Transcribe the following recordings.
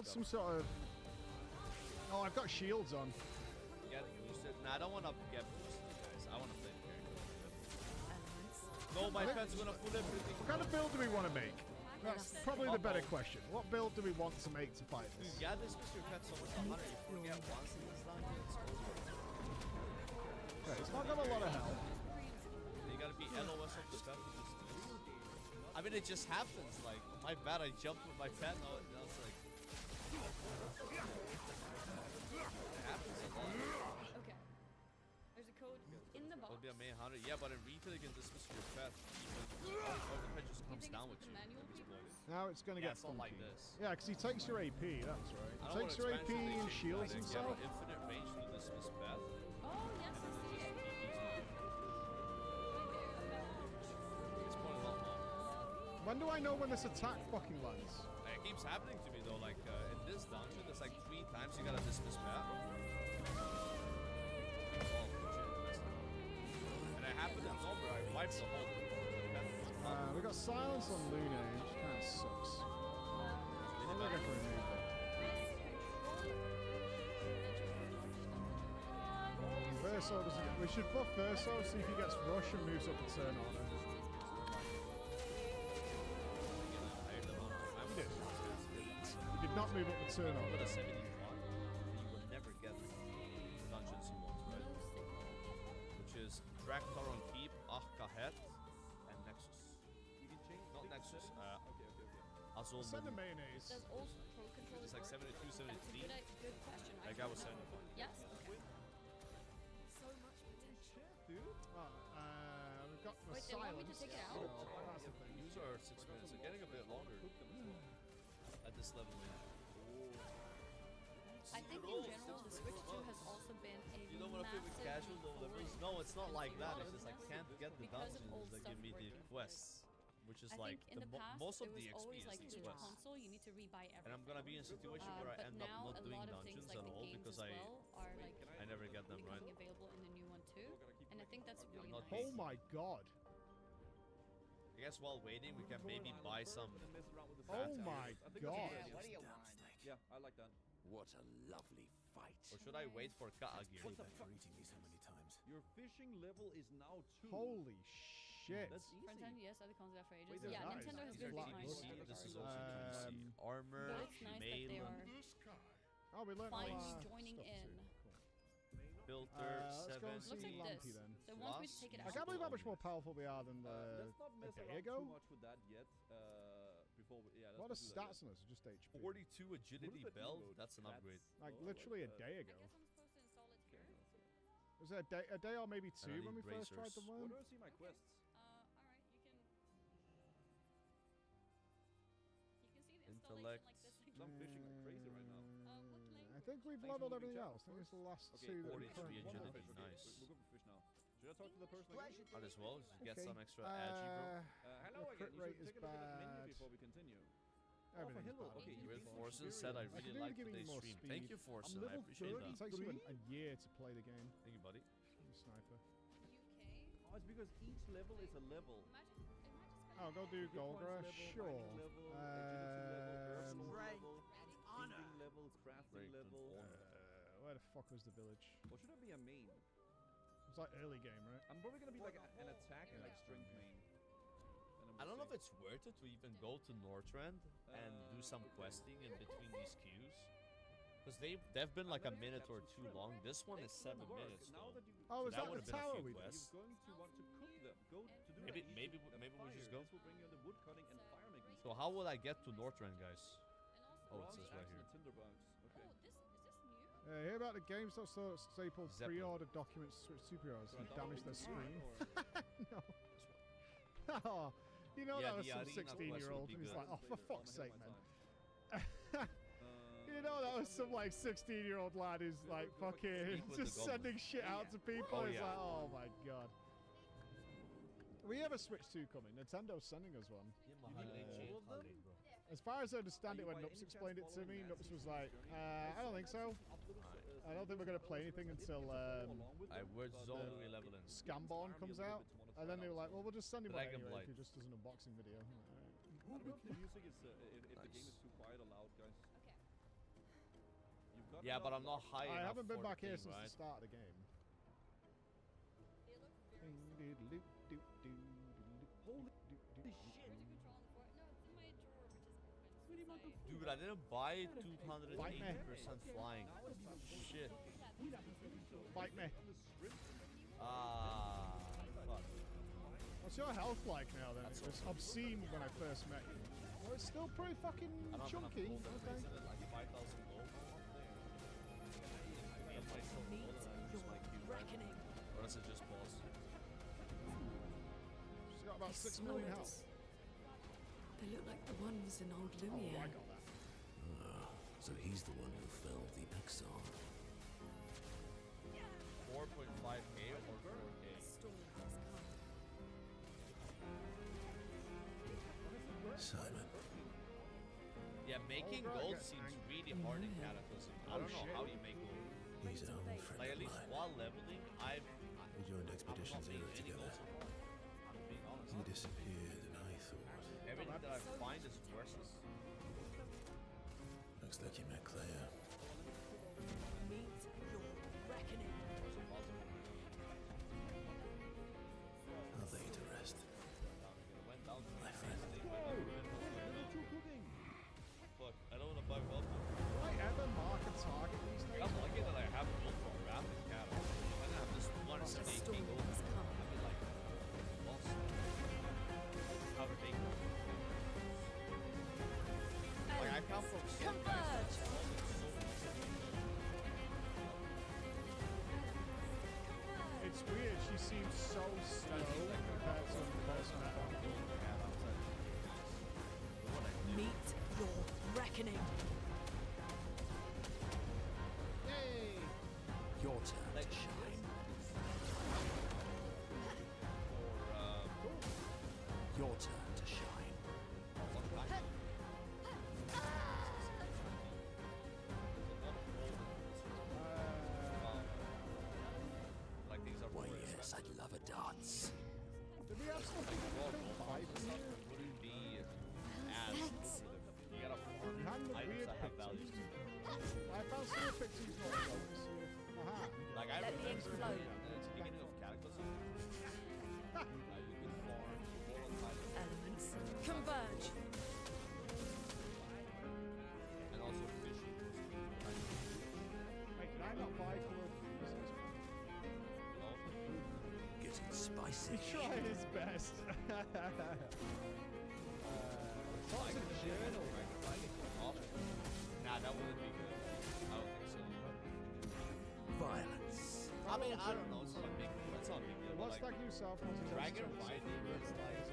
want some sort of... Oh, I've got shields on. Get boosted. Nah, I don't want to get boosted, guys. I want to play the character. No, my pet's gonna pull everything. What kind of build do we want to make? That's probably the better question. What build do we want to make to fight this? Yeah, this Mr. Pet so much 100. You forget once in this dungeon, it's over. Okay, it's not got a lot of health. You gotta be LOS of the pet with this. I mean, it just happens. Like, my bad, I jumped with my pet. No, it's like. It happens a lot. Okay. There's a code in the box. It'll be a main hunter. Yeah, but in retail, you can dismiss your pet. Or the pet just comes down with you. Now it's going to get funky. Like this. Yeah, because he takes your AP, that's right. He takes your AP and shields himself. Infinite range to dismiss pet. Oh, yes, I see it. When do I know when this attack fucking lands? It keeps happening to me though, like in this dungeon, there's like 3 times you gotta dismiss pet. And it happened in Zomber, I wiped the whole thing. We got silence on Luna, which kind of sucks. I'm looking for a new bit. Verso doesn't get... We should buff Verso, see if he gets rush and moves up a turn order. You did not move up the turn order. With a 71, you will never get the dungeons you want, right? Which is Draktar on Keep, Kahet, and Nexus. You can change. Not Nexus. Okay. Azul. Send the mayonnaise. Does all pro controllers It's like 72, 73. That's a good question. That guy was 71. Yes. Okay. So much potential, dude. We've got the Wait, they want me to silence. take it out? That's the thing. User are 6 minutes. They're getting a bit longer at this level. I think in general the Switch 2 has also been a You don't want to play with casual low levels? No, it's not like that. It's just I can't get the because of old dungeons that give me the stuff quests, which is I like think in the past, most of it was the always XP like is each these quests. console you need to rebuy everything. And I'm gonna be in a situation where I but end up now not a doing lot of dungeons things like at the all games because as well are like I never get them right. becoming available in the new one too, and I think that's really not nice. Oh my god. I guess while waiting we can maybe buy some. Oh my god. Yeah, what do you want? Yeah, I like that. What a lovely fight. Or should I wait for Kaagir? What the fuck? Eating me so many times. Your fishing level is now 2. Holy shit. That's easy. Nintendo, yes, other consoles out for ages. Wait, Yeah, that is Nintendo has These are been behind TBC. with This is regards. also TBC. Armor, But it's nice that they mail, are Oh, we learned finally joining in. filter, let's go and 7. see Looks like Lampy this. then. So once we take it I out, can't believe how much more powerful we are than Let's not a mess day around too ago. much with that yet. Before we, yeah, What are let's not do that stats on us? Just HP. 42 agility What does that belt. mean, That's an though? upgrade. Like Oh, I literally like a that. day I ago. guess I'm supposed to install it here. Was it a day or maybe 2 need when we first tried bracers. to Where do learn? I see my quests? Alright, you can see the Intellect. installation like this. I'm fishing like crazy right now. What language? I think we've Thanks leveled for everything moving else. I think it's the last Okay, 2 that we 43 currently agility. want. Okay, Nice. We'll go for fish now. Should I talk to the person again? Might as well. Just get Okay. some extra agi, Hello Your again. crit You rate should is take a look at that menu bad. before we continue. Everything's hello. bad. Okay, bro. you Red gain more Forces said I experience. really do liked give you today's more stream. speed. Thank you, Forces. I level appreciate 30. that. It takes you a year to play the game. Thank you, buddy. You sniper. UK. Oh, it's because each level is a level. Imagine, it might just spend Oh, go do Hit Gold points Rush? level, Sure. mining level, agility level, personal Strength level, and feeding honor. levels, crafting Great level. Where the fuck was the village? Or should I be a main? It was like early game, right? I'm probably gonna be like an attack and like strength main. And I don't know if it's worth it to even go to Northrend and do some questing in between these queues. Because they've been like a minute or 2 long. This one is 7 minutes Now though. that you, Oh, is that that would've the been a tower few we did? quests. you're going to want to cook them. Go to do Maybe- that. maybe- Eat maybe we fire. just go. This will bring you the wood cutting and fire making. So how will I get to Northrend, guys? And also, Oh, it Bronze says right axe and here. tinderbox. Okay. oh, this is this new? Hear about the GameStop store staple Zeppelin. pre-order documents Switch superheroes Do I who damaged their download screen. or- Oh, you know Yeah, that was the some arena quest 16-year-old would be and he's good. like, oh, for fuck's I'm ahead sake, of man. my time. You know that was some like 16-year-old lad who's like fucking Speak with just the sending goblins. shit out to people. Oh, It's yeah. like, oh my god. We have a Switch 2 coming. Nintendo's sending us one. As far as I understand Are it, you when by Nups any explained it chance to me, following Nups was Nancy's like, journey? I don't think so. I don't think we're going to play anything until Where zone do we level in? Scamborn comes out. And then they were like, well, we'll just send him one Dragon anyway Blight. if he just does an unboxing video. I'm like, I don't know if the music is, if the game Nice. is too quiet or loud, guys. Okay. Yeah, but I'm not high enough. I haven't been for the back here thing, since right? the start of the game. It looks very Holy shit. Controlling for it. No, it's in my drawer, which is open. Sweetie, what the inside. Dude, I didn't buy Fight me. 280% flying. Shit. Fight me. Ah, fuck. What's your health like now then? That's It was obscene when I first met you. Well, it's still pretty fucking I don't chunky. have gold. Okay. Isn't it like 5,000 gold? Me and myself gold and I use my Q, right? Or is it just boss? She's got about 6 million health. They look like the ones in old Oh, Lumiere. I got that. So he's the one who felled the exile. 4.5k or 4k? Simon. Yeah, making Oh, gold right. seems really hard in Cataclysm. I don't know shit. how you make gold. He's an old friend Like, of at least mine. while leveling, We joined Expedition I've not made Zero any together. gold so far. I'm being honest. He disappeared and I thought... Everything that I find is worthless. Looks like you met Claire. Meet your reckoning. Also possible. I'll lay you to rest. Went down to My friend. Fuck, I don't want to buy weapons. Do I ever mark a target these days? I'm lucky that I have gold from rapid cattle. If I didn't have this 178k gold, I'd be like lost. How to make gold. Like I come from Converge! It's weird, she seems so slow compared to most metal. Meet your reckoning. Yay! Your turn Like, to shine. Your turn to shine. Like these are Why, more yes, I'd love a dance. Did we have something we raw could gold fight stuff here? wouldn't be as lucrative. You gotta farm Behind the items weird that have values. pictures. I found some pictures not showing us here. Aha. Like I Let the ink remember flow. at the beginning of Cataclysm, you can farm volatile Elements converge. and also fishing for some Wait, did I not buy four of these? Getting spicy. He tried his best. What's a journal? Nah, that wouldn't be good. I don't think so. Violence. I mean, I don't know. It's not a big deal. It's not a big deal. But What's like, like yourself? Dragon riding is like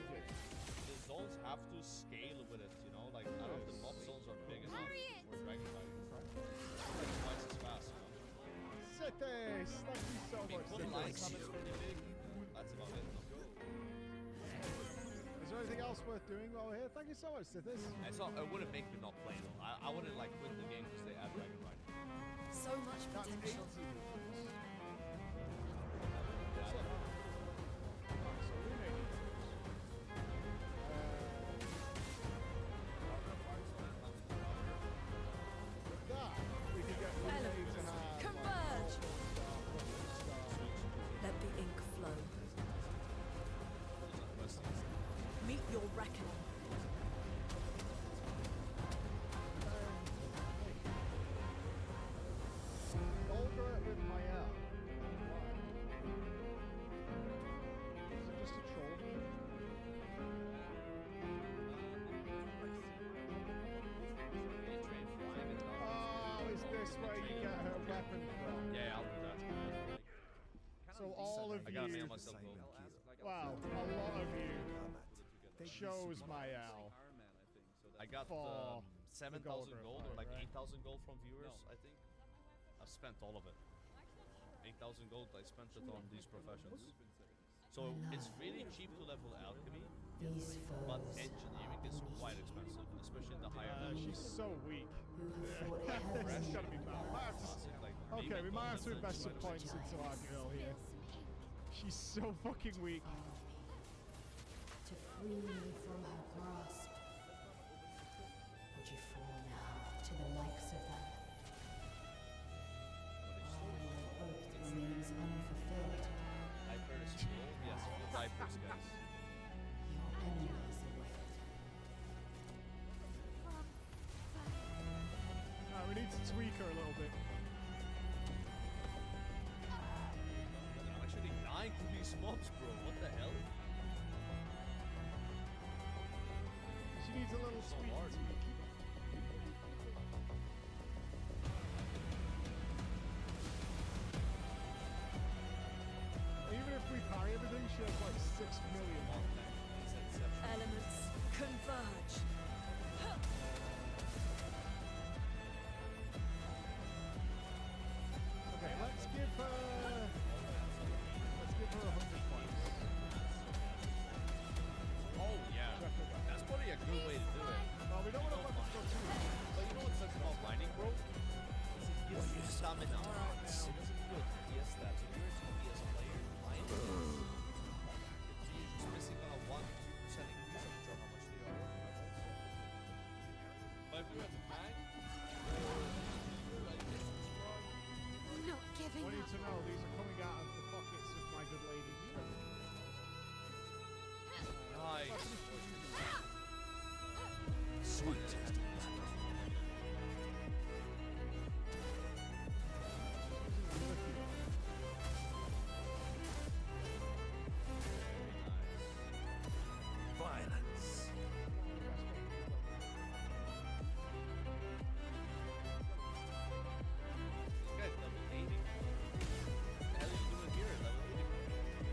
the zones have to scale with it. You know, like I don't know if the mob zones are big enough for dragon riding. Like twice as fast. You know? Cities! Thank you so I mean, much. Full Cities. Line Summit's pretty big. That's about it. Though. Is there anything else worth doing while we're here? Thank you so much, Sithis. It's not. It wouldn't make me not play though. I wouldn't like quit the game because they add dragon riding. So much That's 80 potential. rupees. Yeah, So we make it. With that, we can get Renee to have Converge. stuff. Let the ink flow. Meet your reckoning. Olga with Mael. Why? Is it just a troll meme? Oh, is this where you get her weapon from? Yeah, I'll do that. So all of I gotta you, mail myself gold. wow, a lot of you chose Mael. I got For 7,000 gold gold or like right? 8,000 gold from viewers, I think. I've spent all of it. 8,000 gold, I spent it on these professions. So it's really cheap to level alchemy, These but foes engineering is quite expensive, especially in the higher She's levels. so weak. who have fought This is heavily gonna be bad. Might have to Classic, like, Okay, maybe we might have to don't invest some level points into our girl here. She's so fucking weak. to free me from her grasp. Would you fall now to the likes of them? to tweak her a little bit. I'm actually dying to these mobs, bro. What the hell? She needs a little So sweet hard. tweak. Even if we parry everything, she has like 6 million. Elements converge. Okay, let's give her 100 points. Oh yeah, that's probably a good way to do it. Well, we don't want to let this go too long. But you know what sucks about mining, bro? Is it gives you stamina. Alright, now doesn't feel PS that. If you're a PS player, mining is you're just missing on a 1-2% increase. I'm not sure how much they are. But if you have the bang, Not giving What I need up. to know, these are coming out of the pockets of my good lady. nice. Sweet. Violence. This guy's level 80. What the hell are you doing here at level 80?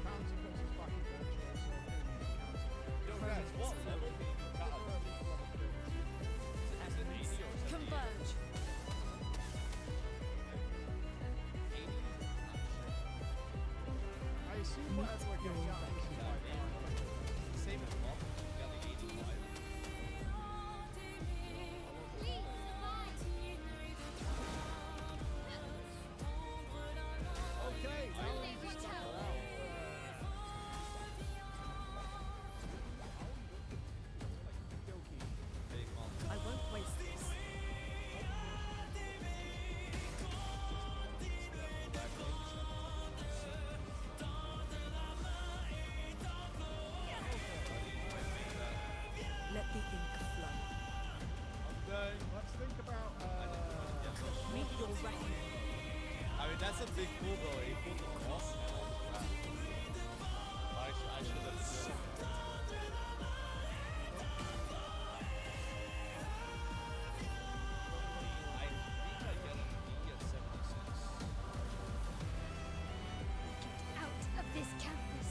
Counter puts us back in virtual, so Yo guys, what level can you do cat? Is it 80 or 78? Converge. 80? I assume whatever we're getting out of this is like Same as Bob, you got the 85. Please survive. okay, now They let's watch start out. out. Big mom. I won't waste this. Let the ink flow. Okay. Let's think about Meet your reckoning. I mean, that's a big pull though. He pulled the cross and all of that. I should have done it. I think I get a D at 76. Out of this campus.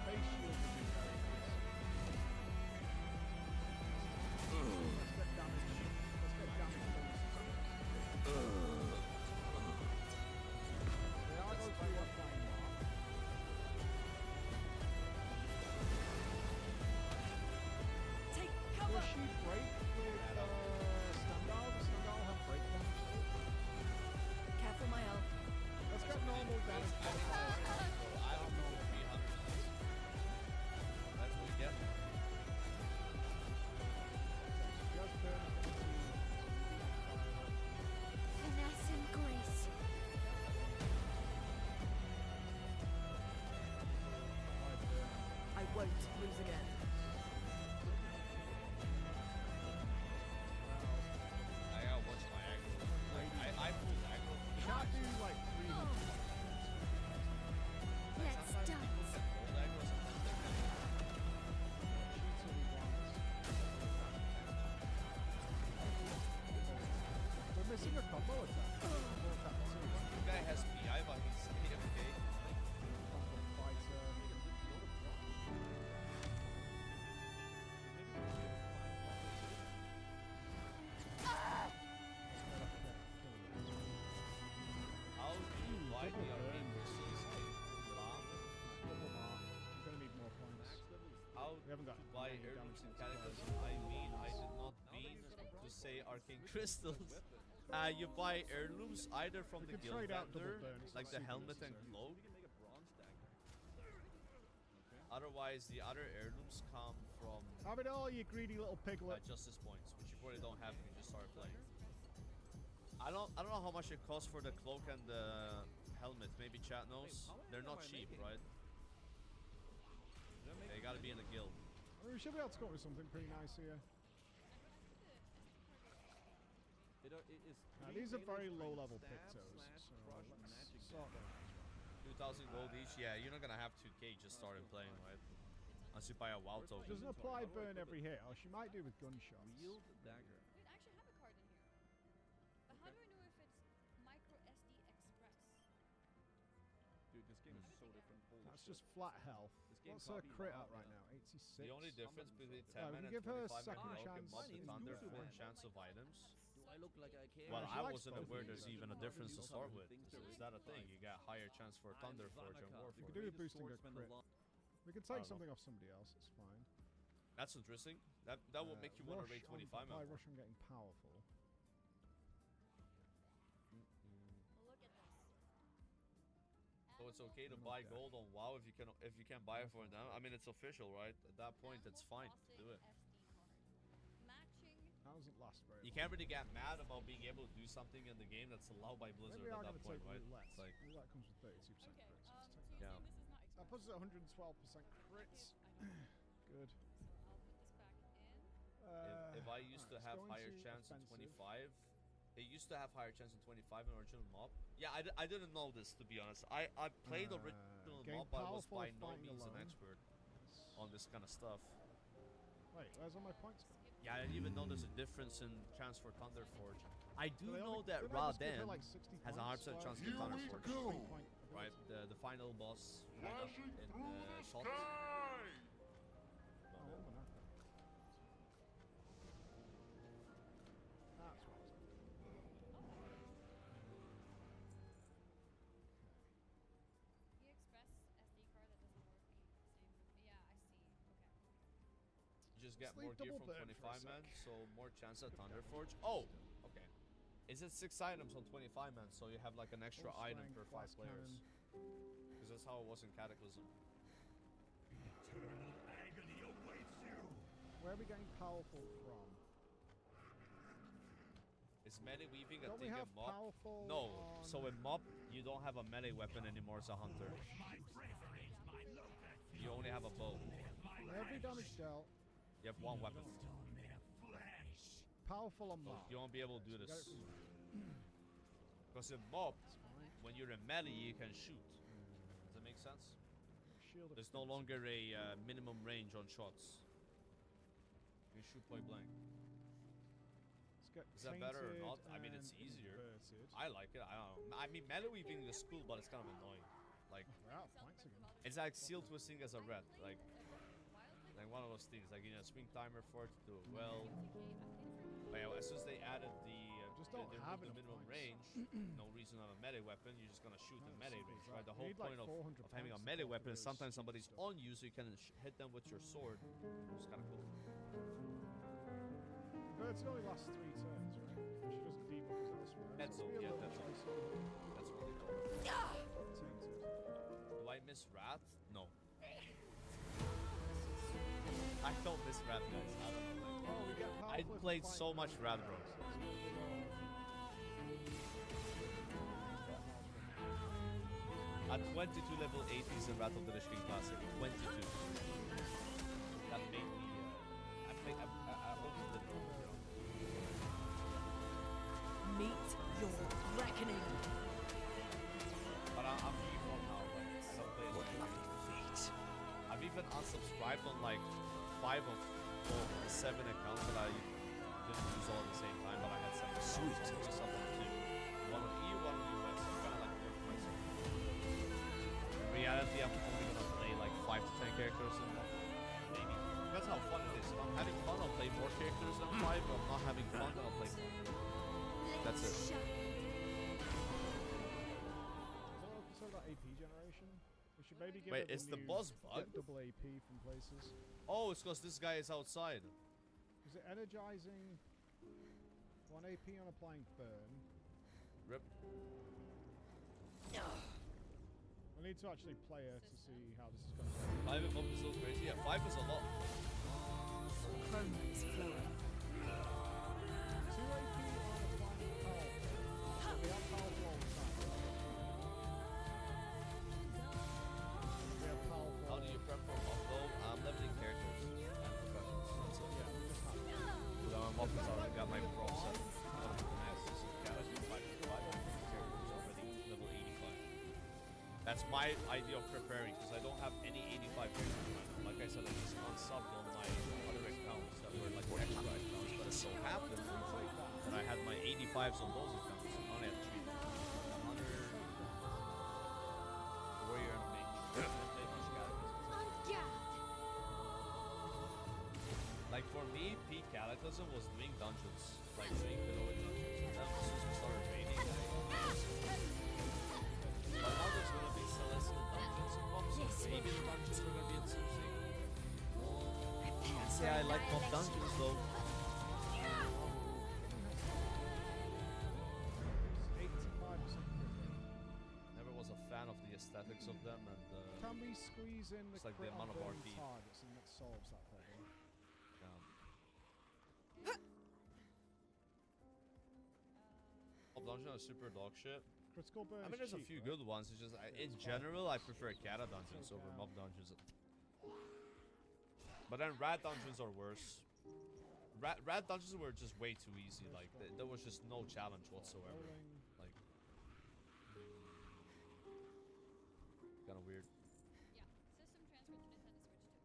face shield would be very nice. Let's get damage. Let's get damage bonuses. They are going through a flying mark. Take Does cover. she break with Standal? Does Standal have break damage too? Careful, my elf. Let's get normal damage bonuses. I don't know 300. That's what we get. Just burn ability. Finesse and grace. I won't lose again. I gotta watch my aggro. Like, I pulled aggro. You can't do like 300. Let's Sometimes dance. people can hold aggro, sometimes they can't. Cheats all we want. We're missing a combo attack. Combo attack too. The guy has PI, but he's AFK. Combo fighter. How do you buy the arcane versus bomb? Double mark. We're gonna need more points. How We haven't got to buy any heirlooms damage and cataclysm? I mean, I did not mean to say arcane crystals. You buy heirlooms either from We the could guild trade out double vendor, burns, like that's the super helmet and necessary. cloak. Otherwise, the other heirlooms come from Have it all, you greedy little piglet. justice points, which you probably don't have if you just started playing. I don't know how much it costs for the cloak and the helmet. Maybe chat knows. how many They're am not I cheap, making? right? Did I make They gotta be in the guild. I mean, we should be able to come up with something pretty nice here. It is These are very low-level stab, pictos, slash, so crush, let's magic sort them damage. out. 2,000 gold each. Yeah, you're not gonna have 2k just starting playing, right? Unless you buy a WoW She token. doesn't apply burn every hit, or she might do with gunshots. Wield dagger. Wait, I actually have a card in here. But how do I know if it's micro SD Express? Dude, this game is so different. Holy That's shit. just flat health. This game What's her copy crit Rob, at right yeah. now? 86. The only difference between we 10 can men and give her a 25 men second can chance mob the in thunder Google, for man. chance of items. Do I look like I care? Well, she I likes wasn't both aware of there's these. even a difference to start with. Things Is there that a thing? You get higher chance for Thunder Forge and You could Warforge. do with boosting her Swordsman crit. alone. We could I don't take know. something off somebody else, it's fine. That's interesting. That will make you want to rate 25 By man. rush on getting powerful. Look at this. So it's okay to buy gold on WoW if you can buy it for it now. I mean, it's official, right? At that point, it's fine. Do it. Matching. That doesn't last very You long. can't really get mad about being able to do something in the game that's allowed by Blizzard Maybe we are at going that to point, take right? roulette. It's like, Maybe that comes with 32% Okay, crits. so Let's you're take Yeah. saying this is not that. That express? puts us at 112% crits. I don't Good. So I'll put this back in. if I used to have higher chance in 25, it used to have higher chance in 25 in original mob. Yeah, I didn't know this, to be honest. I played original gain mob, but I was powerful by no fighting means an alone. expert on this kind of stuff. Wait, where's all my points gone? Yeah, I didn't even know there's a difference in chance for Thunder Forge. I do So they know only- that didn't I just give her Raden like 60 has a points? 100% Well, chance to here Thunder we Forge. go. Right, the final boss in shot. Oh, No, I'm no. gonna have to- That's what I was E-Express SD card that doesn't work. Same. Yeah, I see. Okay. You just get Let's more leave gear double from burn for a 25 man, sec. so more chance at Thunder Forge. Oh, okay. Is it 6 items on 25 man, so you have like an extra Full item strength, per 5 glass players? Because that's how it was in Cataclysm. Where are we getting powerful from? Is melee weaving a Don't we thing in have mob? powerful No, on- so in mob, you don't have a melee weapon anymore as a hunter. You only have a bow. Every damage dealt, You have one weapon. powerful on So mob. you won't be able to do So we got this. it from- Because in mob, That's fine. when you're in melee, you can shoot. Does that make sense? Shield There's no extension. longer a minimum range on shots. You can shoot point blank. Let's get Is that better or tainted not? I mean, it's and easier. inverted. I like it. I don't know. I mean, melee weaving is cool, but it's kind of annoying. Like, We're out of points again. it's like seal twisting as a red. Like Wild one of those things. Like, you know, swing timer for it to do it well. I paid for But yeah, as soon as they added the Just don't have the enough minimum points. range, no reason on a melee weapon, you're just gonna shoot in No, melee simple range, as right? that. The You whole need, like, point 400 of having a points to melee talk to weapon is those sometimes somebody's stuff. on you, so you can hit them with your sword. It's kind of cool. Inverted only lasts 3 turns, right? She doesn't debuff us elsewhere. That's so all, it'll be a yeah, little that's all. choice on That's really cool. tainted. Do I miss Wrath? No. I don't miss Wrath, guys. I don't know. Like, Oh, we get I powerful if played we so fight much them. Wrath, bro. At 22 level 80s in Wrath of the Lich King Classic. 22. That made me. I hosted the goal, bro. Meet your reckoning. But I'm default now. Like, I don't play as What much. lucky fate. I've even unsubscribed on like 5 of the 7 accounts that I didn't use all at the same time, but I had 7 accounts. Sweet. So I just have like 2. One on E, one on US. I'm kind of like working myself. In reality, I'm only gonna play like 5 to 10 characters in one. Maybe. That's how fun it is. If I'm having fun, I'll play more characters than 5. If I'm not having fun, then I'll play 1. That's it. Is that what we said about AP generation? We should maybe give Wait, it the is the new boss get bug? double AP from places. Oh, it's because this guy is outside. Is it energizing 1 AP on applying burn? Rip. I need to actually play it to see how this is going to go. 5 and up is so crazy. Yeah, 5 is a lot. Chroma is flowing. 2 AP on a flying powerful. So we have powerful all the time. We have powerful. How do you prep for mob though? I'm leveling characters and professions. That's it. Yeah, we just have to. Because I'm a mob is already got my pro set. Level 85. That's my idea of preparing because I don't have any 85 characters. Like I said, I just unsubbed on my other accounts that were like extra accounts, but it so happened that I had my 85s on those accounts. I only had 3. Hunter, warrior, and a mage. Like for me, peak cataclysm was doing dungeons, like doing heroic dungeons. And then as soon as we started raiding, but now there's gonna be celestial dungeons and mobs, so maybe the dungeons are gonna be in something. Can't say I like mob dungeons though. 85% Never was a fan of the aesthetics of them, and Can we squeeze in the It's like the crit on amount of burn RP. targets and that solves that problem? mob dungeon is super dog shit. Critical burn I mean, is there's a cheap, few right? good ones. It's just in general, I prefer Kata dungeons over mob dungeons. But then rat dungeons are worse. Rat dungeons were just way too easy. Like there was just no challenge whatsoever. Rolling. Like kind of weird. Yeah. System transfer to Nintendo Switch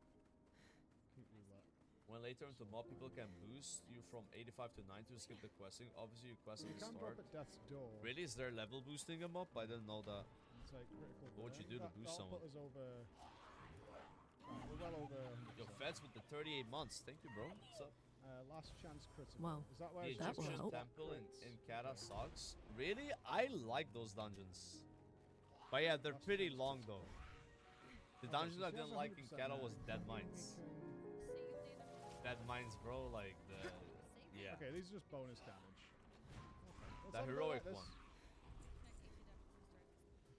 2. Keep roulette. When later into mob, people can boost you from 85 to 90 to skip the questing. Obviously, you quest at You the can start. drop at death's door. Really, is there level boosting a mob? I didn't know that. It's like critical What would you burn. do to boost that'll someone? put us over. We're well over. Yo, feds with the 38 months. Thank you, bro. What's up? Last chance critical. Wow. Is that where The it's That just will Egyptian help. temple crits? in Kata sucks. Really? I like those dungeons. But yeah, they're pretty long though. The Okay, dungeon so I she has didn't like in 100% Kata now. was Dead Maybe we Mines. can- Save data. Dead Mines, bro, like the yeah. Okay, these are just bonus damage. Okay. The heroic one.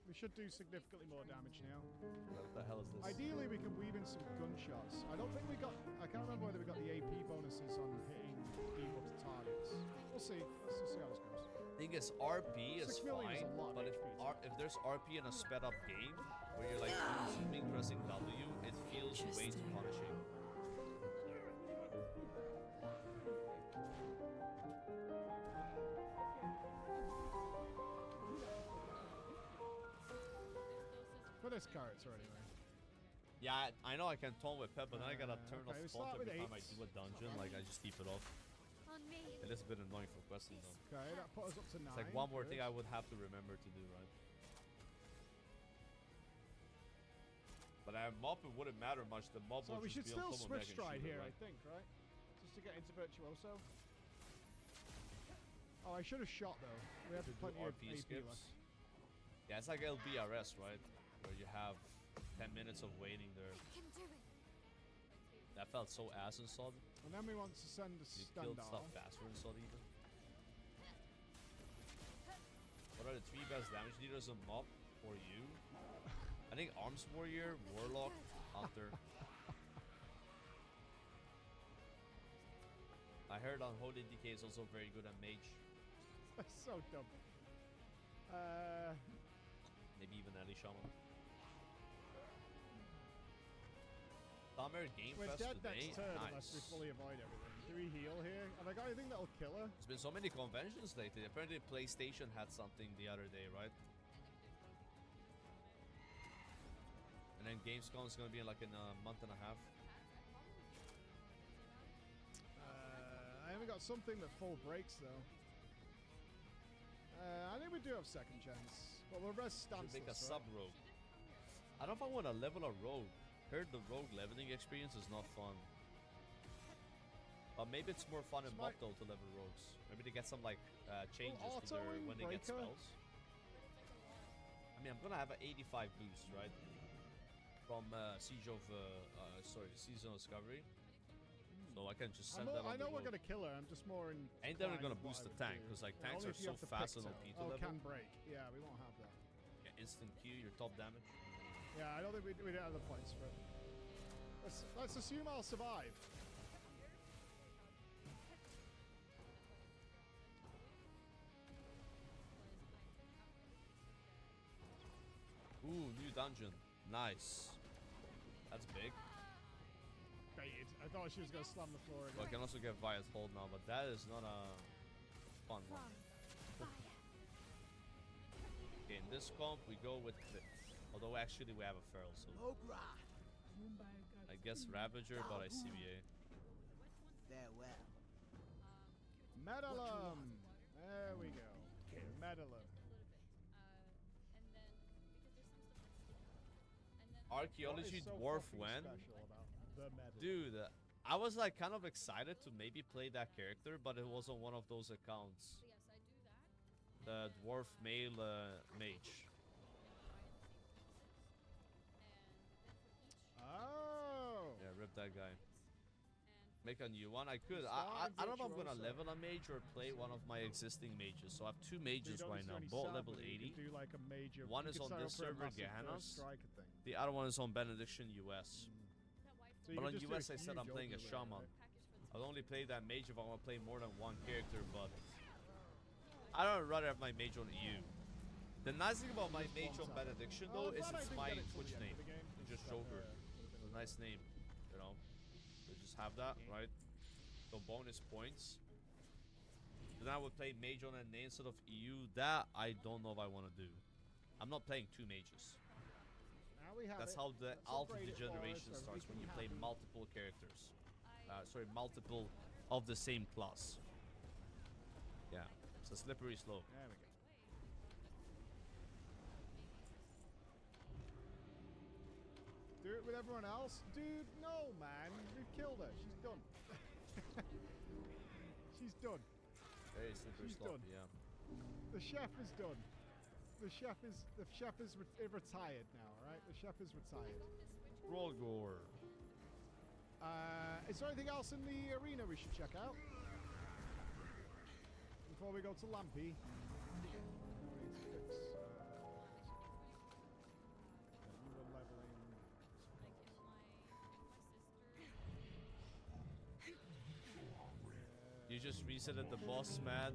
We should do significantly more damage now. What the hell is this? Ideally, we can weave in some gunshots. I don't think we got. I can't remember whether we got the AP bonuses on hitting debuffed targets. We'll see. Let's just see how this goes. Thing is, RP is 6 million is fine, a lot of but HP. if there's RP in a sped up game where you're like zooming, pressing W, it feels way too Interesting. punishing. For this character, anyway. Yeah, I know I can tone with Pep, but then I gotta turn Okay, we off start font every with time I 8s. do a dungeon. Like I just keep it off. On me. It is a bit annoying for questing though. Okay, that put us up to 9. It's like one more thing good. I would have to remember to do, right? But mob, it wouldn't matter much. The mob So would we just should be on still someone that switch can stride shoot it, here, I right? think, right? Just to get into Virtuoso. Oh, I should have shot though. We have Should do plenty of RP AP skips. left. Yeah, it's like LBRS, right? Where you have 10 minutes of waiting there. Can do it. That felt so ass in Sod. And then we want to send a You killed standoff. stuff faster in Sod even. What are the 3 best damage dealers in mob for you? I think Arms Warrior, Warlock, Hunter. I heard on Holy DK is also very good at Mage. That's so dumb. Maybe even Ellie Shaman. Summer Game We're Fest dead today. next turn unless we Nice. fully avoid everything. Do we heal here? Have I got anything that'll kill her? There's been so many conventions lately. Apparently PlayStation had something the other day, right? And then Gamescom is gonna be in like in a month and a half. I haven't got something that full breaks though. I think we do have second chance, but we'll rest Should make a stanceless, sub right? rogue. I don't know if I want to level a rogue. Heard the rogue leveling experience is not fun. But maybe it's more fun in This mob might- though to level rogues. Maybe they get some like changes to auto their and when they get breaker? spells. I mean, I'm gonna have an 85 boost, right? From Siege of Season of Discovery. So I can just send that on I know the we're rogue. gonna kill her. I'm just more in. Ain't that gonna boost the tank? Because like tanks Only are if you so have to fast pick and tail. OP to Oh, level. can break. Yeah, we won't have that. Yeah, instant Q, your top damage. Yeah, I don't think we didn't have the points for it. Let's assume I'll survive. Ooh, new dungeon. Nice. That's big. Baited. I thought she was going to slam the floor Well, I again. can also get Vias hold now, but that is not a fun one. Okay, in this comp we go with Fit. Although actually we have a feral, so I guess Ravager, but I CBA. Farewell. Medalum! There we go. Medalum. Archaeology What is so Dwarf fucking when? special about the medal? Dude, I was like kind of excited to maybe play that character, but it was on one of those accounts. The Dwarf Male Mage. Oh! Yeah, rip that guy. Make a new one. I could. I don't know if I'm gonna level a mage or play one of my existing mages. So I have two So you mages don't right now, necessarily both stab level with it, you 80. can do like a major, One you is can on sign this up for a server, massive Gehennas. first striker thing. The other one is on Benediction US. So you But can on just do US I said huge I'm playing a overlay, shaman. right? I'll only play that mage if I want to play more than one character, but I don't rather have my mage on EU. The nice thing about my mage on Benediction though is it's my Twitch name. It's just Joker. It's a nice name, you know. We just have that, right? So bonus points. Then I would play mage on a name instead of EU. That I don't know if I want to do. I'm not playing two mages. Now we have That's it. how the Let's alpha upgrade it for degeneration us so starts, we when you can play have- multiple characters. Sorry, multiple of the same class. Yeah, it's a slippery slope. There we go. Do it with everyone else? Dude, no, man. We've killed her. She's done. She's done. Very slippery She's slope, done. yeah. The chef is done. The chef is retired now, alright? The chef is retired. Roll gore. Is there anything else in the arena we should check out? Before we go to Lampy. We need to fix, you were leveling. You just resetted the boss, man.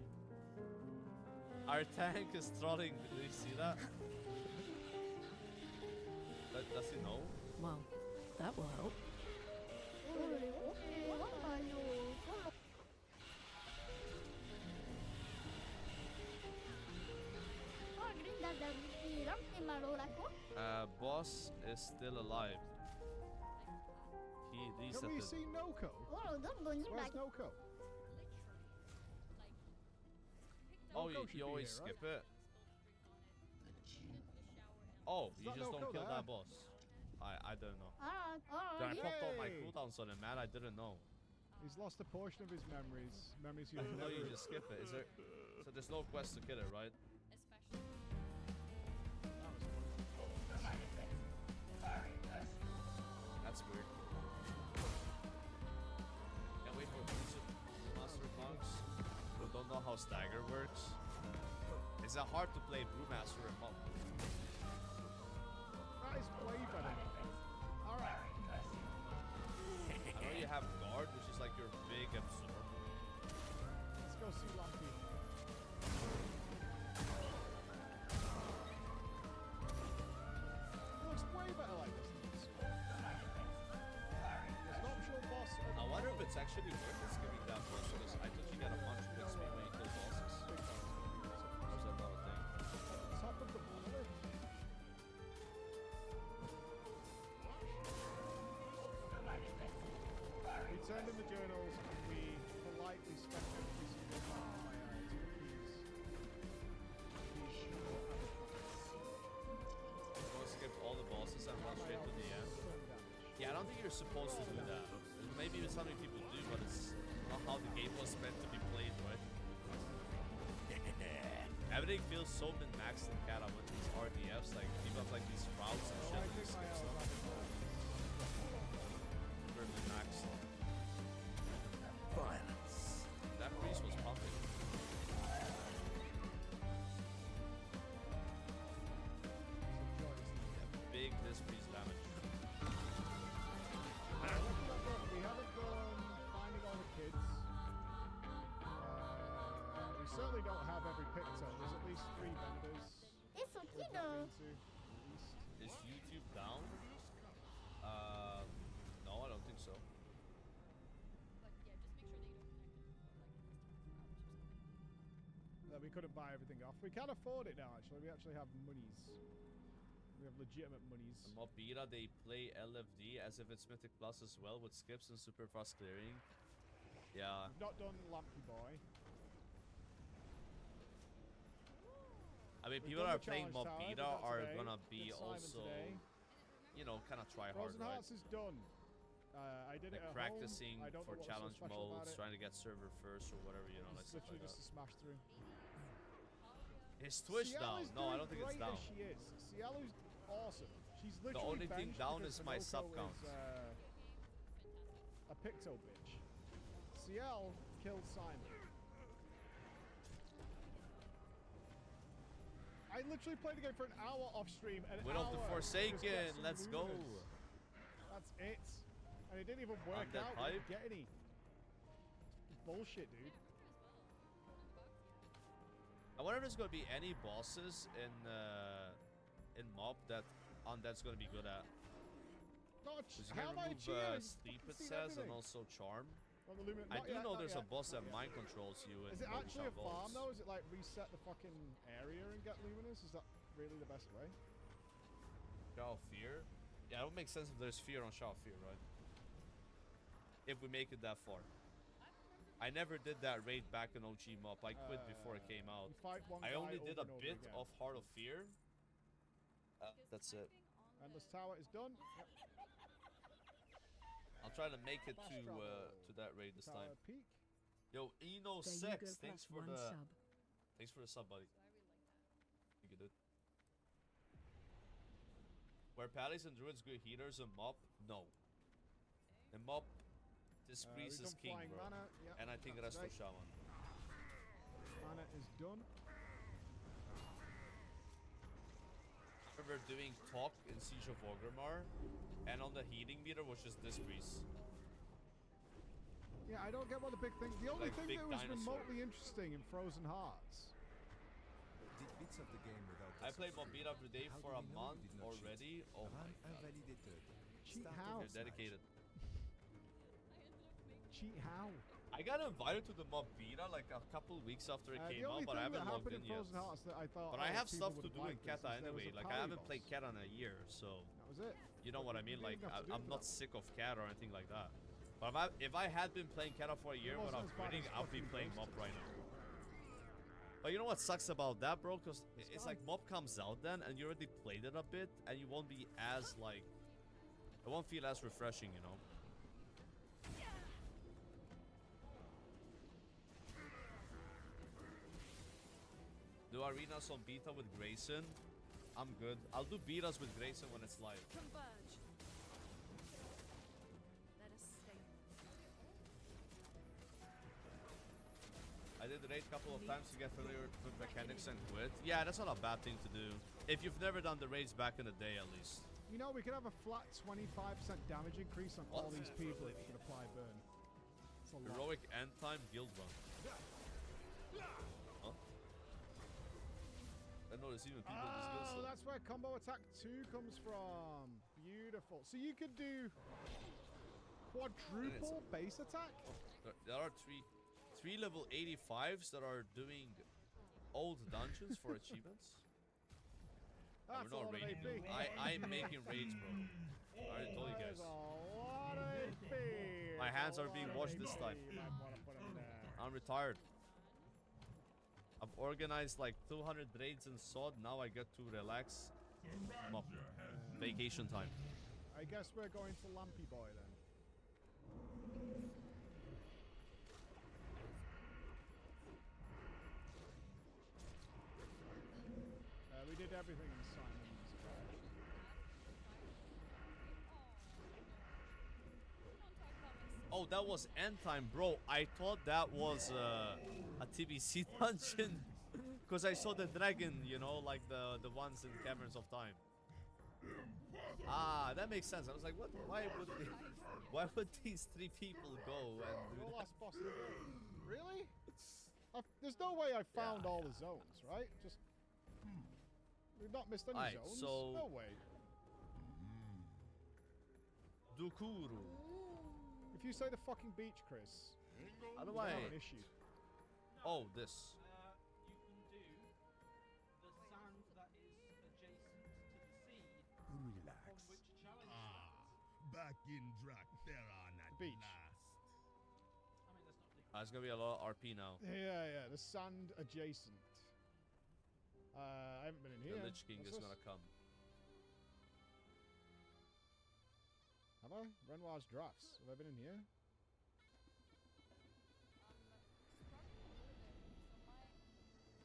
Our tank is trolling. Do you see that? Does he know? Well, that will help. Boss is still alive. He Can we resetted. see Noko? Where's Noko? Oh, Noko should you be always here, right? skip it. Oh, you Not just don't Noko kill there. that boss. I don't know. Then I popped all my Yay! cooldowns on him, man. I didn't know. He's lost a portion of his memories. Memories I you'll didn't know never... you just skip it. Is there? So there's no quest to kill it, right? That's weird. Can't wait for Brewmaster monks who don't know how stagger works. Is it hard to play Brewmaster and monk? That is way better. Alright. I know you have guard, which is like your big absorb. Let's go see Lumpy. It looks way better like this than this. There's an optional boss. I wonder if it's actually worth it skipping that boss, because I thought you get a bunch of XP when you kill bosses. Or is that not a thing? Top of the bullet. We turned in the journals and we politely spent every single part of my eyes with these Go skip all the bosses and run straight to the end. Yeah, I don't think you're supposed to do that. Maybe it's something people do, but it's not how the game was meant to be played, right? Everything feels so min-maxed in Kata with these RDFs, like people have like these routes and shit and skip stuff. Super min-maxed. Violence. That priest was pumping. Yeah, big this priest certainly don't have every picture. There's at least 3 vendors. Eso we've quiero. been to, at least. Is YouTube down? No, I don't think so. But yeah, just make sure that you don't connect it like in this 24 hours or something. We couldn't buy everything off. We can afford it now, actually. We actually have monies. We have legitimate monies. In Mob Beta, they play LFD as if it's Mythic Plus as well, with skips and super fast clearing. Yeah. We've not done Lampy Boy. I mean, We've people done that are the playing challenge Mob tower, Beta did that are today. gonna be Did Simon also, today. you know, kind of try hard, Frozen right? Hearts is done. I did Like it at practicing home. I don't for know what's so challenge special about modes, it. trying to get server first or whatever, you know, like It's stuff literally like just that. a smash through. Is Twitch Ciel down? is No, I doing don't think it's great down. as she is. Ciel is awesome. She's literally only thing benched down because is my Hanoko sub count. is, a picto bitch. Ciel killed Simon. I literally played the game for an hour off stream. An Widow of the hour to just get Forsaken, some let's go. lunas. That's it. And it didn't even work I'm that out. We hype. didn't get any. It's bullshit, dude. I wonder if there's gonna be any bosses in Mob that Undead's gonna be good at. God, Because you how can am I remove cheering? sleep, it Seen says, and everything. also charm. On the Lumen- I not do yet, know not there's a yet, boss not that yet. mind controls you in Is it Mob actually a Shadow farm Vaults. though? Is it like reset the fucking area and get luminous? Is that really the best way? Shadow of Fear? Yeah, it would make sense if there's fear on Shadow of Fear, right? If we make it that far. I never did that raid back in OG Mob. I quit before it came out. You fight one I guy only did a over and over bit again. of Heart of Fear. That's it. Endless Tower is done. Yep. I'll try to make it Fast to travel. that raid this Tower time. Peak. Yo, Eno There you Sex, go, thanks plus for one the sub. thanks for the sub, buddy. You good, dude. Were Pallies and Druids good healers in Mob? No. In Mob, this We've priest is done king, Flying bro. Mana. Yep, And I think that's Resto right. Shaman. Mana is done. I remember doing talk in Siege of Orgrimmar, and on the healing meter was just this priest. Yeah, I don't get what the big thing. The only Like thing big that was dinosaur. remotely interesting in Frozen Hearts. Did bits of the game without I us played for Mob free. Beta every day How for do a we know month you did not cheat? already. Oh my Run god. unvalidated. Cheat Start how? of You're dedicated. Cheat how? I got invited to the Mob Beta like a couple weeks after it The came only out, but I thing haven't that logged happened in yet. Frozen Hearts that I thought. But I have people stuff to would do in like this Keta is there was anyway. a Like I haven't poly played boss. Keta in a year, so That was it. you know what I You mean. didn't Like even have to do I'm for not that. sick of Keta or anything like that. But if I had been playing Keta for a year wasn't without as bad quitting, as I'll be fucking playing Ghost Mob right now. But you know what sucks about that, bro? Because it's guy. like Mob comes out then, and you already played it a bit, and you won't be as like, it won't feel as refreshing, you know. Do arenas on beta with Grayson? I'm good. I'll do betas with Grayson when it's live. Converge. Let us stay. I did the raid a couple of times to get familiar with mechanics and quit. Yeah, that's not a bad thing to do. If you've never done the raids back in the day, at least. You know, we could have a flat 25% damage increase on all these people if we could apply burn. It's a lot. Heroic end time guild run. Huh? I noticed even people in this guild Oh, still. that's where combo attack 2 comes from. Beautiful. So you could do quadruple base attack? There are three level 85s that are doing old dungeons for achievements. That's We're not a lot of raiding. AP. I'm making raids, bro. I already told you That guys. is a lot of AP. My It's hands a are being lot of washed this AP. time. You might wanna put 'em there. I'm retired. I've organized like 200 raids in SOD. Now I get to relax. Mob. Vacation time. I guess we're going to Lampy Boy then. We did everything in Simon's garage. Oh, that was end time, bro. I thought that was a TBC dungeon. Because I saw the dragon, you know, like the ones in Caverns of Time. Ah, that makes sense. I was like, what? Why would these three people go and do Your that? last boss of the game. Really? There's no way I found all the zones, right? Just we've not missed any Alright, zones. so- No way. Dukuru. If you say the fucking beach, Chris, How do I have I? an issue. Oh, this. You can do the sand that is adjacent to the sea on Relax. which challenge Back in Draktheron at Beach. last. I mean, that's not It's gonna be a lot of RP now. Yeah, the sand adjacent. I haven't been in The here. Lich King What's is this? gonna come. Have I? Renoir's drafts. Have I been in here?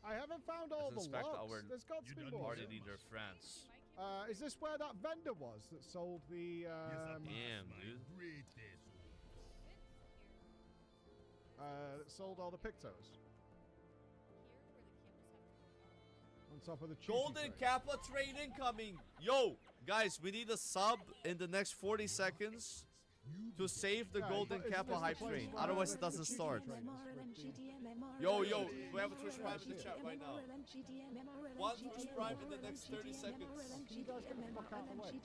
I haven't found all the inspect logs. our There's got to be You more. Party Awesome. leader France. Is this where that vendor was that sold the? Damn, My dude. greatest. That sold all the Pictos on top of the choo-choo Golden train. Kappa train incoming. Yo, guys, we need a sub in the next 40 seconds to save the Yeah, Golden isn't Kappa this the hype place train. where Otherwise, the it doesn't choo-choo start. train is with the- Yo, we have a Twitch Prime in the chat right now. One Twitch Prime in the next 30 seconds. Can you guys get the fuck out of the way?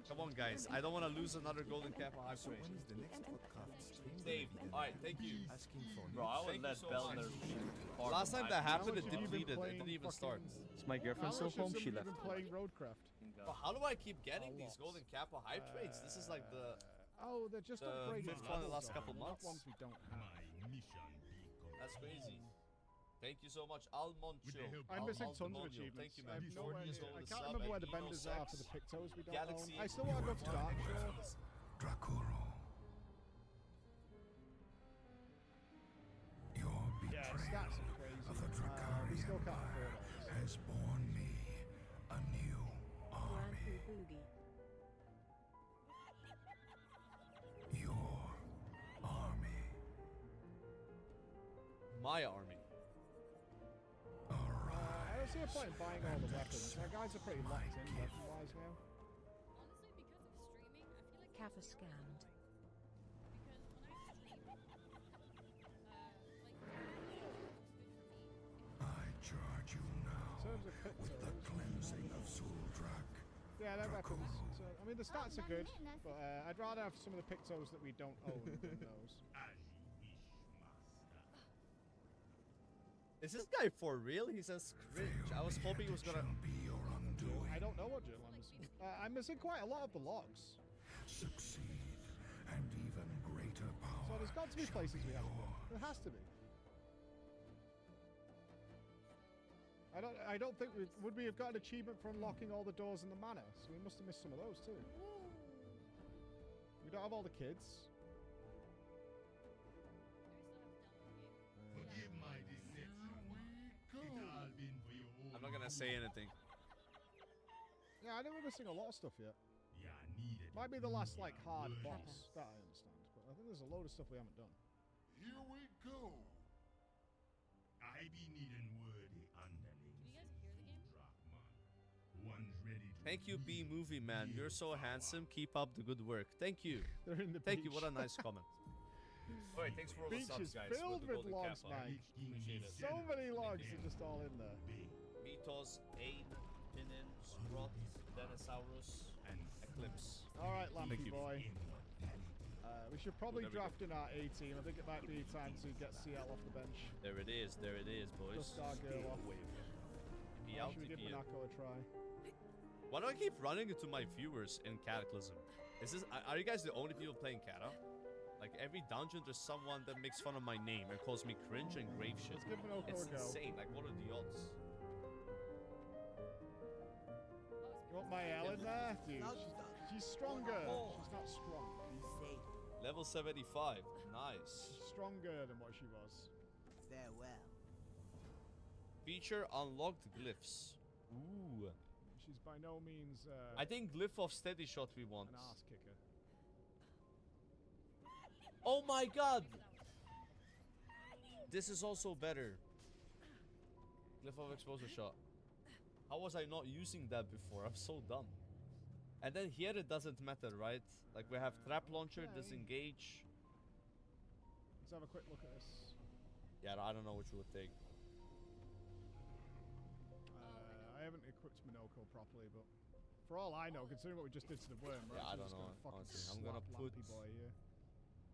Come on, guys. I don't want to lose another Golden Kappa hype So train. when is the next podcast stream? Dave, alright, thank you. Asking for Bro, I would Thank you let so Bell much. there. Last time that happened, it How much have you been depleted. It playing didn't even start. fucking- Is my How girlfriend much still has home? She somebody left. been playing Roadcraft? But how do I keep getting A these lot. Golden Kappa hype trains? This is like the... Oh, they're just the upgraded. fifth one in the levels last on couple them, not months. ones we don't have. My mission become. That's crazy. Thank you so much, Almoncho. With the help I'm Al- missing Al tons of Demonio. achievements. Thank you, I man. have no 40 idea. years old I to can't sub remember where at the vendors are for the Eno6. Pictos we don't Galaxy. own. I still want to go to Darkshore. Drakuro. Your Yeah, the stats are crazy. We still can't afford all this. has born me a new army. Your army. My army. I don't see a point in buying all the weapons. Our guys are pretty locked in weapon-wise now. Honestly, because of streaming, I feel like Kappa scanned. because when I stream, like good for me. I charge you In now terms of with the Pictos, cleansing of Zuldrak. yeah, they're weapons. So, I mean, the stats are good, but I'd rather have some of the Pictos that we don't own than those. As you wish, master. Is this guy for real? He says cringe. I was hoping he was gonna... Shall be your undoing. I don't know what journal I'm missing. I'm missing quite a lot of the logs. Succeed, and even greater power. So there's got to be shall places we haven't been. yours. There has to be. I don't think would we have got an achievement for unlocking all the doors in the manor? So we must have missed some of those too. We don't have all the kids. Forgive my deception. It all been for your own. I'm not gonna say anything. Yeah, I think we're missing a lot of stuff yet. Yeah, needed. Might be the last like hard Words. boss. That I understand, but I think there's a load of stuff we haven't done. Here we go. I be needing wordy underlings. Do you guys hear the game? Drakman. One's ready to Thank you, B lead Movie Man. You're so power. handsome. Keep up the good work. Thank you. They're in the Thank you. beach. What a nice comment. Alright, thanks for all the Beach subs, is guys. filled the with Golden logs, Kappa. man. Appreciate it. So many logs are just all in there. Mitos, Ain, Pinin, Sprout, Dinosaurus, And Eclipse. All right, Lampy you. boy. We should probably There we go. draft in our A team. I think it might be time to get CL off the bench. There it is. There it is, boys. Just our girl off. TP Or out, should we give TP in. Monaco a try? Why do I keep running into my viewers in Cataclysm? Is this? Are you guys the only people playing Cata? Like every dungeon, there's someone that makes fun of my name and calls me cringe and grave shit. Let's give Monaco It's a go. insane. Like, what are the odds? You want my L in there? Dude, No, she's stronger. She's not strong. Be safe. Level 75. Nice. She's stronger than what she was. Farewell. Feature unlocked glyphs. Ooh. She's by no means I think glyph of steady shot we want. an ass kicker. Oh my god! This is also better. Glyph of exposure shot. How was I not using that before? I'm so dumb. And then here it doesn't matter, right? Like we have trap launcher, Yeah. disengage. Let's have a quick look at this. Yeah, I don't know which would take. I haven't equipped Minoko properly, but for all I know, considering what we just did to the worm, we're Yeah, I actually don't just know. gonna fucking Honestly, I'm gonna slap put Lampy boy here.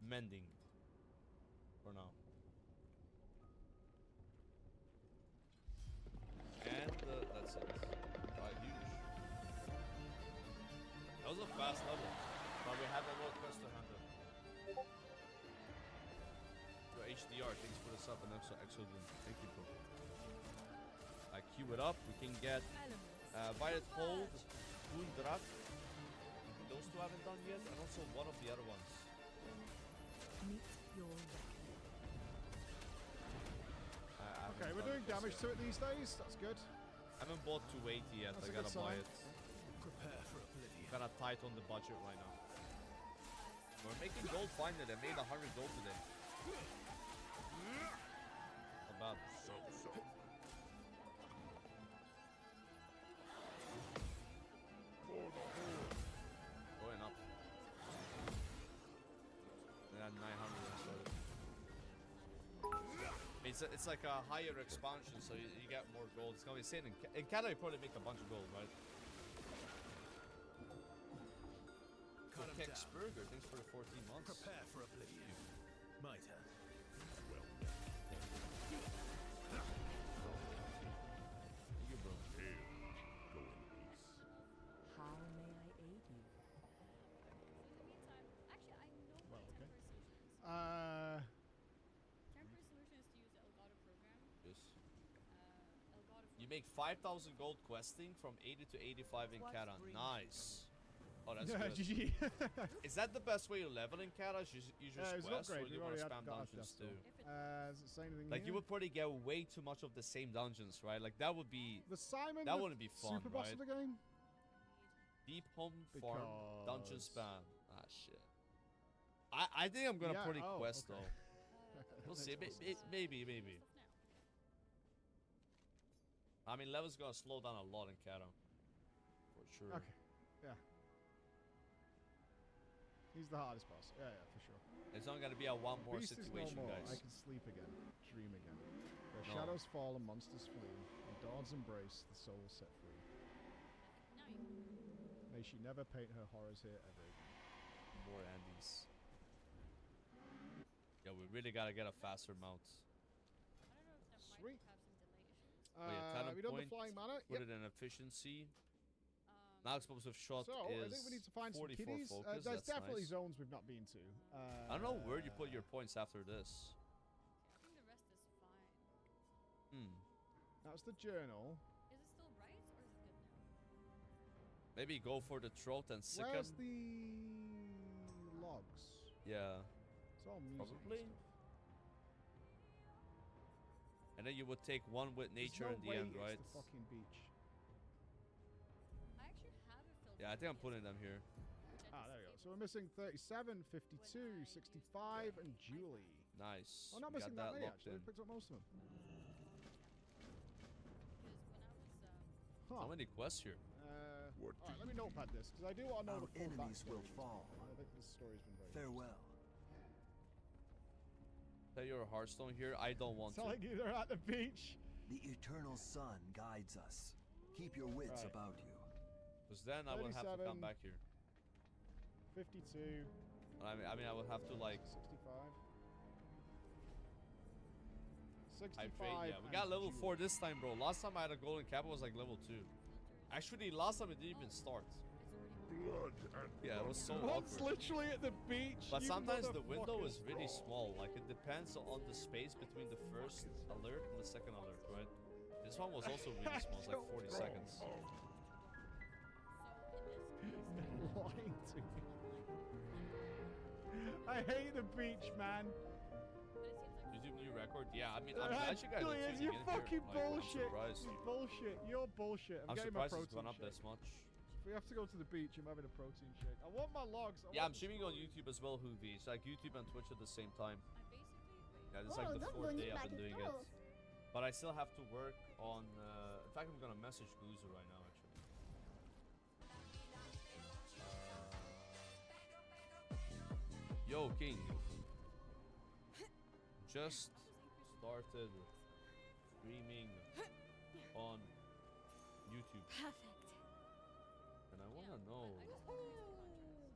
mending for now. And that's it. Huge. That was a fast level, but we had a lot of quest to handle. So HDR, thanks for the sub and also excellent. Thank you, bro. I queue it up. We can get Violet Hold, Boon Drak. Those two haven't done yet, and also one of the other ones. Meet your reckoning. Okay, we're doing damage to it these days. That's good. I haven't bought 280 yet. That's I a good gotta buy sign. it. Prepare for oblivion. Kinda tight on the budget right now. We're making gold finally. I made 100 gold today. Not bad. Going up. They had 900 when I started. It's like a higher expansion, so you get more gold. It's gonna be insane. In Canada, you probably make a bunch of gold, right? Keksburger, thanks for the 14 months. Prepare for oblivion. My turn. Thank you, bro. How may I aid you? So in the meantime, actually, I know Well, what okay. temporary solution is. Temporary solution is to use the Elgato program. Yes. Elgato You make 5,000 gold questing from 80 to 85 in Kata. Nice. Oh, that's good. GG. Is that the best way to level in Kata? You just It's not quest, great. or you We've want to already spam got dungeons that too? stuff. Does it say anything Like, here? you would probably get way too much of the same dungeons, right? Like, that would be... The Simon That the wouldn't be fun, super boss right? of the game? Deep home farm, dungeon Because- spam. Ah, shit. I think I'm gonna Yeah, pretty oh, quest, okay. though. We'll see. Maybe. I mean, level's gonna slow down a lot in Kata. For sure. Okay, yeah. He's the hardest boss. Yeah, for sure. It's not gonna be a one more Beast is situation, no more. guys. I can sleep again, dream again. Where No. shadows fall and monsters flee, and dawn's embrace, the soul set free. Now you can. May she never paint her horrors here ever again. More Andes. Yeah, we really gotta get a faster mount. I don't know if that Sweet. might have some delay issues. Oh, yeah, talent we done the point, flying mana? Put Yep. it in efficiency. Now explosive shot So, is I think we need to find some 44 kitties. focus. There's That's definitely nice. zones we've not been to. I don't know where you put your points after this. I think the rest is fine. That's the journal. Is it still right or is it good now? Maybe go for the throat and sick Where's him. the logs? Yeah. It's all music Probably. and stuff. And then you would take one with nature There's in no the way end, right? It's the fucking beach. I actually have it filled. Yeah, I think I'm putting them here. Ah, there we go. So we're missing 37, 52, 65, and Julie. Nice. Oh, not We missing got that many locked actually. in. We picked up most of them. How many quests here? Alright, let me notepad this because I do want to know Our the full enemies backstory will of this fall. game. I think this story's been very Farewell. Play your Hearthstone here. I don't want It's to. like they're at the beach. The eternal sun guides us. Keep your wits Right. about you. Because then I will have to 37. come back here. 52. I mean, I will have to like 65. 65. hype train. Yeah, we and got level Julie. 4 this time, bro. Last time I had a golden cap, it was like level 2. Actually, last time it didn't even start. Yeah, it was so One's awkward. literally at the beach. But you sometimes the window motherfuckers. is really small. Like, it depends on the space between the first alert and the second alert, right? This one was also really small. It's like 40 seconds. Lying to me. I hate the beach, man. YouTube new record? Yeah, I mean, I'm glad you guys are Julian, tuning you in fucking here. Like, bullshit. I'm surprised. You bullshit. You're bullshit. I'm getting my surprised it's protein gone up shake. this much. If we have to go to the beach, I'm having a protein shake. I want my logs. Yeah, I'm streaming on YouTube as well, Hoovy. It's like YouTube and Twitch at the same time. Yeah, this is like the 4th day I've been doing it. But I still have to work on... in fact, I'm gonna message Guzu right now, actually. Yo, King. Just started streaming on YouTube. Perfect. And I want to know, I just want to contrast in that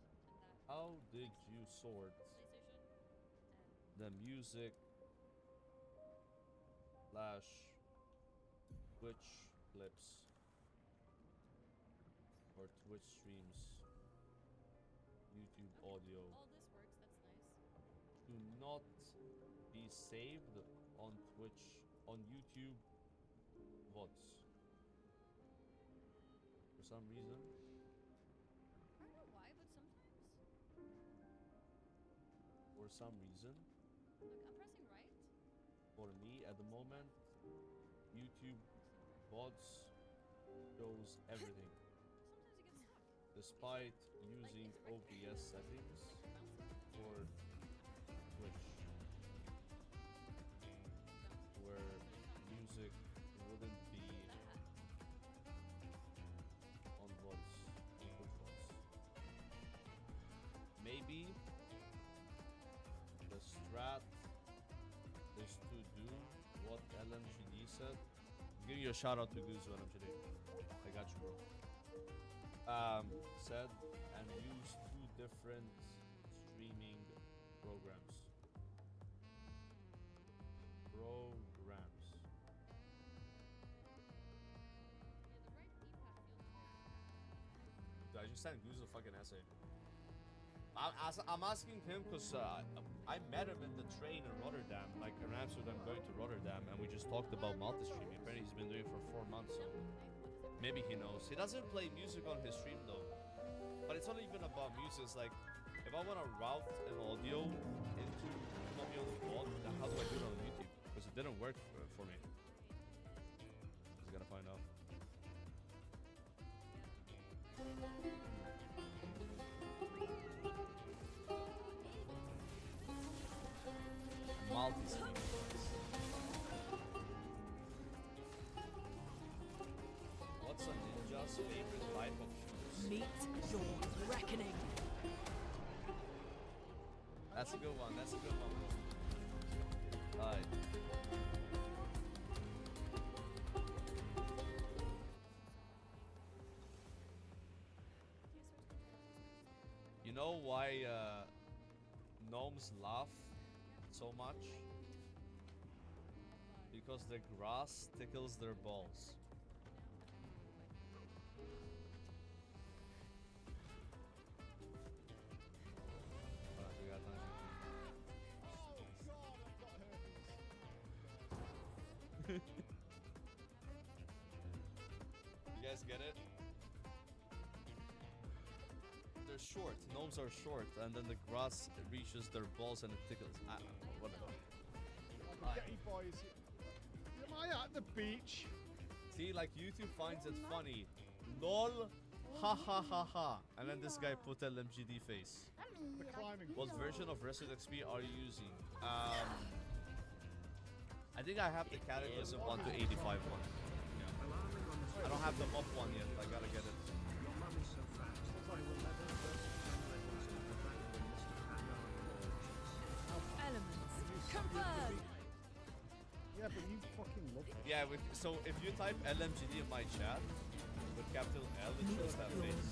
how did you sort PlayStation the music slash Twitch clips or Twitch streams, YouTube audio all this works, that's nice. to not be saved on Twitch, on YouTube VODs? For some reason, I don't know why, but sometimes. for some reason, Look, I'm pressing right. for me at the moment, YouTube VODs shows everything. Sometimes you get stuck. Despite using it's rectangle. OBS settings Like you're bouncing. for Twitch, where music wouldn't be on VODs, on Twitch VODs. Maybe the strat is to do what LMGD said. I'm giving you a shout out to Guzu LMGD. I got you, bro. Said and use two different streaming programs. Dude, I just sent Guzu a fucking essay. I'm asking him because I met him in the train in Rotterdam, like in Amsterdam, going to Rotterdam, and we just talked about multi-streaming. Apparently he's been doing it for 4 months, so maybe he knows. He doesn't play music on his stream though, but it's not even about music. It's like, if I want to route an audio into copy on the VOD, then how do I do it on YouTube? Because it didn't work for me. Just gotta find out. Multi-streaming. What's a ninja's favorite type of shoes? Meet your reckoning. That's a good one. That's a good one. Alright. You know why gnomes laugh so much? Because the grass tickles their balls. Alright, we got time. You guys get it? They're short. Gnomes are short, and then the grass reaches their balls and it tickles. I don't know, whatever. Spaghetti boys. Am I at the beach? See, like YouTube finds it funny. LOL, ha ha ha ha. And then this guy put LMGD face. The climbing. What version of Resident XP are you using? I think I have the Cataclysm 1 to 85 one. Yeah. I don't have the up one yet. I gotta get it. Elements. Confirm. Yeah, but you fucking love it. Yeah, so if you type LMGD in my chat with capital L, it shows that face.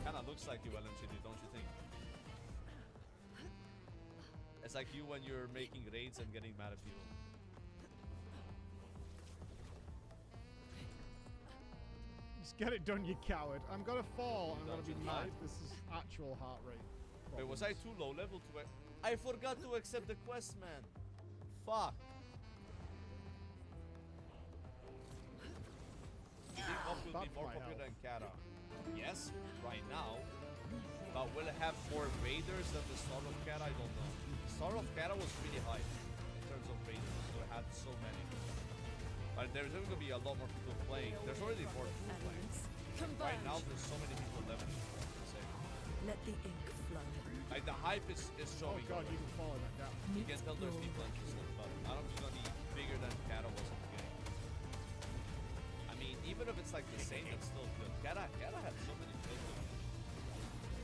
Kinda looks like you, LMGD, don't you think? It's like you when you're making raids and getting mad at people. Just get it done, you coward. I'm gonna fall. I'm gonna be Dungeon mad. life. This is actual heart rate. Wait, was I too low level to I forgot to accept the quest, man. Fuck. You think Up will be Bad for more my popular than health. Kata? Yes, right now. But will it have more raiders than the start of Kata? I don't know. The start of Kata was really high in terms of raiders, so it had so many. But there's going to be a lot more people playing. There's already more people playing. Elements. Right now, Converge. there's so many people leveling. It's insane. Let the ink flow. Like the hype is Oh showing. god, you can follow that down. You Meet can tell there's your people interested, but I don't think it's gonna be bigger than Kata was in the beginning. I mean, even if it's like the same, it's still good. Kata had so many kills.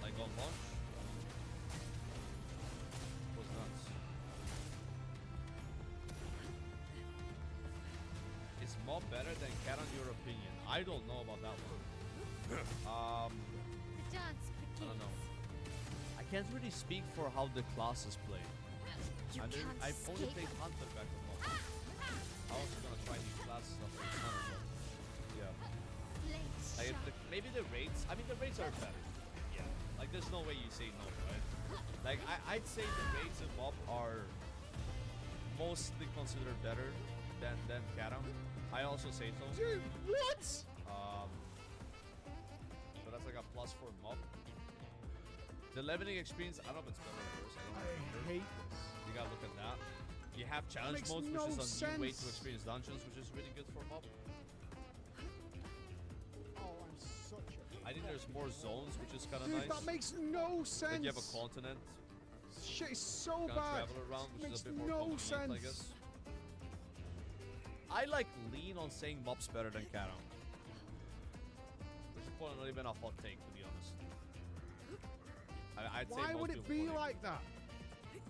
Like on launch. It was nuts. Is Mob better than Cat on your opinion? I don't know about that one. The dance I begins. don't know. I can't really speak for how the classes play. You can't I've only escape. played Hunter back in Mob. I was gonna try new classes after the summer, but yeah. Blade Like sharp. maybe the rates. I mean, the rates are better. Yeah. Like there's no way you say no, right? Like I'd say the rates in Mob are mostly considered better than Karam. I also say so. Dude, what? So that's like a plus for Mob. The leveling experience, I don't know if it's better or worse. I don't I remember. hate this. You gotta look at that. You have challenge makes modes, no which is a new way to sense. experience dungeons, which is really good for Mob. Oh, I'm such a. I think there's more zones, which is kind of Dude, nice. that makes no sense. Like you have a continent, Shit is so you can bad. travel around, which Makes is a bit more no complete, I sense. guess. I like lean on saying Mob's better than Karam. Which is probably not even a hot take, to be honest. I'd say Why most would it people be would like that? Yeah.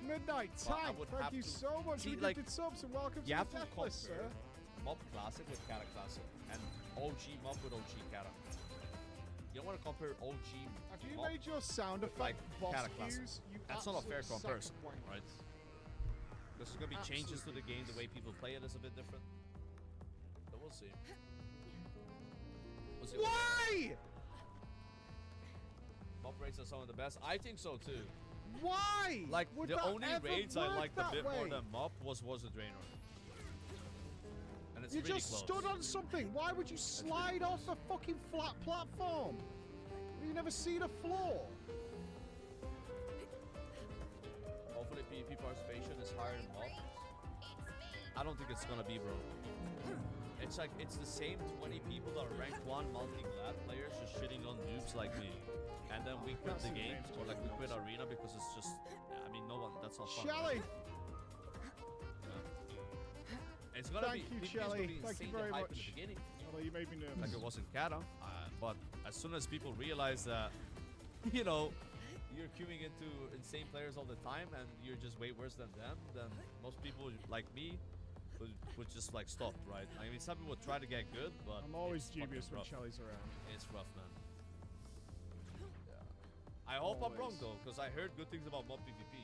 Midnight But I Tank, would thank have you to- so much see, for like, gifted subs and welcome You to have the to death list, compare sir. Mob Classic with Kata Classic and OG Mob with OG Kata. You don't want to compare OG Have you Mob made your sound effect like boss Kata Classic. cues? You That's not a fair absolute comparison, sack of wank. right? There's going to be changes to the game, the way people play it is a bit different. But we'll see. We'll see. Why? Mob raids are some of the best. I think so too. Why? Like Would the that only ever raids I work liked a that bit more way? than Mob was the Draenor. And it's You really just close. stood on something. Why would you slide off a fucking flat platform? You never see the floor. Hopefully PvP participation is higher than Mob. I don't think it's gonna be, bro. It's like it's the same 20 people that are rank 1 multi-glad players just shitting on noobs like me. And then we quit the game, or like we quit Arena because it's just, I mean, no one, that's not fun. Shelly, Yeah. It's gonna Thank be, you, PvP is Shelly. gonna be Thank you insanely very hype much. in the beginning, although you made me nervous. like it was in Kata. But as soon as people realize that, you know, you're queuing into insane players all the time and you're just way worse than them, then most people like me would just like stop, right? I mean, some people would try to get good, but I'm always it's fucking dubious when rough. Shelly's around. It's rough, man. Yeah. I hope I'm wrong Always. though, because I heard good things about Mob PvP.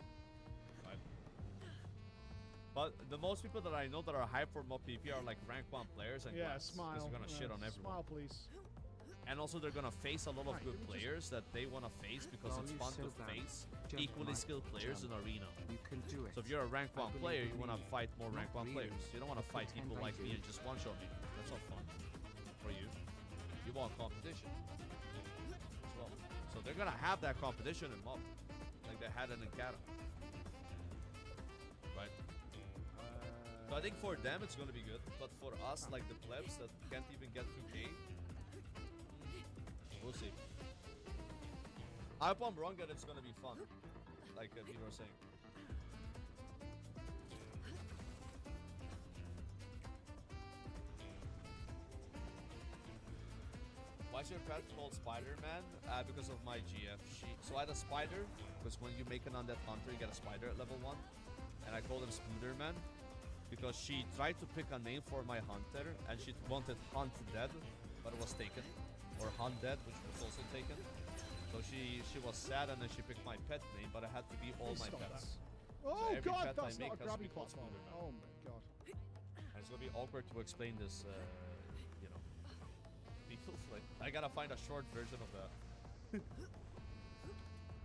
Right? But the most people that I know that are hyped for Mob PvP are like rank 1 players and Yeah, glads, smile. they're gonna shit on everyone. Smile, please. And also they're gonna face a lot of Right, good let me just- players that they wanna face because Well, it's you fun to said that. face Jump, equally Mike, skilled players in jump. Arena. You can do it. So if you're a rank I 1 believe player, in you wanna me. fight more rank Not 1 really. players. You don't wanna I fight pretend people I like me do. and just one-shot me. That's not fun for you. You want competition as well. So they're gonna have that competition in Mob, like they had it in Kata. Right? So I think for them it's gonna be good, but for us, like the plebs that can't even get 2K, we'll see. I hope I'm wrong that it's gonna be fun, like Peter was saying. Why is your pet called Spider-Man? Because of my GF. So I had a spider, because when you make an undead hunter, you get a spider at level 1. And I called him Spooderman, because she tried to pick a name for my hunter, and she wanted Hunt Dead, but it was taken. Or Hunt Dead, which was also taken. So she was sad, and then she picked my pet name, but it had to be all Please my stop pets. Oh every god, pet I that's make not a has to grabby be called platform. Spooderman. Oh my god. And it's gonna be awkward to explain this, you know. People like I gotta find a short version of that.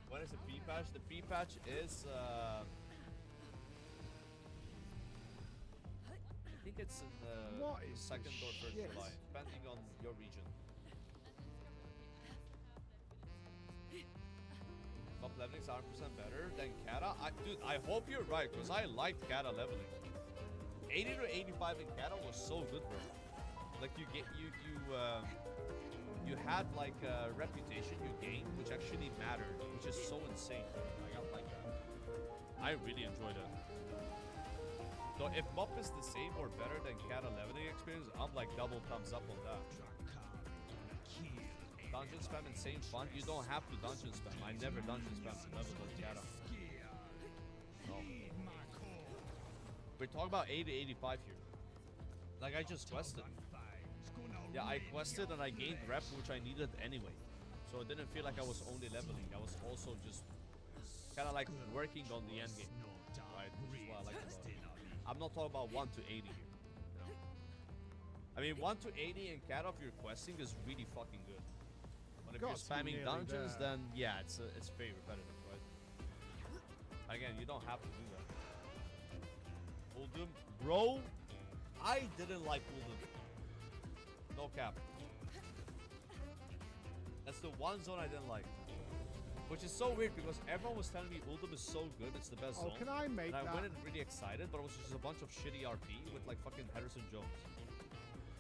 When is the P patch? The P patch is I think it's in the What is this 2nd or 3rd shit? July, depending on your region. Top leveling is 100% better than Kata. Dude, I hope you're right, because I liked Kata leveling. 80 to 85 in Kata was so good, bro. Like you had like a reputation you gained, which actually mattered, which is so insane. I got like that. I really enjoyed it. So if Mup is the same or better than Kata leveling experience, I'm like double thumbs up on that. Dungeon spam insane fun. You don't have to dungeon spam. I never dungeon spam to level with Kata. No. We're talking about 80 to 85 here. Like I just quested. Yeah, I quested and I gained rep, which I needed anyway. So it didn't feel like I was only leveling. I was also just kind of like working on the end game, right? Which is what I like about it. I'm not talking about 1 to 80 here. You know? I mean, 1 to 80 in cat off your questing is really fucking good. But if you're spamming dungeons, then yeah, it's very repetitive, right? Again, you don't have to do that. Uldum, bro, I didn't like Uldum. No cap. That's the one zone I didn't like. Which is so weird because everyone was telling me Uldum is so good, it's the best zone. Can I make and I that? went in really excited, but it was just a bunch of shitty RP with like fucking Henderson Jones.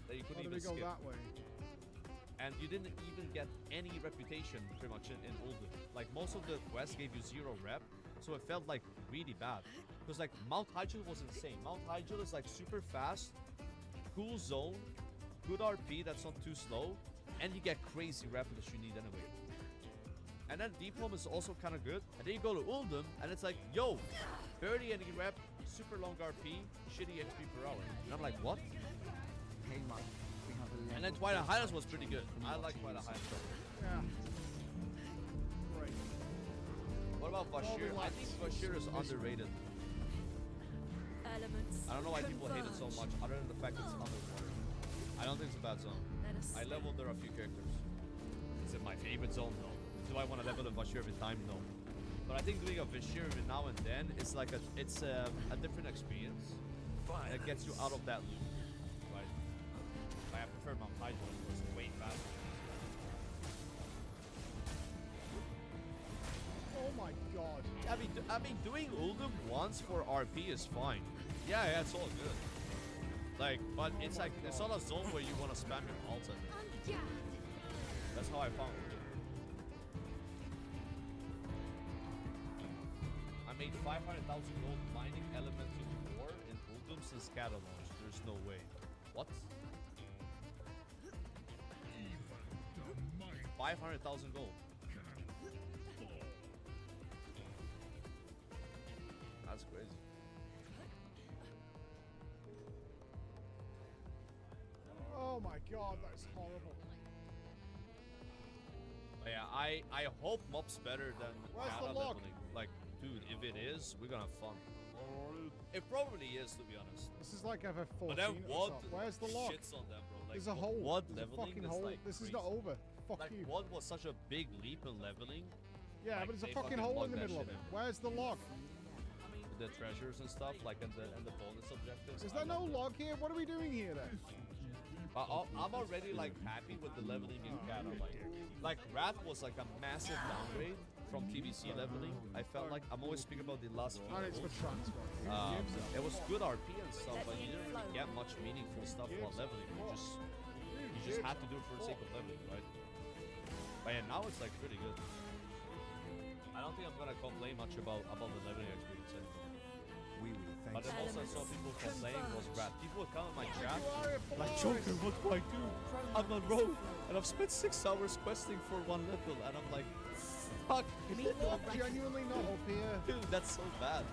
That you couldn't even skip. Go that way? And you didn't even get any reputation pretty much in Uldum. Like most of the quests gave you 0 rep, so it felt like really bad. Because like Mount Hyjal was insane. Mount Hyjal is like super fast, cool zone, good RP that's not too slow, and you get crazy rep that you need anyway. And then Deep Home is also kind of good. And then you go to Uldum, and it's like, yo, 30 any rep, super long RP, shitty XP per hour. And I'm like, what? Hey, Mike. We have a And then Twilight Highlands was pretty good. I like Twilight Highlands. Yeah. Great. What about Bashir? I think Bashir is underrated. Elements. I don't know why people hate it so much, other than the fact that it's underwater. I don't think it's a bad zone. I leveled there a few characters. Is it my favorite zone? No. Do I want to level a Bashir every time? No. But I think doing a Bashir every now and then is like a different experience. And it gets you out of that loop. Right? I prefer Mount Hyjal, it was way faster. Oh my god. I mean, doing Uldum once for RP is fine. Yeah, it's all good. Like, but it's like, it's not a zone where you want to spam your ult. That's how I found it. I made 500,000 gold mining elemental ore in Uldum since Catalog. There's no way. What? 500,000 gold. That's crazy. Oh my god, that's horrible. But yeah, I hope mob's better than Where's the Kata log? leveling. Like, dude, if it is, we're gonna have fun. It probably is, to be honest. This is like FF14. But then or WOD something. Where's the log? shits on them, bro. Like, There's a hole. WOD There's a leveling fucking is hole. like This is crazy. not over. Fuck Like, you. WOD was such a big leap in leveling. Yeah, like, but there's a they fucking fucking hole in bugged the that middle of shit it. in. Where's the log? The treasures and stuff, like, and the bonus objectives. Is I there no love log here? What are we doing here then? I'm already like happy with the leveling in Kata. Like Wrath was like a massive downgrade from TBC leveling. I felt like I'm always speaking about the last few And it's for levels. transport. It was good RP and stuff, but you didn't really get much meaningful stuff while leveling. You just had to do it for the sake of leveling, right? But yeah, now it's like pretty good. I don't think I'm gonna complain much about the leveling experience anymore. But then also I saw people complaining was Wrath. People would come in my chat like, Joker, what do I do? I'm on road and I've spent 6 hours questing for 1 level, and I'm like, fuck. Genuinely not up here. Dude, that's so bad.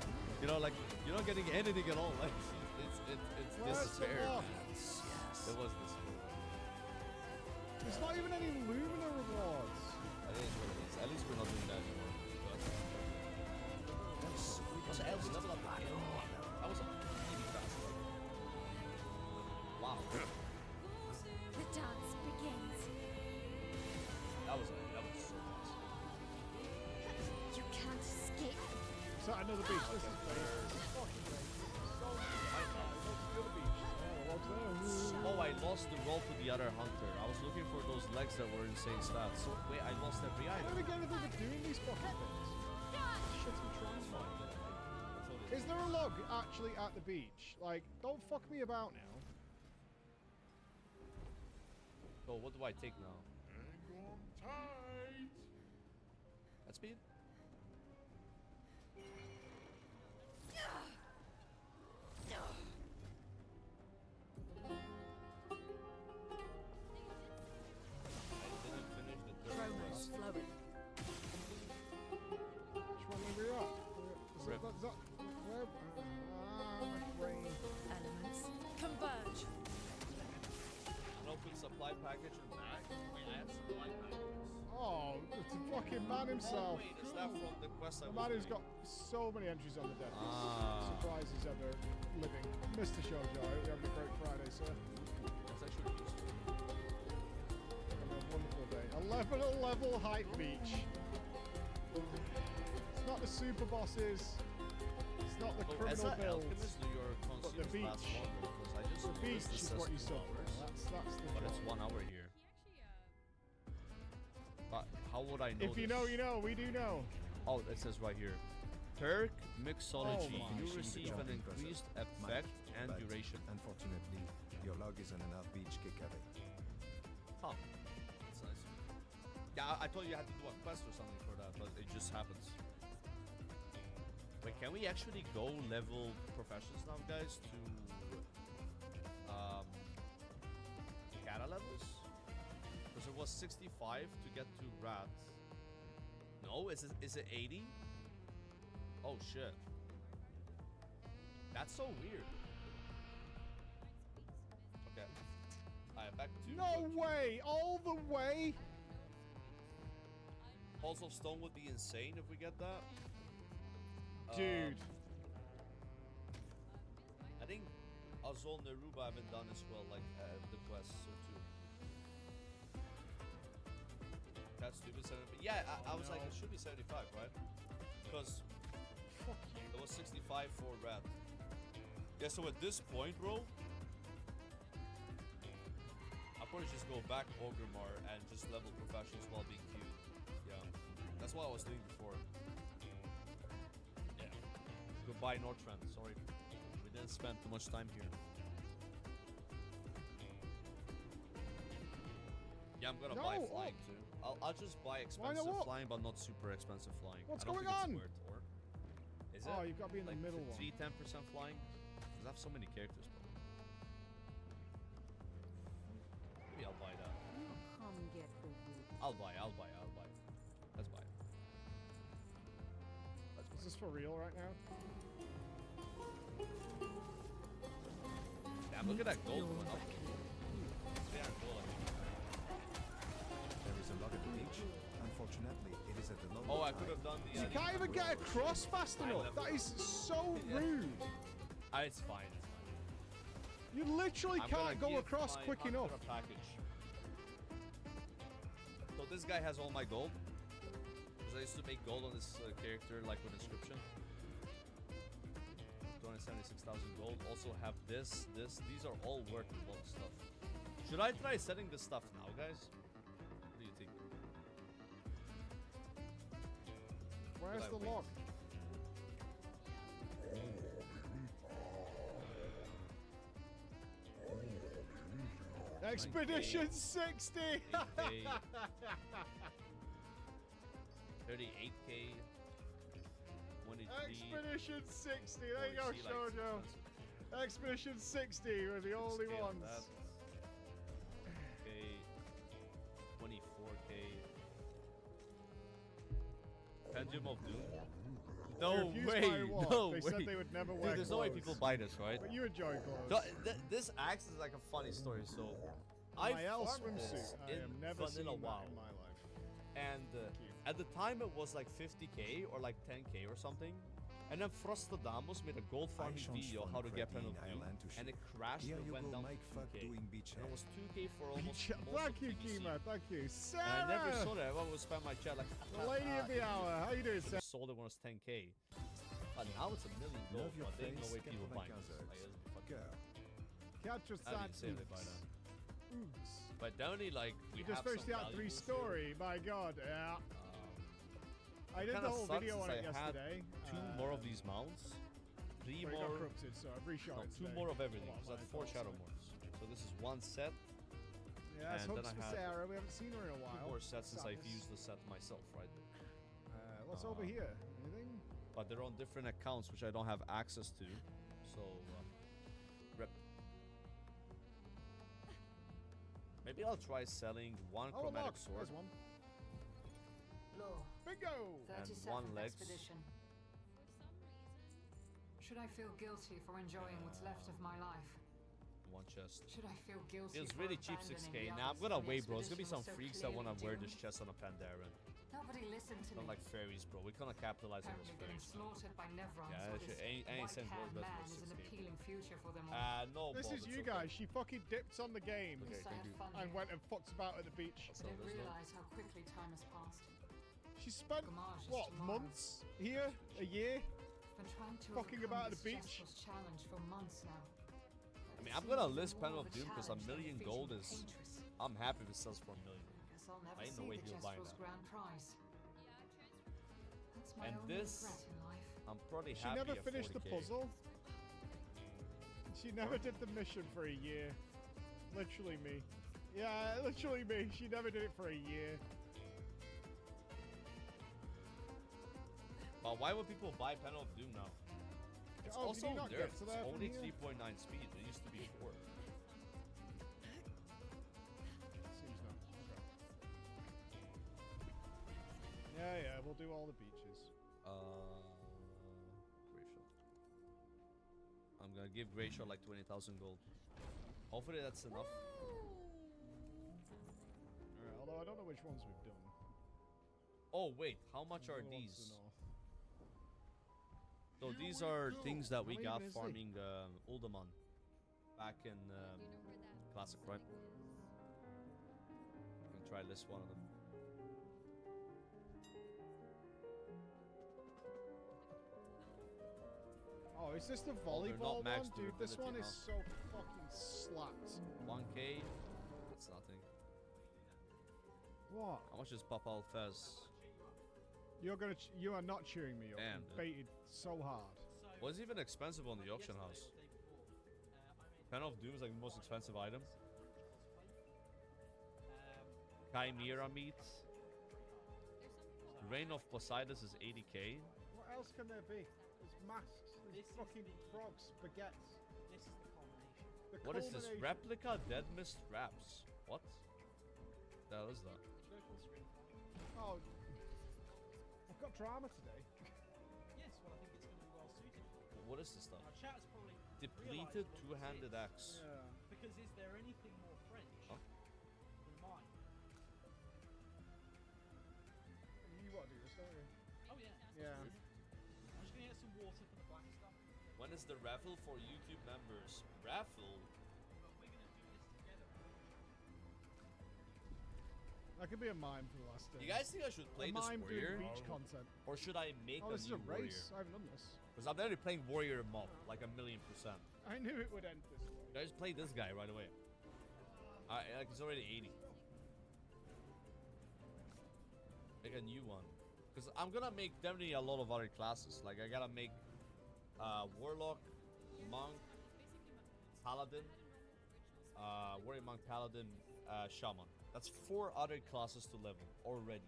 You know, like, you're not getting anything at all. Like, it's despair, man. It was despair. There's not even any Lumina rewards. That is what it is. At least we're not doing that anymore. What the hell? We level up again. That was a really fast one. Wow. The dance begins. That was so fast. You can't escape. So another beach. This is great. Fucking great. So the other beach. Oh, what's there? Oh, I lost the roll to the other hunter. I was looking for those legs that were insane stats. So wait, I lost every I item. don't get anything for doing these fucking things. Shitty transport. Is there a log actually at the beach? Like, don't fuck me about now. So what do I take now? That's speed? Chronos flowing. Which one are we at? Rip. Is that where? My brain. Elements converge. package and back. Wait, I have some light packages. Oh, it's a fucking man himself. Wait, is that from the quest I The was man who's doing? got so many entries on the deck. Ah. Surprises ever living. Mr. Shoujo, I hope you're having a great Friday, sir. That's actually useful. Having a wonderful day. 11 level hype beach. It's not the super bosses. It's not the As criminal an builds. alchemist, do your But the consumes last beach. longer? Because I just The noticed beach this is says what you 2 suffer. hours. That's the But job. it's 1 hour here. He actually, But how would I know If you this? know, you know. We do know. Oh, it says right here. Turk Mixology. Oh my You God. receive an increased effect and But duration. Unfortunately, your log is on an beach kikare. Oh, that's nice. Yeah, I thought you had to do a quest or something for that, but it just happens. Wait, can we actually go level professions now, guys, to Kata levels? Because it was 65 to get to Rat. No, is it 80? Oh shit. That's so weird. Okay. Alright, back to No way! All the way! Halls of Stone would be insane if we get that. Dude. I think Azul Neruba I haven't done as well, like the quests or two. That's stupid. Yeah, I was like, it should be 75, right? Because it was 65 for Rat. Yeah, so at this point, bro, I'll probably just go back Ogrimmar and just level professionals while being cute. Yeah, that's what I was doing before. Yeah. Goodbye, Northrend. Sorry, we didn't spend too much time here. Yeah, I'm gonna buy flying too. I'll just buy expensive flying, but not super expensive flying. What's I don't going think on? It's worth, or is it? Oh, you've got to be in like the middle one. 10% flying. Because I have so many characters, bro. Maybe I'll buy that. Come get the wood. I'll buy. Let's buy. Is this for real right now? Damn, look at that gold going up. They are cool, I mean. There is a log at the beach. Unfortunately, it is at the low. Oh, I could have done the. You can't even get across fast enough. That is so rude. It's fine. You literally I'm gonna can't go give across my quick hunter enough. a package. So this guy has all my gold. Because I used to make gold on this character, like with inscription. 276,000 gold. Also have this. These are all worth a lot of stuff. Should I try setting this stuff now, guys? What do you think? Where's Should I the wait? log? Expedition 60! 8K. 38K. 23. Expedition 60! There you go, Oh, see, like, it's Shoujo. expensive. Expedition 60 were the only Scale ones. that. Okay. 24K. Pendulum of Doom. No Refused by way! what? No They way! said they would never Dude, wear there's no way clothes. people buy this, right? But you enjoy So, clothes. this axe is like a funny story. So, My I L farmed swimsuit. this I in have never seen Vanilla that WoW, in my life. and at the time it was like 50k or like 10k or something. And then Frostadamus made a gold farming video how to get Pen of Doom, and it crashed Here and you went go, down Mike to fuck 2k. doing beach And it head. was 2k for almost most Thank of you, PvC. Kima. Thank you. And Sarah! I never saw that. Everyone would spam my chat like, The lady of the hour. How you doing, Sarah? sold it when it was 10k. But now it's $1 million gold, Love your but there ain't no face, way get people the buying this. Gazzards. Like, it's fucking- Girl. Catch your I side didn't say they buy that. Oops. But only like we You just have finished some the Act 3 valuables story. My god. Yeah. I did the kinda whole sucks video on since it I had yesterday. 2 more of these mounts, 3 But it got more, corrupted, so I've reshot no, it 2 today. more of everything. A lot Because of that's 4 mine shadow also. morphs. So this is 1 set, Yeah, it's and then hooks I for had Sarah. We haven't seen her in a 2 while. more sets since I've Sadness. used the set myself, right? What's over here? Anything? But they're on different accounts which I don't have access to. So, rip. Maybe I'll try selling 1 Oh, chromatic look, sword. there's one. Law. Bingo! And 37th 1 legs. expedition. For some reason, Should I feel guilty for enjoying what's left of my life? one chest. Should I feel guilty? It was for really cheap, abandoning 6k. the Now I'm others gonna when the wait, bro. There's gonna be some expedition was freaks so that wanna clearly wear this doomed? chest on a Pandaren. Nobody listened to Not me. like fairies, bro. We cannot capitalize on those Apparently getting fairies. slaughtered by Nevrons Yeah, or that shit this ain't sense white-haired worth man it is an 6K. appealing future for them all. No, This Bob, is it's you okay. guys. She fucking dipped on the game At least I had fun and here. went and fucked about at the beach. So I didn't there's no- realize how quickly time has passed. She spent, Gamage is what, tomorrow. months here? A year? Been trying to Fucking overcome about at this the beach. stressful challenge for months now. I mean, I'm gonna list Pen of Doom because a million gold is. I'm happy if it sells for a million. Guess I'll never I ain't see no way the he'll buy Jestrel's that. grand prize. That's my And only this- regret in life. I'm pretty She happy never at finished the 40K. puzzle. She never did the mission for a year. Literally me. Yeah, literally me. She never did it for a year. But why would people buy Pen of Doom now? It's Oh, also did you not nerfed. get It's to there from only here? 3.9 speed. It used to be 4. Seems not. Okay. Yeah, we'll do all the beaches. Great shot. I'm gonna give Great Shot like 20,000 gold. Hopefully that's enough. Alright, although I don't know which ones we've done. Oh wait, how much are Other ones to these? the north. So these are things that we How got even is he? farming Uldaman back in Do you know where that Classic Prime. is? We can try this one of them. Oh, is this the they're volleyball not max one? Dude, this one durability, is so fucking slapped. 1k. That's nothing. What? How much is Papal Fez? You are not cheering me up. Damn, You dude. baited so hard. Was even expensive on the auction house. Pen of Doom is like the most expensive item. Chimera meat. Reign of Poseidon is 80k. What else can there be? There's masks. There's This is fucking the- frogs, baguettes. This is the culmination. The What is this? culmination. Replica Dead Mist Wraps. What? The hell is that? Should I full screen? Oh, I've got drama today. Yes, well, I think it's going to be well suited. What is this stuff? Now, chat has probably Depleted realised what this two-handed is, axe. Yeah. Because is there anything more French Huh? than mine? You want to do this, don't you? Oh yeah. Yeah. I'm just going to get some water for the black stuff. When is the raffle for YouTube members? Raffle? But we're going to do this together. That could be a mime for the last day. You guys think I should play a this mime warrior? doing beach content. Or should I make Oh, a this is new a warrior? race. I haven't done this. Because I'm already playing warrior mob, like 1,000,000%. I knew it would end this way. You guys play this guy right away. Like he's already 80. Make a new one. Because I'm gonna make definitely a lot of other classes. Like I gotta make warlock, monk, paladin, warrior, monk, paladin, shaman. That's 4 other classes to level already.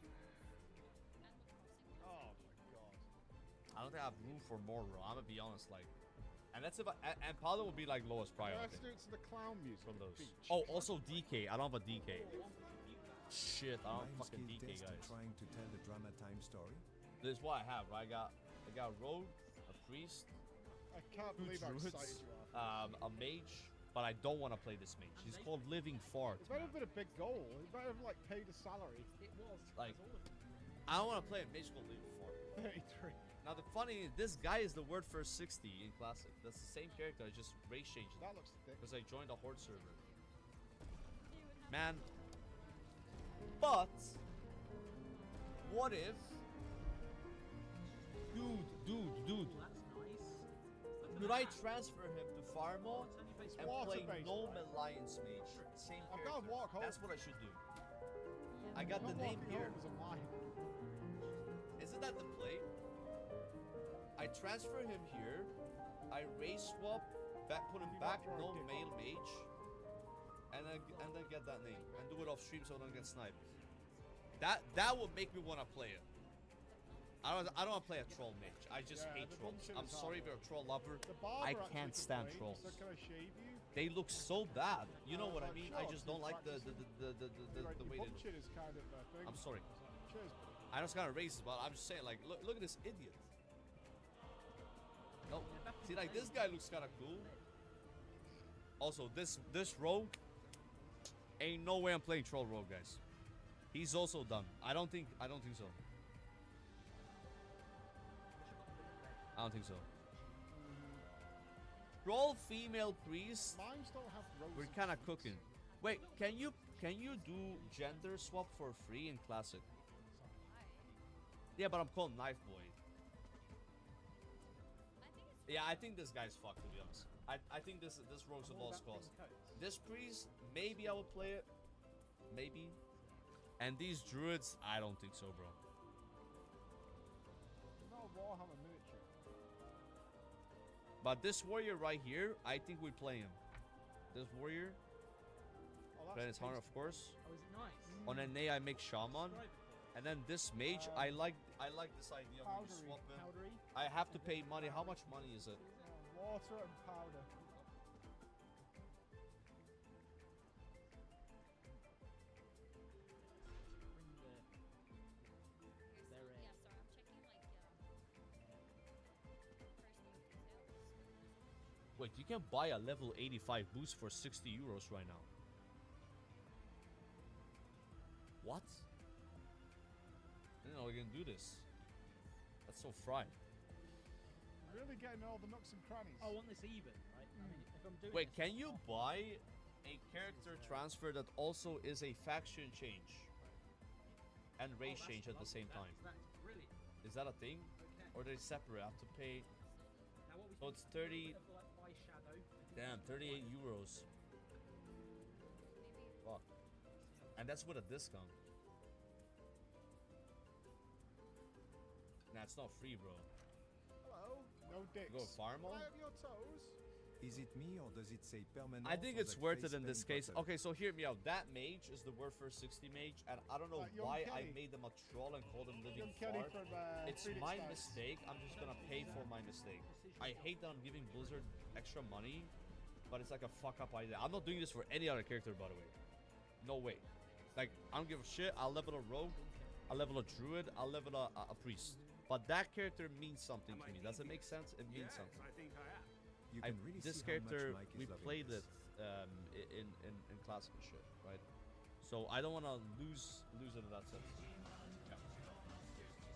Oh my god. I don't think I have room for more, bro. I'm gonna be honest, like, and that's about and paladin will be like lowest I priority. have to do it to the clown music. From at the those. beach. Oh, also DK. I don't have a DK. Shit, I don't I'm fucking skilled DK, test guys. at trying to tell the drama time story. This is what I have, right? I got rogue, a priest, I can't two believe how druids, excited you are. a mage, but I don't want to play this mage. He's called Living Fart. It better man. have been a big goal. It better have like paid a salary. It was. Like- as all of them. I don't want to play a mage called Living Fart. 33. Now the funny, this guy is the word for 60 in classic. That's the same character. I just race changed it That looks thick. because I joined a horde server. Man, but what if, dude, Oh, that's nice. Look at could I that. transfer him to Farmo It's only based and on- play water-based, Gnome right? Alliance Mage? Same I've character. got to walk home. That's what I should do. I got the Not name walking here. home was a mime. Isn't that the play? I transfer him here. I race swap, put him You back, got no your male mage, and then get that name and do it off stream so I don't get sniped. That would make me want to play it. I don't want to play a troll mage. I just Yeah, hate the trolls. bullshit I'm is sorry if hard. you're a troll lover. The barber I actually can't stand complained, trolls. So can I shave you? They look so bad. You know I was what I like, mean? sure, I just don't like the practicing. Like, the your way they bum look. chin is kind of a thing. I'm sorry. Cheers. I know it's kind of racist, but I'm just saying, like, look at this idiot. No, see, like this guy looks kind of cool. Also, this rogue, ain't no way I'm playing troll rogue, guys. He's also done. I don't think so. I don't think so. Troll female priest. Mimes don't have roses. We're kind of cooking. Wait, can you do gender swap for free in classic? Yeah, but I'm called Knife Boy. Yeah, I think this guy's fucked, to be honest. I think this rogue's a lost cause. This priest, maybe I will play it. Maybe. And these druids, I don't think so, bro. Not a Warhammer miniature. But this warrior right here, I think we play him. This warrior. Planet Hunter, of course. Oh, is it nice? On NA, I make shaman. And then this mage, I like this idea when you swap him. Powdery. I have to pay money. How much money is it? Water and powder. Wait, you can buy a level 85 boost for 60 euros right now. What? I didn't know we can do this. That's so fried. Really getting all the nooks and crannies. Oh, I want this even, right? I mean, if I'm doing Wait, this, can you buy a character transfer that also is a faction change and race change at the same time? That's brilliant. Is that a thing? Okay. Or they separate? I have to pay. Now what we So it's 30. of, like, by shadow. Damn, 38 euros. Fuck. And that's with a discount. Nah, it's not free, bro. Hello. No dicks. Go farm Can I on? have your toes? Is it me or does it say permanent? I think on it's that worth it face in this paint case. button? Okay, so hear me out. That mage is the Word for 60 mage, and I don't know Like Young why I Kenny. made them a troll and called them living Young Kenny fart. from It's Phoenix my Stars. mistake. I'm just gonna pay for my mistake. I hate that I'm giving Blizzard extra money, but it's like a fuck up idea. I'm not doing this for any other character, by the way. No way. Like, I don't give a shit. I'll level a rogue, I'll level a druid, I'll level a priest. But that character means something to me. Does it make sense? It means something. I think I am. You can really This see character, how much Mike we is loving played this. it in classic and shit, right? So I don't want to lose it in that sense.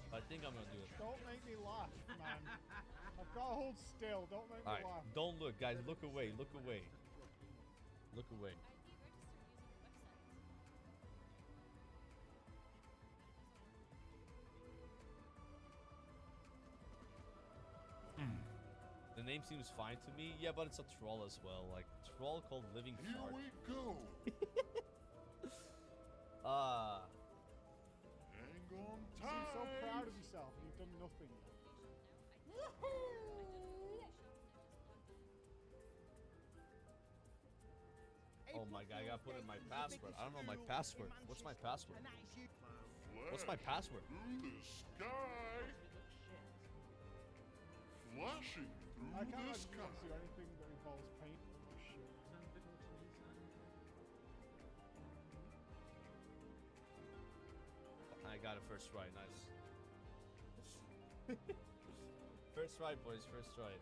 But I think I'm gonna do it. Don't make me laugh, man. I've got to hold still. Don't make me All right, laugh. don't look, guys. Look away. Look away. Look away. The name seems fine to me. Yeah, but it's a troll as well. Like, troll called Living Fart. Here we go. Hang on You seem so tight. proud of yourself and you've done nothing yet. Oh my god, I gotta put in my password. I don't know my password. What's my password? What's my password? Through the sky. Flashing I through can't the imagine you sky. want to do anything that involves paint. Oh, shit. Sounds a bit more to me, son. I got it first try. Nice. First try, boys. First try.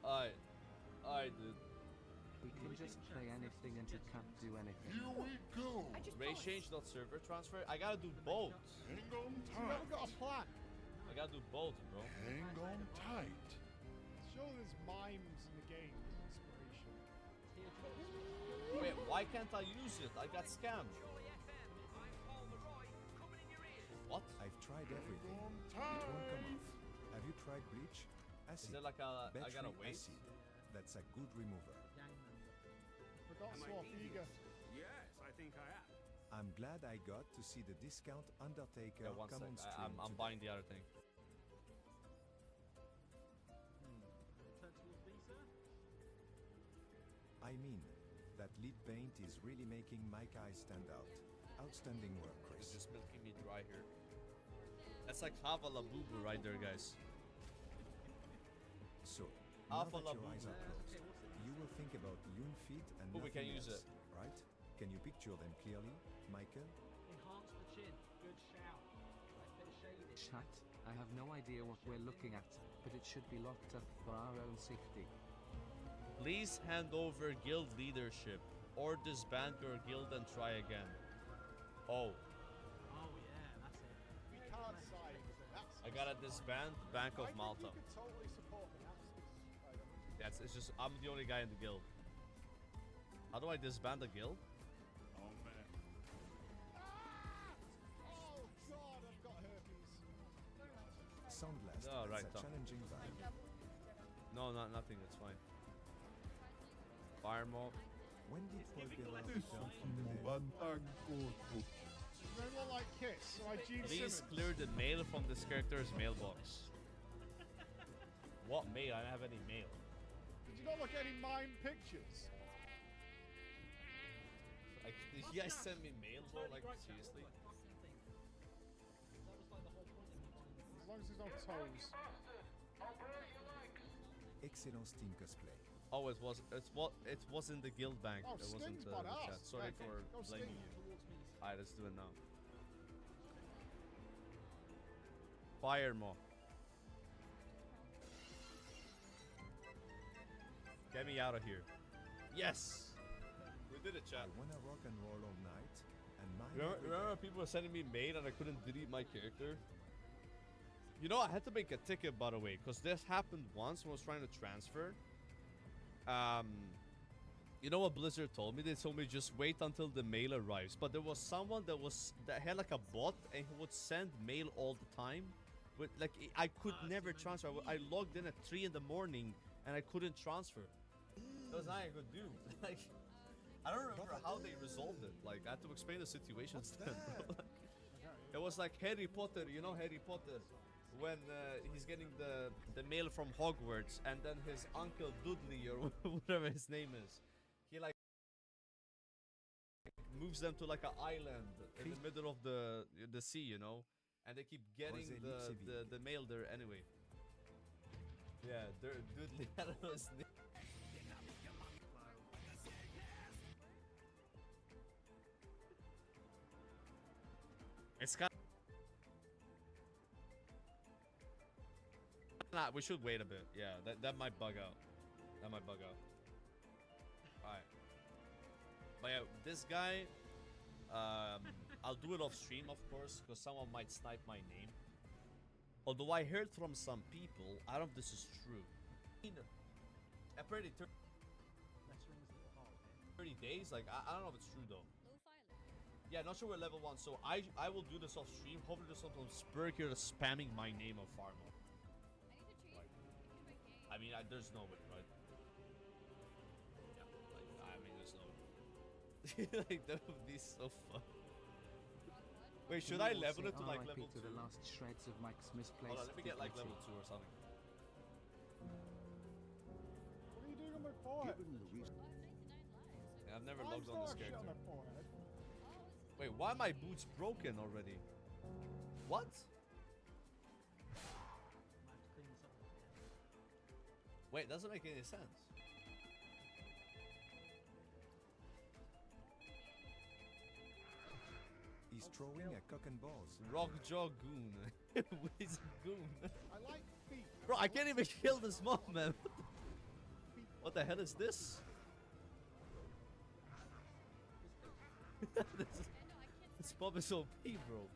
Alright. Alright, dude. We can just play anything and you can't do anything. Here we go. Race change, not server transfer. I gotta do both. Hang on You haven't got a tight. plan. I gotta do both, bro. Hang on tight. Surely there's mimes in the game with inspiration. Wait, why can't I use it? I got scammed. What? I've tried everything. Hang on It won't come tight. off. Have you tried bleach? Is Acid. it like a... I gotta Battery wait? acid. That's a good remover. Gang member. Forgot Swarfiga. Yes, I think I am. I'm glad I got to see the discount Undertaker Yeah, one come on sec. stream. I'm today. buying the other thing. Turn towards me, sir. I mean, that lead paint is really making Mike eyes stand out. Outstanding work, It's Chris. just milking me dry here. That's like Hava La Boo Boo right there, guys. So, now Alpha that your Labu. eyes are closed, you will think about Loon feet and Oh, we nothing can use else, it. right? Can you picture them clearly, Michael? Enhance the chin. Good shout. Nice bit of shading. Chat, I have no idea what we're looking at, but it should be locked up for our own safety. Please hand over guild leadership or disband your guild and try again. Oh. Oh yeah, that's it. We can't sign. I gotta disband Bank of Malta. You could totally support the Nazis. That's it's just I'm the only guy in the guild. How do I disband a guild? Oh man. Oh god, I've got herpes. Soundless. Oh, right, It's a Tom. challenging vibe. No, nothing. It's fine. Fire mode. When did Paul giving Gerard lessons return on from the dead? Everyone like Kiss, so I Gene Please Simmons. clear the mail from this character's mailbox. What mail? I don't have any mail. Did you not look at any mime pictures? Like, did you guys send me mail, bro? Like, seriously? That was like the whole point of me buying this. As long as there's no toes. Excellent Steam cosplay. Oh, it was in the guild bank. Oh, it wasn't Sting's the badass. chat. Sorry Yeah, for go blaming Sting. you. Alright, let's do it now. Fire mo. Get me out of here. Yes! We did it, chat. I wanna rock and roll all night, and my Remember people were sending me mail and I couldn't delete my character? You know, I had to make a ticket, by the way, because this happened once when I was trying to transfer. You know what Blizzard told me? They told me just wait until the mail arrives. But there was someone that had like a bot and he would send mail all the time. But like I could never transfer. I logged in at 3 in the morning and I couldn't transfer. There was nothing I could do. Like I don't remember how they resolved it. Like I had to explain the situation to them. It was like Harry Potter, you know Harry Potter, when he's getting the mail from Hogwarts, and then his uncle Dudley or whatever his name is, he like moves them to like an island in the middle of the sea, you know, and they keep getting the mail there anyway. Yeah, Dudley. I don't know his name. It's got. Nah, we should wait a bit. Yeah, that might bug out. That might bug out. Alright. But yeah, this guy, I'll do it off stream, of course, because someone might snipe my name. Although I heard from some people, I don't know if this is true. Apparently 30 days? Like, I don't know if it's true though. Yeah, not sure we're level 1, so I will do this off stream. Hopefully there's something Spurk here spamming my name of Farmo. I mean, there's no way, right? Yeah, like, I mean, there's no way. Like, that would be so fun. Wait, should I level it to like level 2? To the last shreds of Mike's misplaced. Hold on, let me get like level 2 or something. What are you doing on my forehead? Yeah, I've never I'm logged on this still shit on character. my forehead. Wait, why are my boots broken already? What? Wait, doesn't make any sense. He's throwing a cock and balls. Rockjaw goon. He's a goon. I like feet. Bro, I can't even kill this mob, man. What the hell is this? This mob is OP, bro.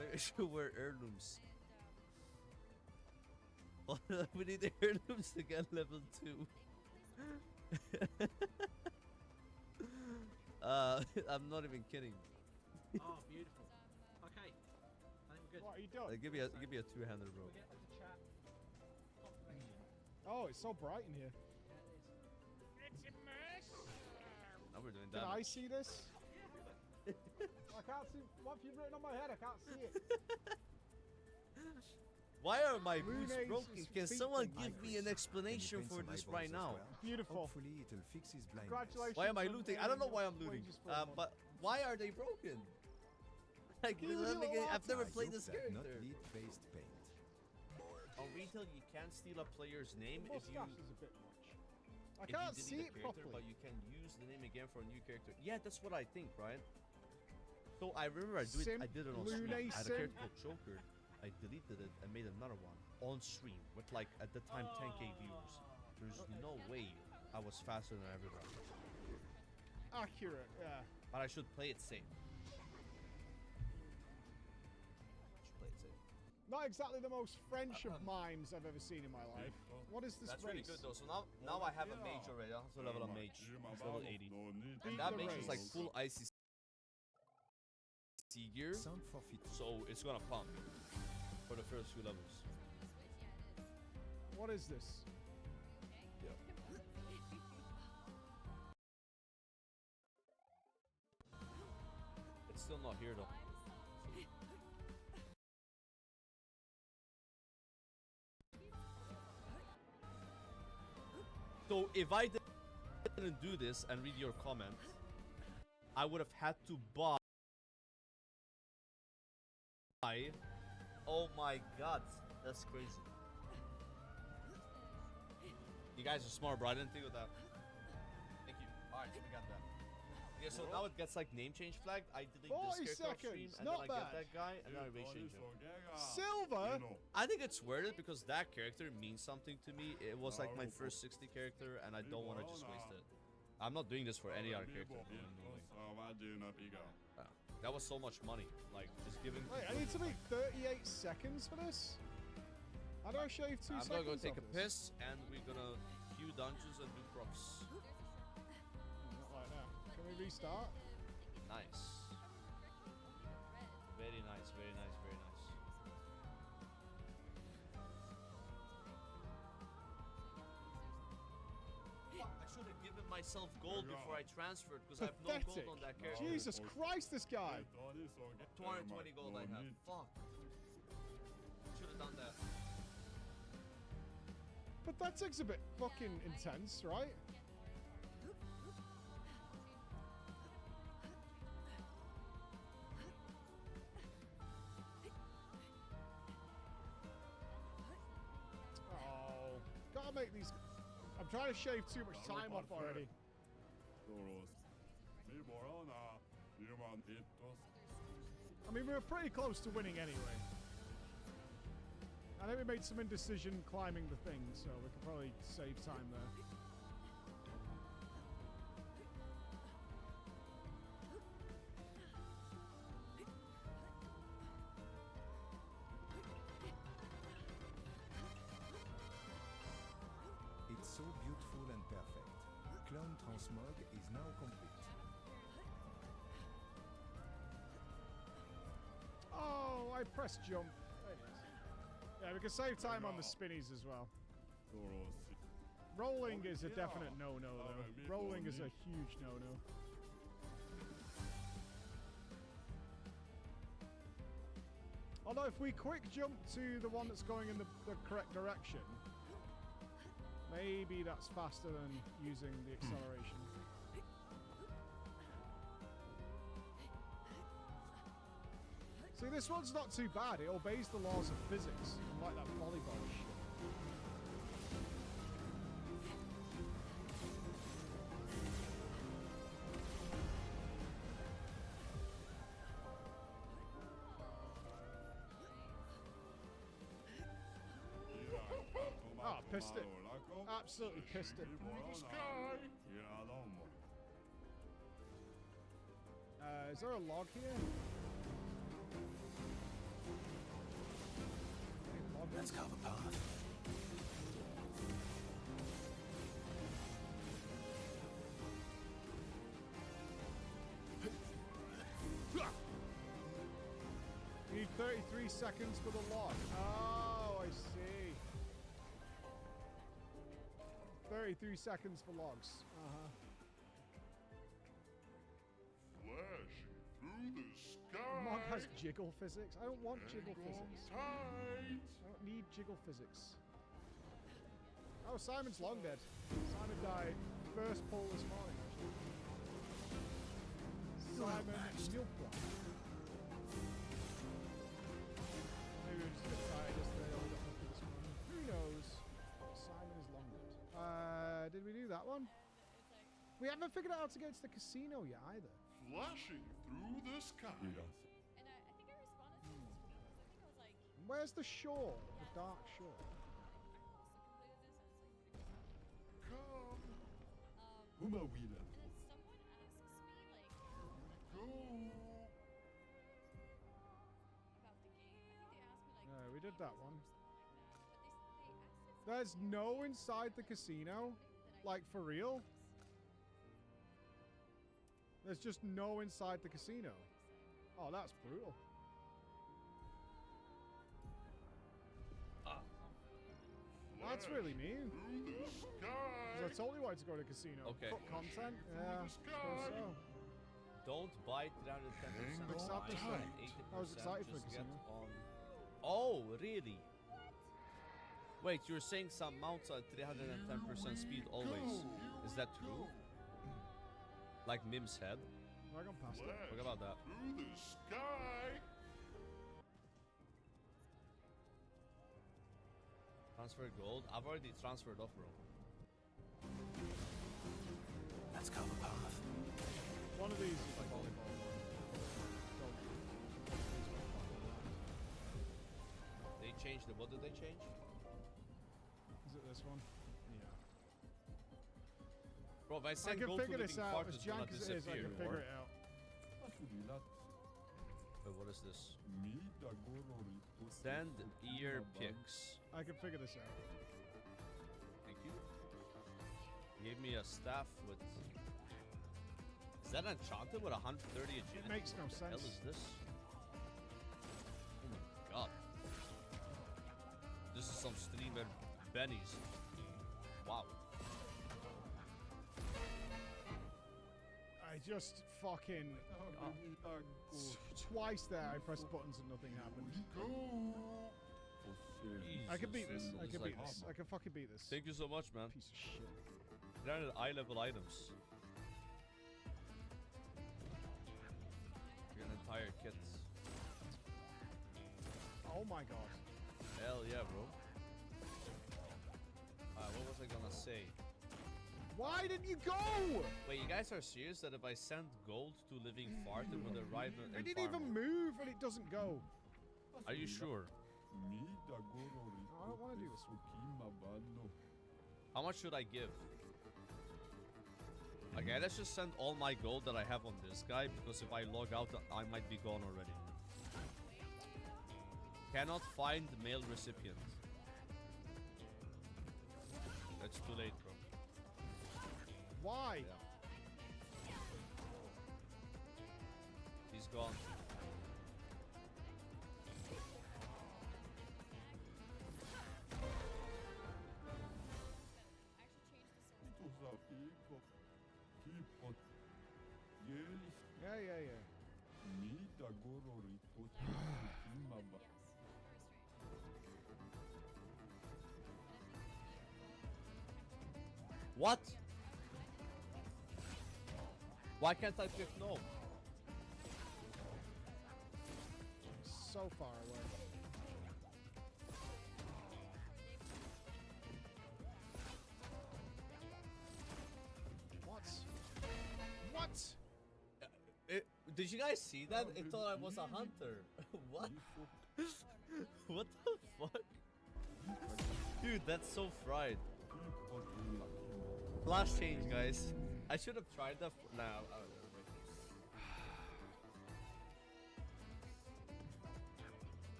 Maybe I should wear heirlooms. We need the heirlooms to get level 2. I'm not even kidding. Oh, beautiful. Okay, I think we're good. What are you doing? Give me a two-hander, bro. We'll get like a chat confirmation. Oh, it's so bright in here. Now we're doing Can damage. I see this? I can't see. What have you written on my head? I can't see it. Why are my boots Rune's broken? is Can feet someone and give me an explanation for this right now? Beautiful. Hopefully it'll fix his blindness. Congratulations. Why am I on looting? I don't know why I'm earning looting. wages for a month. But why are they broken? Like, Give me a little I've never I played hope this that not character. lead-based paint. On retail, you can't steal a player's name The if you mustache is a bit much. I if can't you see delete it the character, properly. but you can use the name again for a new character. Yeah, that's what I think, right? So I remember I did it on stream. I had a Lunacy. character called Joker. I deleted it and made another one on stream with like at the time 10k views. There's no way I was faster than everybody. Accurate, yeah. But I should play it safe. Not exactly the most French of mimes I've ever seen in my life. What is this That's race? really good though. So now I have a mage already. I also level a mage. It's level 80. And that the mage is like race. full ICC gear. Sound forfeit. So it's gonna pump for the first few levels. What is this? It's still not here though. So if I didn't do this and read your comment, I would have had to buy. Oh my god, that's crazy. You guys are smart, bro. I didn't think of that. Thank you. Alright, so we got that. Yeah, so now it gets like name change flagged. I delete 40 this character off stream, seconds, and not then I get bad. that guy, and then I race change him. Silver? I think it's worth it because that character means something to me. It was like my first 60 character, and I don't want to just waste it. I'm not doing this for any other character. That was so much money. Like, just giving. Wait, I need to make 38 seconds for this? How do I shave 2 seconds? I'm gonna go take off a this? piss, and we're gonna queue dungeons and do props. Not like that. Can we restart? Nice. Very nice, very nice, very nice. Fuck, I should have given myself gold before I transferred because I have no Pathetic. gold on that character. Jesus Christ, this guy! 220 gold I have. Fuck. Should have done that. But that takes a bit fucking intense, right? Oh, gotta make these. I'm trying to shave too much time off already. I mean, we were pretty close to winning anyway. I think we made some indecision climbing the thing, so we could probably save time there. It's so beautiful and perfect. Clone transmog is now complete. Oh, I pressed jump. There it is. Yeah, we can save time on the spinnies as well. Rolling is a definite no-no, though. Rolling is a huge no-no. Although if we quick jump to the one that's going in the correct direction, maybe that's faster than using the acceleration. See, this one's not too bad. It obeys the laws of physics, unlike that volleyball shit. Ah, pissed it. Absolutely pissed it. Is there a log here? Let's carve a path. You need 33 seconds for the log. Oh, I see. 33 seconds for logs. Uh-huh. Mog has jiggle physics. I don't want jiggle physics. I don't need jiggle physics. Oh, Simon's long dead. Simon died first pull this morning, actually. Simon Nilpla. Maybe we were just a bit tired yesterday. I got lucky this morning. Who knows? Simon is long dead. Did we do that one? We haven't figured out how to get to the casino yet either. flashing through the sky. And I think I responded to his tweet because I think I was like, Where's the shore? The dark shore. I also completed this and it's like pretty Come. and Uma then wila. someone asks me like Go. about the game. I think they asked me like No, we did that one. or something like that. But they asked it There's no inside the casino? Like, for real? There's just no inside the casino. Oh, that's brutal. That's really mean. Through the 'Cause sky. I told you why to go to casino. Okay. Cut content? Yeah, I suppose so. Don't buy 310%. Exactly. buy I was 80%, excited for just get casino. on. Oh, really? Wait, you're saying some mounts are 310% speed always. Is that true? Like Mim's head? I gone past it. Forget about that. Through the sky. Transfer gold? I've already transferred off, bro. Let's go the path. One of these is like volleyball. They changed it. What did they change? Is it this one? Yeah. Bro, if I I send can gold to figure living this out. part, As it's gonna jank as it is, I disappear. can figure it out. Wait, what is this? Send ear pics. I can figure this out. Thank you. Gave me a staff with. Is that enchanted with 130 agility? It makes no What the hell sense. is this? Oh my god. This is some streamer bennies. Wow. I just fucking twice there. I pressed buttons and nothing happened. I can beat this. Jesus, I can this is beat like- this. I can fucking beat this. Thank you so much, man. Piece of shit. Granted, eye level items. An entire kit. Oh my god. Hell yeah, bro. What was I gonna say? Why didn't you go? Wait, you guys are serious that if I send gold to living fart, it would arrive in I didn't even move and it doesn't go. Are you sure? No, I don't want to do this one. How much should I give? Okay, let's just send all my gold that I have on this guy, because if I log out, I might be gone already. Cannot find male recipient. That's too late, bro. Why? Yeah. He's gone. Yeah, yeah, yeah. What? Why can't I click no? So far away. What? What? Did you guys see that? It thought I was a hunter. What? What the fuck? Dude, that's so fried. Last change, guys. I should have tried that. Nah, I don't know.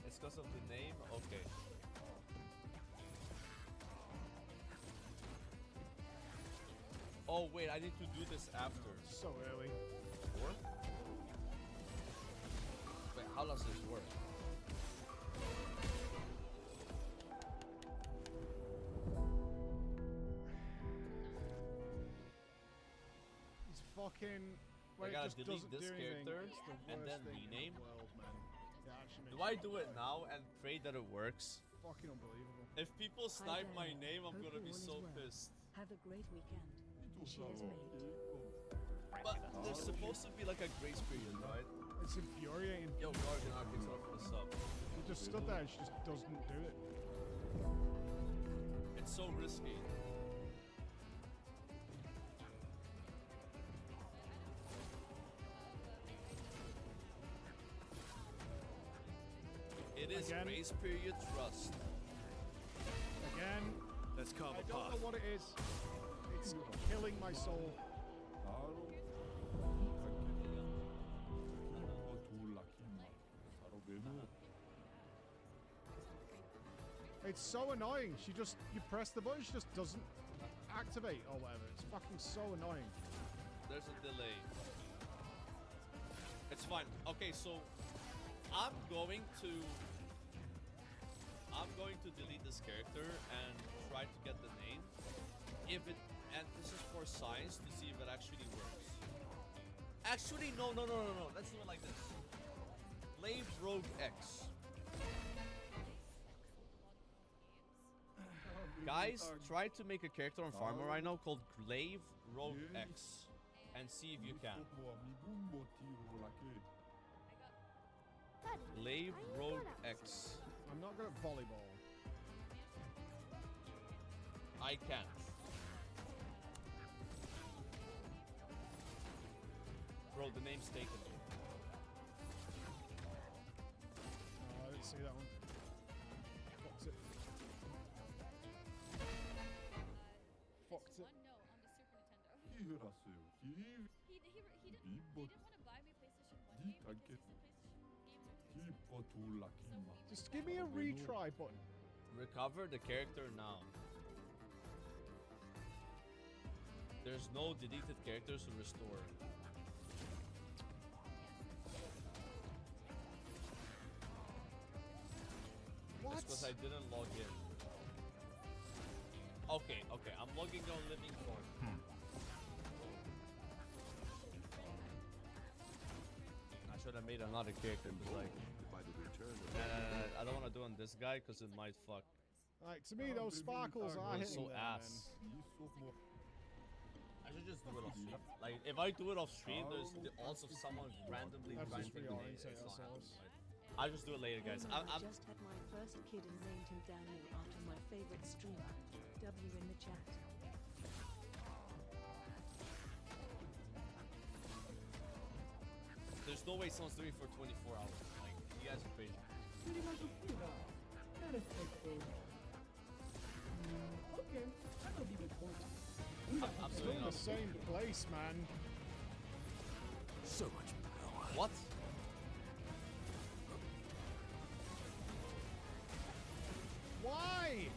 It's because of the name? Okay. Oh, wait, I need to do this after. So early. Work? Wait, how does this work? It's fucking. I When it gotta just delete doesn't this do anything, character it's the and worst then thing in the rename. world, man. It actually Do makes I me do it now and pray that it works? fucking unbelievable. If people snipe my Dan. name, I'm Hope gonna be everyone is so well. pissed. Have a great weekend. Cheers, mate. But there's supposed to be like a grace period, right? It's infuriating. Yo, Gargan Arctics up for the sub. She just stood there and she just doesn't do it. It's so risky. It is Again. grace period trust. Again. Let's carve I a don't path. know what it is. It's killing my soul. It's so annoying. You press the button, she just doesn't activate or whatever. It's fucking so annoying. There's a delay. It's fine. Okay, so I'm going to delete this character and try to get the name. And this is for science to see if it actually works. Actually, no. Let's do it like this. Glaive Rogue X. Guys, try to make a character on Farmer right now called Glaive Rogue X and see if you can. Glaive Rogue X. I'm not good at volleyball. I can't. Bro, the name's taken. Oh, I didn't see that one. Fucked it. Fucked it. One no on the Super Nintendo. He didn't want to buy me PlayStation 1 game because he said PlayStation games are too expensive. Just give me a retry button. Recover the character now. There's no deleted characters to restore. What? It's because I didn't log in. Okay, I'm logging on Living Form. I should have made another character, but like, nah, I don't want to do on this guy because it might fuck. Like, to me, those sparkles are It's hitting so there, ass. I should just do it off stream. Like, if I do it off stream, there's the odds of someone randomly Let's just granting the name. reorientate It's not ourselves. happening. I'll just do it later, guys. I just had my first kid and named him Daniel after my favorite streamer. W in the chat. There's no way someone's doing it for 24 hours. Like, you guys are crazy. Okay, I don't even point. I'm Still doing in it the off same place, man. So much power. What? Why?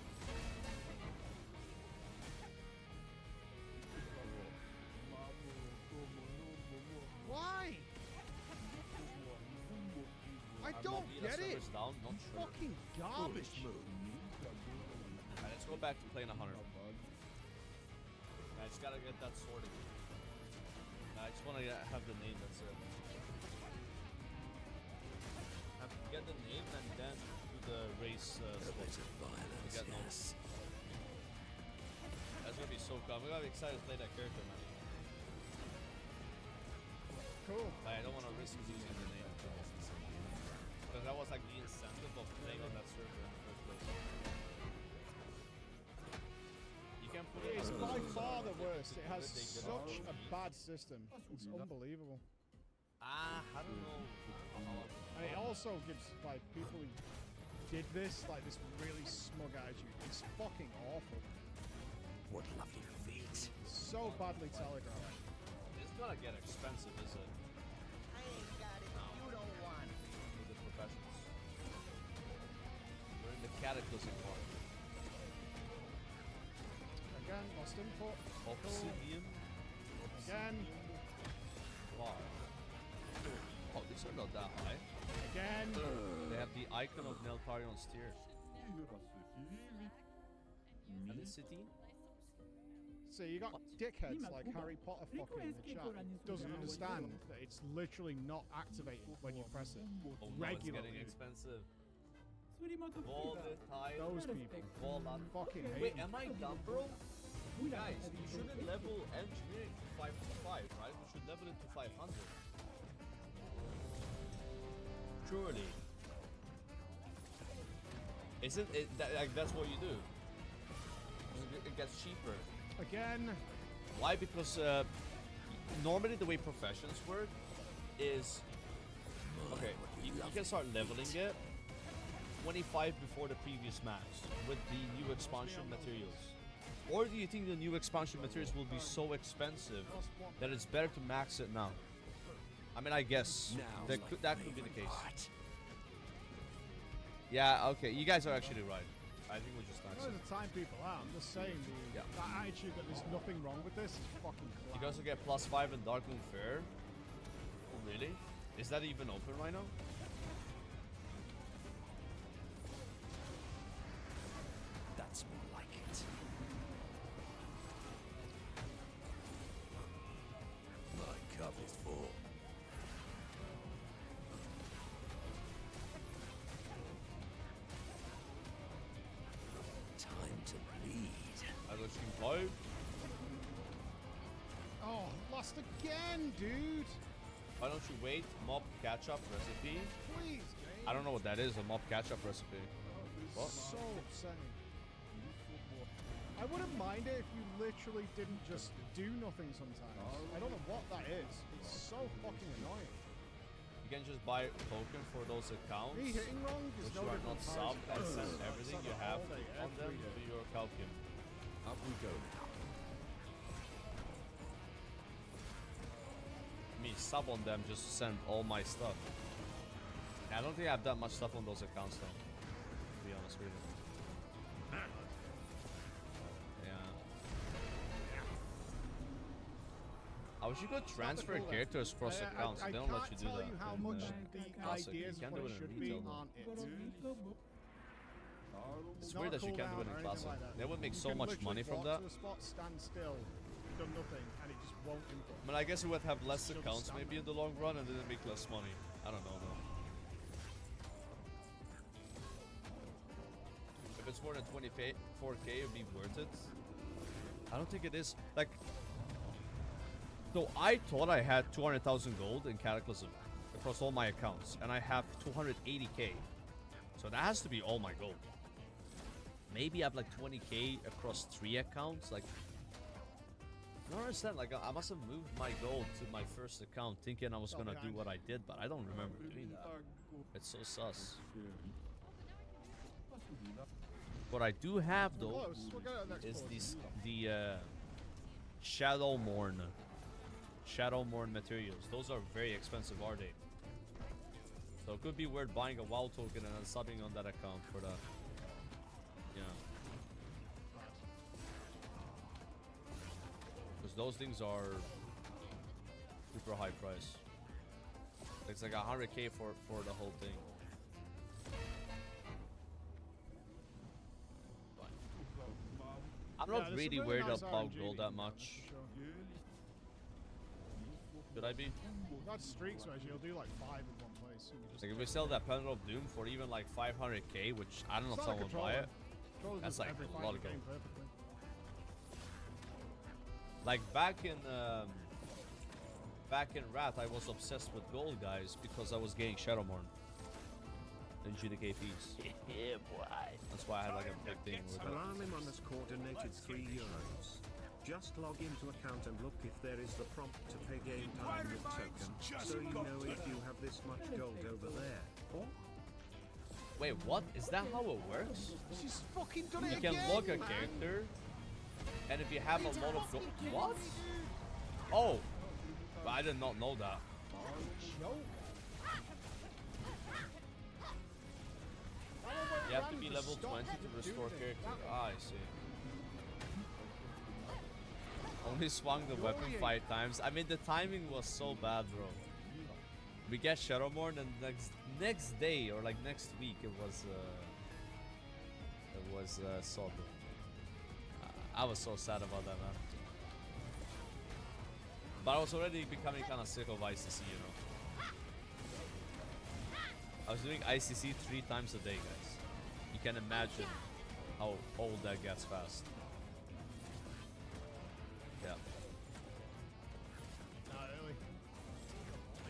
Why? I don't get it. Server's down, not sure. Fucking garbage. Alright, let's go back to playing 100. I just gotta get that sorted. I just wanna have the name, that's it. Have to get the name and then do the race Elevated violence, get yes. That's gonna be so cool. I'm gonna be excited to play that character, man. Cool. Like, I don't wanna risk losing the name. Because that was like the incentive of playing on that server in the first place. You can put it It's on by the- far the worst. It has They get such off. a bad system. It's unbelievable. I don't know. And it also gives, like, people who did this, like, this really smug attitude. It's fucking awful. What lovely feet. So badly telegraphed. It's gonna get expensive, is it? I ain't got it. You don't want it. For the professionals. We're in the cataclysm part. Again, lost input. Obsidian. Again. Bar. Oh, these are not that high. Again. They have the icon of Neltarion Steer. And the city? So you got dickheads like Harry Potter fucking in the chat. Doesn't understand that it's literally not activated when you press it. Oh no, it's Regularly. getting expensive. Sweetie Volatile. Those people. Volatile. Fucking hate Wait, me. am I dumb, bro? Guys, you shouldn't level engineering to 505, right? We should level it to 500. Surely. Isn't it that, like, that's what you do? It gets cheaper. Again. Why? Because normally the way professions work is okay. You can start leveling it, 25 before the previous max with the new expansion materials? Or do you think the new expansion materials will be so expensive that it's better to max it now? I mean, I guess that could be the case. Yeah, okay, you guys are actually right. I think we'll just max it. The time people are. I'm just saying, that attitude that there's nothing wrong with this is fucking clown. You guys will get +5 in Darkmoon Fair? Oh, really? Is that even open right now? That's more like it. My cup is full. Time to bleed. I go stream 5. Oh, lost again, dude. Why don't you wait? Mob catch-up recipe? Please, game. I don't know what that is, a mob catch-up recipe. What? So upsetting. I wouldn't mind it if you literally didn't just do nothing sometimes. I don't know what that is. It's so fucking annoying. You can just buy token for those accounts Me hitting wrong is which no you are different not sub and comparison. send everything you have on them to your Calcum. Up we go now. Me sub on them just to send all my stuff. I don't think I have that much stuff on those accounts though, to be honest with you. I wish you could transfer characters across accounts. They don't let you do that. I can't tell you how much the Classic. ideas You of can do what it it in should be retail though. on it. It's weird that you can't do it in Classic. They would make so much money from that. To a spot, stand still, done nothing, and it just won't input. I mean, I guess it would have less accounts maybe in the long run and then it make less money. I don't know though. If it's more than 24K, it would be worth it. I don't think it is. Like, so I thought I had 200,000 gold in Cataclysm across all my accounts, and I have 280K. So that has to be all my gold. Maybe I have like 20K across 3 accounts. Like, I don't understand. Like, I must have moved my gold to my first account thinking I was gonna do what I did, but I don't remember doing that. It's so sus. What I do have though is the Shadowmourne materials. Those are very expensive, are they? So it could be worth buying a WoW token and then subbing on that account for that. Yeah. Because those things are super high price. It's like 100K for the whole thing. I'm not really worried about gold that much. Should I be? That's streaks where you'll do like 5 in one place. Like if we sell that Pendle of Doom for even like 500K, which I don't know if someone would buy it. That's like a lot of gold. Like back in Wrath, I was obsessed with gold, guys, because I was getting Shadowmourne and GDK piece. Yeah, boy. That's why I had like a big thing with that. Alarmimon has coordinated €3. Just log into account and look if there is the prompt to pay game time with token, so you know if you have this much gold over there. Wait, what? Is that how it works? She's fucking done it You again, can log a man. character, and if you have a lot of gold... What? Oh! But I did not know that. You have to be level 20 to restore character. Ah, I see. Only swung the weapon 5 times. I mean, the timing was so bad, bro. We get Shadowmourne, and next day or like next week, it was Sod. I was so sad about that, man. But I was already becoming kind of sick of ICC, you know. I was doing ICC 3 times a day, guys. You can imagine how old that gets fast. Yeah. Not early.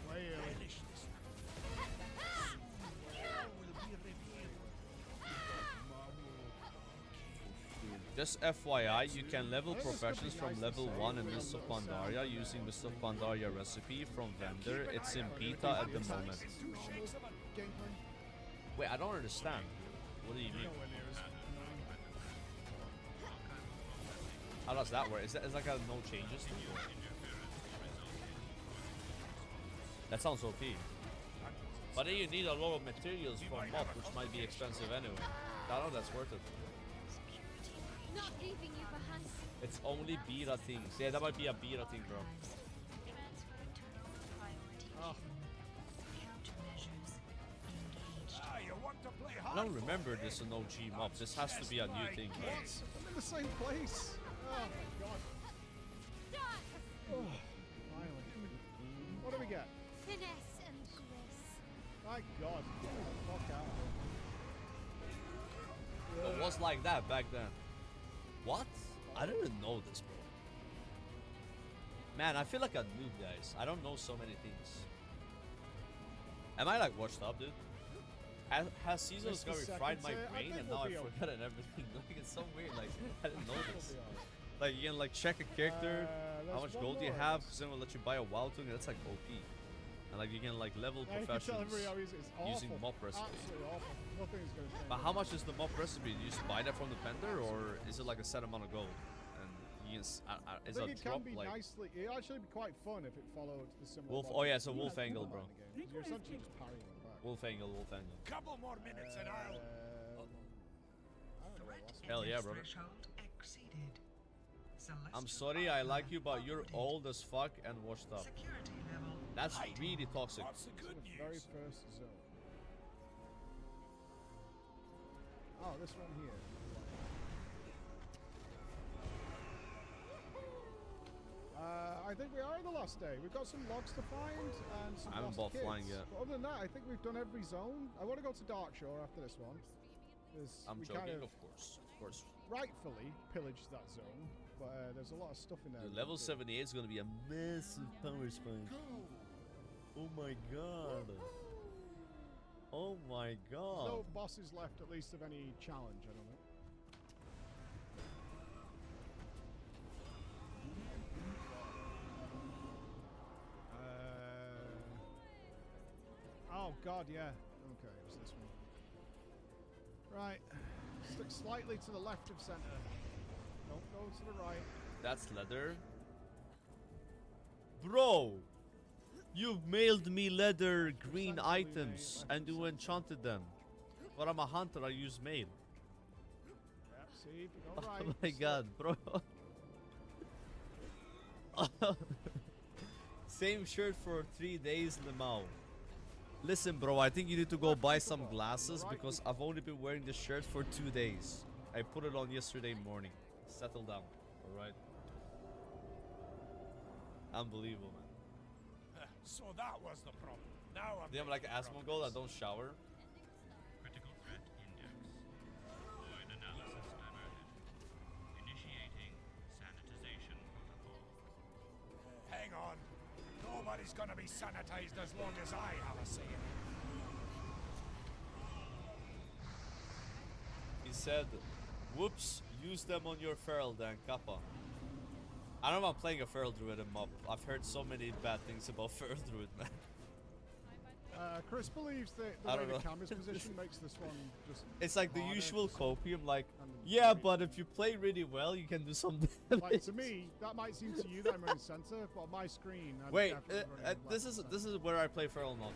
Way early. Just FYI, you can level professions from level 1 in Mist of Pandaria using Mist of Pandaria recipe from vendor. It's in beta at the moment. Wait, I don't understand. What do you mean? Nowhere near as annoying. How does that work? Is that like a no changes thing? That sounds OP. But then you need a lot of materials for mob, which might be expensive anyway. I don't know that's worth it. Not leaving you behind. It's only beta things. Yeah, that might be a beta thing, bro. Oh. I don't remember this in OG mob. This has to be a new thing. I'm in the same place. Oh my god. Oh, finally. What do we get? Finesse and grace. My god. Get the fuck out of here. It was like that back then. What? I didn't know this, bro. Man, I feel like a noob, guys. I don't know so many things. Am I like washed up, dude? Has Caesar Discovery fried my brain and now I've forgotten everything? Like, it's so weird. Like, I didn't know this. Like, you can like check a character, how much gold you have, because then it'll let you buy a wild token. That's like OP. And like, you can like level professions using mob recipes. Absolutely awful. Nothing's gonna change. But how much is the mob recipe? Do you just buy that from the vendor, or is it like a set amount of gold? And you can, is I it think a it drop can be like nicely. It'd actually be quite fun if it followed the similar. Wolf? model Oh yeah, so that Wolf you Angle, have bro. in the game, 'cause you're essentially just parrying it back. Wolf Angle, Wolf Angle. Couple more minutes and I don't know, I lost Hell yeah, brother. I'm sorry, I like you, but you're old as fuck and washed up. That's really toxic. This is the very first zone. Oh, this one here. I think we are the last day. We've got some logs to find and some I haven't lost bought kids. flying yet. But other than that, I think we've done every zone. I want to go to Darkshore after this one. I'm we joking, kind of course. Of course. rightfully pillaged that zone, but there's a lot of stuff in there. Dude, level 78 is gonna be a massive power spike. Oh my god. Oh my god. No bosses left, at least of any challenge, I don't think. Oh god, yeah. Okay, it was this one. Right. Stick slightly to the left of center. Don't go to the right. That's leather. Bro! You've mailed me leather green items and you enchanted them. But I'm a hunter, I use mail. Yep, see, if you go right. Oh my god, bro. Same shirt for 3 days, Limau. Listen, bro, I think you need to go buy some glasses because I've only been wearing this shirt for 2 days. I put it on yesterday morning. Settle down, alright? Unbelievable, man. So that was the problem. Now I'm. Do you have like asthma goal? I don't shower. Critical threat index. Void analysis diverted. Initiating sanitization protocol. Hang on. Nobody's gonna be sanitized as long as I have a say in it. He said, whoops, use them on your feral then, Kappa. I don't know if I'm playing a feral druid in mob. I've heard so many bad things about feral druid, man. Chris believes that I the way don't the know. camera's position makes this one just It's like the harder. usual copium, like, yeah, but if you play really well, you can do something. Like, to me, that might seem to you that I'm in center, but on my screen, I'm Wait, definitely running this left is where I play feral mob.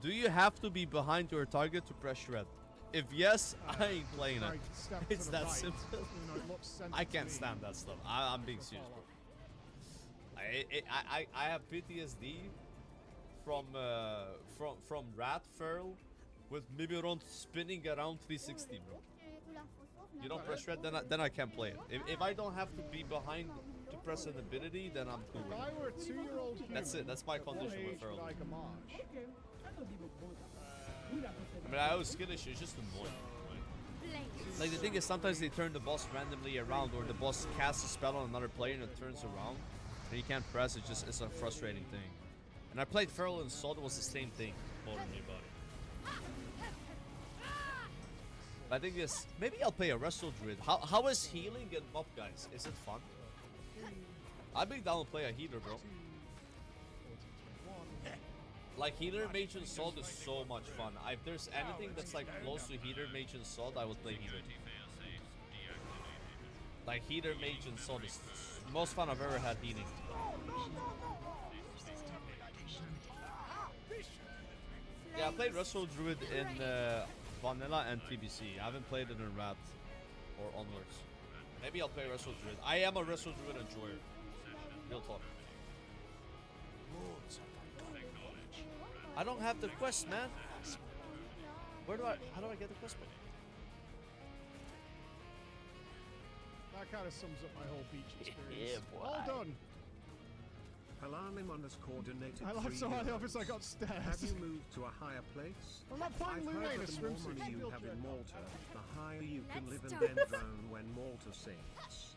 Do you have to be behind your target to press shred? If yes, I ain't playing I it. step to It's the that right, simple. you know, it looks centered I to can't me. stand that stuff. I'm being serious, bro. I have PTSD from rat feral with maybe around spinning around 360, bro. You don't press red, then I can't play it. If I don't have to be behind to press an ability, then I'm cool. If I were a 2-year-old human, That's it. That's my at one condition with age feral. like a marsh, I mean, I always skittish. It's just annoying. Right? Like the thing is, sometimes they turn the boss randomly around, or the boss casts a spell on another player and it turns around, and you can't press. It's a frustrating thing. And I played feral and Salt. It was the same thing, bothering me about it. But I think this. Maybe I'll play a Wrestle Druid. How is healing and mob, guys? Is it fun? I'd be down to play a healer, bro. Like Healer Mage and Salt is so much fun. If there's anything that's like close to Healer Mage and Salt, I would play Healer. Like Healer Mage and Salt is most fun I've ever had healing. Yeah, I played Wrestle Druid in Vanilla and TBC. I haven't played it in Rat or onwards. Maybe I'll play Wrestle Druid. I am a Wrestle Druid enjoyer. Real talk. I don't have the quest, man. How do I get the quest book? That kind of sums up my whole beach experience. Yeah, boy. All done. Halalimon has coordinated I laughed so hard the office I got stairs. Have you moved to a higher place? I'm not playing I've Luna heard in a that the more swimsuit. money you Feel have in dread. Malta, the higher you can live and then drown when Malta sinks.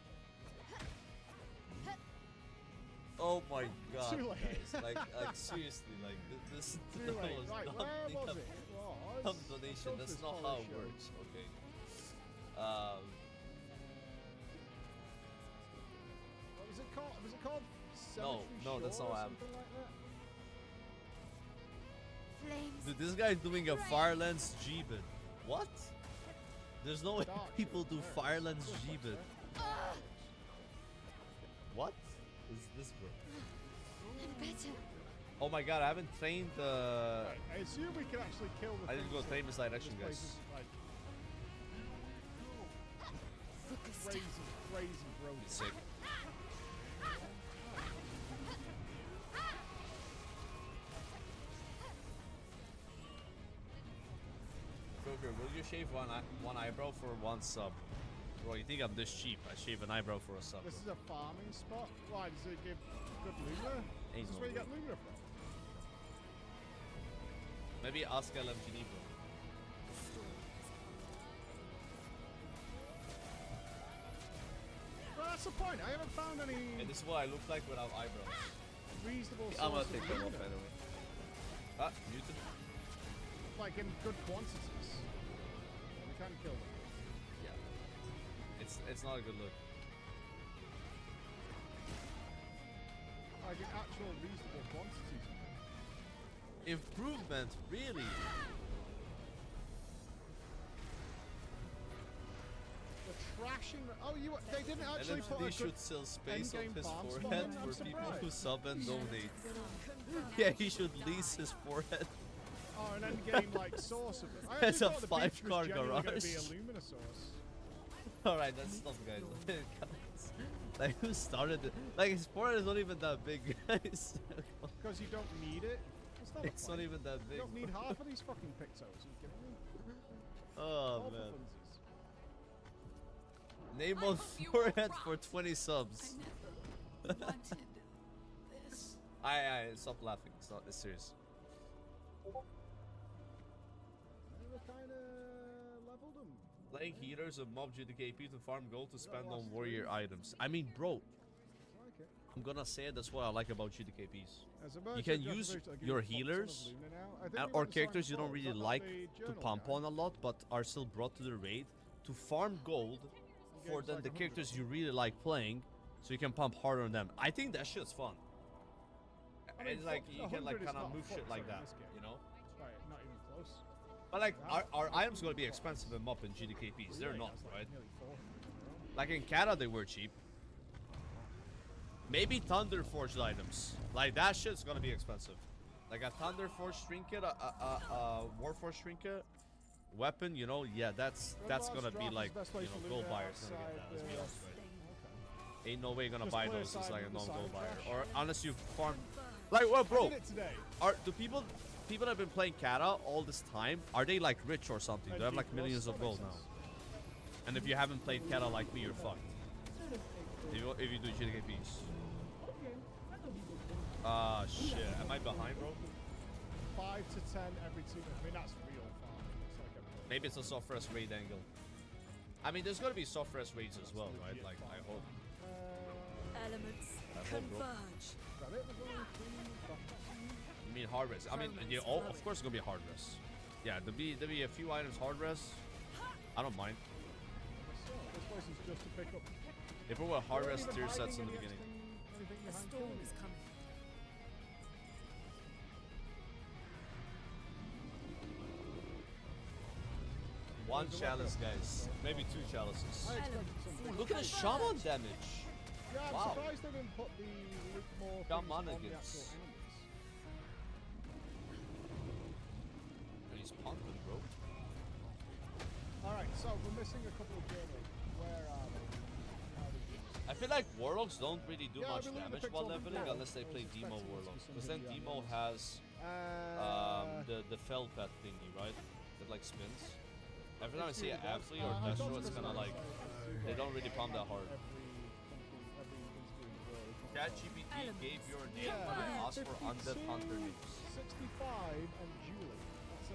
Oh my god, Too late. guys. Like seriously, like this Too late. was Right, not where was a it? It was. dumb donation. That's This not horror how it show. works. Okay. What was it called? Was it called? No, Cemetery that's Shore not or what happened. something like that? Dude, this guy's doing a Firelands G-bit. What? There's no way Dark people do Shore. Firelands Of course, G-bit. What is this, bro? Better. Oh my god, I haven't trained Right, I assume we can actually kill the I didn't go things train this that- direction, this place guys. is, like, crazy, bro. It's sick. Joker, will you shave one eyebrow for one sub? Bro, you think I'm this cheap? I shave an eyebrow for a sub. This is a farming spot. Why does it give good Luna? Ain't Is this no where you way. get Luna from? Maybe ask LMGD, bro. Well, that's the point. I haven't found any And this is what I look like without eyebrows. reasonable I'm gonna source take of them off Luna. anyway. Ah, muted. Like in good quantities. We can kill them. Yeah. It's not a good look. Like in actual reasonable quantities. Improvement, really? The trashing. Oh, they didn't actually put a LMGD good should sell space Endgame on his farm spot forehead in? I'm for people surprised. who sub and donate. Yeah, he should lease his forehead. Oh, an endgame like source of it. I That's actually a thought the beach was 5-car genuinely going to be a garage. Lumina source. Alright, that's stop, guys. Guys. Like, who started it? Like, his forehead is not even that big, guys. Because you don't need it. It's not, It's not even that You big. don't need bro. half of these fucking pixels. Are you kidding me? Oh, All for man. funsies. Name on forehead for 20 subs. I stop laughing. It's serious. We kind of leveled them. Playing healers and mob GDKP to farm gold to spend on warrior items. I mean, bro, Like it. I'm gonna say it, that's what I like about GDKPs. As a You merchant, can have use to vote, I'll give your you a fuck ton of healers Luna now. I think and, we or went to characters sign you don't gold. Is really that like the to journal pump guy? on a lot, but are still brought to the raid to farm gold for Game's then like the 100. characters you really like playing, so you can pump harder on them. I think that shit's fun. I mean, It's like fuck, you can like 100 is kind of not move fuck shit like zone in that, this game. you know. Right, not even close. But like Yeah. our items gonna be expensive in MOP and GDKPs. They're Really? not, That's like right? nearly 400. Like in Kata, they were cheap. Maybe Thunder Forged items. Like that shit's gonna be expensive. Like a Thunder Forged trinket, a Warforged trinket, weapon. You know, yeah, that's gonna be like gold buyers gonna get that. Let's be honest, right? Ain't no way you're gonna Just buy play those as aside like a with the non-gold side buyer, trash. or unless you farm. Like what, I bro? did it today. Do people that have been playing Kata all this time, are they like rich or something? Do they have like millions of gold now? And if you haven't played Kata like me, you're fucked. If you do GDKPs. Ah, shit. Am I behind, bro? 5 to 10 every 2 minutes. I mean, that's real farm. It's like a Maybe it's a soft rest raid angle. I mean, there's gonna be soft rest raids as well, right? Like, I hope. Elements I hope, bro. converge. Is that it? There's only 3 I mean, hard rest. I mean, yeah, of course it's gonna be a hard rest. Yeah, there'll be a few items hard rest. I don't mind. This place is just to pick up. If it were hard Not rest even tier hiding sets in the any beginning. anything A behind storm killing is you. coming. One There's a chalice, weapon. guys. Maybe 2 chalices. I expected something. Look at the shaman damage. Yeah, I'm Wow. surprised they didn't put the more things Shaman on the against. actual enemies. He's pumping, bro. Alright, so we're missing a couple of journals. Where are they? I feel like warlocks don't really do Yeah, much I believe the damage while pixel leveling control unless they was play Demo expecting warlocks. this to be Because then something Demo beyond has this. the fell pet thingy, right? That like spins. Every time I It's see really an good. Aphly or I Destro, don't it's kind of like they don't really pump that hard. ChatGPT gave your name when it asked for undead hunter names. 65 and Julie. That's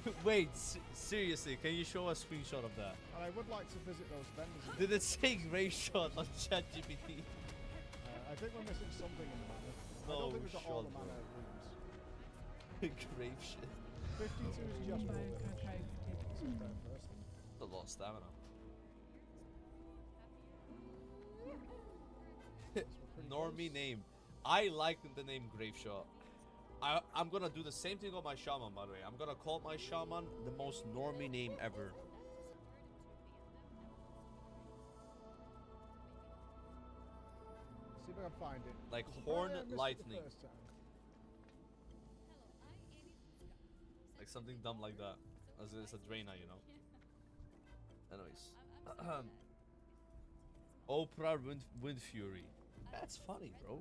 it. Wait, seriously, can you show a screenshot of that? And I would like to visit those vendors. Did it say Grey Shot on ChatGPT? I think we're missing something in the mana. I No don't think we've got all the shot, mana bro. rooms. Grave shit. 52 is just rolled it. Set that first. A lot of stamina. Normie name. I like the name Grave Shot. I'm gonna do the same thing on my shaman, by the way. I'm gonna call my shaman the most normie name ever. See if I can find it. Like Because Horn apparently I missed it the Lightning. first time. Like something dumb like that. As it's a Draina, you know. Anyways. Oprah Wind Fury. That's funny, bro.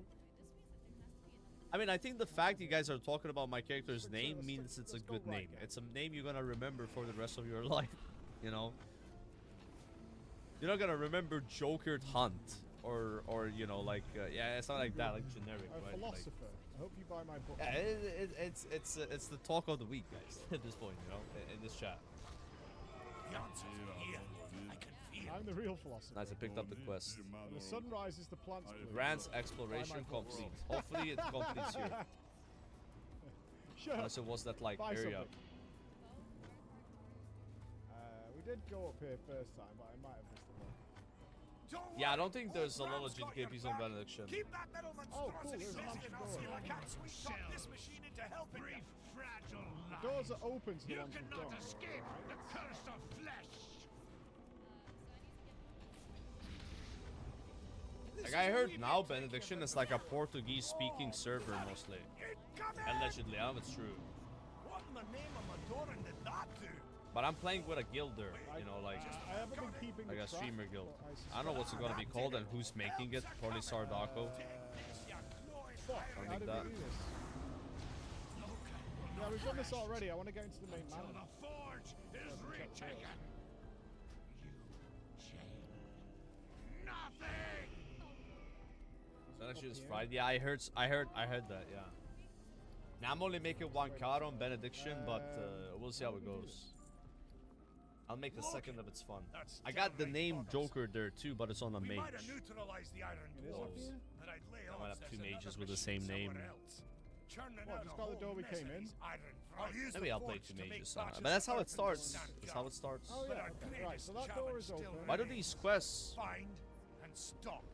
I mean, I think the fact you guys are talking about my character's name means it's a good name. It's a name you're gonna remember for the rest of your life, you know? You're not gonna remember Joker Hunt or you know, like, yeah, it's not like that, like generic, A right? Like, philosopher. I hope you buy my book. yeah, it's the talk of the week, guys, at this point, you know, in this chat. The answer's here. I can feel I'm the real philosopher. Nice, I picked up the quest. When the sun rises, the plants bloom. Grant's exploration complete. Hopefully it completes here. Sure. Unless it was that like Buy area. something. We did go up here first time, but I might have missed the one. Yeah, I don't think there's a lot of GKPs on Benediction. Keep that little monstrosity there's a busy and I'll see if I door. can't switch up this machine into helping you. Fragile The doors are open to the You ones we've cannot done. escape the curse of flesh. Like I heard now Benediction is like a Portuguese speaking server mostly. Allegedly, I don't know if it's true. What in the name of Madoran did that do? But I'm playing with a guilder, you know, like I haven't been keeping like the a track, streamer guild. but I don't know what's it gonna be called and who's making it. Probably Sardako. Fuck, I'll how make did that. we do this? Yeah, we've done this already. I want to get into the main Till map. the forge is retaken. You shall nothing. Benediction is Friday. Yeah, I heard that. Yeah. Now I'm only making one card on Benediction, but we'll see how it goes. I'll make a second if it's fun. I got the name Joker there too, but it's on a We mage. might have neutralized the iron dwarves, but I'd lay I might odds have two there's mages another with the machine same name. somewhere else. Churning What, out just a got the whole door we mess came of in? these iron I'll use Maybe the I'll play forge two to make mages. batches But that's of how it earth and starts. sand That's gun. how it starts. Oh But yeah, our okay. Right, greatest so that door challenge is still open. Why do remains. these quests? Find and stop.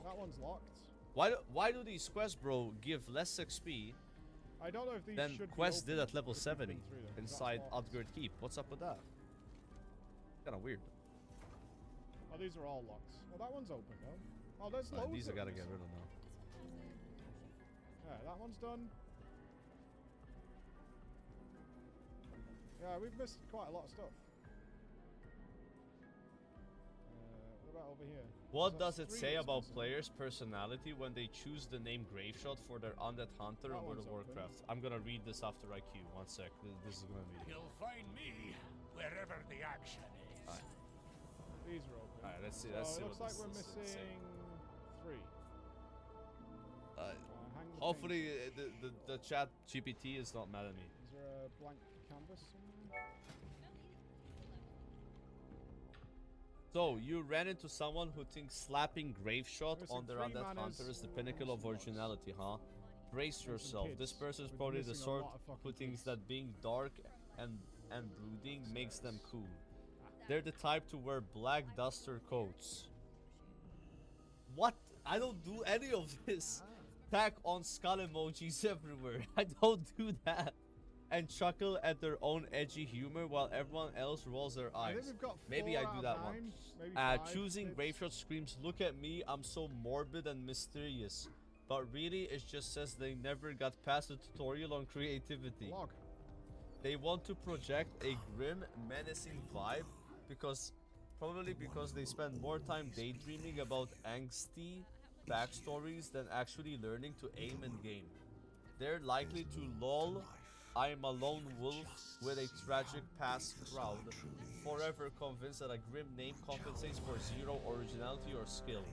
That one's locked. Why do these quests, bro, give less XP I don't know if these than should be quests open did at level if we've been 70 through them, 'cause that's inside locked. Outgird Keep? What's up with that? Kinda weird. Oh, these are all locked. Oh, that one's open though. Oh, there's loads These I of gotta them. get rid of now. Yeah, that one's done. Yeah, we've missed quite a lot of stuff. What about over here? What That's does it three say that's about missing. players' personality when they choose the name Graveshot for their undead hunter That in World one's of open. Warcraft? I'm gonna read this after I queue. One sec. This is gonna be. You'll find me wherever the action is. Alright. These are open. Alright, let's see. So Let's it see looks what like we're this is missing saying. 3. Uh, Hang the hopefully, thing. the chat GPT is not mad at me. Is there a blank canvas somewhere? So, you ran into someone who thinks slapping Graveshot Missing on their 3 undead manas hunter is the and pinnacle of some logs. originality, huh? Brace some yourself. This kids. person is We're probably the missing a sort lot of fucking who thinks kids. that being dark and brooding makes them cool. They're the type to wear black duster coats. What? I don't do any of this. Tack on skull emojis everywhere. I don't do that. and chuckle at their own edgy humor while everyone else rolls their I think eyes. we've got Maybe 4 I out do of that 9, one. maybe 5 Choosing hits. Graveshot screams, "Look at me, I'm so morbid and mysterious." But really, it just says they never got past the tutorial on creativity. Log. They want to project a grim, menacing vibe probably because they spend more time daydreaming about angsty backstories than actually learning to aim and game. They're likely to lull I'm a lone wolf with a tragic past crowd, forever convinced that a grim name compensates for zero originality or skill.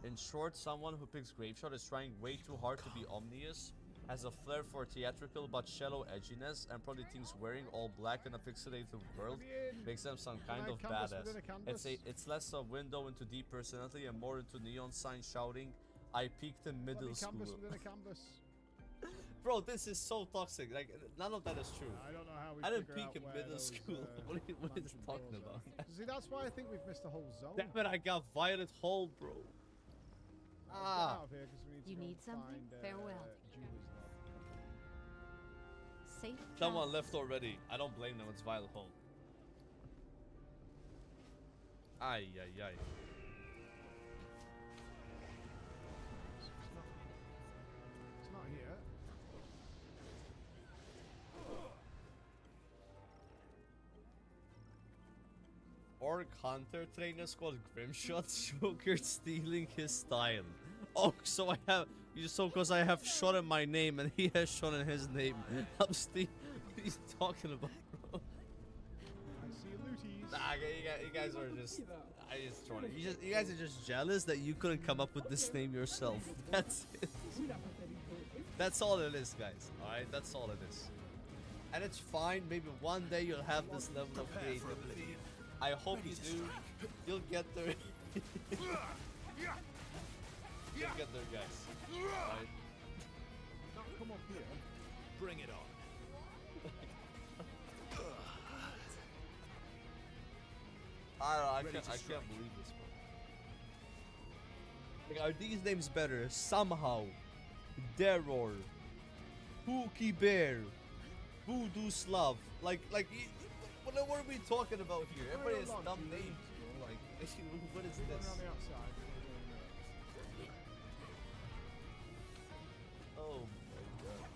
In short, someone who picks Graveshot is trying way too hard to be omnious, has a flair for theatrical but shallow edginess, and probably thinks wearing all black in a pixelated world makes them some kind of badass. It's less a window into deep personality and more into neon signs shouting, "I peaked in middle school." Canvas within a canvas. Bro, this is so toxic. Like, none of that is true. I don't know how we I didn't figure peak out in where middle those, school. What are you talking mansion about? doors are. See, that's why I think we've missed a whole zone. Damn it, I got Violet Hole, bro. Let's get out of here 'cause we need to You go need and something? find, Farewell. Julie's log. Safe Someone travels. left already. I don't blame them. It's Violet Hole. Ay, ay, ay. It's not here. Orc Hunter trainer called Grimshot Joker stealing his style. Oh, so I have because I have shot in my name and he has shot in his name. I'm Steve. What are you talking about, bro? I see looties. Nah, you guys are just. I just trolling. You guys are just jealous that you couldn't come up with this name yourself. That's it. That's all it is, guys. All right, that's all it is. And it's fine. Maybe one day you'll have this level of creativity. I hope you do. You'll get there. You'll get there, guys. Right? Not come up here. Bring it on. I don't know. I can't believe this, bro. Like, are these names better? Somehow, Deror, Pookie Bear, Voodoo Slav. Like, what are we talking about here? Everybody has dumb names, bro. Like, what is this? On the outside. Oh my god.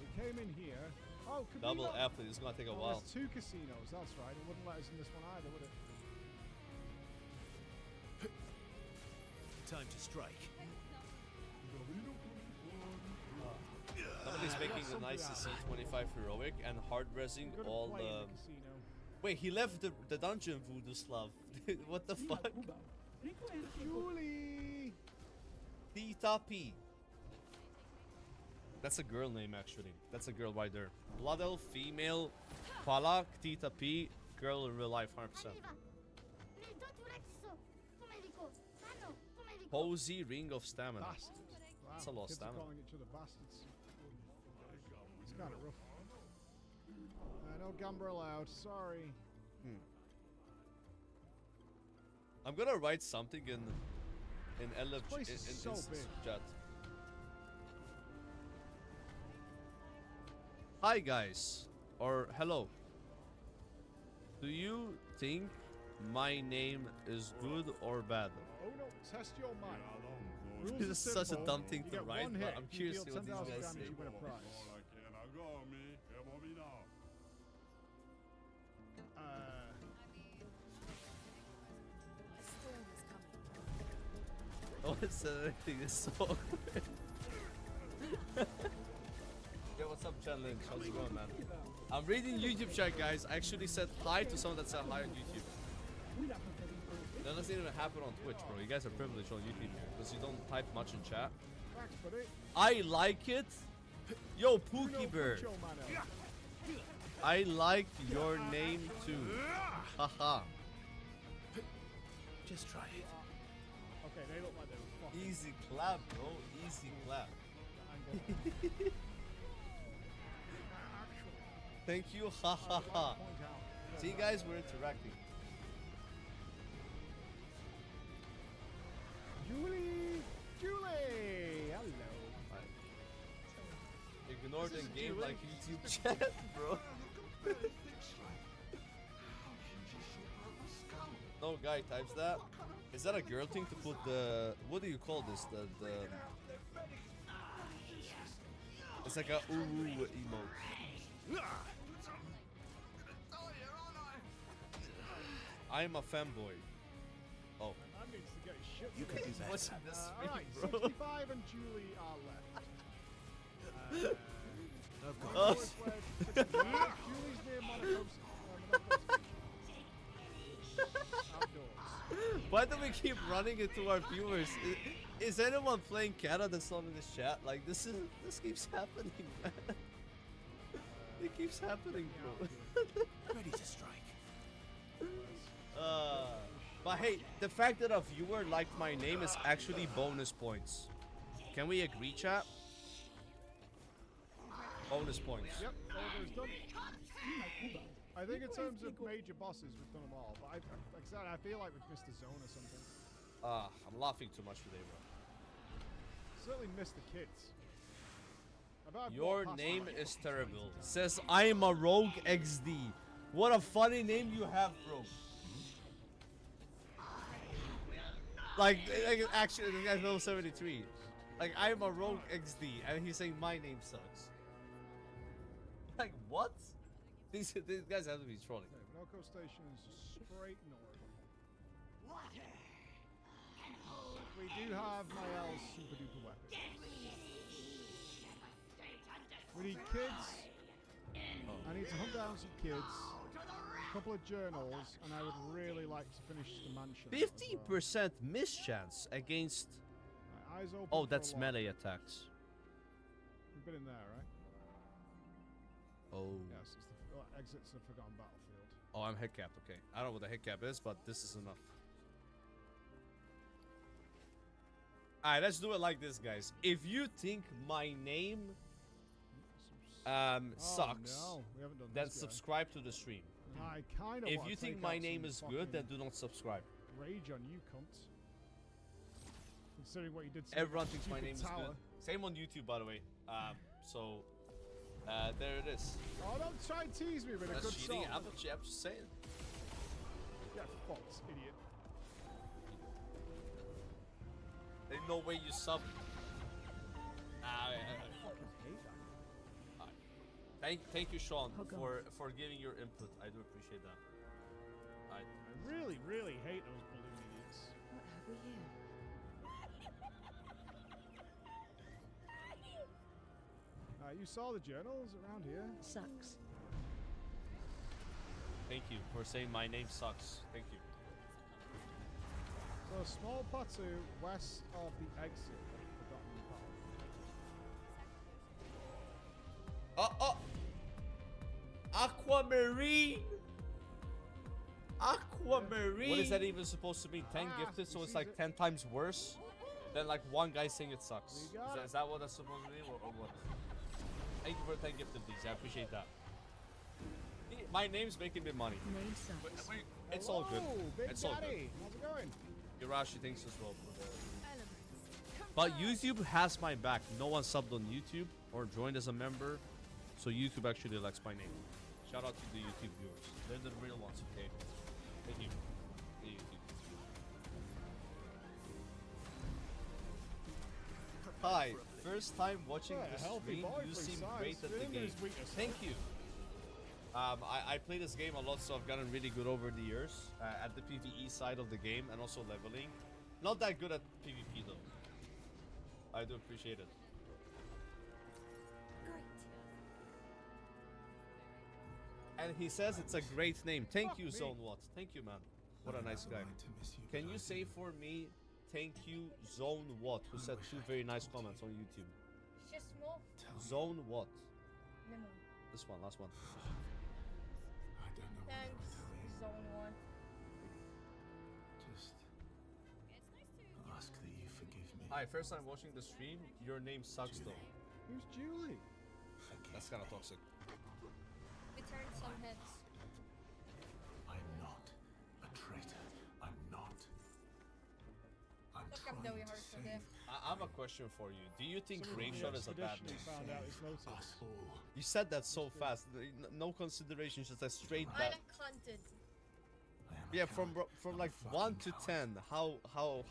We came in here. Oh, could we Double not? athlete. It's gonna take a while. There's 2 casinos. That's right. It wouldn't let us in this one either, would it? Time to strike. Somebody's making the nice C25 heroic and hard resing Gotta all play in the. the casino. Wait, he left the dungeon, Voodoo Slav. What the fuck? Julie! Tita P. That's a girl name, actually. That's a girl right there. Blood Elf, female, Palak, Tita P, girl in real life, 100%. Posey, Ring of Stamina. Bastards. Wow. That's a lot of Kids are stamina. calling each other bastards. It's kind of rough. No gamba allowed. Sorry. I'm gonna write something in LFG place is so big. chat. Hi guys, or hello. Do you think my name is good or bad? Oh no, test your mind. Rules This are is such a simple. dumb thing You to get write, one but hit, I'm you curious deal to see what these 10,000 guys damage, say. you win a prize. No one said anything. It's so awkward. Yo, what's up, challenge? How's it going, man? I'm reading YouTube chat, guys. I actually said hi to someone that said hi on YouTube. That doesn't even happen on Twitch, bro. You guys are privileged on YouTube because you don't type much in chat. Thanks, buddy. I like it. Yo, Pookie Bear. I like your name too. Haha. Just try it. Okay, they look like they were fucking. Easy clap, bro. Easy clap. Thank you. Ha ha ha. See, guys, we're interacting. Julie! ignored in game like YouTube chat, bro. No guy types that. Is that a girl thing to put the, what do you call this? The it's like a ooh emote. I'm a fanboy. Oh. That needs to get shit. You could do that. What's this Alright, bro? 65 and Julie are left. Of course. Julie's near Monaco. Why do we keep running into our viewers? Is anyone playing Canada that's not in this chat? Like this keeps happening, man. It keeps happening, bro. Ready to strike. But hey, the fact that a viewer liked my name is actually bonus points. Can we agree, chat? Bonus points. Yep, Oliver's done. I think in terms of major bosses, we've done them all. But like I said, I feel like we've missed a zone or something. I'm laughing too much today, bro. Certainly missed the kids. Your name is terrible. Says I'm a rogue XD. What a funny name you have, bro. Like actually, the guy's level 73. Like I'm a rogue XD, and he's saying my name sucks. Like what? These guys have to be trolling. Okay, Monaco Station is straight north. We do have Niall's super duper weapon. We need kids. I need to hunt down some kids. A couple of journals, and I would really like to finish the mansion. 50% miss chance against. Eyes open. Oh, that's melee attacks. We've been in there, right? Oh. Yes, it's the exits of Forgotten Battlefield. Oh, I'm head capped. Okay, I don't know what the head cap is, but this is enough. All right, let's do it like this, guys. If you think my name sucks, no, we haven't done then this, subscribe to the stream. I kind of. If you think my name is good, then do not subscribe. Rage on you, cunt. Considering what you did. To Everyone thinks my stupid name tower. is good. Same on YouTube, by the way. So there it is. Oh, don't try and tease me with a That's good cheating. song. I'm just saying. Yeah, false, idiot. There's no way you sub. I fucking hate that. Thank you, Sean, for giving your input. I do appreciate that. I really, really hate those balloon idiots. What have we here? You saw the journals around here. Sucks. Thank you for saying my name sucks. Thank you. So, small plateau west of the exit of Forgotten Battlefield. Aquamarine! Aquamarine! What is that even supposed to mean? 10 gifted, so it's like 10 times worse than like one guy saying it sucks. Is that what that's supposed to mean, or what? Thank you for 10 gifted, please. I appreciate that. My name's making me money. Name sucks. It's all good. Big It's all good. Daddy. How's it going? Yurashi thinks as well. But YouTube has my back. No one subbed on YouTube or joined as a member, so YouTube actually likes my name. Shout out to the YouTube viewers. They're the real ones, okay? Thank you. Hey, YouTube. Hi, first time watching the stream. You seem great at the game. Thank you. I play this game a lot, so I've gotten really good over the years at the PvE side of the game and also leveling. Not that good at PvP though. I do appreciate it. And he says it's a great name. Thank you, Zone What. Thank you, man. What a nice guy. Can you say for me, thank you, Zone What, who said 2 very nice comments on YouTube? Zone What? This one, last one. Thanks, Zone 1. Just ask that you forgive me. Hi, first time watching the stream. Your name sucks though. Who's Julie? That's kind of toxic. We turned some heads. I'm not a traitor. I'm not. I'm Look, I'm trying Zoe to Hart for save this. I have a question for you. Do you think Someone Great from the Shot is a bad expedition name? found out his motives. You said that so fast. No consideration, just a straight I bad. like hunted. Yeah, from like 1 to 10, how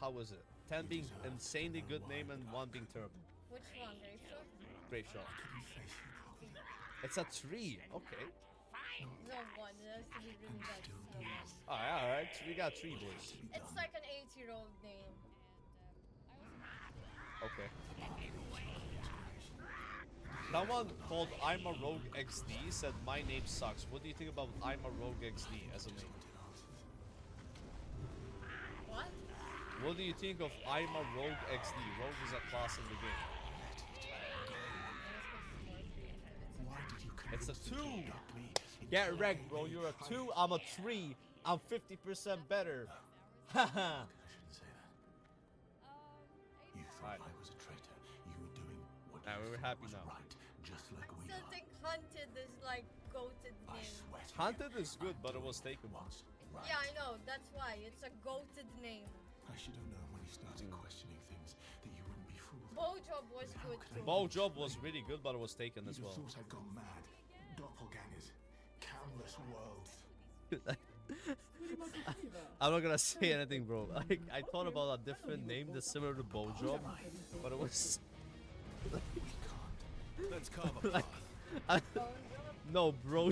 was it? 10 being insanely good name and 1 being terrible. Which one? Grape Shot? Great Shot. It's a 3. Okay. No one. It has to be really bad. No one. Alright. We got 3 boys. It's like an 8-year-old name. Okay. Someone called I'm a Rogue XD said my name sucks. What do you think about I'm a Rogue XD as a name? What? What do you think of I'm a Rogue XD? Rogue is a class in the game. It's a 2. Get wrecked, bro. You're a 2. I'm a 3. I'm 50% better. Haha. You thought I was a traitor. You were doing what we were happy now. right, just like we I still think hunted is like goated name. Hunted is good, but it was taken once. Yeah, I know. That's why it's a goated name. I should have known when you started questioning things that you wouldn't be fooled. Blowjob was good too. Blowjob was really good, but it was taken as You'd well. have thought I'd gone mad. Doppelgangers, countless worlds. I'm not gonna say anything, bro. I thought about a different name that's similar to Blowjob, but it was. Let's carve a like, no, bro.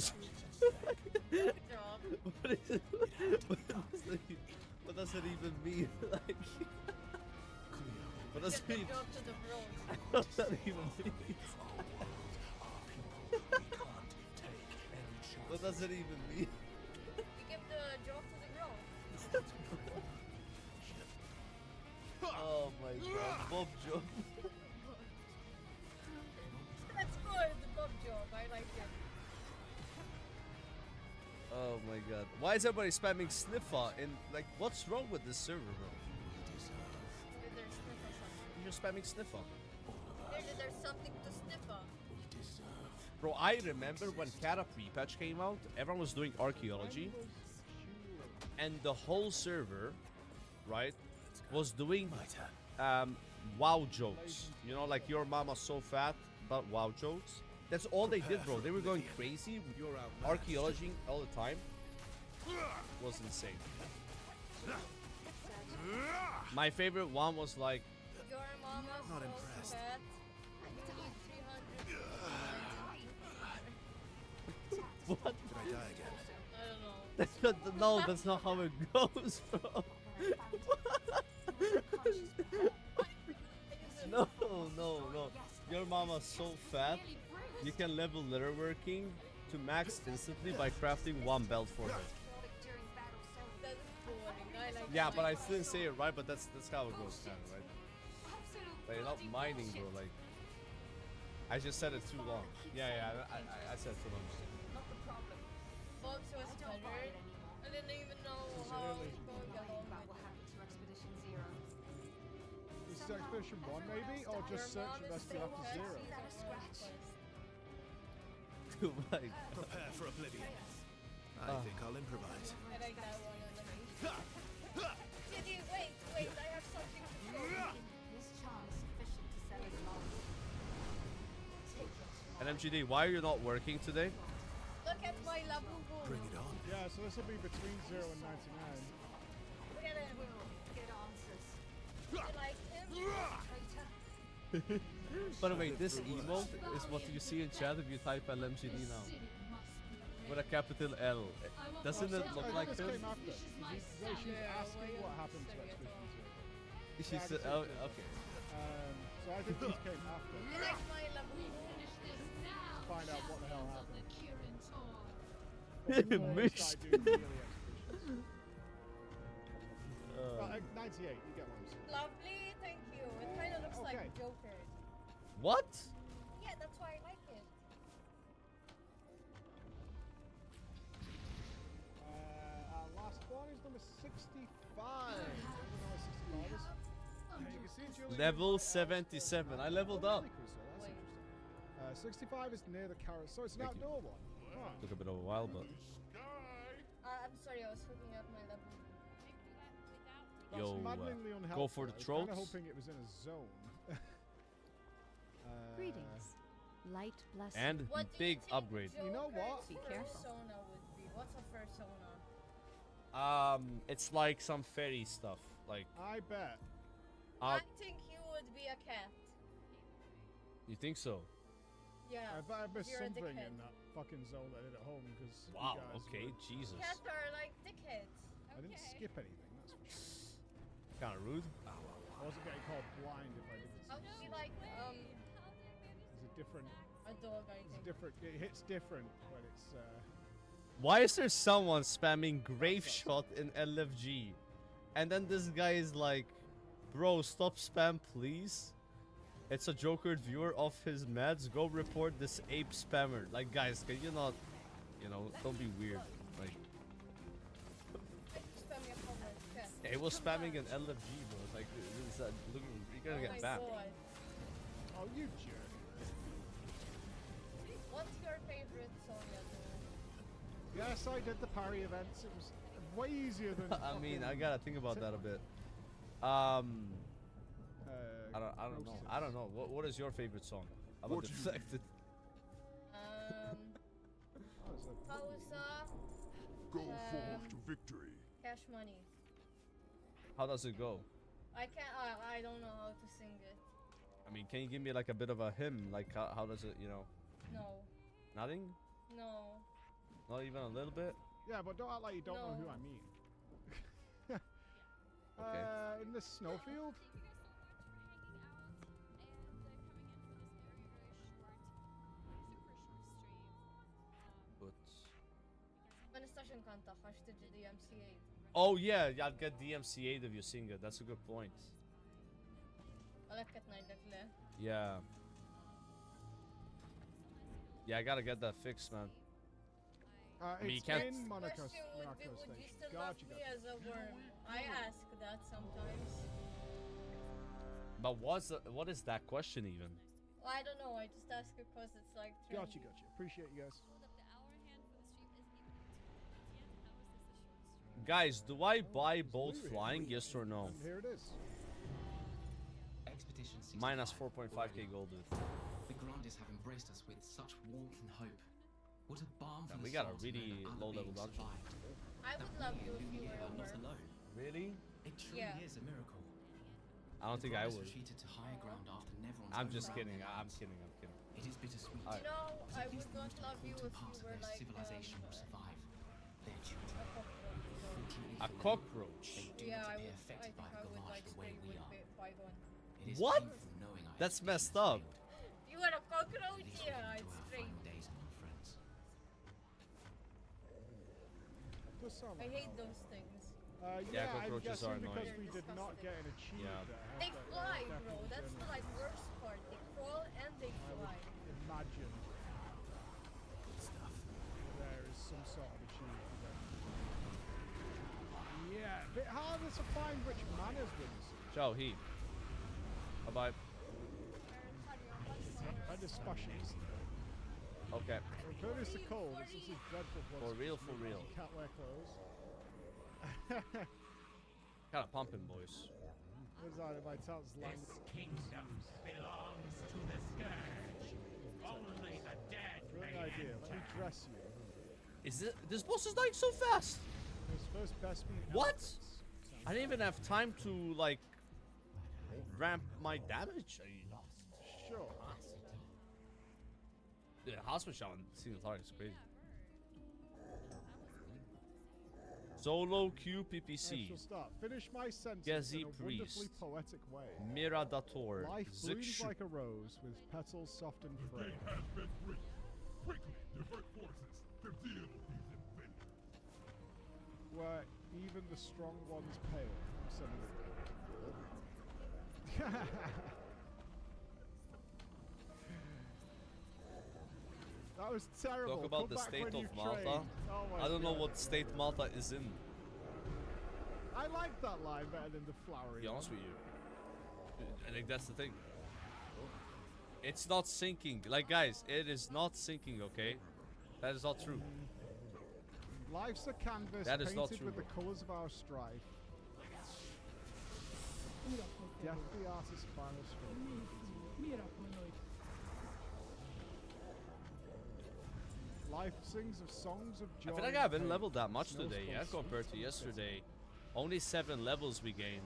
What does it even mean? Like, what does it mean? What does that even mean? What does it even mean? You give the job to the girl. Oh my god, Bob job. That's good, the Bob job. I like it. Oh my god. Why is everybody spamming sniffer? And like, what's wrong with this server, bro? You're spamming sniffer. There's something to sniff on. Bro, I remember when Kata pre-patch came out, everyone was doing archaeology. And the whole server, right, was doing WoW jokes. You know, like your mama's so fat, but WoW jokes. That's all they did, bro. They were going crazy, archaeology all the time. It was insane. My favorite one was like, Your mama's Not so impressed. fat. what? Did I die again? I don't know. That's not, no, that's not how it goes, bro. No. Your mama's so fat, you can level letterworking to max instantly by crafting 1 belt for her. That's boring. I like Yeah, that. but I still didn't say it right, but that's how it goes, kind of, right? But you're not mining, bro, like... I just said it too long. Yeah, I said it too long. Not the problem. Bob's was tired. I didn't even know how I was going along with it. This is Expedition 1 maybe? Or just search the rest after 0? Like, Prepare for oblivion. I think I'll improvise. I like that one. Did you wait, I have something to show you. This charm is sufficient to sell us all. Take it. and MGD, why are you not working today? Look at my Labubu. Bring it on. Yeah, so this will be between 0 and 99. Look at him. Get answers. You like him? Traitor. By the way, this emote is what you see in chat if you type LMGD now. With a capital L. Doesn't it look like this him? came after. She's asking what happened to Expedition 0. She said, oh, okay. So I think these came after. You like my Labubu? To find out what the hell happened. Mish. Well, 98, you get what I'm saying. Lovely, thank you. It kind of looks like Joker. What? Yeah, that's why I like it. Our last one is number 65. Number 65 is. As you can see, Julie, Level 77. I leveled up. That's interesting. 65 is near the carrot, so it's an outdoor one. Right. Took a bit of a while, but I'm sorry, I was hooking up my Labubu. That's maddeningly unhelpful. go for the I was throats. kind of hoping it was in a zone. Greetings. Light blessing. And What do big you think upgrade. You know what? Be Persona careful. would be? What's a persona? It's like some fairy stuff. Like, I bet. I think you would be a cat. you think so? Yeah. I bet I missed you're a something dickhead. in that fucking zone that I did at home because. Wow. Okay. Jesus. Cats are like dickheads. I didn't skip anything. That's for sure. Kind of rude. I wasn't getting called blind if I didn't. I would be like It's a different. a dog, I It's think. different. It hits different when it's. Why is there someone spamming grave shot in LFG? And then this guy is like, bro, stop spam, please. It's a Joker viewer off his meds. Go report this ape spammer. Like, guys, can you not, you know, don't be weird. Like, Spam your comment. Yeah. it was spamming an LFG, bro. It's like, look, you're gonna get banned. Oh, you jerk. What's your favorite song ever? Yes, I did the parry events. It was way easier than. I mean, I gotta think about that a bit. I don't know. What is your favorite song? How about Deflected? Pausa. Go forth to victory. Cash Money. How does it go? I can't. I don't know how to sing it. I mean, can you give me like a bit of a hymn? Like, how does it, you know? No. Nothing? No. Not even a little bit? Yeah, but don't act like you don't know who I mean. Okay. In the snowfield? But... Manifestation-kanta, hashtag DMCA. Oh yeah, I'd get DMCA'd if you sing it. That's a good point. Yeah. Yeah, I gotta get that fixed, man. I mean, you It's can't. in Monaco Question would be, would you Station. still love Gotcha, me gotcha. as a worm? I ask that sometimes. But what is that question even? Well, I don't know, I just ask because it's like Gotcha, trendy. gotcha. Appreciate you guys. Guys, do I buy both flying? Yes or no? And here it is. Expedition 65. Minus 4.5k gold. The Grandes have embraced us with such warmth and hope. What a balm for Yeah, the we got a soul to know really that other low level beings dungeon. survived. I would love you if you were a not worm. alone. Really? It truly Yeah. is a miracle. I don't The think I Grandes would. retreated to higher ground after Neveron's I'm own just rounding kidding. I'm hands. kidding. I'm kidding. It is bittersweet. Alright. You know, But I at least would the not most love you important if part you of were their like civilization will survive. Their children. Fortunately A for them, cockroach. they do Yeah, not I appear would. I affected think by I would Gavage like the way stay we with are. Bygone. It is What? painful knowing our That's expedition messed has up. failed. You are a cockroach? At least we Yeah, can it's enjoy our great. final days among friends. Does sound I like hate hell. those things. Yeah, I'm cockroaches guessing are because annoying. we did not get an achievement Yeah. there. They but fly, bro. definitely That's the like generally- worst part. They crawl and they I fly. would imagine there is some sort of achievement for them. Yeah, a bit harder to find which manners wins. Ciao, he. Bye bye. And the splashes. Okay. In fairness to cold, it's just a dreadful place. For real, for real. You can't wear clothes. Kinda pumping, boys. What's that? My town's lang. Kingdom belongs to the scourge. Only the dead Brilliant may idea. Let me enter. dress you. Is this boss is dying so fast? His first best me. What? I didn't even have time to like ramp my damage. Sure. Yeah, hospital shot on single target is crazy. Solo Q I PPC. shall start. Finish my sentence Gezi in a wonderfully Priest. poetic way. Miradator. Life blooms Zikshu. like a rose with petals soft and frail. Has been reached. Quickly, divert forces to deal with these invaders. Where even the strong ones pale. That was terrible. Talk about Come the back state when of you've Malta. trained. Oh my I don't know God. what state Malta is in. I like that line better than the flowery. To be honest one. with you. I think that's the thing. It's not sinking. Like, guys, it is not sinking, okay? That is not true. Life's a canvas That is not painted true, with the bro. colours of our strife. Death the Artist final screen. Life sings of songs of joy. I feel like I haven't leveled that much today yet compared to yesterday. Only 7 levels we gained.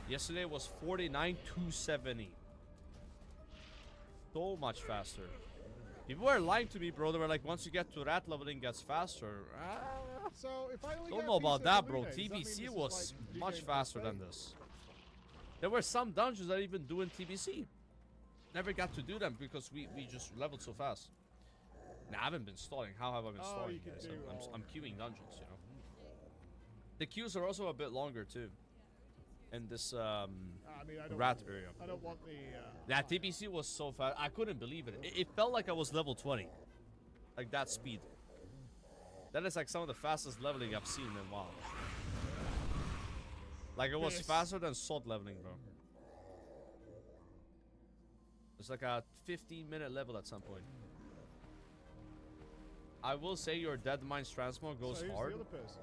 Yesterday was 49 270. So much faster. People were lying to me, bro. They were like, once you get to that level, it gets faster. So if I only Don't get know about Beast that, of bro. Lune, does that mean this TBC is was like much Game faster Pass than this. There were some dungeons that even do in TBC. Never got to do them because we just leveled so fast. Nah, I haven't been stalling. How have I been stalling, guys? I'm queuing dungeons, you know. The queues are also a bit longer too. In this I mean, I don't rat want, area. I don't want the. That TBC was so fast. I couldn't believe it. It felt like I was level 20. Like that speed. That is like some of the fastest leveling I've seen in a while. Like it was faster than sword leveling, bro. It's like a 15-minute level at some point. I will say your Dead Mind's transmog goes hard.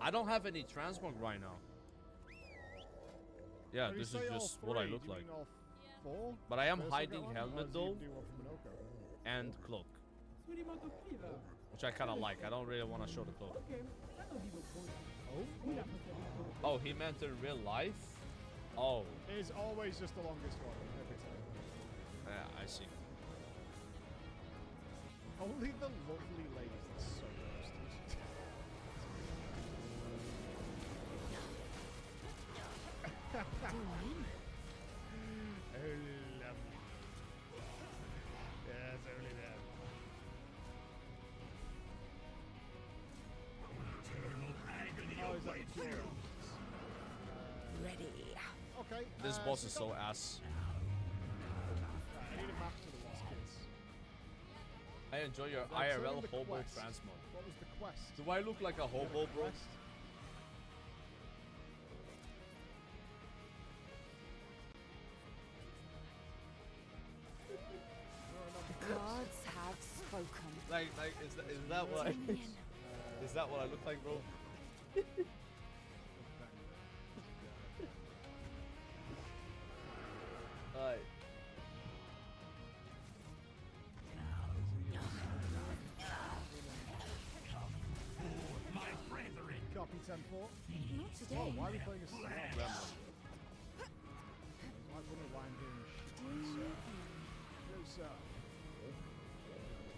I don't have any transmog right now. Yeah, this is just what I look like. But I am hiding helmet though, and cloak, which I kind of like. I don't really want to show the cloak. Oh, he meant in real life? Oh. It is always just the longest one every time. Yeah, I see. Only the lovely ladies. That's so roasted. Only lovely. Yes, only them. Oh, is that the cure? Ready. Okay. This boss is so ass. I need a map to the Lost Kids. I enjoy your Like, IRL tell me the hobo quest. transmog. What was the quest? Do I look like a hobo, bro? Gods have spoken. Like, is that what I, is that what I look like, bro? Alright. Copy 10-4. Not today. Oh, why are we playing a song? Why wouldn't I doing shit? Yes, sir.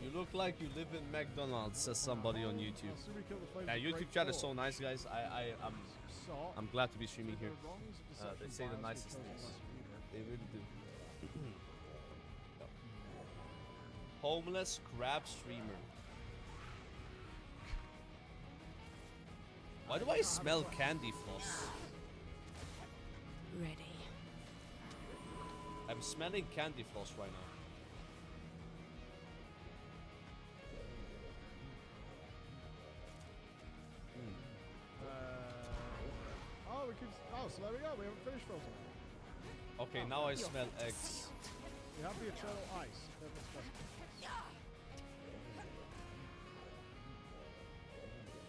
You look like you live in McDonald's, says somebody on YouTube. Yeah, YouTube chat is so nice, guys. I'm glad to be streaming here. They say the nicest things. They really do. Homeless crab streamer. Why do I smell candy floss? Ready. I'm smelling candy floss right now. Oh, we could. Oh, so there we go. We haven't finished frozen. Okay, now I smell eggs. You have the eternal ice.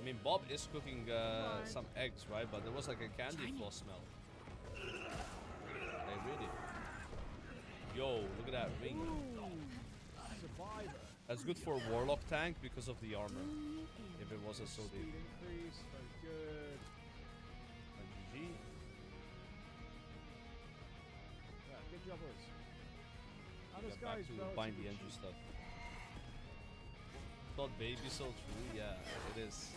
I mean, Bob is cooking some eggs, right? But there was like a candy floss smell. Hey, really? Yo, look at that ring. Survivor. That's good for Warlock tank because of the armor. If it was a so deep. Increase, very good. GG. Yeah, good job, boys. How Get this back guy's to buying the engine stuff. Thought baby so true, yeah, it is.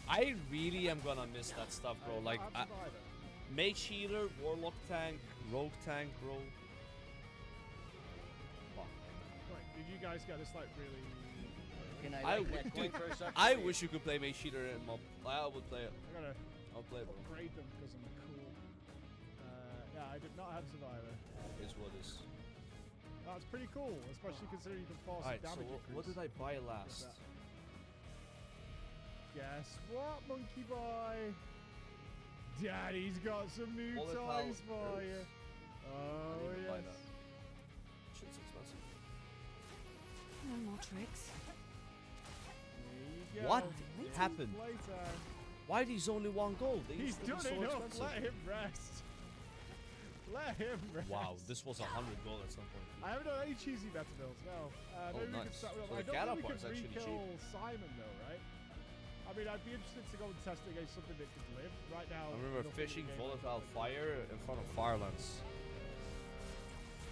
I really am gonna miss that stuff, bro. Like, Mage Healer, Warlock tank, Rogue tank, bro. Fuck. Wait, did you guys get this like really? Can Dude, I wish you could play Mage Healer in mob. I would play it. I'll play it, bro. Upgrade them because I'm cool. Yeah, I did not have Survivor. Is what is. That's pretty cool, especially considering you can force Alright, damage. so what did I buy last? Guess what, monkey boy? Daddy's got some new Volatile toys for herbs. you. Oh, I didn't buy yes. that. Shit's expensive. No more tricks. There you go. What It's happened? playtime. Why is only 1 gold? They He's used to be done so enough. expensive. Let him rest. Let him rest. Wow, this was 100 gold at some point. I haven't done any cheesy meta builds, no. Maybe we can nice. start with So I the don't think we Catapult's can actually re-kill Simon, though, right? I mean, I'd be interested to go and test against something that could live. Right now, I remember nothing in fishing the game volatile fire in front of Firelands.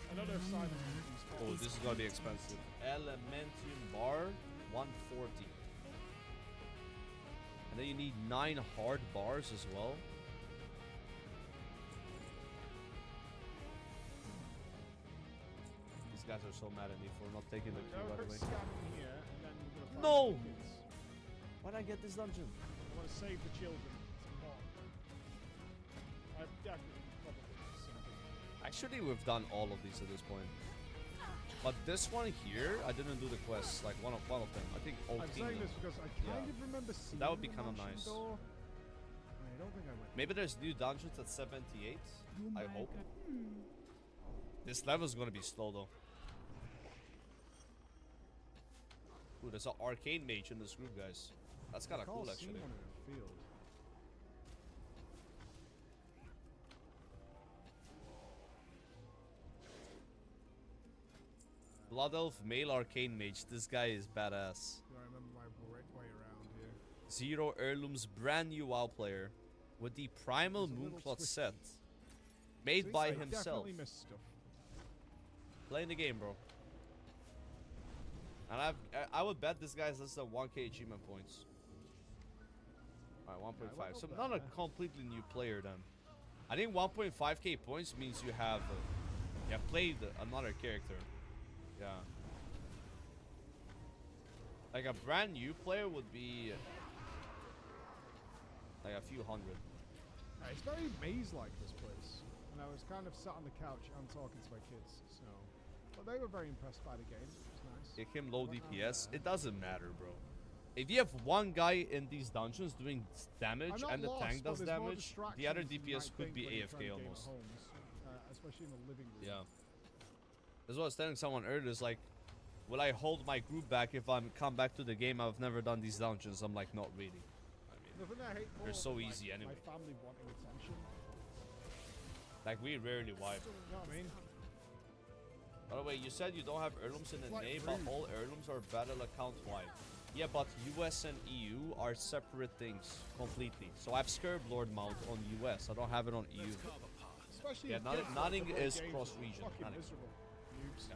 I don't know if Simon can use Oh, this is gonna be expensive. Elementium bar, 140. And then you need 9 hard bars as well. These guys are so mad at me for not taking the key, by the way. Here, and then we're gonna find No! the kids. Why'd I get this dungeon? I want to save the children. It's important. I've definitely probably something. Actually, we've done all of these at this point. But this one here, I didn't do the quests, like one of them. I think Old I'm Kingdom. saying this because I kind of remember seeing That would be the kind of mansion nice. door. I don't think I went. Maybe there's new dungeons at 78. I hope. This level's gonna be slow though. Ooh, there's an arcane mage in this group, guys. That's kind of cool, actually. One in the field. Blood Elf male arcane mage. This guy is badass. Do I remember my way around here? Zero Heirlooms, brand new WoW player with the Primal Mooncloth set, made by himself. Definitely missed stuff. Playing the game, bro. And I would bet this guy's less than 1k achievement points. Alright, 1.5. So not a completely new player then. I think 1.5k points means you have played another character. Yeah. Like a brand new player would be like a few hundred. It's very maze-like, this place. And I was kind of sat on the couch and talking to my kids, so... But they were very impressed by the game. It was nice. Kick him low DPS. It doesn't matter, bro. If you have one guy in these dungeons doing damage and the tank does damage, the other DPS could be AFK almost. Especially in the living room. Yeah. That's what I was telling someone earlier. Is like, will I hold my group back if I come back to the game? I've never done these dungeons. I'm like, not really. The thing I hate more They're so is, easy like, anyway. My family wanting attention. Like, we rarely wipe. You know what I mean? By the way, you said you don't have heirlooms in the Like name, but all heirlooms are battle account wide. Yeah, but US and EU are separate things completely. So I have Scurb Lord mount on US. I don't have it on EU. Especially Yeah, nothing is cross-region. Fucking miserable. Noobs. Yeah.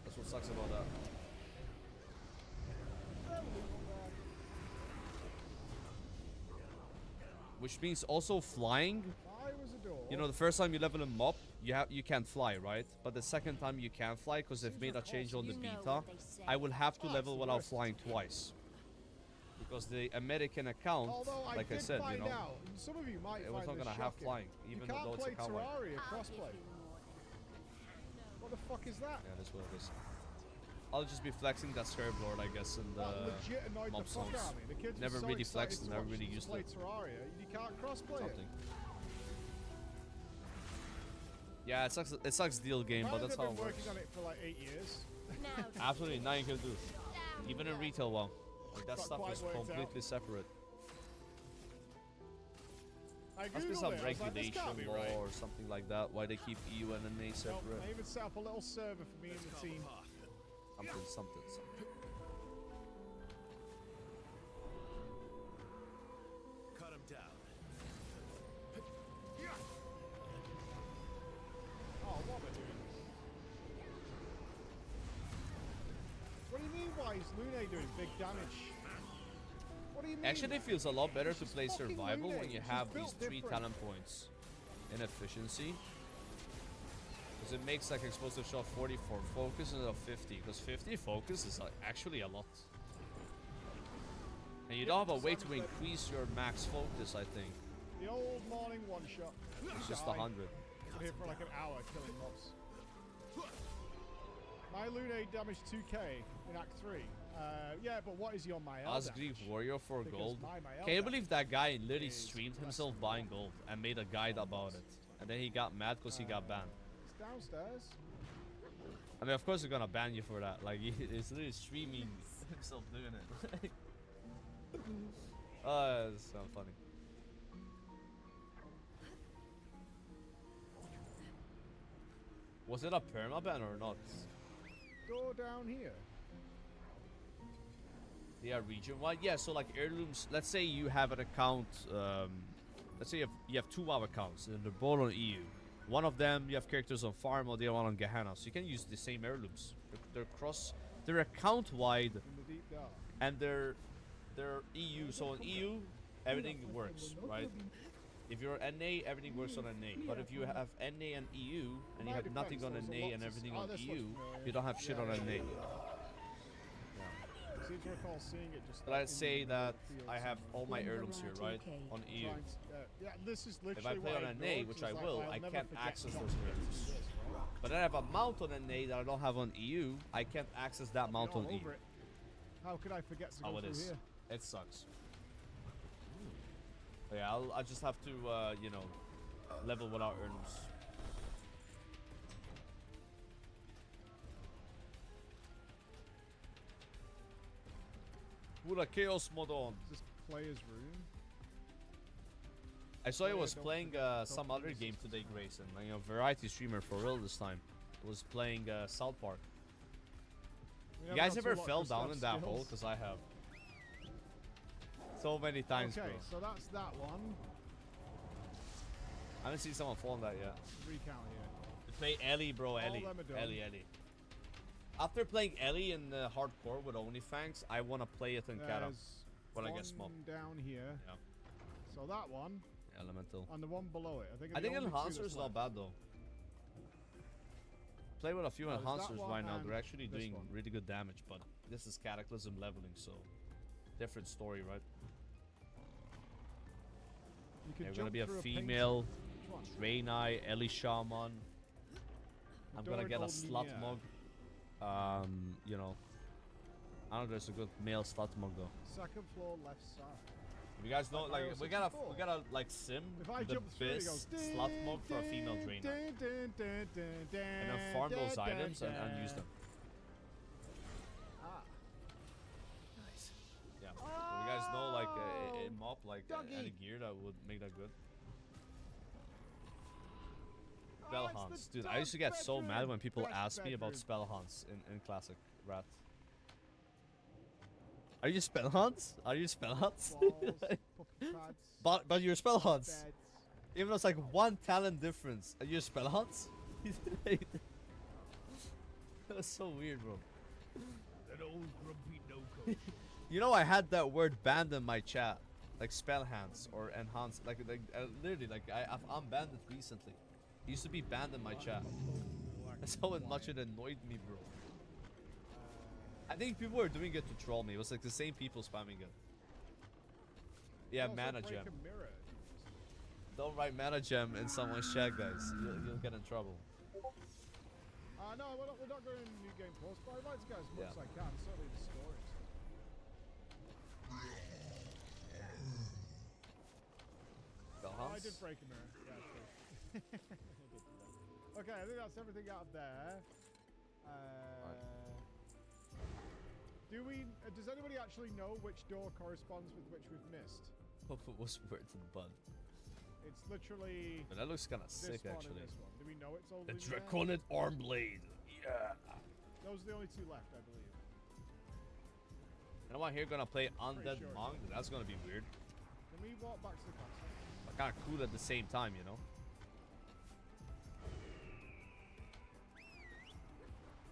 That's what sucks about that. Which means also flying. You know, the first time you level him up, you can't fly, right? But the second time you can fly because they've made a change on the beta. I will have to level without flying twice. Because the American account, like I said, you know, some of you might it was not gonna have flying, even though it's account wide. Terraria crossplay. What the fuck is that? Yeah, that's what it is. I'll just be flexing that Scurb Lord, I guess, in the mob zones. Never really flexed, never really used it. Terraria. You can't crossplay Something. Yeah, it sucks deal game, but that's how it works. I've been working on it for like 8 years. Absolutely, nothing you can do. Even in retail, well, like that stuff is completely separate. Must be some regulation law or something like that. Why they keep EU and NA separate? I even set up a little server for me and the team. Something. Cut him down. Oh, what am I doing? What do you mean, why is Lune doing big damage? What do you mean? Actually, it feels a lot better to play survival when you have She's these built 3 different. talent points in efficiency. Because it makes like explosive shot 40 for focus instead of 50. Because 50 focus is like actually a lot. And you don't have a way to increase your max focus, I think. The old morning one shot. It's just 100. I'm here for like an hour killing mobs. My Lune damaged 2k in Act 3. Yeah, but what is your Mael Asgrief Warrior for Because gold. my Mael Can you believe that guy literally is streamed himself buying gold and made a guide about it? And then he got mad because he got banned. It's downstairs. I mean, of course they're gonna ban you for that. Like, he's literally streaming himself doing it. It's so funny. Was it a permaban or not? Door down here. Yeah, region-wide. Yeah, so like heirlooms. Let's say you have an account. Let's say you have 2 WoW accounts, and they're both on EU. One of them you have characters on Farm, or the other one on Gehenna. So you can use the same heirlooms. They're account-wide, In the deep dark. and they're EU. So on EU, everything works, right? If you're NA, everything works on NA. But if you have NA and EU, and you have nothing on NA and everything on EU, you don't have shit on NA. Seems to recall seeing it just. Let's say that I have all my heirlooms here, right? On EU. Yeah, this is literally If I play what on I NA, wrote, which is I like, will, I'll I never can't forget access what those to do heirlooms. this, right? But then I have a mount on NA that I don't have on EU. I can't access that mount All on EU. over it. How could I forget to go Oh, it through is. here? It sucks. But yeah, I just have to, you know, level without heirlooms. Put a chaos mod on. Is this player's room? I saw he Yeah, was don't playing forget- some don't other forget game this today, time. Grayson. Like, variety streamer for real this time. Was playing South Park. We You never guys got to ever watch fell this down stuff in that skills. hole? Because I have. So many times, Okay, bro. so that's that one. I haven't seen someone fall in that yet. Recount here. Play Ellie, bro. Ellie. them are done. Ellie. After playing Ellie in hardcore with OnlyFans, I want to play it in Kata There's when I one get smoked. down here. Yeah. So that one. Elemental. And the one below it. I think enhancer's not bad though. Play with a few There's that enhancers one right now. and They're actually this doing one. really good damage, but this is Cataclysm leveling, so different story, right? You could Yeah, we're gonna jump be a through female Which one? Draenei, Ellie Shaman. I'm gonna Adored get a old slut Nia. mug. You know, I don't know. There's a good male slut mug though. Second floor left side. You guys know, like, we gotta 64. like sim If I the jump through, it best goes slut mug for a female Draenei, and then farm those items and use them. Ah. Nice. Yeah. So you guys know, like, a mop, like, any gear that would make that good. Spell hunts, dude. I used to get so mad when people asked me about spell hunts in Classic Rat. Are you spell hunts? Are you spell hunts? Balls, puppy pads, but you're spell hunts. beds. Even though it's like one talent difference. Are you spell hunts? That was so weird, bro. That old grumpy no-co. You know, I had that word banned in my chat, like spell hands or enhance. Like literally, like I've unbanned it recently. It used to be banned in my chat. That's how much it annoyed me, bro. I think people were doing it to troll me. It was like the same people spamming it. Yeah, Also mana break gem. a mirror. Don't write mana gem in someone's chat, guys. You'll get in trouble. No, we're not going into New Game Plus, but I'd like to get as much Yeah. as I can, certainly the stories. Spell Oh, I hunts? did break a mirror. Yeah, true. I did do that. Okay, I think that's everything out of there. Does anybody actually know which door corresponds with which we've missed? Hope it was worth the bud. It's literally But that looks kind of this sick, one actually. and this one. Do we know it's all The in there? Draconic Arm Blade. Yeah. Those are the only two left, I believe. And I'm here gonna play Undead sure. Monk. That's gonna be weird. Can we walk back to the castle? But kind of cool at the same time, you know?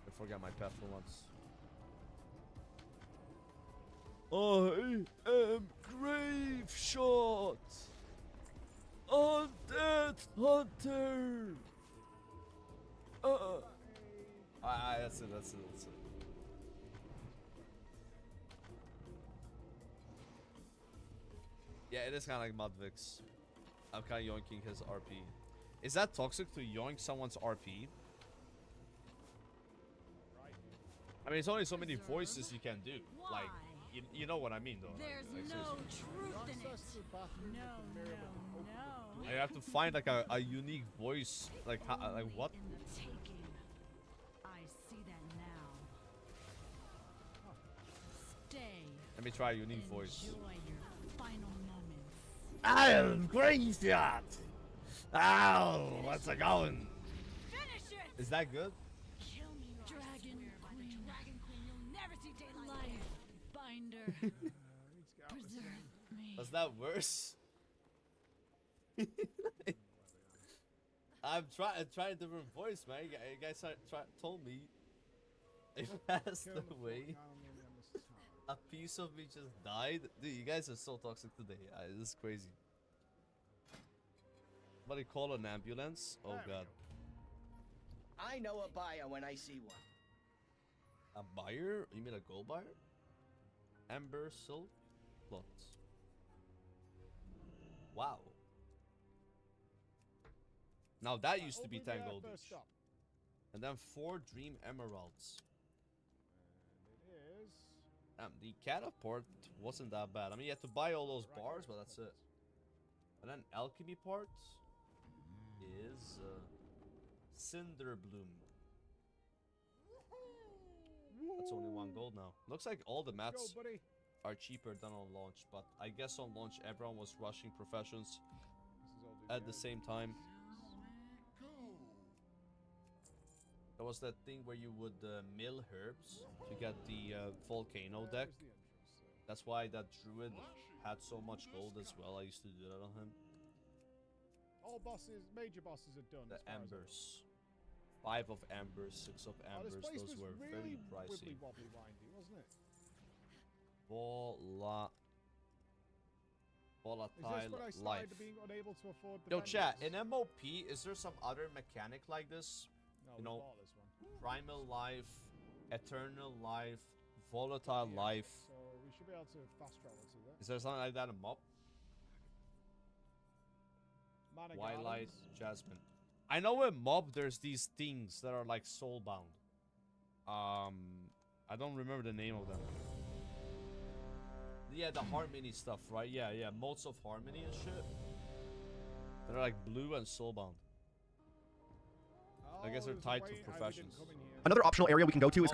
I forgot my pet for once. I am Grave Shot, Undead Hunter. That's it. Yeah, it is kind of like Mudvix. I'm kind of yoinking his RP. Is that toxic to yoink someone's RP? I mean, it's only so many voices you can do. Like, you know what I mean, though. There's like, no seriously. truth in it. No. I have to find like a unique voice. Like, like what? In the taking. I see that now. Stay. Let me try a unique voice. Enjoy your final moments. I am Grave Shot. Ow, what's it going? Finish it. Is that good? Dragon Queen. You'll never see daylight. Life binder. Preserve me. Was that worse? I'm trying a different voice, man. You guys told me it passed away. A piece of me just died. Dude, you guys are so toxic today. This is crazy. What do you call an ambulance? Oh god. I know a buyer when I see one. A buyer? You mean a gold buyer? Amber silk plots. Wow. Now that used to be 10 gold each. And then 4 dream emeralds. And it is. The catapult wasn't that bad. I mean, you had to buy all those bars, but that's it. And then alchemy part is cinder bloom. That's only 1 gold now. Looks like all the mats are cheaper than on launch, but I guess on launch everyone was rushing professions at the same time. There was that thing where you would mill herbs to get the volcano deck. That's why that druid had so much gold as well. I used to do that on him. All bosses, major bosses are done. The embers. 5 of embers, 6 of embers. Those were very pricey. Wobbly, windy, wasn't it? Volatile life. Being unable to afford the Yo, vendors? chat, in MOP, is there some other mechanic like this? No, you know, bought this one. primal life, eternal life, volatile life. So we should be able to fast travel to that. Is there something like that in MOP? Mana Twilight, Gardens. Jasmine. I know in MOB there's these things that are like soulbound. I don't remember the name of them. Yeah, the harmony stuff, right? Yeah, modes of harmony and shit. They're like blue and soulbound. I guess they're tied to professions. Another optional area we can go to is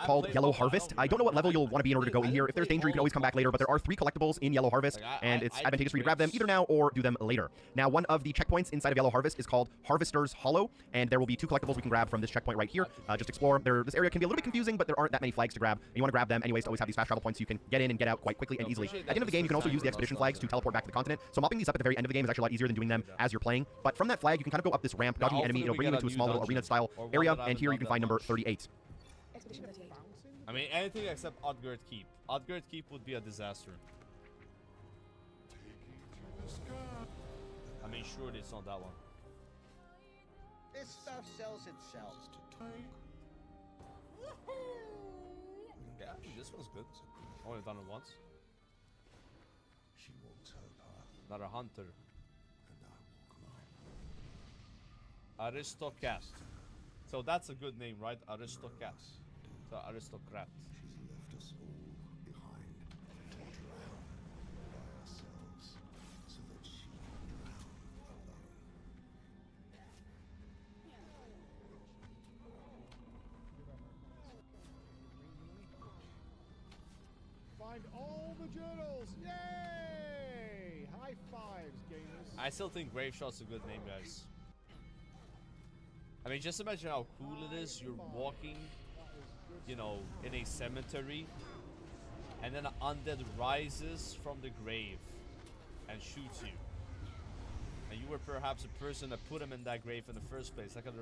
called Yellow Harvest. I don't know what level you'll want to be in order to go in here. If there's danger, you can always come back later, but there are 3 collectibles in Yellow Harvest, and it's advantageous for you to grab them either now or do them later. Now, one of the checkpoints inside of Yellow Harvest is called Harvester's Hollow, and there will be 2 collectibles we can grab from this checkpoint right here. Just explore. This area can be a little bit confusing, but there aren't that many flags to grab, and you want to grab them anyways to always have these fast travel points so you can get in and get out quite quickly and easily. At the end of the game, you can also use the expedition flags to teleport back to the continent, so mopping these up at the very end of the game is actually a lot easier than doing them as you're playing. But from that flag, you can kind of go up this ramp, dodging the enemy. It'll bring you into a small little arena-style area, and here you can find number 38. I mean, anything except Odgard Keep. Odgard Keep would be a disaster. I mean, surely it's not that one. This stuff sells itself. Yeah, this one's good. Only done it once. She walks her path, Another hunter. and I walk mine. Aristocrat. So that's a good name, right? Aristocrat. So aristocrat. She's left us all behind to drown by ourselves, so that she can drown alone. Find all the journals! Yay! High fives, gamers. I still think Grave Shot's a good name, guys. I mean, just imagine how cool it is. You're walking, you know, in a cemetery, and then an undead rises from the grave and shoots you. And you were perhaps the person that put him in that grave in the first place, like a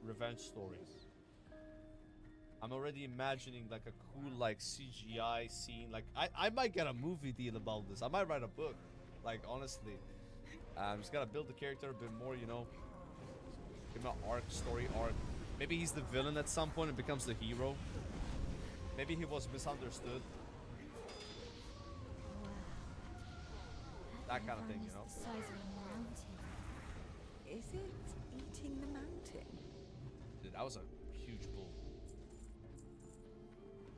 revenge story. I'm already imagining like a cool like CGI scene. Like I might get a movie deal about this. I might write a book. Like honestly, I'm just gotta build the character a bit more, you know. Give him an arc, story arc. Maybe he's the villain at some point and becomes the hero. Maybe he was misunderstood. That kind of thing, you know. The size of a mountain. Is it eating the mountain? Dude, that was a huge bull.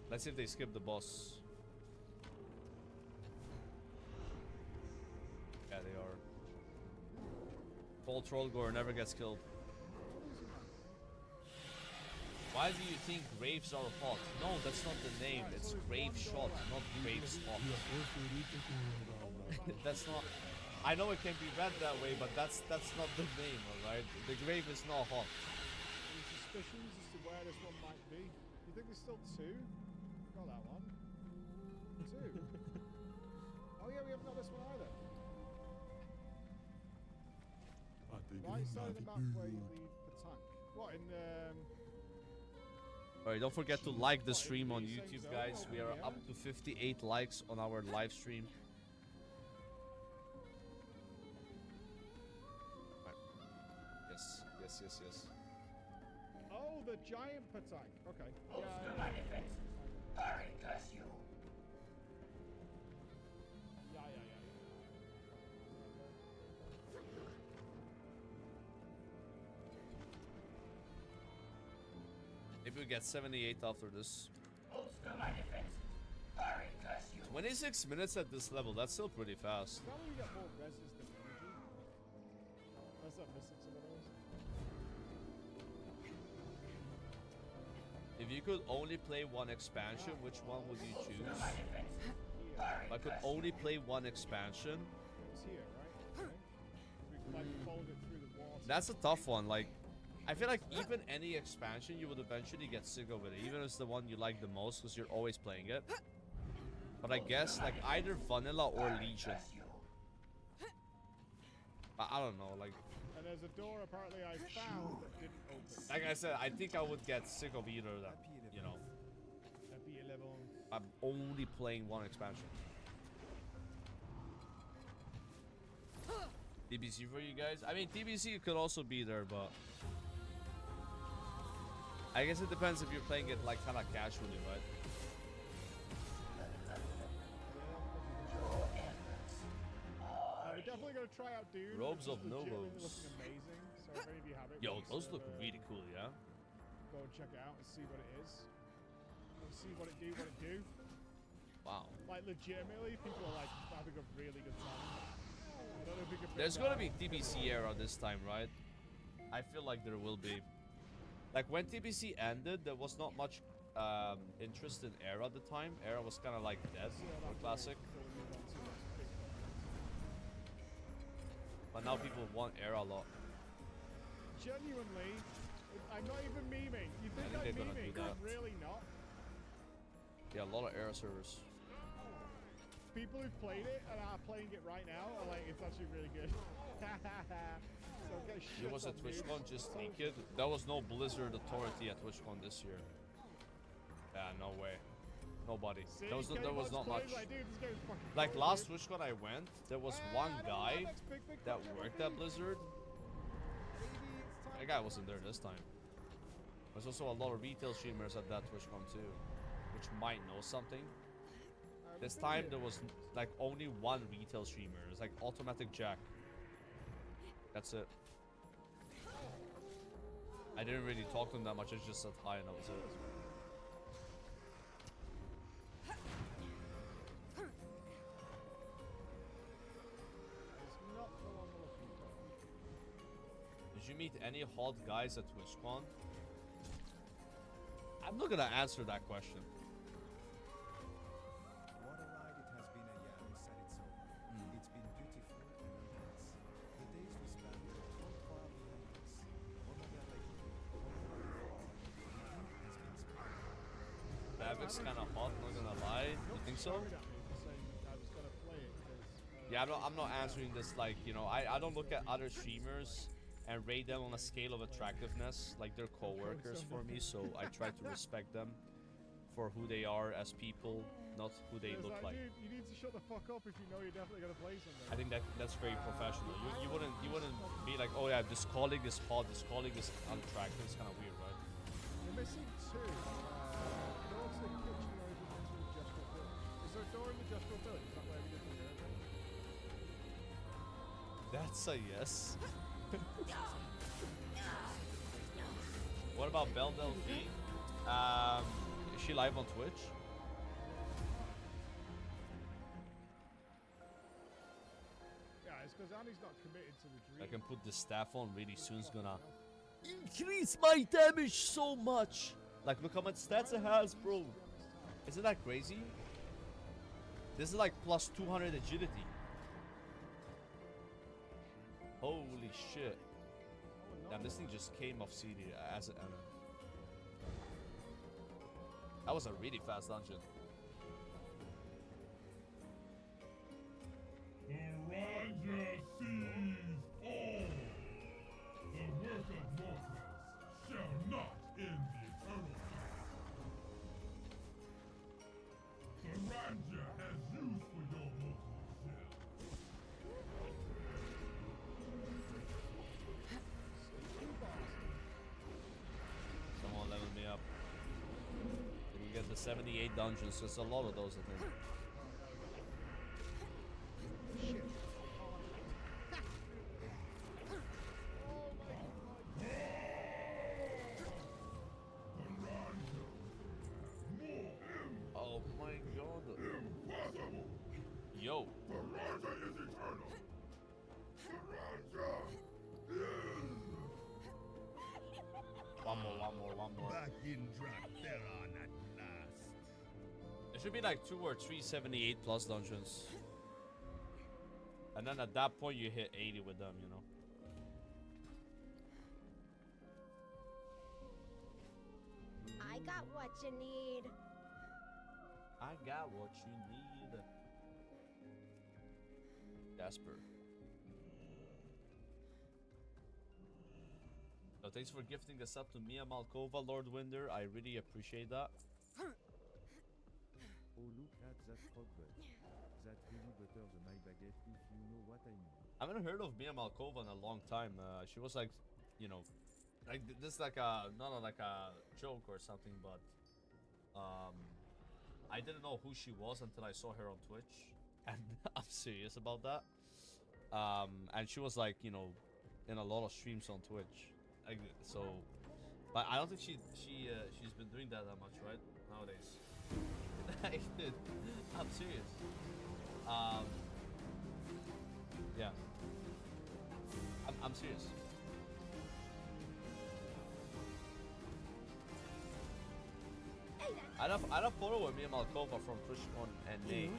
Let's see if they skip the boss. Yeah, they are. Paul Trollgore never gets killed. Why do you think graves are hot? No, that's not the name. It's grave shot, not graves hot. That's not. I know it can be read that way, but that's not the name, alright? The grave is not hot. suspicions as to where this one might be. You think there's still 2? Got that one. 2. Oh yeah, we haven't got this one either. Right side of the map where you leave Patank. What, in Alright, don't forget to like the stream on YouTube, guys. We are up to 58 likes on our live stream. Right. Yes, yes, yes, yes. Oh, the giant Patank. Okay. Yeah. Maybe we get 78 after this. 26 minutes at this level, that's still pretty fast. Now you get more reses than energy. Unless I'm missing some of those. If you could only play one expansion, which one would you choose? If I could only play one expansion. It's here, right? Okay. We like followed it through the walls. That's a tough one. Like, I feel like even any expansion, you would eventually get sick of it, even if it's the one you like the most, because you're always playing it. But I guess like either Vanilla or Legion. I don't know, like. And there's a door apparently I found that didn't open. Like I said, I think I would get sick of either of them. You know. I'm only playing one expansion. TBC for you guys. I mean, TBC could also be there, but I guess it depends if you're playing it like kind of casually, right? We're definitely gonna try out Dune. Robes of Novos. Novos. Looking amazing. So if any of you have it, Yo, please, those look really cool, yeah. Go and check it out and see what it is. And see what it do, Wow. Like legitimately, people are like having a really good time. I don't know if we can. There's gonna be TBC era this time, right? I feel like there will be. Like when TBC ended, there was not much interest in era at the time. Era was kind of like dead for classic. But now people want era a lot. Genuinely, I'm not even memeing. You think I think they're I'm gonna memeing? do that. I'm really not. Yeah, a lot of era servers. People who've played it and are playing it right now are like, it's actually really good. So get shit It was on at me. TwitchCon, just sneak it. There was no Blizzard authority at TwitchCon this year. Yeah, no way. Nobody. See, There was not much. Like, dude, this game's fucking Like cool, last dude. TwitchCon I went, there was one guy that worked at Blizzard. That guy wasn't there this time. There's also a lot of retail streamers at that TwitchCon too, which might know something. This time there was like only one retail streamer. It's like Automatic Jack. That's it. I didn't really talk to him that much. I just said hi and that was it. Did you meet any hot guys at TwitchCon? I'm not gonna answer that question. What a ride it has been, Ayami said it so. It's been beautiful and intense. The days we spent are so far behind us. Bavic's kind of hot, not gonna lie. You think so? Yeah, I'm not answering this like, you know, I don't look at other streamers and rate them on a scale of attractiveness like they're co-workers for me, so I try to respect them for who they are as people, not who they look like. Dude, you need to shut the fuck up if you know you're definitely gonna play something. I think that's very professional. You wouldn't be like, oh yeah, this colleague is hot, this colleague is unattractive. It's kind of weird, right? You're missing 2. Go to the kitchen or even into the Industrial Village. Is there a door in the Industrial Village? Is that where we did the That's a yes. What about Belle Delphine? Is she live on Twitch? Yeah, it's because Annie's not committed to the dream. I can put the staff on really soon. It's gonna increase my damage so much. Like, look how much stats it has, bro. Isn't that crazy? This is like plus 200 agility. Holy shit. Damn, this thing just came off CD as an That was a really fast dungeon. The Raja sees all. The work of mortals shall not end the eternal cycle. The Raja has use for your mortal shell. Someone level me up. Didn't get the 78 dungeons. There's a lot of those, I think. Shit. Oh my god. Yo. The Raja is eternal. The Raja is. One more. Back in Draktheron at last. There should be like 2 or 3 78 plus dungeons. And then at that point you hit 80 with them, you know. I got what you need. I got what you need. Jasper. So thanks for gifting us up to Mia Malkova, Lord Winder. I really appreciate that. Oh, look at that progress. That really butters my baguette, if you know what I mean. I haven't heard of Mia Malkova in a long time. She was like, you know, like this like a not like a joke or something, but I didn't know who she was until I saw her on Twitch, and I'm serious about that. And she was like, you know, in a lot of streams on Twitch, like, so. But I don't think she's been doing that much, right, nowadays. Dude, I'm serious. Yeah. I'm serious. I had a photo with Mia Malkova from TwitchCon and May.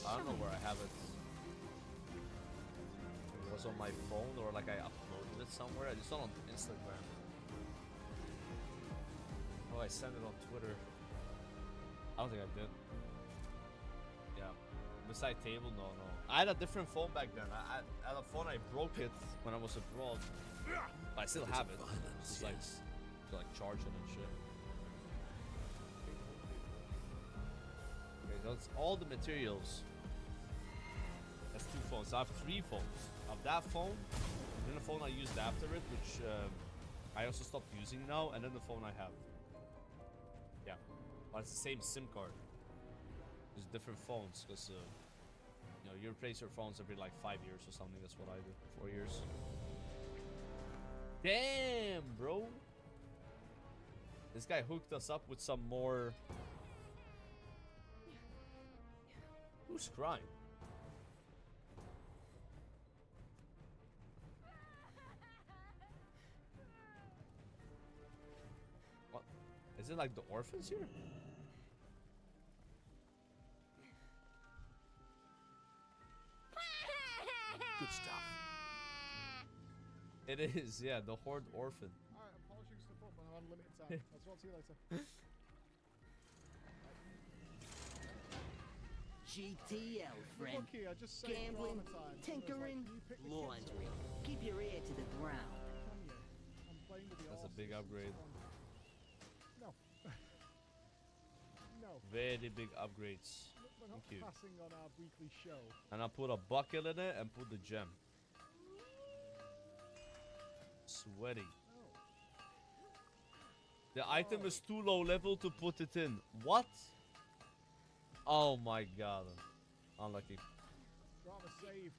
I don't know where I have it. It was on my phone or like I uploaded it somewhere. I just saw it on Instagram. Oh, I sent it on Twitter. I don't think I did. Yeah. Beside table, no. I had a different phone back then. I had a phone, I broke it when I was abroad. But I still have it. It's like, to like charge it and shit. Okay, that's all the materials. That's 2 phones. I have 3 phones. I have that phone, and then the phone I used after it, which I also stopped using now, and then the phone I have. Yeah. But it's the same SIM card. Just different phones, because you know, you replace your phones every like 5 years or something. That's what I do. 4 years. Damn, bro. This guy hooked us up with some more. Who's crying? What? Is it like the orphans here? Good stuff. It is, yeah, the Horde Orphan. Alright, I'm polishing stuff up and I'm on limited time. I'll talk to you later. GTL, friend. Look here, I just saved Gambling, drama time. tinkering, laundry. Keep your ear to the ground. Can you? I'm playing with the That's a arse. big upgrade. No. No. Very big upgrades. We're not Thank you. passing on our weekly show. And I put a bucket in it and put the gem. Sweaty. The item is too low level to put it in. What? Oh my god. Unlucky. Drama saved.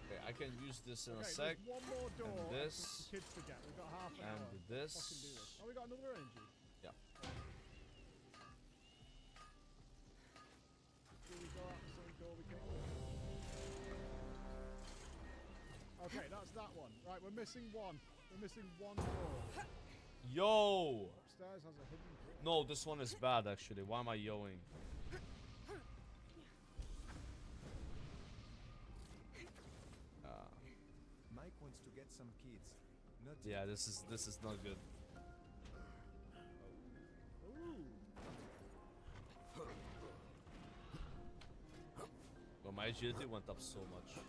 Okay, I can use this in a Okay, sec. there's one more door. And for this. the kids to get. We've got half an And hour. this. Fucking do this. Oh, we got another energy. Yeah. Here we go out the same door we came with. Okay, that's that one. Right, we're missing one. We're missing one door. Yo! Upstairs has a hidden door. No, this one is bad actually. Why am I yoing? Mike wants to get some kids. Not Yeah, this is not good. But my agility went up so much.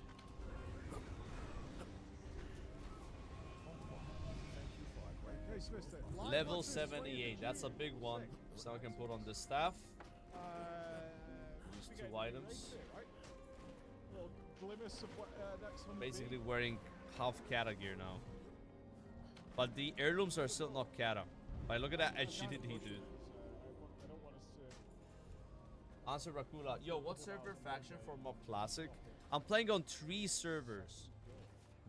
Okay, Swister. Level 78. That's a big one. So I can put on the staff. Just 2 items. Little glimpse of what next one. Basically wearing half kata gear now. But the heirlooms are still not kata. But look at that agility, dude. I don't want us to. Answer Rakula. Yo, what server faction for Mob Classic? I'm playing on 3 servers.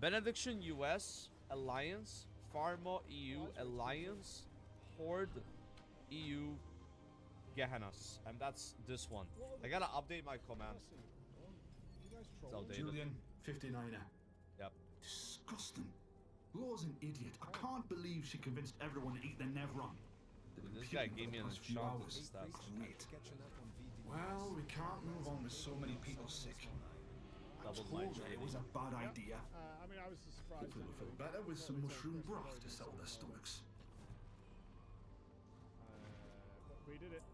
Benediction US, Alliance, Pharma EU, Alliance, Horde, EU, Gehennas. And that's this one. I gotta update my command. It's outdated. Julian, 59er. Yep. Disgusting. Law's an idiot. I can't believe she convinced everyone to eat their Nevron. This guy gave me an enchanted stat. Well, we can't move on with so many people sick. I told her it was a bad idea. I mean, I was surprised. Hopefully we'll feel better with some mushroom broth to settle their stomachs. But we did it.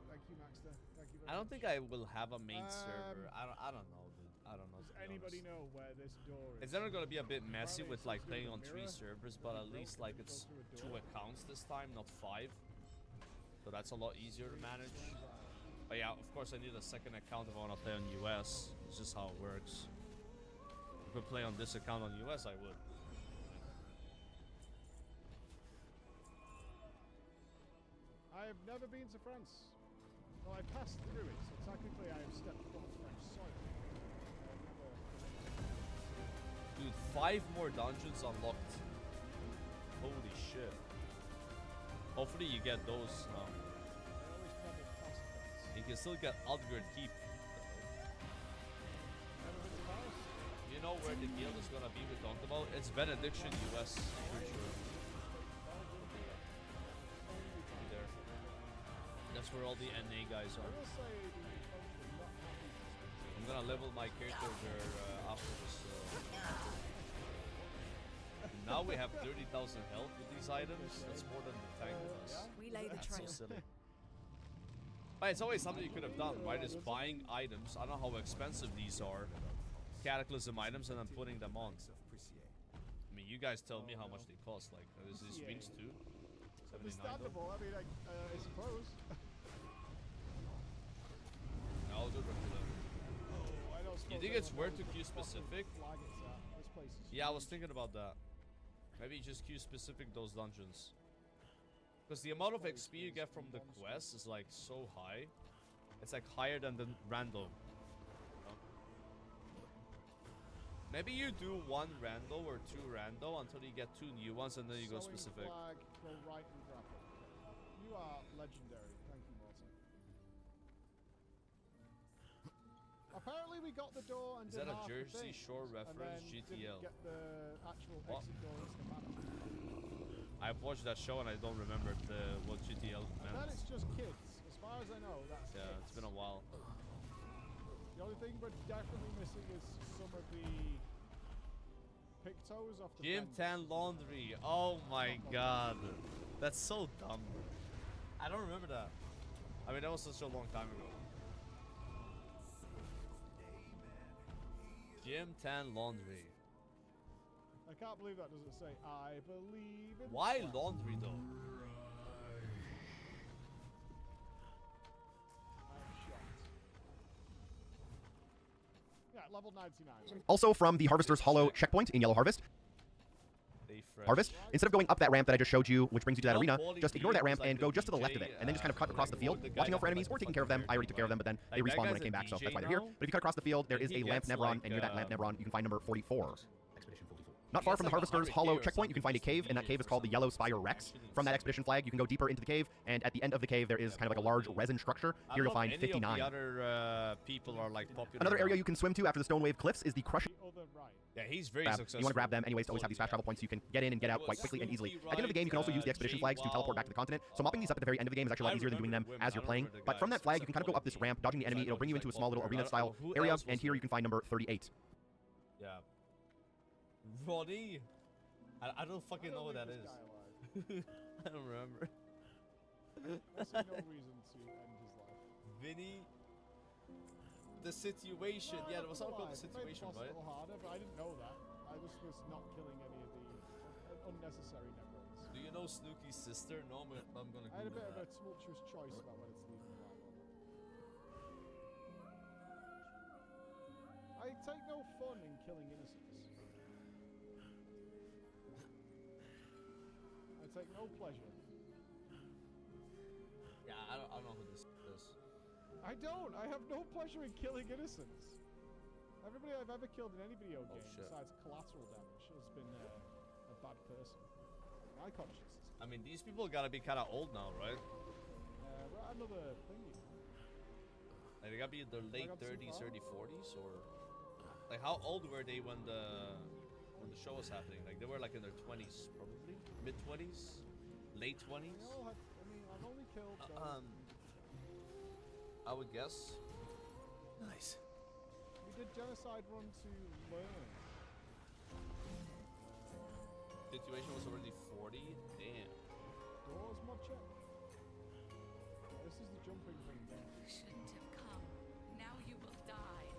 Thank you, Maxter. Thank you very much. I don't think I will have a main server. I don't know, dude. I don't know. Does anybody know where this door is? It's never gonna be a bit messy with like playing on 3 servers, but at least like it's 2 accounts this time, not 5. So that's a lot easier to manage. But yeah, of course I need a second account if I want to play on US. It's just how it works. If I play on this account on US, I would. I have never been to France. Well, I passed through it, so technically I have stepped foot on French soil. Dude, 5 more dungeons unlocked. Holy shit. Hopefully you get those. You can still get Aldgard Keep. You know where the guild is gonna be we talked about? It's Benediction US, for sure. Be there. That's where all the NA guys are. I'm gonna level my character there after this. Now we have 30,000 health with these items. That's more than the tank with us. We lay the That's trail. so silly. But it's always something you could have done, right? Is buying items. I don't know how expensive these are. Cataclysm items and then putting them on. I mean, you guys tell me how much they cost. Like, is these rings too? 79 Understandable. I mean, I suppose. I'll do it for them. You think it's worth to queue specific? Yeah, I was thinking about that. Maybe just queue specific those dungeons. Because the amount of XP you get from the quest is like so high. It's like higher than the rando. You know? Maybe you do 1 rando or 2 rando until you get 2 new ones and then you go specific. Flag, go right and grapple. You are legendary. Thank you, Morton. Apparently we got the door and Is did that a half the Jersey thing, Shore reference? and then GTL. didn't get the actual What? exit door into the map. I've watched that show and I don't remember what GTL meant. And then it's just kids. As far as I know, that's Yeah, kids. it's been a while. The only thing we're definitely missing is some of the pictos off the Gym vendors. 10 laundry. Oh my god. That's so dumb. I don't remember that. I mean, that was such a long time ago. Gym 10 laundry. I can't believe that doesn't say I believe in. Why laundry though? I'm shocked. Yeah, level 99. Also from the Harvester's Hollow checkpoint in Yellow Harvest. Harvest, instead of going up that ramp that I just showed you, which brings you to that arena, just ignore that ramp and go just to the left of it, and then just kind of cut across the field, watching out for enemies or taking care of them. I already took care of them, but then they respawned when I came back, so that's why they're here. But if you cut across the field, there is a lamp Nevron, and near that lamp Nevron, you can find number 44. Not far from the Harvester's Hollow checkpoint, you can find a cave, and that cave is called the Yellow Spire Rex. From that expedition flag, you can go deeper into the cave, and at the end of the cave, there is kind of like a large resin structure. Here you'll find 59. The other people are like popular. Another area you can swim to after the Stone Wave Cliffs is the Crush. Yeah, he's very grab. successful. You want to grab them anyways to always have these fast travel points so you can get in and get out quite quickly and easily. At the end of the game, you can also use the expedition flags to teleport back to the continent. So mopping these up at the very end of the game is actually a lot easier than doing them as you're playing. But from that flag, you can kind of go up this ramp, dodging the enemy. It'll bring you into a small little arena-style area, and here you can find number 38. Yeah. Ronnie? I don't fucking know what that is. I don't remember. I see no reason to end his life. Vinny? the situation. Yeah, there was something called the It made situation, the boss right? a little harder, but I didn't know that. I just was not killing any of the unnecessary necrons. Do you know Snooky's sister? No, I'm gonna I had a Google bit of a that. tumultuous choice about whether to leave the right one. I take no fun in killing innocents. I take no pleasure. Yeah, I don't know who this is. I don't. I have no pleasure in killing innocents. Everybody I've ever killed in any video game, besides collateral damage, has been a bad person. My conscience. I mean, these people gotta be kind of old now, right? Well, another thingy. Like they gotta be in their late 30s, early 40s, or like how old were they when the show was happening? Like they were like in their 20s, probably mid 20s, late 20s. They all have, I mean, I've only killed. I would guess. Nice. We did genocide run to learn. Situation was already 40. Damn. Doors mod check. This is the jumping thing there. You shouldn't have come. Now you will die.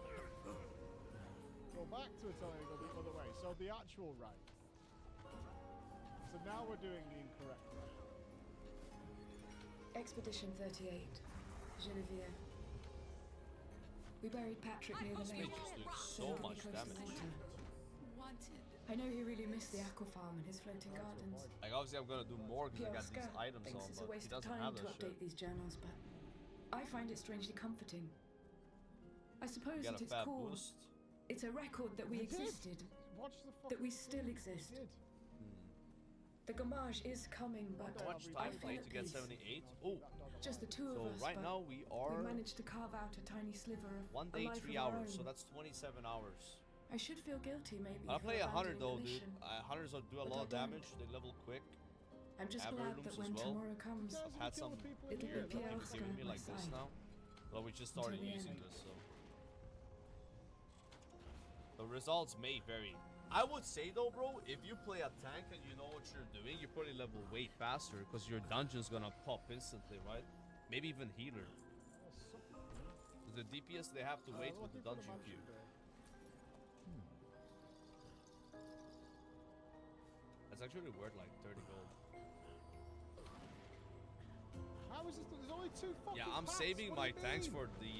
Go back to it, telling go the other way. So the actual right. So now we're doing the incorrect right. Expedition 38, Genevieve. We buried Patrick near the lake. So much damage. Wanted. I know he really missed the aqua farm and his floating gardens. Like obviously I'm gonna do more because I got these items thinks on, it's a but he waste of doesn't time have to that update shit. these journals, but I find it strangely comforting. I suppose You got at a its fat core, boost. it's a record that we We did. existed, Watch the that we fucking still thing. exist. We did. The Gomage is coming, but How much I time feel late at to get peace. 78? Oh, Just the two so of us, right but now we are we managed to carve out a tiny sliver of 1 a day, life 3 of our hours, so own. that's 27 hours. I should feel guilty, maybe. I for play 100 abandoning though, the dude. mission. 100s do a But lot I of don't. damage. They level quick. I'm just Have glad heirlooms that as when well. tomorrow comes, I've had some it'll be people Pielska giving me at my like this side. now. Well, we just started Until the using end. this, so the results may vary. I would say though, bro, if you play a tank and you know what you're doing, you probably level way faster because your dungeon's gonna pop instantly, right? Maybe even healer. The DPS they have to wait with the dungeon queue. That's actually worth like 30 gold. How is this? There's only two fucking Yeah, I'm packs. saving What my do you tanks mean? for the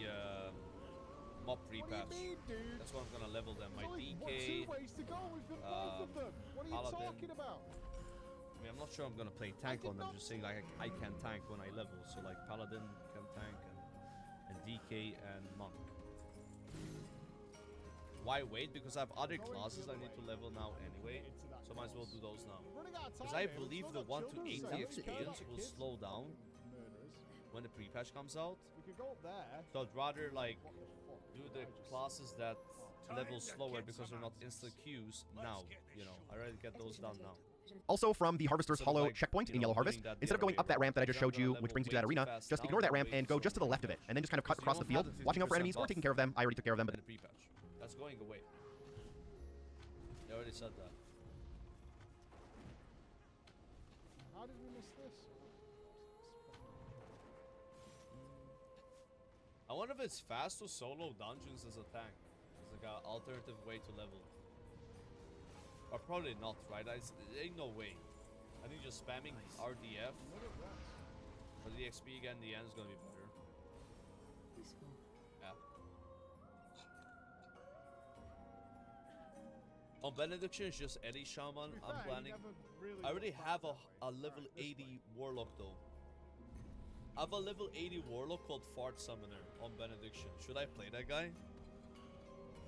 mob free What do you patch. mean, dude? That's why I'm gonna level them. My There's only DK. two ways to go. We've got both of them. What are you Paladin. talking about? I mean, I'm not sure I'm gonna play tank on them. Just saying like I can tank when I level. So like Paladin can tank and DK and Monk. Why wait? Because I have other classes I need to level now anyway. So might as well do those now. Because I believe the 1 to 80 experience will slow down when the pre-patch comes out. We could go up there. So I'd rather like do the classes that level slower because they're not instant queues now. You know, I rather get those done now. Also from the Harvester's Instead of, Hollow like, checkpoint you in know, Yellow Harvest, doing that the instead of other going way up that ramp that I just around. showed you, You're which gonna brings you to that level arena, way too just fast ignore that down ramp the and go way just to the so left of it, and then just kind of cut you across the don't have field, the watching out for 50% enemies or buff taking care of them. I already took care of them, but in the pre-patch. That's going away. They already said that. How did we miss this? I wonder if it's fast to solo dungeons as a tank. It's like an alternative way to level. Or probably not, right? There ain't no way. I think just spamming RDF for the XP again in the end is gonna be better. Yeah. On Benediction, it's just any shaman I'm planning. I already have a level 80 warlock though. I have a level 80 warlock called Fart Summoner on Benediction. Should I play that guy?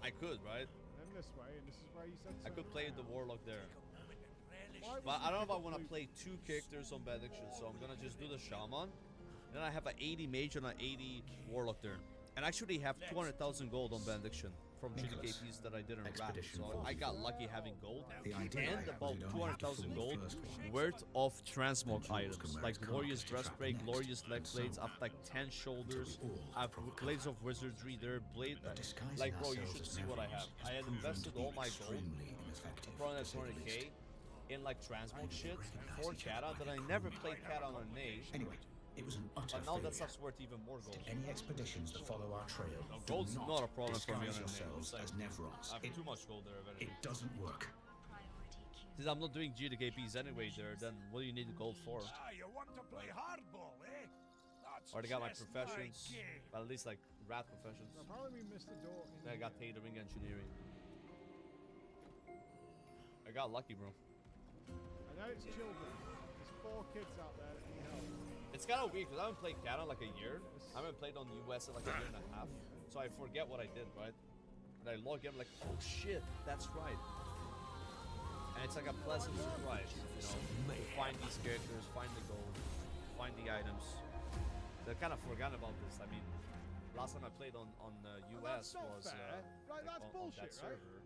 I could, right? Then this way, and this is where you said. I could play the warlock there. Why would But you I don't know pick if I up want to the- play two characters on Benediction, so I'm gonna just do the shaman. Then I have an 80 mage and an 80 warlock there. And I actually have 200,000 gold on Benediction from GDKPs that I did in rap. So I got lucky having gold. And about 200,000 gold worth of transmog items. Like Glorious Breastplate, Glorious Leg Blades. I have like 10 shoulders. I have Blades of Wizardry there. Like, bro, you should see what I have. I had invested all my gold, probably at 200k, in like transmog shit for Kata that I never played Kata on a Nay. It was an utter But now failure. that stuff's worth even more gold. Any expeditions that follow our trail, No, do gold's not a problem for me. disguise yourselves as Nevrons. I have too much gold there already. It doesn't work. Since I'm not doing GDKPs anyway there, then what do you need the gold for? You want to play hardball, eh? That's Already got my just professions. my game. Well, at least like rat professions. No, apparently we missed the door. Then I got tailoring engineering. I got lucky, bro. And then it's children. There's 4 kids out there that need help. It's kind of weird because I haven't played Canada like a year. I haven't played on the US in like a year and a half. So I forget what I did, right? And I log in, I'm like, oh shit, that's right. And it's like a pleasant surprise, you know? You find these characters, find the gold, find the items. They're kind of forgotten about this. I mean, last time I played on US was right, that's on bullshit, that server.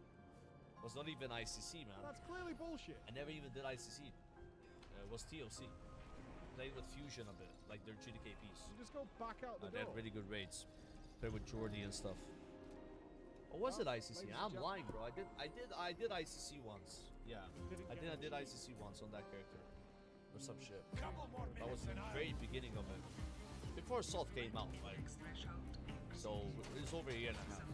Was not even ICC, man. That's clearly bullshit. I never even did ICC. It was TOC. Played with Fusion a bit, like their GDKPs. You just go back out the They had door. really good raids. Played with Jordy and stuff. Or was it ICC? I'm lying, bro. I did ICC once. Yeah, I did ICC once on that character, or some shit. That was the very beginning of it, before Salt came out, right? So it was over a year and a half.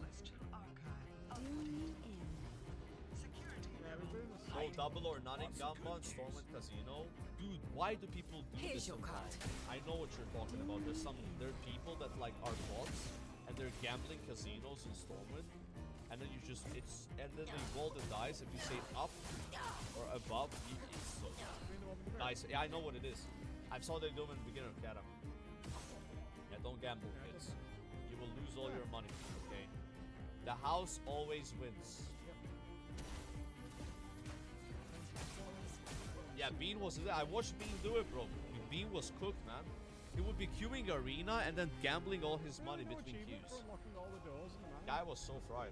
Oh, double or none in Gamba and Stormwind Casino. Dude, why do people do this sometimes? I know what you're talking about. There are people that like are bots and they're gambling casinos in Stormwind, and then and then they roll the dice. If you say up or above, it's dice. Yeah, I know what it is. I saw they do it in the beginning of Kata. Yeah, don't gamble, kids. You will lose all your money. Okay. The house always wins. Yeah, Bean was there. I watched Bean do it, bro. Bean was cooked, man. He would be queuing arena and then gambling all his money between queues. Guy was so fried.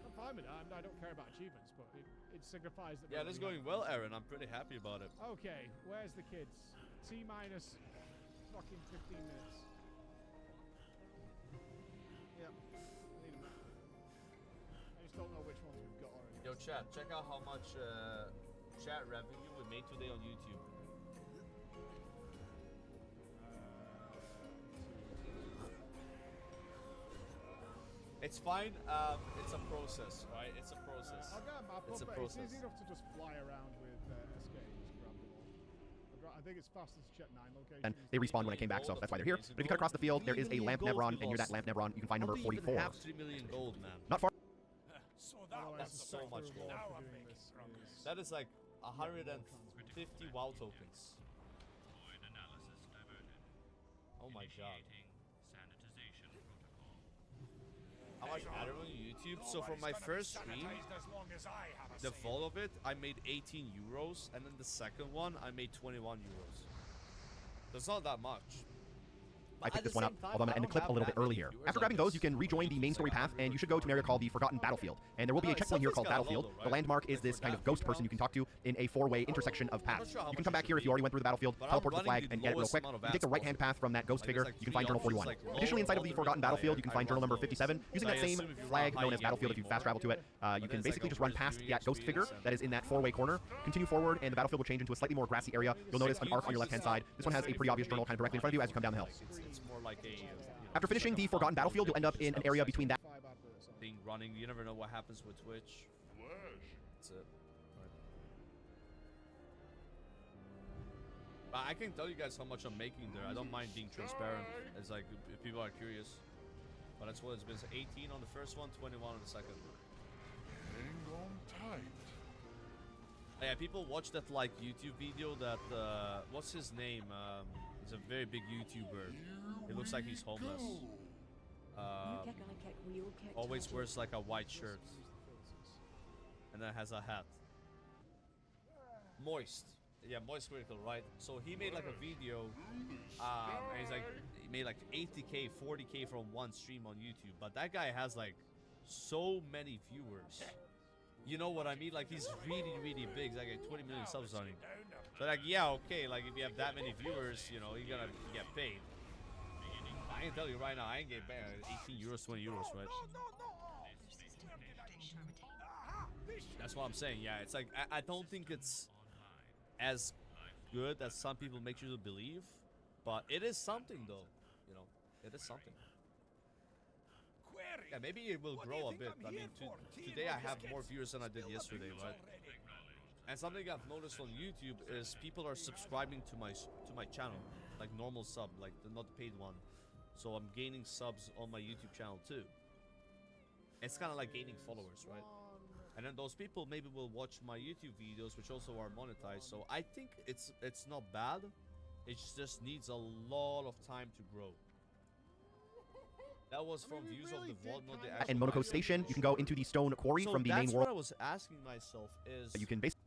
I'm fine with that. I don't care about achievements, but it signifies that. Yeah, this is going well, Aaron. I'm pretty happy about it. Okay, where's the kids? T minus fucking 15 minutes. Yep. I need them. I just don't know which ones we've got already. Yo, chat, check out how much chat revenue we made today on YouTube. It's fine. It's a process, right? It's a process. I'll get a map It's a up, but process. it's easy enough to just fly around with SK and just grab them all. I think it's fastest to check 9 locations. And they respawned when I came back, so that's why they're here. But if you cut across the field, there is a lamp Nevron, and near that lamp Nevron, you can find number 44. Have 3 million gold, man. Not far. That's so much gold. That is like 150 WoW tokens. Oh my god. How much added on YouTube? So for my first stream, the fall of it, I made 18 euros, and then the second one, I made 21 euros. That's not that much. I picked this one up, although I'm going to end the clip a little bit earlier. After grabbing those, you can rejoin the main story path, and you should go to an area called the Forgotten Battlefield. And there will be a checkpoint here called Battlefield. The landmark is this kind of ghost person you can talk to in a 4-way intersection of paths. You can come back here if you already went through the battlefield, teleport to the flag, and get it real quick. You take the right-hand path from that ghost figure, you can find Journal 41. Additionally, inside of the Forgotten Battlefield, you can find Journal number 57. Using that same flag known as Battlefield, if you fast travel to it, you can basically just run past that ghost figure that is in that 4-way corner, continue forward, and the battlefield will change into a slightly more grassy area. You'll notice an arc on your left-hand side. This one has a pretty obvious journal kind of directly in front of you as you come down the hill. It's more like a... After finishing the Forgotten Battlefield, you'll end up in an area between that... Being running, you never know what happens with Twitch. That's it. But I can tell you guys how much I'm making there. I don't mind being transparent. It's like, if people are curious. But that's what it's been. So 18 on the first one, 21 on the second. Hang on tight. Yeah, people watch that like YouTube video that what's his name? He's a very big YouTuber. He looks like he's homeless. Always wears like a white shirt, and then has a hat. Moist, yeah, Moist Critical, right? So he made like a video, and he's like, he made like 80k, 40k from one stream on YouTube. But that guy has like so many viewers. You know what I mean? Like, he's really, really big. He's like 20 million subs on him. So like, yeah, okay, like if you have that many viewers, you know, you're gonna get paid. I can tell you right now, I ain't getting paid 18 euros, 20 euros, right? That's what I'm saying. Yeah, it's like I don't think it's as good as some people make you to believe, but it is something though. You know, it is something. Yeah, maybe it will grow a bit. I mean, today I have more viewers than I did yesterday, right? And something I've noticed on YouTube is people are subscribing to my channel, like normal sub, like the not paid one. So I'm gaining subs on my YouTube channel too. It's kind of like gaining followers, right? And then those people maybe will watch my YouTube videos, which also are monetized. So I think it's not bad. It just needs a lot of time to grow. That was from views of the VOD, not the actual. And Monaco Station, you can go into the stone quarry from the main that's world. what I was asking myself is, You can basically.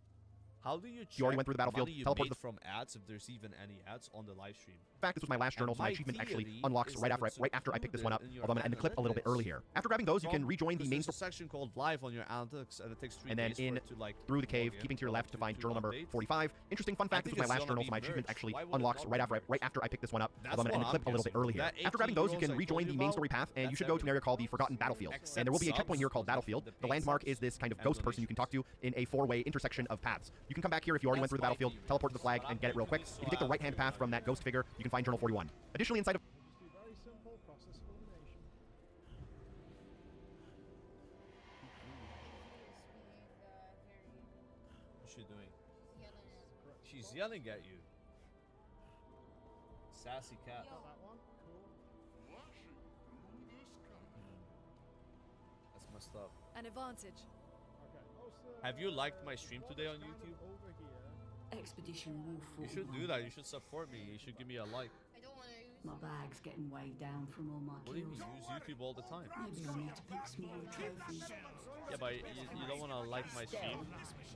how do you check You already went through the battlefield. money you Teleport made from ads, if there's even any ads on the live stream? In fact, this was my last journal, so my achievement actually unlocks right after I pick this one up. Although I'm gonna end the clip a little bit early here. After grabbing those, you can rejoin the main There's a section called live on your analytics, and it takes 3 and then days in for it to, like, through the cave, log in, keeping to your left to find journal number update. 45. Interesting fun fact: this think was my it's last gonna journal, be so my achievement merged. actually Why would it unlocks not right be after I pick this one up. That's Although I'm gonna end the what clip a I'm little bit guessing. early here. That After grabbing 18 those, you can euros I rejoin told the you main about, story path, and you that's should go to an area called the everything. Forgotten Battlefield. Except And there will be a checkpoint here subs, called Battlefield. the The paid landmark subs, is this kind of and ghost person you can talk to in a 4-way intersection of paths. You can come back here if you already went through the battlefield, teleport to the flag, and get it real quick. If you take the right-hand path from that ghost figure, you can find journal 41. Additionally, inside of Very simple process of elimination. What's she doing? She's yelling at you. Sassy cat. Got that one. Cool. That's messed up. An advantage. Okay. Have you liked my stream today on YouTube? Over here. Expedition Wolf. You should do that. You should support me. You should give me a like. My bag's getting weighed down from all my What do you kills. use YouTube all the time? Maybe I need to pick smaller trophies. Yeah, but you don't want to like my stream?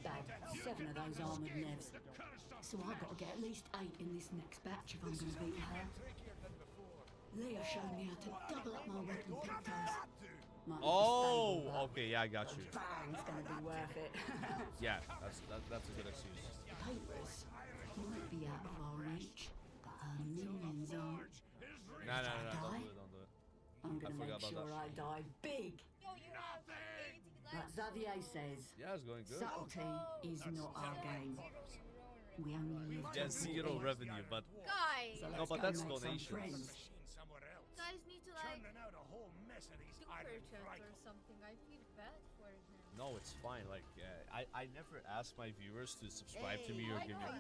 Dad, 7 of those armoured nevs. So I've got to get at least 8 in this next batch if I'm going to beat her. Leah showed me how to double up my weapon pictos. Oh, okay, yeah, I got you. Bang's going to be worth it. Yeah, that's a good excuse. Papers might be out of our reach, but her minions aren't. No, don't do it. I'm going to make forgot about sure that. I die big. Like Xavier says, Yeah, it's going good. subtlety is not our game. We only live Yeah, to 0 prove it. revenue, but Guys! So no, let's but go that's make some donations. friends. Guys need to like do for chat or something. I feel bad for him. No, it's fine. Like, I never ask my viewers to subscribe to me or give me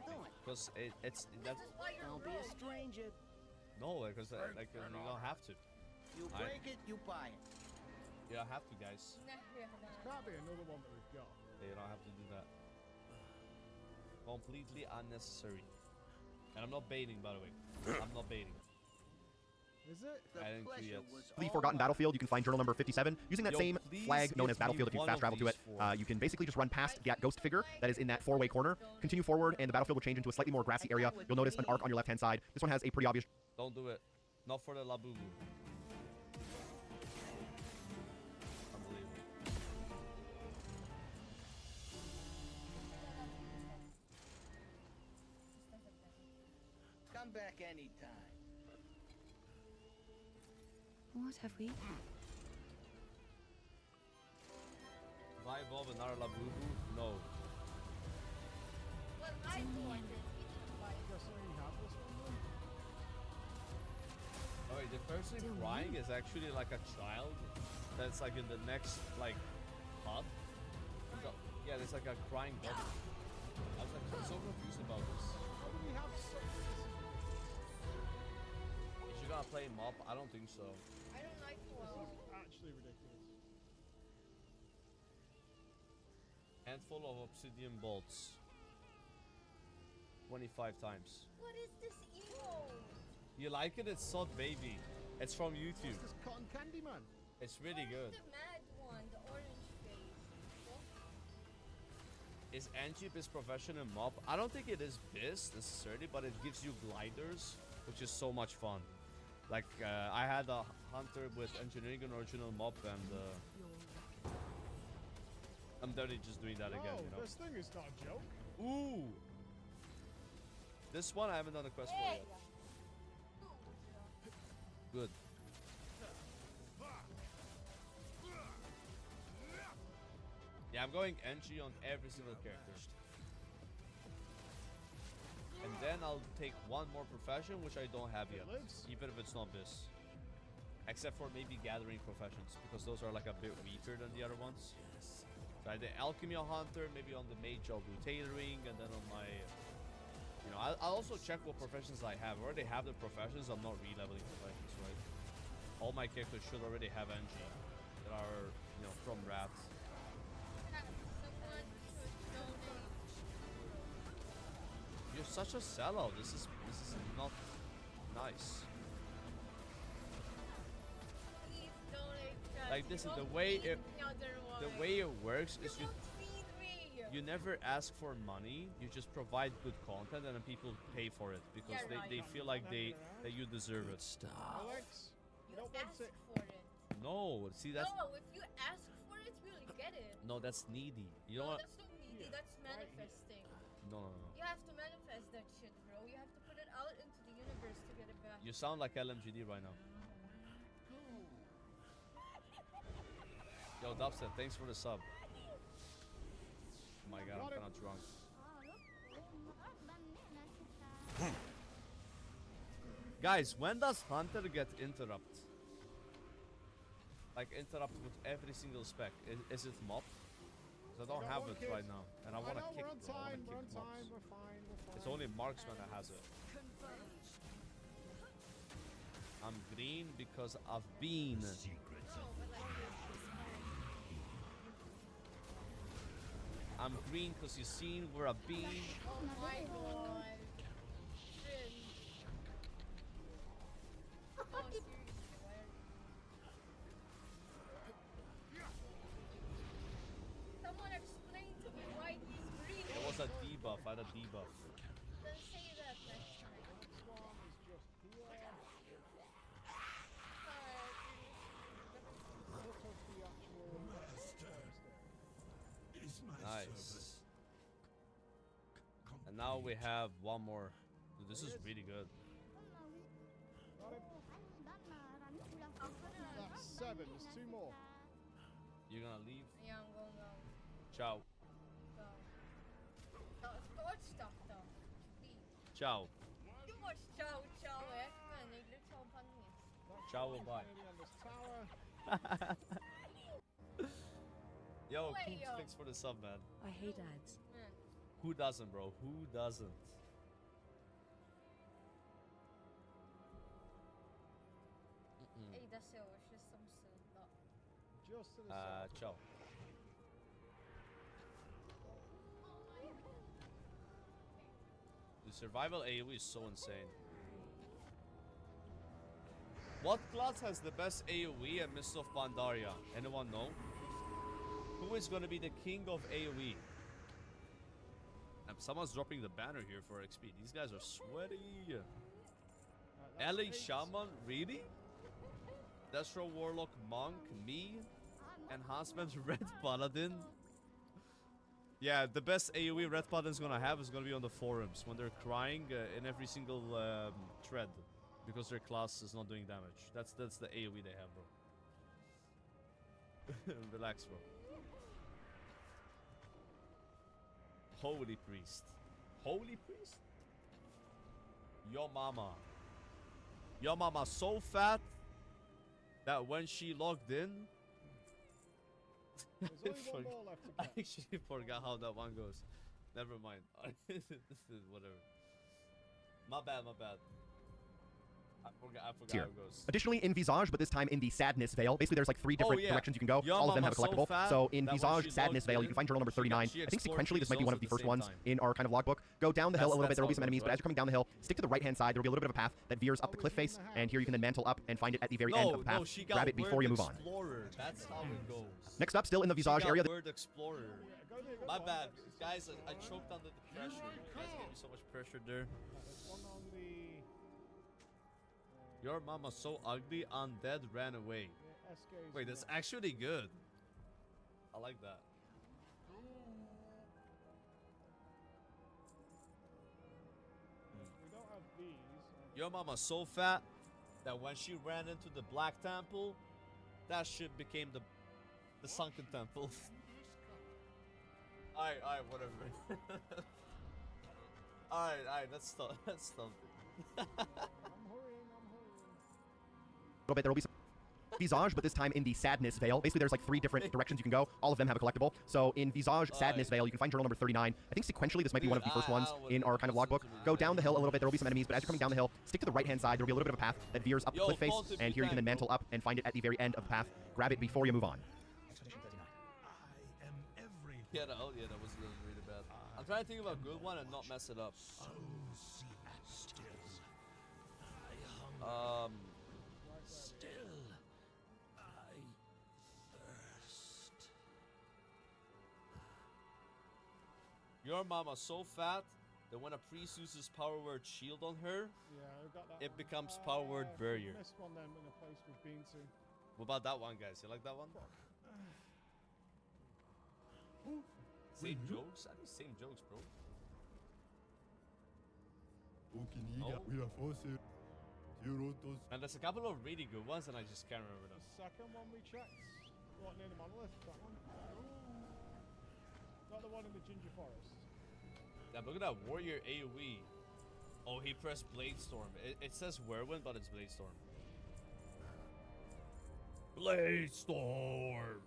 because it's that's. Don't be a stranger. No, because like you don't have to. You break it, you buy it. You don't have to, guys. Can't be another one that we've got. You don't have to do that. Completely unnecessary. And I'm not baiting, by the way. I'm not baiting. Is it? I didn't do yet. the Forgotten Battlefield, you can find journal number 57. Using that same flag known as Battlefield, if you fast travel to it, you can basically just run past that ghost figure that is in that 4-way corner. Continue forward, and the battlefield will change into a slightly more grassy area. You'll notice an arc on your left-hand side. This one has a pretty obvious. Don't do it. Not for the Labubu. Unbelievable. Come back anytime. What have we? If I evolve another Labubu, no. Well, I wanted. He didn't buy it. Just so you have this one then? Oh wait, the person crying is actually like a child that's like in the next like hut. Yeah, there's like a crying baby. I was like, I'm so confused about this. Why do we have so many? Is she gonna play mob? I don't think so. I don't like This well. is actually ridiculous. Handful of obsidian bolts. 25 times. What is this emote? You like it? It's Sod Baby. It's from YouTube. What's this cotton candy man? It's really good. The mad one, the orange face. Is Angie Biz professional mob? I don't think it is Biz necessarily, but it gives you gliders, which is so much fun. Like, I had a hunter with engineering and original mob, and I'm dirty just doing that again, you know? This thing is not a joke. Ooh! This one I haven't done a quest for yet. Good. Yeah, I'm going NG on every single character. And then I'll take one more profession, which I don't have It yet. lives. Even if it's not this. Except for maybe gathering professions, because those are like a bit weaker than the other ones. So I did Alchemy Hunter, maybe on the Mage I'll do Tailoring, and then on my... You know, I'll also check what professions I have. I already have the professions, I'm not re-leveling professions, right? All my characters should already have NG that are, you know, from Rats. You're such a sellout. This is not nice. Please donate, guys. Like this is the way it works is you never ask for money. You just provide good content and then people pay for it because they feel like that you deserve it. Alex, you don't want it. For it. No, see that's No, if you ask for it, you will get it. no, that's needy. You know No, what? that's not needy. That's manifesting. No. You have to manifest that shit, bro. You have to put it out into the universe to get it back. You sound like LMGD right now. Yo, Dubstep, thanks for the sub. Oh my god, I'm kinda drunk. Guys, when does Hunter get interrupt? Like interrupt with every single spec? Is it mob? Because I don't have it right now. And I wanna kick, we're on bro. I time, wanna we're on kick time, mobs. we're fine, we're fine. It's only Marksman that has it. I'm green because I've been. I'm green because you seen where I've been. Oh my god. Shit. Oh, seriously, why are you... Someone explain to me why he's green. It was a debuff. I had a debuff. Then say that next time. Nice. And now we have one more. Dude, this is really good. That's 7, there's 2 more. You're gonna leave? Yeah, I'm going out. Ciao. Go. Watch stuff though. Please. Ciao. You watch ciao ciao eh? Man, ik lukt zo van niet. Ciao, bye. Yo, Wait, Coops, yo. thanks for the sub, man. I hate ads. Who doesn't, bro? Who doesn't? Ej, dat zo, als je soms dat. Just to the side. Ciao. The survival AoE is so insane. What class has the best AoE at Mist of Pandaria? Anyone know? Who is gonna be the king of AoE? Someone's dropping the banner here for XP. These guys are sweaty. LA Shaman, really? Destro Warlock Monk, me, Enhancement Red Paladin. Yeah, the best AoE Red Paladin's gonna have is gonna be on the forums when they're crying in every single thread because their class is not doing damage. That's the AoE they have, bro. Relax, bro. Holy Priest. Holy Priest? Your mama. Your mama so fat that when she logged in... There's only one more left to I get. actually forgot how that one goes. Never mind. Whatever. My bad, my bad. I forgot how Here. it goes. Additionally, in Visage, but this time in the Sadness Veil, basically there's like 3 different yeah. directions you can go. Your All of them have a mama's so collectible. fat So in that when Visage, she Sadness logged Veil, in, you can find journal number 39. she I think explored sequentially this might be 3 one of zones the at the first same ones time. in our kind of logbook. Go down the hill a little bit. There will be some how it enemies, goes, but as you're right? coming down the hill, stick to the right-hand side. There will be a little bit of a path that veers up the cliff face, and here you can then mantle up and find it at the very end of the path. she got Grab it before you move on. Explorer. That's how it goes. Next up, still in the She Visage got area. Word Explorer. My bad. Guys, I choked under the pressure. You guys gave me so much pressure there. There's one on the... Your mama's so ugly, undead ran away. SK's Wait, that's actually good. I like that. We don't have these. Your mama's so fat that when she ran into the Black Temple, that shit became the Sunken Temple. Alright, whatever. Alright, let's stop. Let's stop it. I'm hurrying. little bit. There will be some Visage, but this time in the Sadness Veil. Basically, there's like 3 different directions you can go. All of them have a collectible. So in Visage Sadness Veil, you can find journal number 39. I think sequentially this might be one of the first ones in our kind of logbook. Go down the hill a little bit. There will be some enemies, but as you're coming down the hill, stick to the right-hand side. There will be a little bit of a path that veers up the cliff face, and here you can then mantle up and find it at the very end of the path. Grab it before you move on. Yeah, that was really bad. I'm trying to think of a good one and not mess it up. Your mama's so fat that when a priest uses power word shield on her, I've got that it one. becomes power word barrier. Missed one then in a place we've been to. What about that one, guys? You like that one? Same jokes? I think same jokes, bro. And there's a couple of really good ones, and I just can't remember them. The second one we checked, what, near the monolith, that one. Not the one in the Ginger Forest. Yeah, look at that warrior AoE. Oh, he pressed Blade Storm. It says Whirlwind, but it's Blade Storm. Blade Storm!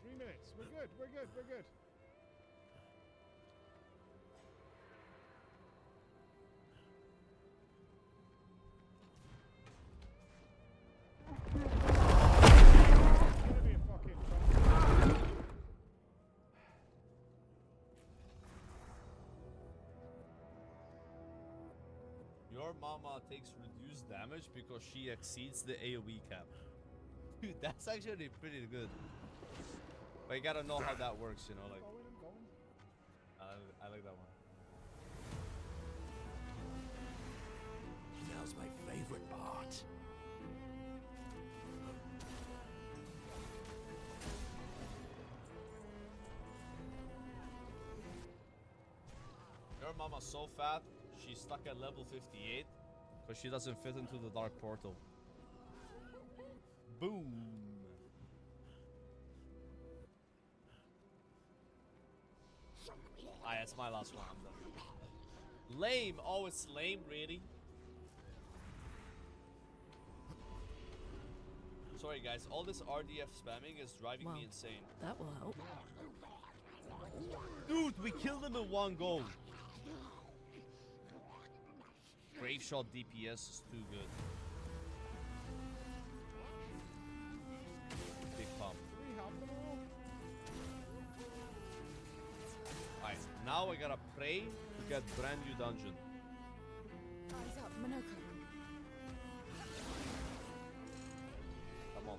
3 minutes. We're good. Your mama takes reduced damage because she exceeds the AoE cap. Dude, that's actually pretty good. But you gotta know how that works, you know, like. I like that one. Now's my favorite part. Your mama's so fat, she's stuck at level 58 because she doesn't fit into the dark portal. Boom. Alright, that's my last one. I'm done. Lame. Oh, it's lame, really? Sorry, guys. All this RDF spamming is driving me insane. That will help. Dude, we killed him in one go. Grave shot DPS is too good. Big pump. Alright, now I gotta pray to get brand new dungeon. Eyes up, Minoko. Come on.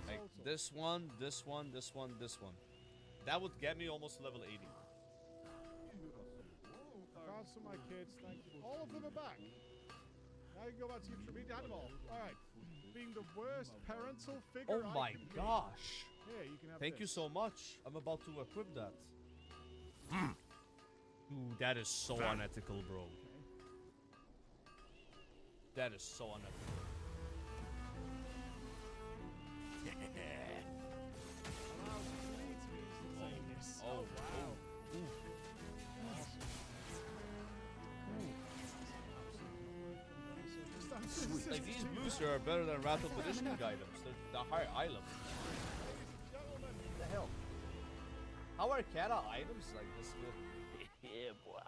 Like this one, this one, this one, this one. That would get me almost level 80. Cards for my kids, thank you. All of them are back. Now you can go back to your tribute animal. Alright. Being the worst parental figure Oh my gosh. Here, you can have Thank you so much. I'm about to equip that. Dude, that is so unethical, bro. That is so unethical. Oh, wow. Like these booster are better than Wrath of the Lich King items. The higher items. What the hell? How are Kata items like this good? Yeah, boy.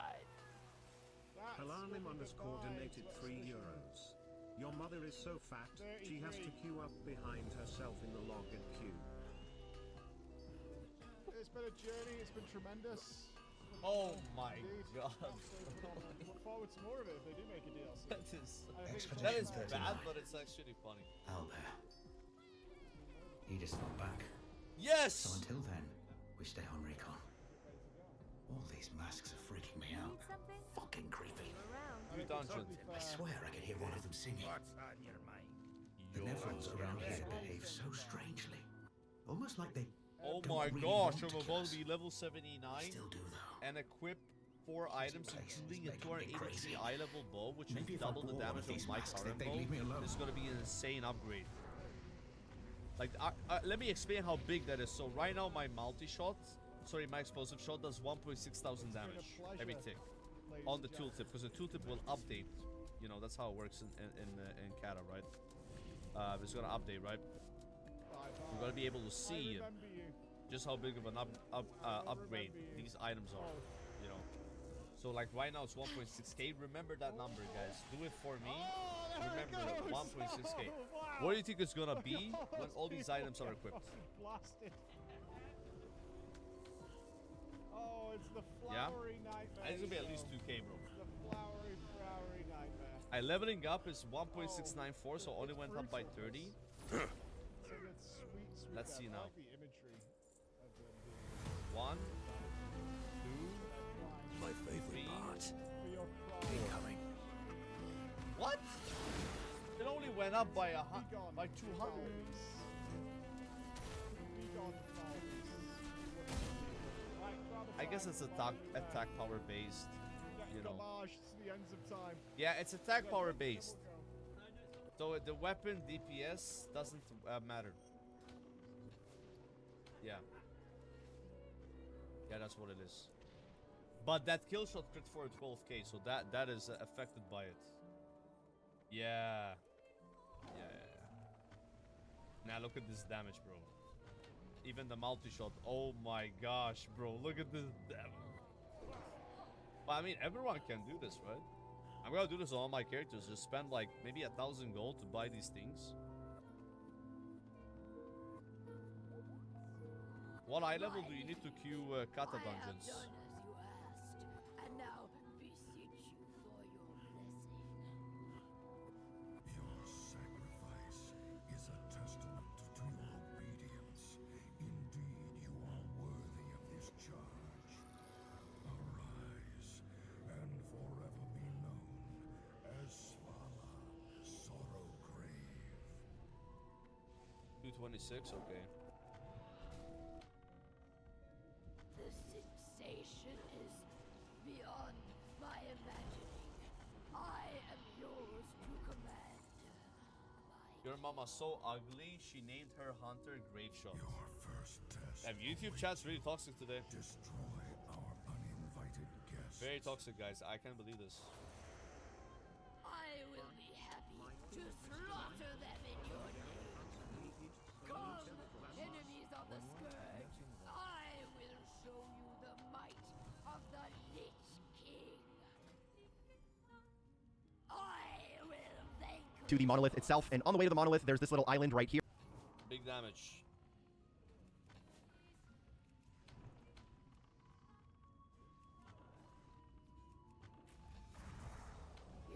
Halalim underscore donated €3. Your mother is so fat, she has to queue up behind herself in the login queue. It's been a journey, it's been tremendous. Oh my god. Look forward to more of it if they do make a DLC. That is bad, but it's actually funny. Albert. Edith's not back. Yes! So until then, we stay on recon. All these masks are freaking me out. Fucking creepy. New dungeon. I swear I could hear one of them singing. What's on your mind? The Nevrons around here behave so strangely. Almost like they Oh don't my really gosh, want to I'm kill about us. to be level 79 and equip 4 items, including a 283 eye level bow, which is double the damage of my current bow. This is gonna be an insane upgrade. Like, let me explain how big that is. So right now my multi-shot sorry, my explosive shot does 1,600 damage every tick on the tooltip, because the tooltip will update. You know, that's how it works in Kata, right? It's gonna update, right? We're gonna be able to see just how big of an upgrade these items are, you know. So like right now it's 1.6k. Remember that number, guys. Do it for me. Remember 1.6k. What do you think it's gonna be when all these items are equipped? Blasted. Oh, it's the flowery nightmare. It's gonna be at least 2k, bro. The flowery nightmare. I leveling up is 1.694, so only went up by 30. Let's see now. 1, 2, My favorite part. Incoming. What? It only went up by 200. I guess it's attack power based, you know. Yeah, it's attack power based. So the weapon DPS doesn't matter. Yeah. Yeah, that's what it is. But that kill shot crit for 12k, so that is affected by it. Yeah. Now look at this damage, bro. Even the multi-shot. Oh my gosh, bro. Look at this damage. But I mean, everyone can do this, right? I'm gonna do this on all my characters. Just spend like maybe 1,000 gold to buy these things. What eye level do you need to queue kata dungeons? And now beseech you for your blessing. Your sacrifice is a testament to your obedience. Indeed, you are worthy of this charge. Arise and forever be known as Svala, Sorrow Grave. 226, okay. The sensation is beyond my imagining. I am yours to command. Your mama's so ugly, she named her hunter Graveshot. Your first test. Damn, YouTube chat's really toxic today. Destroy our uninvited guests. Very toxic, guys. I can't believe this. I will be happy to slaughter them in your name. Come, enemies of the Scourge. I will show you the might of the Lich King. I will thank To the monolith itself, and on the way to the monolith, there's this little island right here. Big damage.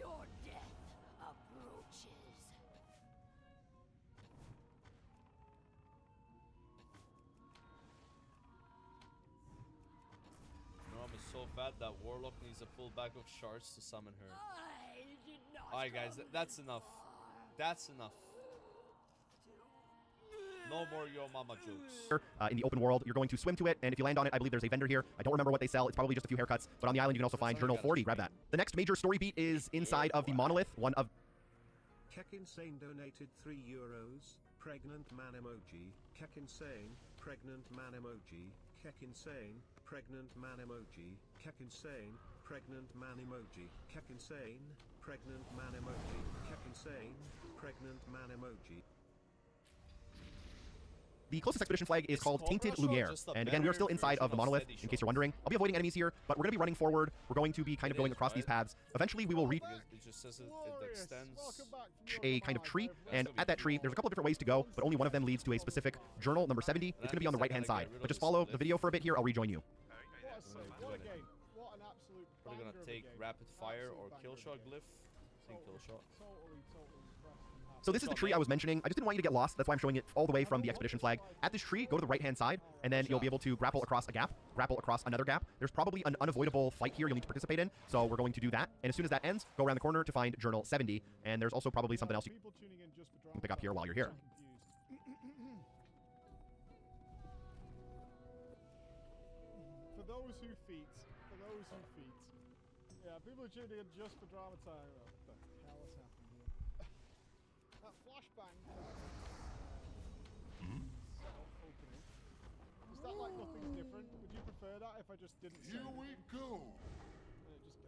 your death approaches. Norm is so fat that Warlock needs a full bag of shards to summon her. I did not. Alright, guys, that's enough. That's enough. No more Yo Mama jokes. In the open world, you're going to swim to it, and if you land on it, I believe there's a vendor here. I don't remember what they sell. It's probably just a few haircuts, but on the island you can also find Journal 40. Grab that. The next major story beat is inside of the monolith. One of Kekinsane donated €3. Pregnant man emoji. Kekinsane. Pregnant man emoji. Kekinsane. Pregnant man emoji. Kekinsane. Pregnant man emoji. Kekinsane. Pregnant man emoji. Kekinsane. Pregnant man emoji. The closest expedition flag is called Tainted Lumiere. And again, we are still inside of the monolith, in case you're wondering. I'll be avoiding enemies here, but we're going to be running forward. We're going to be kind of going across these paths. Eventually, we will reach It just says it extends. a kind of tree, and at that tree, there's a couple of different ways to go, but only one of them leads to a specific journal, number 70. It's going to be on the right-hand side. But just follow the video for a bit here. I'll rejoin you. What a game. What an absolute We're banger gonna of a take game. rapid fire or Absolute kill banger shot of a glyph. I think kill shot. Totally impressed and happy. So this is the tree I was mentioning. I just didn't want you to get lost. That's why I'm showing it all the way from the expedition flag. At this tree, go to the right-hand side, and then you'll be able to grapple across a gap, grapple across another gap. There's probably an unavoidable fight here you'll need to participate in, so we're going to do that. And as soon as that ends, go around the corner to find Journal 70, and there's also probably something else you People tuning in just for can pick up here while you're here. For those who feet. Yeah, people are tuning in just for drama time. What the hell has happened here? That flashbang. Self-opening. Is that like nothing's different? Would you prefer that if I just didn't say Here we anything. go.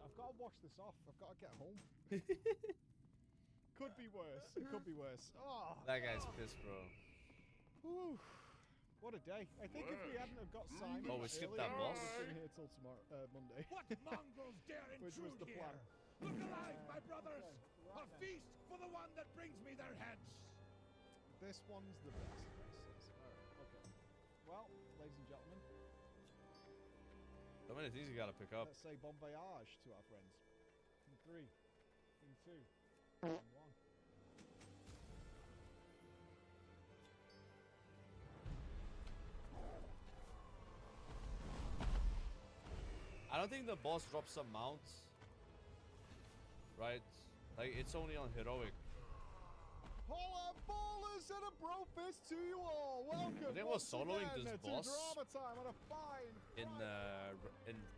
I've got to wash this off. I've got to get home. Could be worse. It could be worse. Oh, That guy's pissed, bro. whew. What a day. I think if we hadn't have got Simon Oh, we skipped earlier, that we boss? would have been here till tomorrow, Monday. What mongrels dare Which was the plan. Look alive, my brothers! Okay, A feast for the one that brings me their heads! This one's the best. Alright, okay. Well, ladies and gentlemen, So many things you gotta pick up. let's say bon voyage to our friends. In 3, in 2, in 1. I don't think the boss drops some mounts. Right? Like, it's only on heroic. Hola ballers and a bro fist to you all. Welcome. I think I was once soloing again this to boss Drama Time on a fine in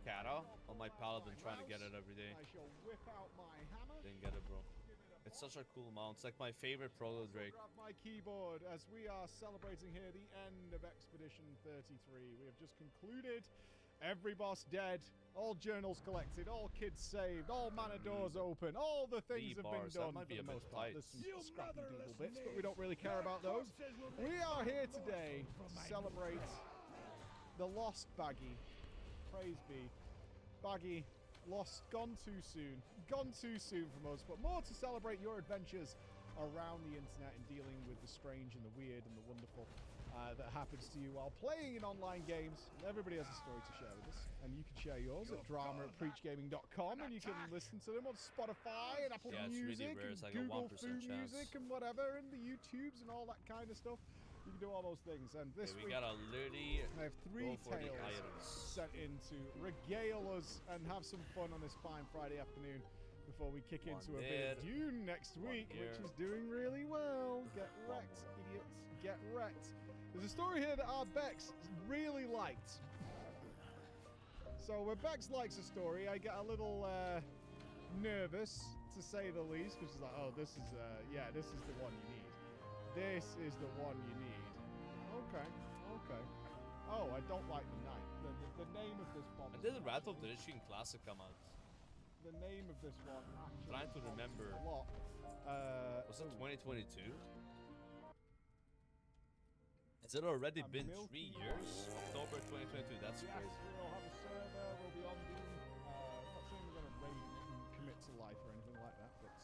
Kata on my paladin, trying to get it every day. I shall whip out my hammer. Didn't get it, bro. It's such a cool mount. It's like my favorite proto Drake. Grab my keyboard as we are celebrating here the end of Expedition 33. We have just concluded. Every boss dead, all journals collected, all kids saved, all manor doors open, all the things have been done for the most part. There's some scrappy little bits, but we don't really care about those. We are here today to celebrate the lost Baggy. Praise be. Baggy, lost, gone too soon. Gone too soon from us, but more to celebrate your adventures around the internet and dealing with the strange and the weird and the wonderful that happens to you while playing in online games. Everybody has a story to share with us, and you can share yours at drama@preachgaming.com, and you can listen to them on Spotify and Apple Music, really rare. It's and like a Google 1% Foo chance. Music and whatever, and the YouTubes and all that kind of stuff. You can do all those things. And this Okay, week, we gotta literally I have 3 go for the tales items. sent in to regale us and have some fun on this fine Friday afternoon before we kick One into a bit of there, Dune next one week, which here. is doing really well. Get wrecked, idiots. Get wrecked. There's a story here that our Bex really liked. So when Bex likes a story, I get a little nervous, to say the least, because she's like, oh, this is the one you need. This is the one you need. Okay. Oh, I don't like the name. The name of this bomb. And did the Wrath of the Lich King Classic come out? The name of this one. Actually Trying to remember. a lot. Was it 2022? Has it already been 3 years? October 2022, that's yes, crazy. we'll have a server, we'll be on Doom. Not saying we're going to raid it and commit to life or anything like that, but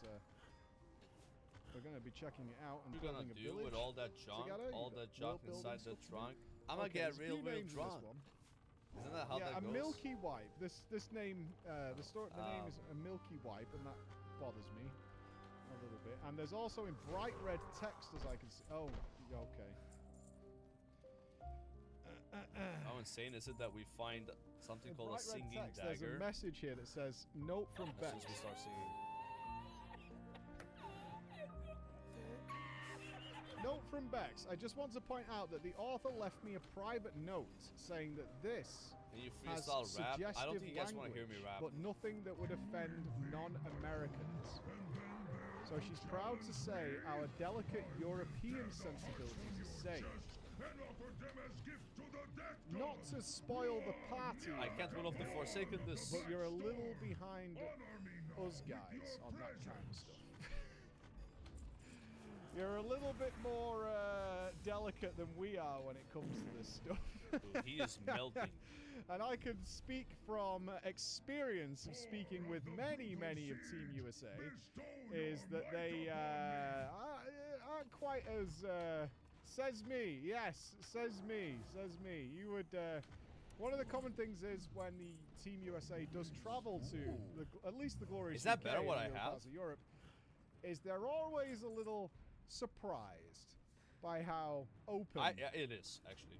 we're going to be checking it out and What are you gonna building a do village with all that junk, together. all You've that got junk world inside building the stuff to do. trunk? I'm gonna Okay, get there's a few real names in drunk. this one. Isn't that how Yeah, that a goes? milky wipe. This name, the name is a milky wipe, and that bothers me a little bit. And there's also in bright red text, as I can see. Oh, okay. How insane is it that we find something In called a bright red singing text, there's a dagger message here that says, "Note from as soon Bex." as we start singing? Note from Bex. I just want to point out that the author left me a private note saying that this Can you has freestyle rap? suggestive I don't think you guys want to hear language, me rap. but nothing that would offend non-Americans. So she's proud to say our delicate European sensibilities are safe. Not to spoil the party, I can't rule off the Forsakenness. but you're a little behind us guys on that kind of stuff. You're a little bit more delicate than we are when it comes to this stuff. Dude, he is melting. And I can speak from experience of speaking with many of Team USA, is that they aren't quite as... says me, yes, says me. You would... one of the common things is when the Team USA does travel to, at least the glorious Is that UK better what and I other have? parts of Europe, is they're always a little surprised by how open It is, actually.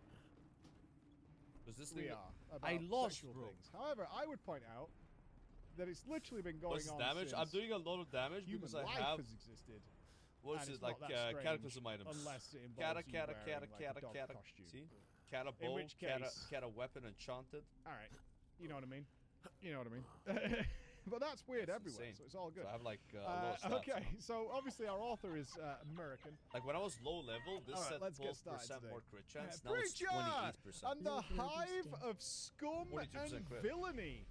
Was this we thing... are about I lost, sexual bro. things. However, I would point out that it's literally been going What's on damage? since I'm doing a lot of damage human because I life have... has existed. What and is it's it, like not that strange cataclysm items? unless it involves Cata, you cata, wearing, cata, like, cata, a dog cata. costume. See? Cata In bow, which cata, case- cata weapon enchanted. All right, you know what I mean. but that's weird That's everywhere, insane. so it's all good. So I have like a lot of stats. Okay, so obviously our author is American. Like when I was low level, this All right, said let's get 12% started more crit chance. Yeah, Now it's Preacher! 28%. And the hive of scum 42% and crit. villainy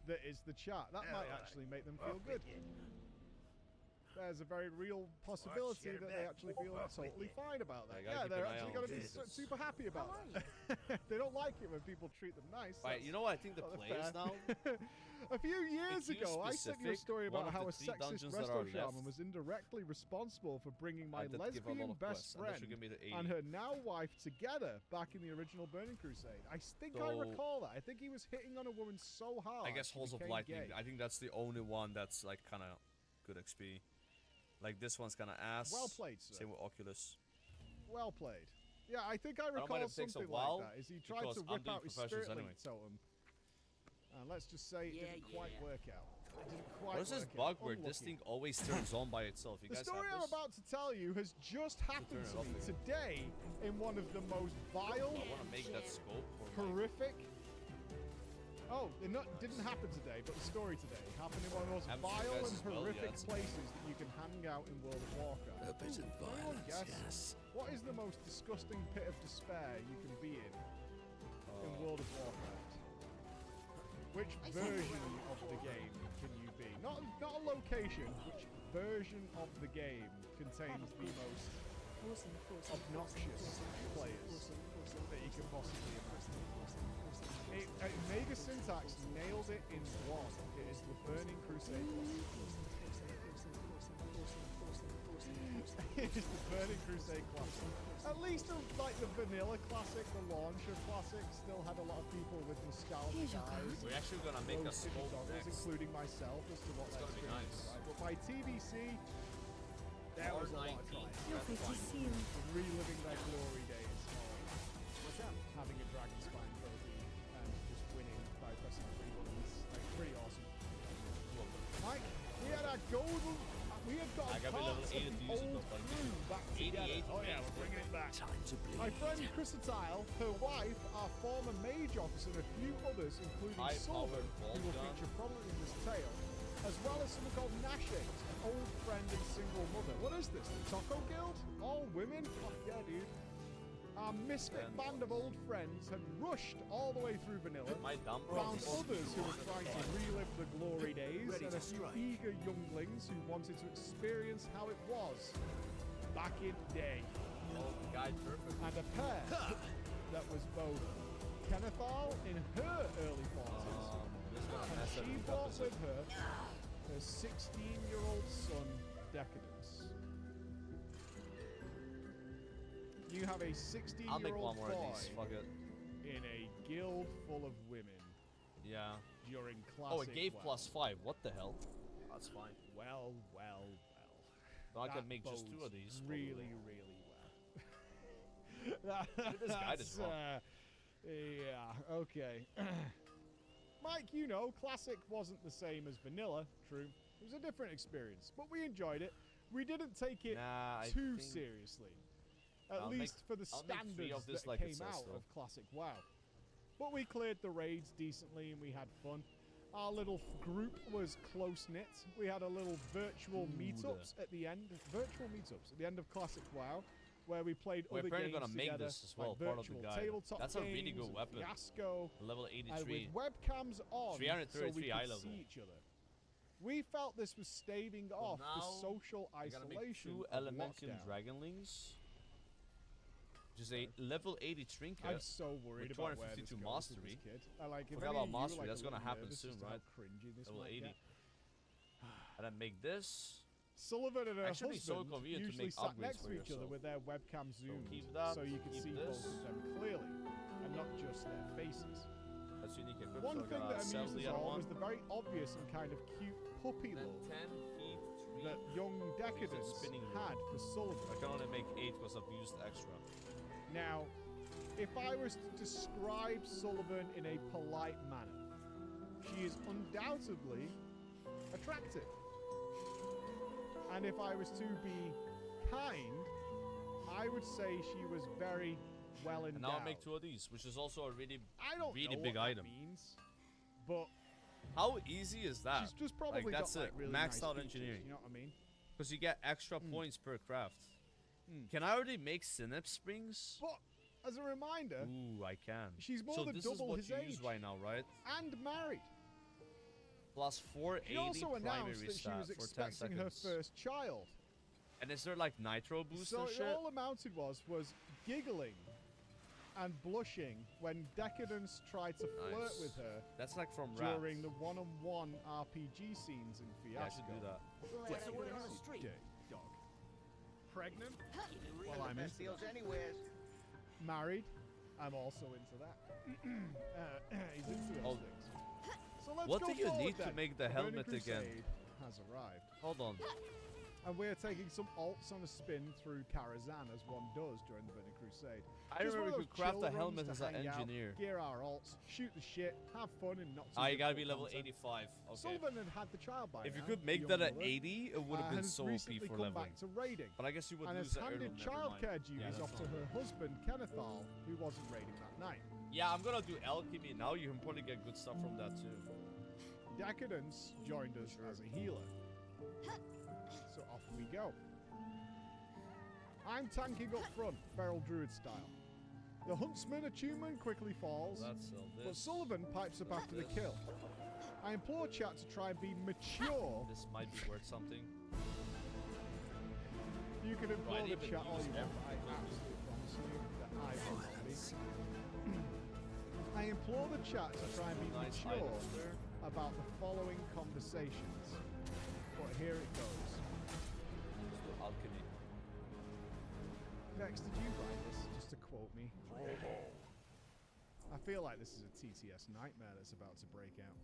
that is the chat. That might actually make them feel good. There's a very real possibility that they actually feel totally fine about that. Yeah, they're actually going to be super happy about that. They don't like it when people treat them nice. Right, you know what I think the not players fair. now? A few years It's you ago, I sent you a specific, story one about of how the a 3 sexist dungeons that resto are shaman left. was indirectly responsible for bringing my That give a lot lesbian of best quests, and that friend should give me the 80. and her now wife together back in the original Burning Crusade. I think I So- recall that. I think he was hitting on a woman so hard. I guess she Halls of became Lightning. gay. I think that's the only one that's like kind of good XP. Like this one's kind of ass. Well played, sir. Same with Oculus. Well played. Yeah, I think I don't mind recall if it takes a something while, like that. Is he tried because to I'm whip doing out his professionals spirit anyway. link totem, and let's just say it didn't quite work out. It didn't quite What is this work bug out. where this Unlucky. thing always turns on by itself? You The guys story have I'm this? about to tell you has just happened turn it to off me again. today in one of the most vile, I want to make that scope for horrific. Oh, didn't happen today, but the story today happened in one of the most Happens to you vile guys and as well, horrific yeah, it's- places that you can hang out in World of Warcraft. A bit of Can anyone violence, guess what is the most disgusting pit of despair you can be in World of Warcraft? Which version of the game can you be? Not a location. Which version of the game contains the most obnoxious players that you can possibly imagine? Mega Syntax nailed it in one. It is the Burning Crusade. It is the Burning Crusade classic. At least like the vanilla classic, the launcher classic, still had a lot of people with nostalgic eyes. We're actually gonna make a Those tippy scope doggles, next. including myself, as to what It's that gonna be experience nice. was like. But by TBC, there was a lot of trying. Reliving their glory days of having a Dragon Spine trophy and just winning by pressing 3 buttons. Like, pretty awesome. Mike, we had our golden. We had got I gotta be level parts 80 of to the use it, old but like crew back together. 88 Oh yeah, we're bringing it back. My friend Chrysotile, her wife, our former mage officer, and a few others, including Sullivan, High-powered who bolt will gun. feature prominently in this tale, as well as someone called Nashate, an old friend and single mother. What is this? The Taco Guild? All women? Fuck yeah, dude. Our misfit band of old friends had rushed all the way through vanilla, My dumb found others who were trying to relive the glory days, Ready and a to few strike. eager younglings who wanted to experience how it was back in day. Oh, guy, perfect. And a pair that was both Kennethal in her early 40s, This is gonna and mess she everything up, brought isn't with her her 16-year-old son, Decadence. You have a I'll make 16-year-old one more of boy these. Fuck it. in a guild full of women Yeah. during classic. Oh, it gave WoW. +5. What the hell? That's fine. Well. So I That can make just 2 bodes of these. really, probably. really well. Look at this guy That's, just wrong. yeah, okay. Mike, you know, classic wasn't the same as vanilla, true. It was a different experience, but we enjoyed it. We didn't take it Nah, I too think seriously. At I'll least make- for the I'll make 3 standards of this that like it came says, out though. of classic WoW. But we cleared the raids decently and we had fun. Our little group was close-knit. We had a little virtual meetups at the end. Virtual meetups at the end of classic WoW, where we played We're other apparently games gonna make together, this as well, like part of the virtual guide. tabletop That's a really games good and weapon. Fiasco, Level and 83. with webcams on, so we 333 eye could level. see each other. We felt this was staving off the now social I gotta make isolation 2 of Elementium lockdown. Dragonlings. Which is a level 80 trinket. I'm so worried with about where this 252 goes with mastery. this kid. I like if Forgot any about of you mastery. like That's a gonna little happen nervous soon, as to how right? cringy this Level might 80. get. And then make this. Sullivan and her Actually, so husband convenient to usually make sat upgrades next for to each other yourself. with their webcam zoomed, keep that, so you could keep see this. both of them clearly, and not just their faces. That's unique equipment. One so thing I'm that gonna sell amused the us other all one. was the very obvious and kind of cute puppy Then look 10 feet 3. that young Decadence spinning had for Sullivan. I can only make 8 because I've used extra. Now, if I was to describe Sullivan in a polite manner, she is undoubtedly attractive. And if I was to be kind, I would say she was very well endowed. And now I make 2 of these, which is also a really, I don't really know big what item. that means, but How easy is that? She's just probably like, that's got, like, it. really Maxed nice out features, engineering. you know what I mean? Because you get extra points per craft. Can I already make synapse springs? But as a reminder, ooh, I can. She's more so than this double is what his you age. use right now, right? And married. Plus 480 She also primary announced that she stat was for 10 expecting her seconds. first child. And is there like nitro boost So and shit? all amounted was giggling and blushing when Decadence tried to flirt Nice. with her. That's like from during Rap. the one-on-one RPG scenes in Fiasco. Yeah, I should do that. What's the word on the street? Dog. Pregnant? Well, I'm into deals anywhere. Married? I'm also into that. He's into those things. So let's What go do you forward need to then. make the Burning helmet again? Crusade has arrived. Hold on. And we're taking some alts on a spin through Karazhan, as one does during the Burning Crusade. I Just one remember of we could those craft chill a helmet runs as to an hang out, engineer. gear our alts, shoot the shit, have fun, and not. Ah, you gotta be level 85. Okay. Sullivan had the child by If you now, could the make young that at mother, 80, it would have been has so OP recently for come leveling. back to raiding. But I guess you would and lose has the handed heirloom, never mind. childcare duties Yeah, off to that's her husband, Kennethal, who wasn't raiding that night. Yeah, I'm gonna do alchemy now. You can probably get good stuff from that too. Decadence joined us as a healer. So off we go. I'm tanking up front, Feral Druid style. The Huntsman attunement quickly falls, That's all but this. Sullivan pipes up after the kill. I implore chat to try and be mature. This might be worth something. You can implore Right, the even chat all use you want, everything. but I absolutely promise you that I will not be. I implore the chat to try and be Nice mature items there. about the following conversations. But here it goes. Let's do alchemy. Vex, did you write this just to quote me? I feel like this is a TTS nightmare that's about to break out.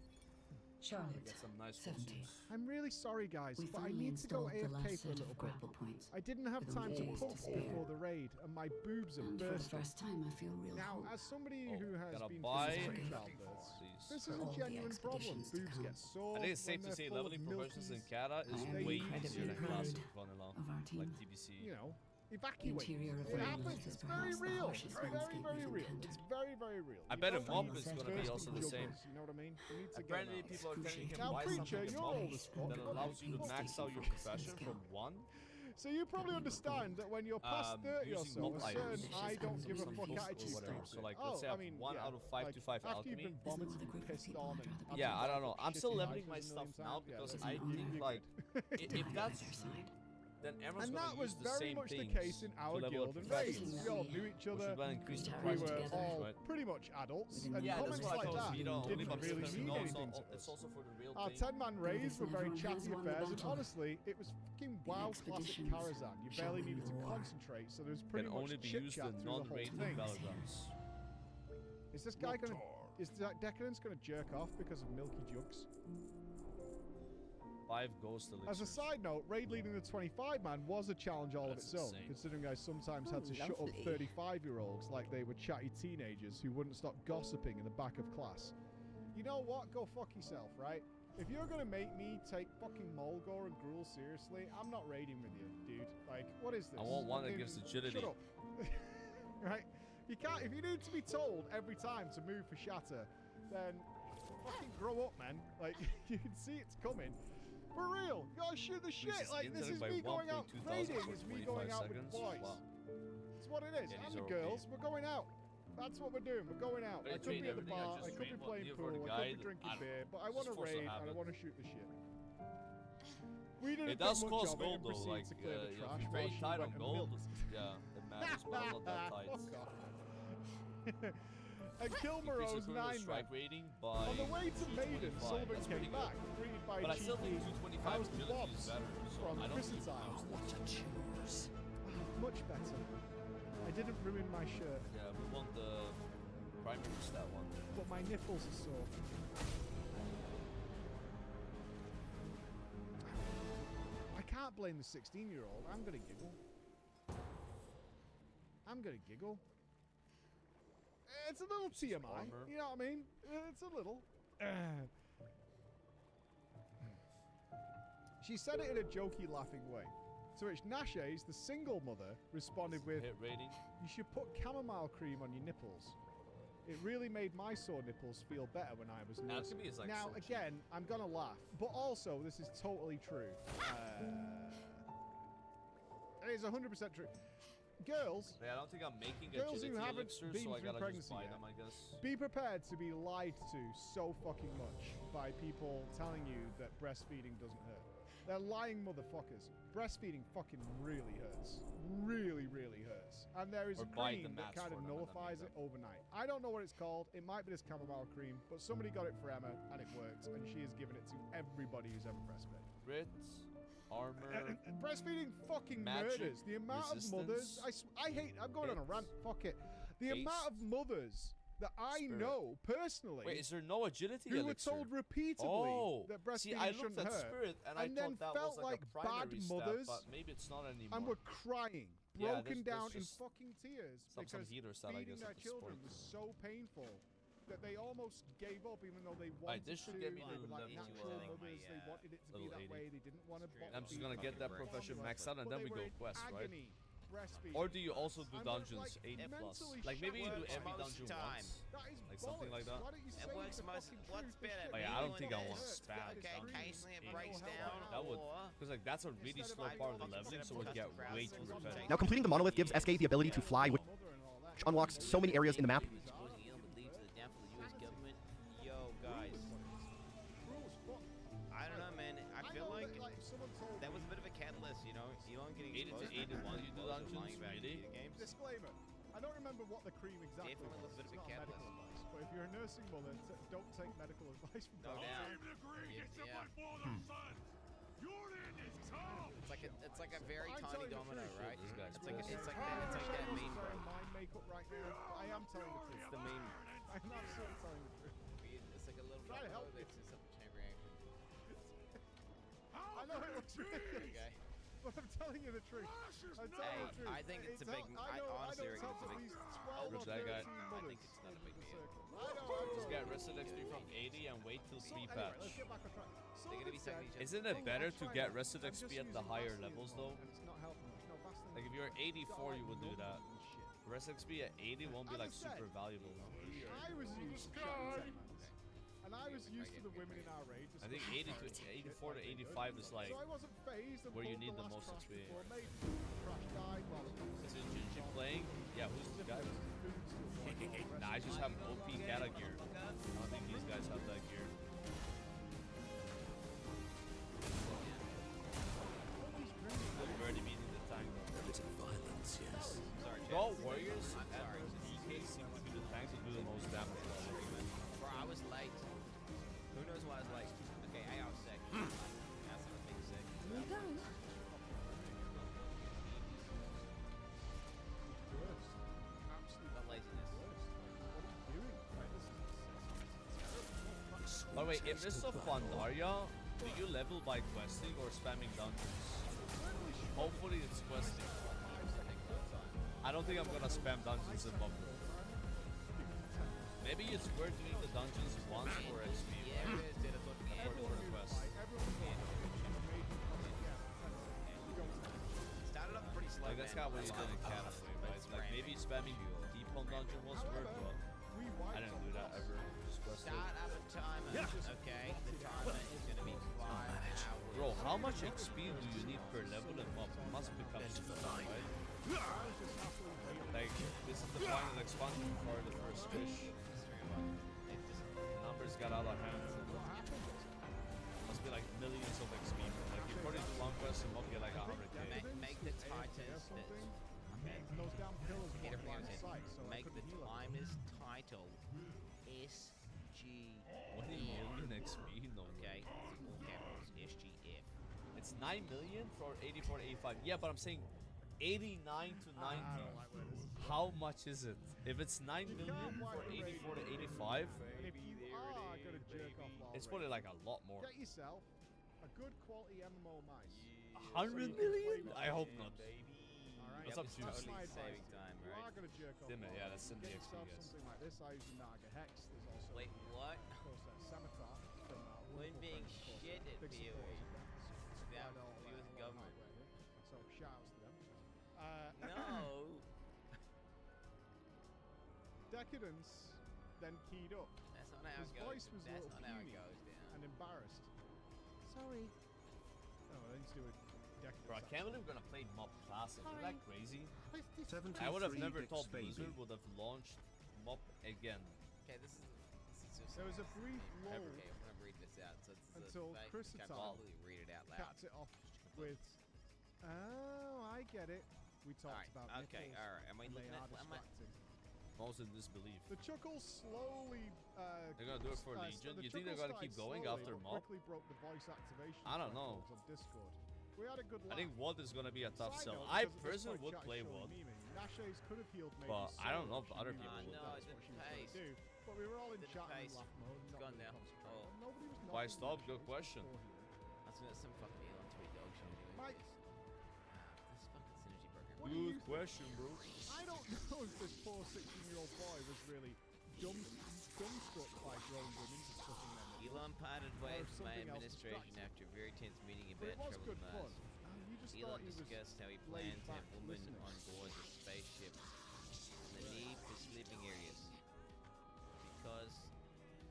Charlotte, Get some nice 70. boosts. I'm really sorry, guys, We but I finally need to go installed the AFK last for a set little of bit. grapple points. I didn't have with time to days cook to spare. before the raid, and my boobs are And for the bursting. first time, I feel real Now, hope. as somebody who has gotta been buy physically these. childbirths, Please. this For is a all the genuine problem. expeditions to Boobs come. get sore. I think it's safe when to they're say full of leveling professions in milkies. Kata is I am way incredibly easier than proud classic vanilla, of our team. like TBC. You know, evacuate. Interior of It Rain happens. Life is It's very perhaps the real. harshest Very, landscape very we've real. encountered. It's very, very real. I You bet a don't mob need is to gonna be bursting also the same. juggles, You know what I mean? You need to get Apparently, that. people are telling you can Now, buy Preacher, something you're in old mob as fuck. that allows you to max out your profession from 1. So you probably understand that when you're past 30 or using so, a mob certain items. I don't give a Some fuck boost or attitude. whatever. comes So in. like, let's say I I have mean, 1 yeah, out of 5 like, to 5 after alchemy. you've been vomited and pissed on and had Yeah, to I don't know. fuck I'm still shitty leveling my items a stuff million now times. Yeah, because that's- I you're think good. like if that's true, then everyone's And gonna that was use the very same much the things case in to our level guild up and professions. raids. We all knew each Which other. is when increased the We price were together, all right? pretty much adults, and Yeah, that's comments what I like told that Vito. Only didn't about really this mean no, anything to it's us. also for the real Our thing. 10-man raids were very Everyone has chatty won the affairs, and battle. honestly, it was fucking WoW classic expeditions Karazhan. You shall barely win needed to war. concentrate, so there was pretty Can much only be chit used chat in through the whole non-rated thing. battlegrounds. Is this guy gonna? Is that Decadence gonna jerk off because of Milky Jugs? 5 ghost elixirs. As a side note, raid leading the 25-man was a challenge all That's of its own, insane. considering I sometimes had to shut up lovely. 35-year-olds like they were chatty teenagers who wouldn't stop gossiping in the back of class. You know what? Go fuck yourself, right? If you're gonna make me take fucking Mulgore and Gruul seriously, I'm not raiding with you, dude. Like, what is this? I want one that Fucking- gives agility. Shut up. Right? You can't. If you need to be told every time to move for shatter, then fucking grow up, man. Like, you can see it's coming. For real, you gotta shoot the shit. Increases Like, this is intellect me by going out 1.2 raiding. for It's me 25 going out with seconds. boys. Wow. It's what it is. Yeah, And these the are girls, OP. we're going out. That's what we're doing. We're going out. But I could be at the everything I bar, just I could be read, playing you for the pool, I could be guide, drinking I don't beer, know. but I It's want to supposed to raid and I happen. want to shoot the shit. We didn't It does think much cost of it gold and though, proceeded like to clear the if trash you're while very she tight went on and gold, milked. yeah, it matters, but I'm not that tight. Fuck off. And Increases Kilmaro's critical 9 strike men. rating by On the way to Maiden, 225. Sullivan That's came pretty back, good. greeted by But I still think cheeky 225 How's the agility Bobs is better, so from I don't think Chrysotile. What to choose? Much better. I didn't ruin my shirt, Yeah, we want the primary stat one. but my nipples are sore. I can't blame the 16-year-old. I'm gonna giggle. I'm gonna giggle. It's a little TMI. armor. You know what I mean? It's a little. She said it in a jokey, laughing way. To which Nashes, the single mother, responded with, Hit rating. "You should put chamomile cream on your nipples. It really made my sore nipples feel better when I was nursing. Alchemy is like Now, so again, I'm gonna laugh, but also this is totally true. It is 100% true. Girls, Yeah, I don't think I'm making girls who agility haven't elixirs, been so I through gotta pregnancy just buy yet, them, I guess. be prepared to be lied to so fucking much by people telling you that breastfeeding doesn't hurt. They're lying motherfuckers. Breastfeeding fucking really hurts. Really, really hurts. And there is Or a buy cream the that mats kind of for them and then nullifies make it overnight. I don't know what it's called. It might be this chamomile cream, but somebody got it for Emma and it worked, and she has given it to everybody who's ever breastfed. Brits, armor, Breastfeeding fucking magic, murders. The amount of mothers. I hate. I'm going on a rant. Fuck it. The amount of mothers that I know personally. Wait, is there no agility who elixir? were told repeatedly that See, breastfeeding I looked shouldn't at hurt, Spirit and I then thought that felt was like a bad primary mothers, step, but maybe it's not anymore. and were crying, Yeah, broken there's down in just fucking tears some because heaters that I feeding guess their at the children sport. was so painful that they almost gave up, even though they wanted this should to. get me They to were like level natural 2, mothers. They wanted it to be level that 80. way. They didn't want to. I'm just gonna get that profession maxed out and But then they we were go in quest, right? agony breastfeeding. Or do you also do And dungeons like 80 plus? mentally Like maybe you do shut every down. dungeon time. once? That is Like something like that? Why don't you say It works the most. fucking What's truth? better? Oh yeah, I don't think I Anyone want else? spam Okay, dungeons occasionally it 80. breaks down. That would, or because like that's a really Instead of slow like part of the fucking leveling, so it would custom get crowd way things too will repetitive. take Now, completing the monolith gives SK the ability to fly, which unlocks so many areas in the map. Yo, guys. I don't know, man. I feel like that was a bit of a catalyst, you know? Elon getting 80 to exposed 81, you do dungeons, lying about really? computer games. Disclaimer. I don't remember what the cream exactly Definitely was. was a bit of It's a not medical catalyst. advice. But if you're a nursing mother, don't take medical advice from No doctors. doubt. It's It's like a very I'm tiny telling the domino, truth. right? This guy's It's like pissed. that meme, bro. Mind makeup right now. I am telling the truth. It's the meme. I'm absolutely telling the truth. It's like a little Try to help domino that's just a chain reaction. I know it looks ridiculous. Okay. But I'm telling you the truth. I'm telling Hey, you the truth. I think it's a big. I know honestly it's reckon helped it's a at big. least 12 or Rich that 13 guy. mothers. I think it's not a big deal. Just get rested XP from 80 and wait till Anyway, pre-patch. let's get back on track. They're gonna be Someone sucking each said- Isn't it better to I'm get trying rested I'm just XP at the using higher Vaseline levels at the though? moment, and it's not helping much. No, Vaseline Like if you're at 84, you would do that. Rest XP at 80 won't be As I like said, super valuable. I was used to shouting 10 minutes. And I was used to the women in our age. I think 80 to 84 to 85 is like So I wasn't phased and where you pulled need the last most crash XP. before me. Crash died while it was Is it Jinji playing? Yeah, who's this guy? Nah, I just have OP Kata gear. I don't think these guys have that gear. Look, we're already beating the tank though. Bit of violence, yes. Bro, warriors and DK seem to be the tanks that do the most damage. Bro, I was late. Who knows why I was late? Okay, I was sick. That's not a big sick. Here we go. Not laziness. By the way, if this is a Pandaria, do you level by questing or spamming dungeons? Hopefully it's questing. I don't think I'm gonna spam dungeons in Bubble. Maybe it's worth doing the dungeons once for XP, right? For a quest. Started off pretty slow. Like that's kind of what you did in Cataflame, right? Like maybe spamming deep on dungeon was worth, but I didn't do that ever. Just quested. Start up a timer. Okay, the timer is gonna be 5 hours. Bro, how much XP do you need per level and mob? It must become super high, right? Like, this is the final expansion for the first fish. The numbers got out of hand. Must be like millions of XP. Like, you probably do one quest and mob get like 100k. Make the titans that. Okay. Those down pillars Get block line everything of else sight, in. so I Make the couldn't heal it. timers title SG. 20 million XP? No. Okay, it's all capitals SGF. It's 9 million for 84 to 85. Yeah, but I'm saying 89 to 90. I don't like where this is. How much is it? If it's 9 million for 84 to 85, And if you are gonna jerk off while it's probably like a lot more. get yourself a good quality MMO mice. 100 million? I hope not. Alright, What's up, Juice? that's my advice. saving time, You right? are gonna jerk off. Dim it, while yeah, at that's sim Get the XP, yourself guys. something like this. I use the Naga Hex. There's also Wait, what? of course Scimitar from We're wonderful being friends, of course, shit at big PoE. supporters of them. Yeah, Supplied all, we was a lot of government. hardware here. So shout outs to them. No. Decadence then keyed up. That's not how His it goes. voice was a That's little not how it puny goes down. and embarrassed. Sorry. Oh, I need to do a decadence. Bro, I can't believe we're gonna play Mob Classic. Isn't that crazy? 73 I would have never Dix thought baby. Blizzard would have launched Mob again. Okay, this is just There was a brief lull Okay, I'm gonna read this out. So it's until the Chris can't Atal completely read it out loud. capped it off with, "Oh, I get it. We talked about Okay, nipples, alright. Am I and looking they at? are Am I? distracting." Most in disbelief. The chuckles slowly. They're gonna do it for Legion? You think they're gonna keep going after Mob? Quickly broke the voice activation I don't know. thresholds on Discord. We had a good laugh. I think WOD is gonna be a tough Side sell. note, I because at this personally point would chat is play showing WOD, memeing. Nashes could have healed maybe but I don't know if solo other she people knew would. No, that's it what she didn't was gonna pace. do. But we were all in Didn't chat and pace. laugh mode. It's not gone really now. concentrating. Oh. And nobody was Why knocking stop? Nashes Good question. I beforehand. was gonna some fucking Elon to a dog show anyway. Mike. This fucking synergy program. What do you Good question, bro. I don't know if this poor 16-year-old boy was really dumbstruck by grown women discussing them. Elon parted ways Or from my something else administration distracting. after a very tense meeting But it about was travel good to fun. Mars. You just Elon thought he was discussed how he laid planned to have back women listening. on board the spaceship and the need for sleeping areas because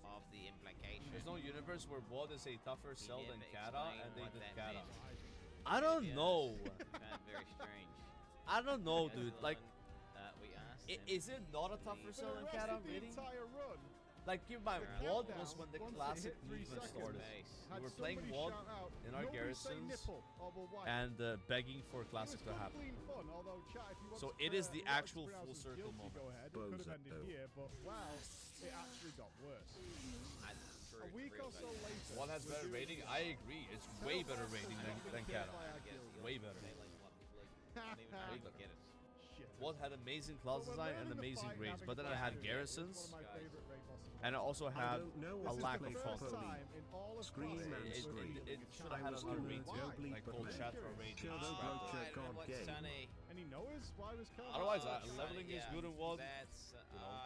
of the implications. There's no universe where WOD is a tougher He cell than never Kata, explained and they what did that Kata. meant. I don't Yeah, know. Found very strange. I don't know, Because dude. Like, we asked is it not a tougher cell than Kata? the Really? entire run. Like, keep in mind, Yeah. WOD was when the Once it classic hit 3 movement seconds, started. had We were playing somebody WOD shout out, in our "Nobody say garrisons nipple," or we'll wipe. and begging for It classic was to happen. clean fun, although chat, if you want So to it is the if you want to actual pronounce full us circle guilty, moment. Go ahead. It could have ended Bozo. here, but wow, it actually got worse. A week or so later, WOD has we're better doing rating. this. I agree. It's way better rating than Kata. Way better. WOD had amazing class design and amazing raids, but then I had garrisons, and I also had a lack of content. Scream and It scream. should have had I was another gonna raid go bleep, like but called man. chat for raid. Shadow Broker God game. Any knowers? Why was Kel? Otherwise, leveling is good in WOD. That's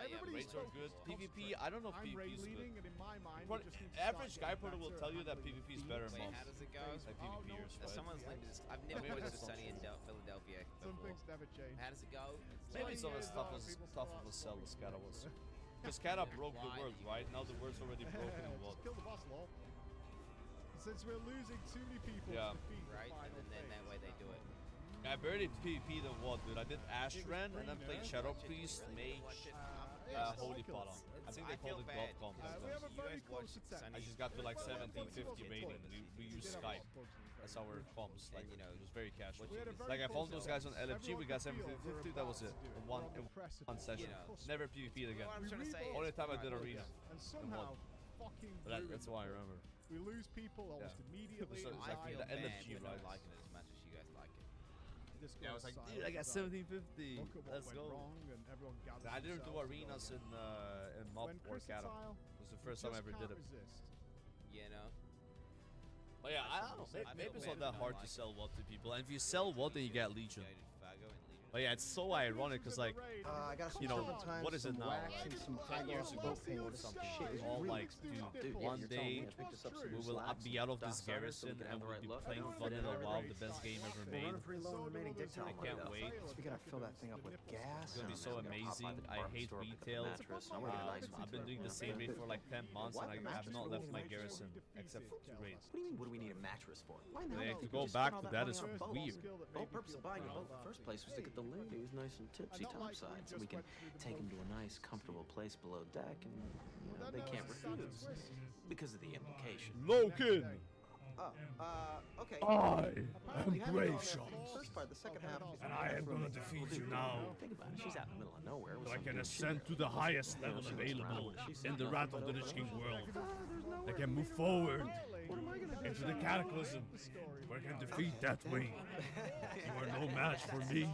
Everybody's Raids are good. PvP, I don't know if I'm PvP raid is good. leading, and in my mind, But we just need to average start guy getting porter will better tell you at that handling PvP is the better Wait, in how mobs. does it go? Like PvPers, right? Someone's linked this. I've never Maybe watched that's the Sunny in not Philadelphia. Some before. things never change. How does it go? Maybe it's not as tough of a sell as Kata was. Because Kata broke the world, right? Now the world's already broken in WOD. Just kill the boss, lol. Since we're losing too many people Yeah. to defeat the Right, and final then that way they do it. I barely PvP the WOD, dude. I did Ashran and then played Shadow Priest, Mage, Holy Potter. I think they called it God Comp. we have a very guys close watched attack. I just got to like Well, 17, yeah, 50 rating. We use Skype. That's our comms. Like, you know, it was very casual. We had a very Like, I close found those attack. guys on LFG. We got Everyone could 1750. feel That was we're it. about to do it. In one, We're on the in precipice. one session. You know. Never PvP'd again. What I'm trying to say is, Only time I did right, arena. And somehow, fucking That's why I remember. we lose people almost Yeah. immediately. So and I exactly, feel the bad LFG, for not right? liking it as much as you guys like it. Discord Yeah, I was like, silence dude, I got about, 1750. Look at what Let's went go. wrong, and everyone gathers I didn't do themselves to go arenas again. in Mob When or Kata. Crisatile, It was the you first time I just ever can't did it. resist. You know? But yeah, I don't know. I Maybe feel it's bad not that for hard not to liking sell WOD to people. And if you sell WOD, then you get Legion. Fargo and Legion. But yeah, it's so ironic because like, I got some you know, turpentine, what is it some now? wax, Like and some 5 high years gloss ago, boat paint or with something. shit It's is all really like, expensive. dude, Yeah, one you're telling me day I picked us up some we will slacks be out of and this dock siders so we garrison can have and the we'll right be look. playing Everyone Vanilla very WoW, great. the best game ever We're made. running free loan remaining dick I can't wait. We gotta fill that thing up with gas. It's gonna be and so then we're gonna pop by amazing. the I department hate store, pick up a retail. mattress, and I'm gonna get a nice one I've been for doing it. the same rate for like 10 months What? and The I have mattress not for left the my mattress? garrison except for 2 raids. What do you mean, what do we need a mattress for? Why the hell Like, don't to you go just back spend all to that that is money on boats? weird. The whole purpose of buying a boat in the first place was to get the ladies nice and tipsy topside, so we can take them to a nice, comfortable place below deck, and you know, they can't refuse because of the implication. Logan! Okay. I am You had it Brave on Shot. the first part, the second half. And I am gonna defeat you now. Think about it. She's out in the middle of nowhere. With So I some can dude ascend shooting to the her. highest You know, level she looks around available when she sees in the nothing Wrath but of the open Lich King ocean. world. There's nowhere I to can go. move forward What am I gonna do? into the Cataclysm, where I can defeat that wing. You are no match for me.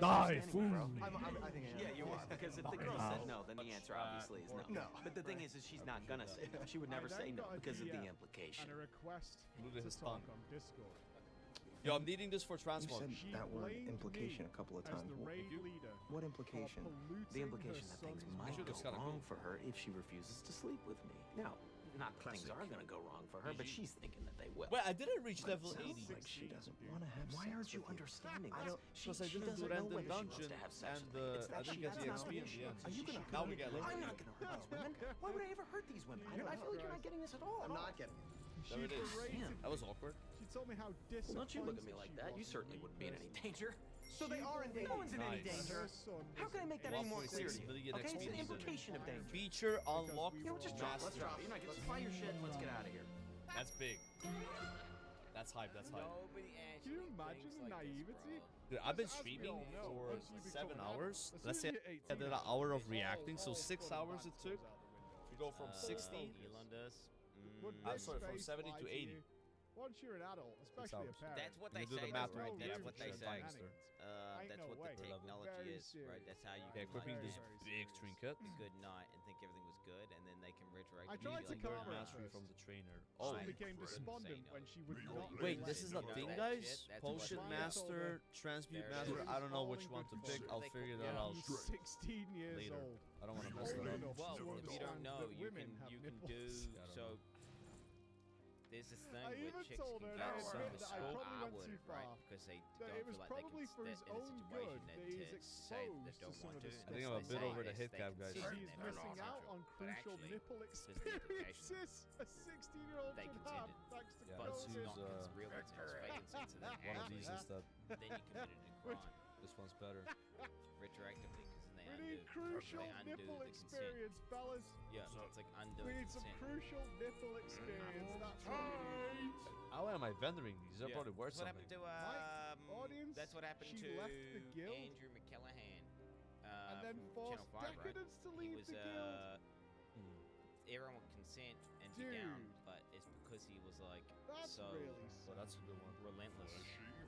Die, fool! I think Yeah, you are. Because if the girl said no, then the answer obviously is no. No. But the thing is she's not gonna say no. She would never say no because of the implication. And a request Look at to his talk tongue. on Discord. Yo, I'm needing this for You transport. said She that word blamed implication me a couple of as times. the raid leader What for implication? polluting The implication her that things son's might Sure, go that's kinda wrong cool. for her if she refuses to sleep with me. Now, not things are gonna go wrong for her, but she's thinking that they will. Wait, I didn't reach level 80. Like she doesn't want to have Why sex aren't you with understanding I this? don't, because I didn't do doesn't know random whether she wants dungeon to have sex and with me. It's I that didn't she- get the that's not XP the in the issue. end. Are you gonna Now hurt we get me? level I'm 80. not gonna hurt these women. Why would I ever hurt these women? I feel like you're not getting this at all. I'm not getting it. There it is. berated That was awkward. She told me how Well, disappointed don't you look at me like she that. was You certainly wouldn't be in any danger. So they are in danger. No one's in any Nice. danger. How can I make that any more clear to you? 1.6 million Okay, it's XP an in the implication of danger. Feature unlocked. You know what, just drop. Let's drop. You're not getting. Let's buy your shit and let's get out of here. That's big. That's hype. That's hype. Nobody Can you actually imagine thinks the like this, naivety? bro. Dude, I've been As we streaming all know, for once you become 7 an hours. adult, as Let's say soon as you hit I did 18, an hour of all reacting, so 6 fun hours it facts took goes out the window. to go from 60. Elon does. Would I'm this sorry, from space 70 lie to to 80. you? Once you're an adult, especially a hours. parent. That's what You they do the say, math though, right? with That's the what they shit, say. thanks, sir. Ain't That's no what way. the technology Very is, right? That's how you Okay, can equipping like this big trinket. a good night and think everything was good, and then they can retroactively I tried to like, calm her at Mastery first. from the trainer. She Oh, became despondent when she would not wait, let this it is a go. thing, that guys? shit, that's what Potion I Master, Transmute There it Master. is. I don't know All which in one good to pick. fun. I'll figure that out He's 16 years later. old. I don't want to mess Old that up. enough Well, to if you don't understand know, that you women can have do nipples. so. There's this thing I where even chicks told can her get that I some admit that I probably I went would, too right? far. Because they That don't it was feel like probably they for can his step in a own situation good that that he's to say that exposed they to don't some want of to. the I stuff think I'm a they bit say. over the hit They cap, can guys. sit So and he's they're not missing out consensual, on but crucial actually, nipple there's the implication. experiences a 16-year-old They should have consented. thanks to Yeah, But let's it's COVID. use, not real consent, it's fake consent, so then one of these instead. then you committed a crime This one's better. retroactively because then We they need crucial they undo nipple the consent. experience, fellas. Yeah, so it's like undo We need some consent. crucial nipple experience. That's what we need. How am I vendoring these? They're Yeah. probably worth What something. happened to audience, That's what happened she to left the guild Andrew McCallahan. and then from forced Channel 5, right? decadence to He leave was the guild. everyone would consent and be down, Dude. but it's because he was like That's so really Well, that's a good one. relentless.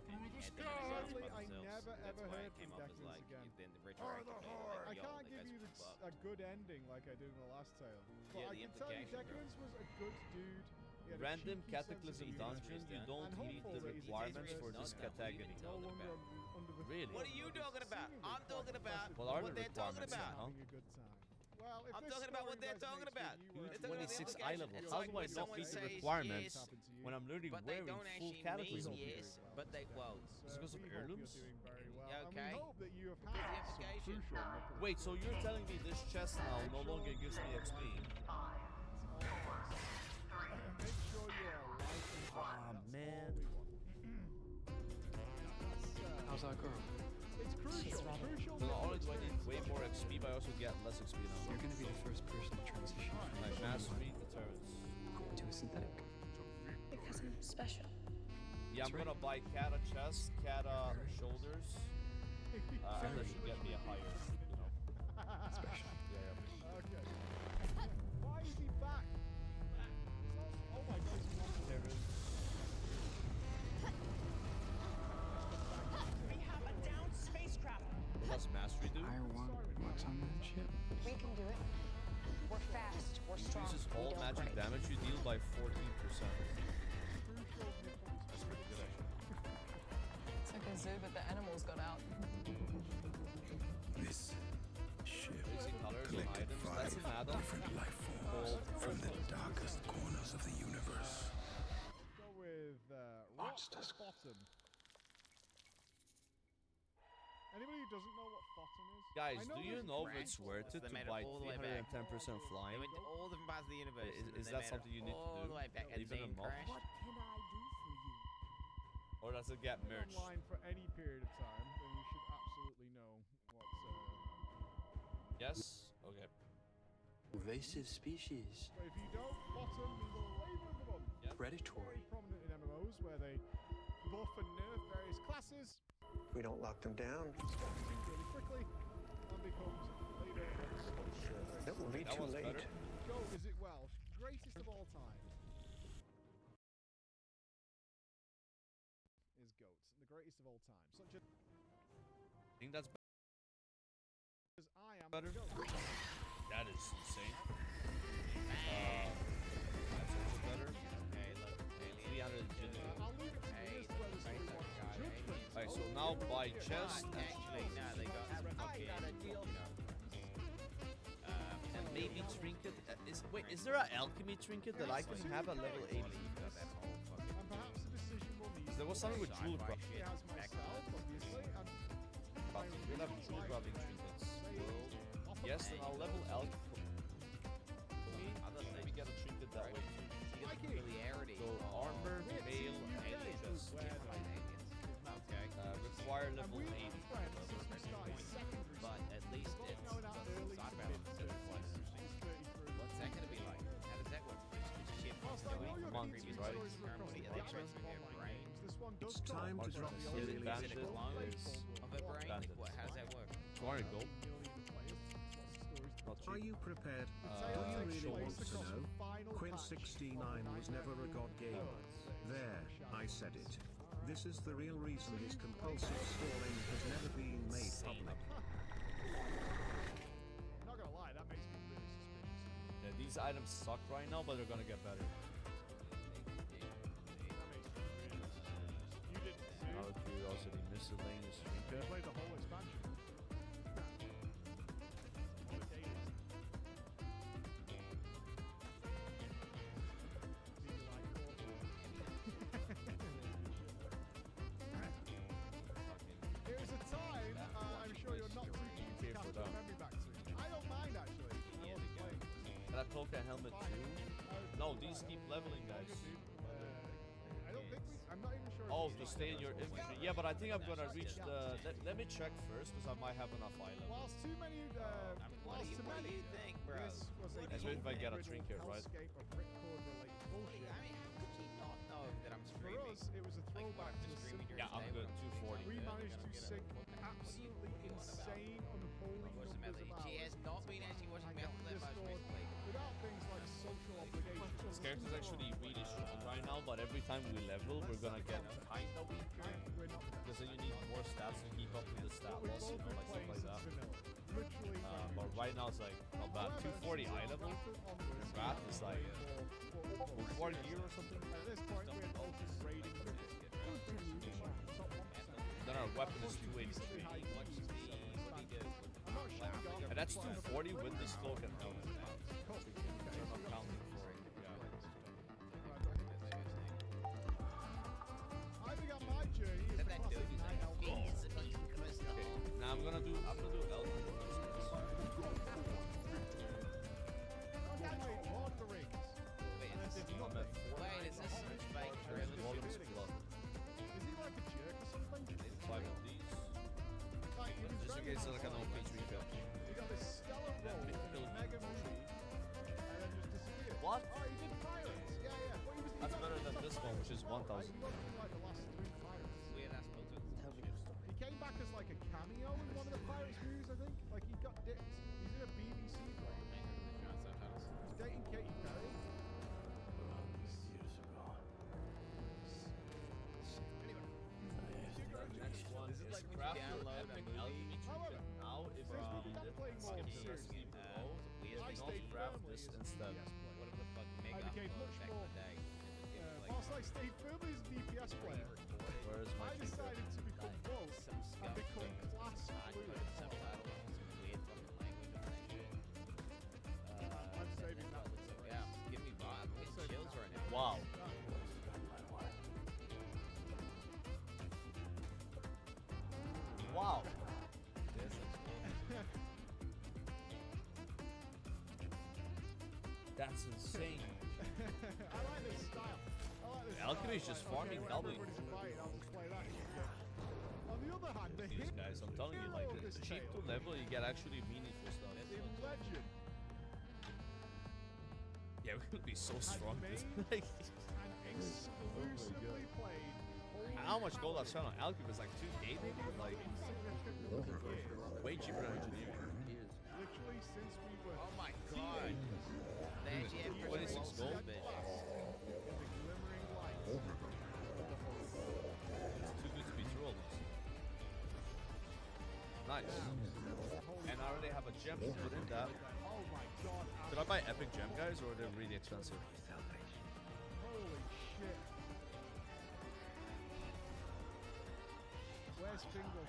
Through the And sky. Sadly, by I themselves. never That's ever why heard it came from off as Decadence like again. then the retroactively like, I yo, can't the give guy's you fucked. a good ending like I did in the last tale. But Yeah, I the can tell you implication, bro. Decadence was a good dude. He had a Random cheeky sense of Cataclysm humor. Dungeon, you And don't meet hopeful the that he's requirements for not this done. What are you category. even No talking longer about? under the Really? What are you talking about? seemingly I'm talking quite about impressive What are what the they're talking requirements, about. huh? having a good time. Well, if I'm this talking about what story they're talking resonates about. with you They're wherever talking you about E26 the are, eye level. It's How like do I when not someone meet the says requirements yes, when I'm literally but they wearing don't full actually cataclysm mean gear? yes, but they well. Is it because of we heirlooms? hope you're doing very well. Yeah, okay. And we hope that you have Because had the some application. crucial nipple Wait, so you're telling me this chest now no longer gives me XP? Make sure you are licensed. Ah, man. How's that girl? It's crucial. Crucial. So not only do I need way more XP, but I also get less XP now. You're gonna be the first person to transition from My mastery deterrents. to a synthetic. Because I'm special. Yeah, I'm gonna buy Kata chest, Kata shoulders. And that should get me a higher, you know. Special. Yeah. Okay. Why is he back? Oh my god, he's not There it is. We have a downed spacecraft. What does mastery do? Higher one. What's on that ship? We can do it. We're fast. We're strong. Increases we all don't magic break. damage you deal by 14%. crucial nipple That's pretty good actually. It's like a zoo, but the animals got out. This ship Using colors on collected items, 5 that's an add-on. different life forms from the darkest corners of the universe. Go with rock bottom. Anybody who doesn't know what bottom is? Guys, I know do you there's know brands it's for worth it. it They to made it buy all the way back. 310% They flying? went to all different parts of the universe. Is- and then is they that made something it you need to all do? the way back and Even a then mob? crashed. What can I do for you? Or does it get Been merged? online for any period of time, then you should absolutely know what's Yes? Okay. Invasive species. But if you don't, bottom is a labor of the month. Predatory. Very prominent in MMOs where they buff and nerf various classes, We don't lock them down. really quickly, and becomes later. It will be That too one's late. better. Go, is it Welsh? Greatest of all time. Is GOAT. The greatest of all time. Such a I think that's as I am better. the GOAT. That is insane. That's also better. Hey, look, 300 agility. I'll leave it to you as well as Hey, you want God, judgment. Alright, so now by chest Actually, no, they got some fucking, you know, and maybe 80 trinket? Wait, is there an alchemy trinket that I can have at level 80? And perhaps the decision will need. There was something with jewel It grubbing. has myself, obviously, and We'll have jewel grubbing trinkets. Yes, and I'll level alchemy. Maybe get a trinket that way too. You get familiarity. So armor, mail, alien chest. Okay. Require level 80. But at least it's side balance. What's that gonna be like? How does that work? Does shit going Monkeys, right? It's time to drop some Is it really a clone of a brain? Like what? How does that work? Square go. Are you prepared? Do you really want to know? Quint69 was never a god gamer. There, I said it. This is the real reason his compulsive stalling has never been made public. Not gonna lie, that makes me really suspicious. Yeah, these items suck right now, but they're gonna get better. You didn't see. Out of curiosity, miscellaneous trinket. You played the whole expansion. It was a time, I'm sure you're not too keen to cast your memory back to. I don't mind actually. I wasn't playing. Can I poke a helmet too? No, these keep leveling, guys. I don't think we. I'm not even sure. Oh, to stay in your infantry. Yeah, but I think I'm gonna reach the. Let me check first, because I might have enough items. Whilst too many. What do you think, bro? This was a That's if I get a trinket, right? hellscape of ripcord related bullshit. I mean, how could you not know that I'm For streaming? us, it was a throwback to the simple. Yeah, I'm good. 240. We managed to sink absolutely insane, unholy numbers of hours. She has not been actually watching Metal that much recently. Without things like social obligations. This character's actually really strong right now, but every time we level, we're gonna get kinda weaker. Because then you need more stats to keep up with the stat loss, you know, like stuff like that. But right now it's like not bad. 240 eye level. Your wrath is like 1 year or something. At this point, we're also raiding Then our weapon is 283. And that's 240 with this cloak and helmet. I'm not counting for it. I began my journey as the classic night elf. Okay, now I'm gonna do elf. Okay, wait, Lord of the Rings. Wait, is this some fake trailer? Volume's blood. Is he like a jerk or something? 5 of these. Like, he was Just in very case like an OP refill. He got this stellar roll, mega movie, and then just disappeared. What? Oh, he did Pirates. Yeah, yeah. Well, he That's got better than top this five, one, which is right? 1,000. He got like the last 3 Pirates. Weird ass filter. He came back as like a cameo in one of the Pirates movies, I think. Like he got dipped. He's in a BBC play. He's dating Katy Perry. Next one is like craft your epic alchemy trinket. Now if you skip the rest of the row, you can also craft this instead. Whatever the fuck I mega became upload much back in more. the day. Whilst I stayed firmly as a DPS player, Where is my I trinket? decided to become woke Some and scuff become thing. class fluid. Subtitles and some weird fucking language on that shit. I'm saving that. Yeah, give me vibe. I'm getting chills right now. Wow. Wow. That's insane. I like this style. I like this Alchemy is style. just Like, farming okay, double. when everybody's fighting, I'll just play that shit. On the other hand, the These hidden guys, I'm telling you, like hero of it's this cheap to tale level, you get actually meaningful stuff. in legend Yeah, we're gonna be so has strong. made Like, and exclusively played how much gold I spent on alchemy is like 2K maybe? Like, way cheaper than engineering. literally since we were Oh my god. They actually have 26 gold? in the glimmering light of the holy. It's too good to be true almost. Nice. And I already have a gem to put in that. Oh my god. Did I buy epic gem, guys, or are they really expensive? Holy shit. Where's Fingal?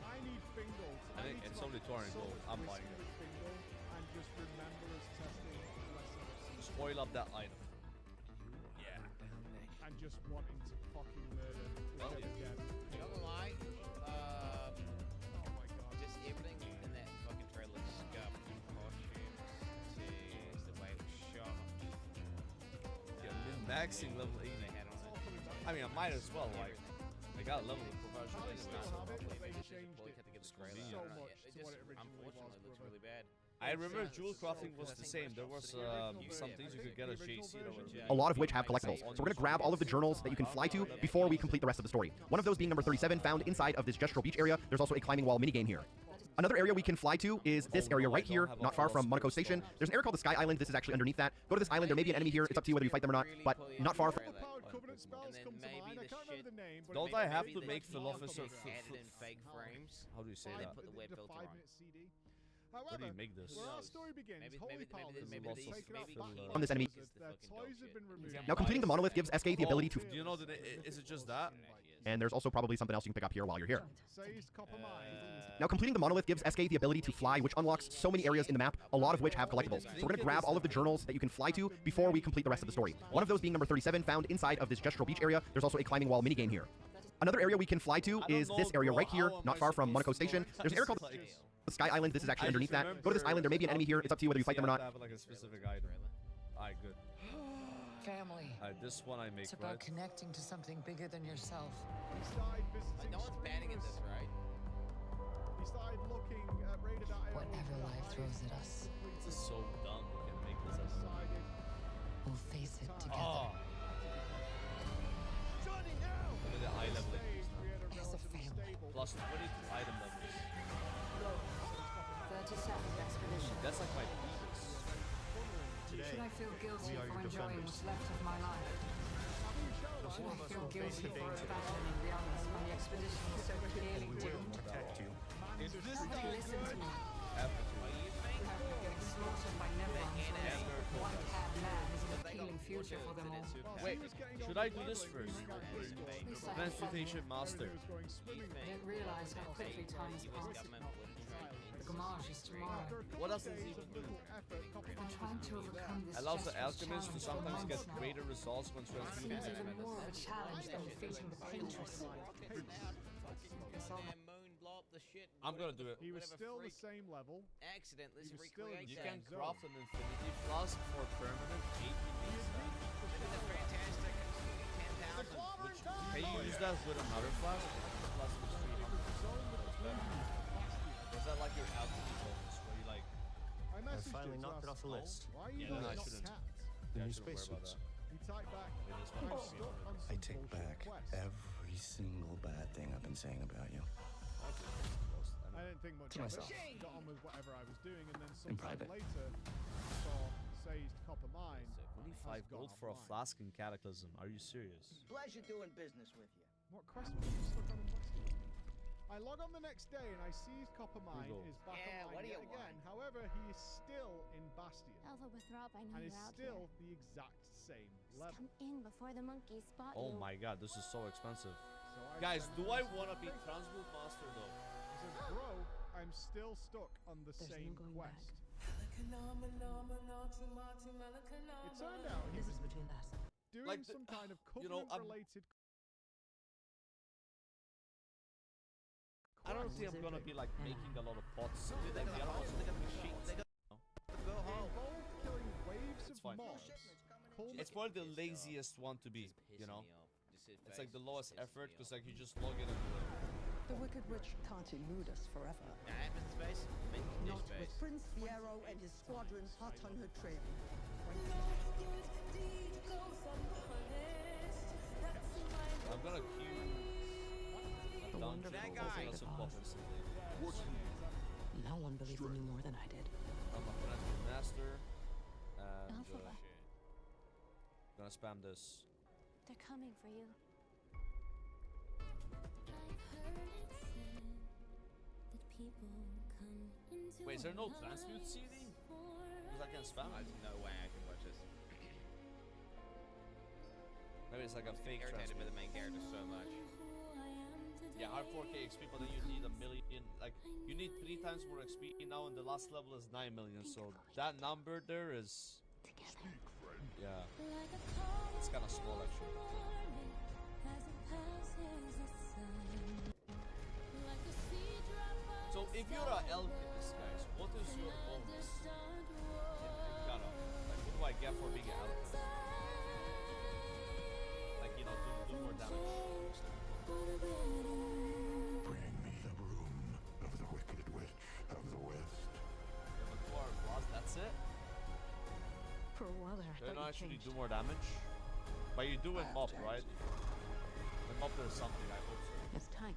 I need Fingal. I think it's only 200 gold. I'm buying it. Fingal and just remember us testing lesser of CDs. Just oil up that item. Yeah. And just wanting to fucking murder Well, whichever dead. Not gonna lie. Oh my god. Just everything in that fucking trailer looks scuffed from costumes to the way it was shot. Yeah, min-maxing level 80. They had on it. I mean, I might as well, like, I got a level of professional. They still have it, but they They changed probably it had to get the so trailer. much I don't know. to what it originally was, Unfortunately, looks brother. really bad. I remember jewel crafting was the same. There was some things you could get as JC. A lot of which have collectibles. So we're going to grab all of the journals that you can fly to before we complete the rest of the story. One of those being number 37, found inside of this gestural beach area. There's also a climbing wall minigame here. Another area we can fly to is this area right here, not far from Monaco Station. There's an area called the Sky Island. This is actually underneath that. Go to this island. There may be an enemy here. It's up to you whether you fight them or not, but not far from... Covenant spells come to mind. I can't remember the name, but Don't I have to make Philosopher... Added in fake frames. How do you say They that? put the web filter on. However, Where do you make this? where our story begins, Holy Powers maybe have these- taken out maybe back on this enemy. their toys have been removed. Now completing the monolith gives SK the ability to... Do you know that is it just that? And there's also probably something else you can pick up here while you're here. Seized copper mine. Now completing the monolith gives SK the ability to fly, which unlocks so many areas in the map, a lot of which have collectibles. So we're going to grab all of the journals that you can fly to before we complete the rest of the story. One of those being number 37, found inside of this gestural beach area. There's also a climbing wall minigame here. Another area we can fly to is this area right here, not far from Monaco Station. There's an area called the Sky Island. This is actually underneath that. Go to this island. There may be an enemy here. It's up to you whether you fight them or not. Have like a specific item. Alright, good. Family. Alright, this one I make, It's about right? connecting to something bigger than yourself. He started visiting No one's batting at this, right? He started looking at Raided Whatever life throws at us, This is so dumb. We can make this as we'll face it together. Oh. Johnny, now! Look at the eye level increase now. As a family. Plus 22 item levels. 32nd expedition. That's like my previous. Should I feel guilty for enjoying what's left of my life? Should I feel guilty for abandoning the others when the expedition was so clearly doomed? Is this Listen to me. After After getting slaughtered by Neverons, one-cab man is an appealing future for them all. Wait, should I do this first? Transportation master. I didn't realize how quickly time has passed. The Gamage is tomorrow. What else does it even do? I'm trying to overcome this Allows the desperate alchemist to challenge for sometimes get months now. greater results when It seems transmuting. even more of a challenge than defeating the paintress. I'm gonna do it. He was still the same level. Accident. Let's He was still in recreate You the that. can zone. craft an infinity flask for permanent HP This is a fantastic 10,000. Which, can you use that with another flask? The flask was 300. Was that like your alchemy bonus where you like... I messaged finally him to knocked it ask, off the list. Why are you Yeah, no, guys I not shouldn't. cats? The Yeah, new I shouldn't worry about spacesuits. He typed back, It is I'm fine. stuck on I some take bullshit back quest. every single bad thing I've been saying about you. I didn't think much To of myself. it. Got on with whatever I was doing, and then In sometime private. later saw Seized Copper Mine. 25 gold for a flask in Cataclysm. Are you serious? Pleasure doing business with you. What quest was you stuck on in Weston? I log on the next day and I see Copper Mine Google. is back Yeah, online what do yet you again. want? However, he is still in Bastion. Alpha Withrop, I know And is you're out still here. the exact same Just level. come in before the monkeys spot Oh you. my god, this is so expensive. So I Guys, said, do I want to be Transmute Master though? He says, bro, I'm still stuck on the same quest. It turned out he was between us. doing Like some kind of you know, covenant-related I don't think I'm gonna be like making a lot of pots. Dude, they Like, got the other holes, ones they got are machines, they got go It home. involved killing waves It's of fine. mobs. It's probably the laziest one to be, you know? It's like the lowest effort because like you just log in and do it. The Wicked Witch can't elude us forever. Nah, Admin space. Mint Not space. with Prince Fiero and his squadron hot on her trail. I'm gonna queue a dungeon wonderful because Wizard I got of some Oz. buffers in there. No one believed in you more than I did. I'm a Transmute Master and Alpha. gonna spam this. They're coming for you. Wait, is there no Transmute CD? Because I can spam it. There's no way I can watch this. Maybe it's like a fake Irritated by Transmute. the main character so much. Yeah, hard 4K XP, but then you need a million like you need 3 times more XP now, and the last level is 9 million. So that number there is, yeah, it's kind of small actually. So if you're an alchemist, guys, what is your bonus in kind of like what do I get for being an alchemist? Like, you know, do more damage. Bring me the broom of the wicked witch of the west. Yeah, but 2 hour plus, that's it? For a while there, I They thought don't you actually changed. do more damage. But you do in mob, right? In mob there's something, I hope so. It's time.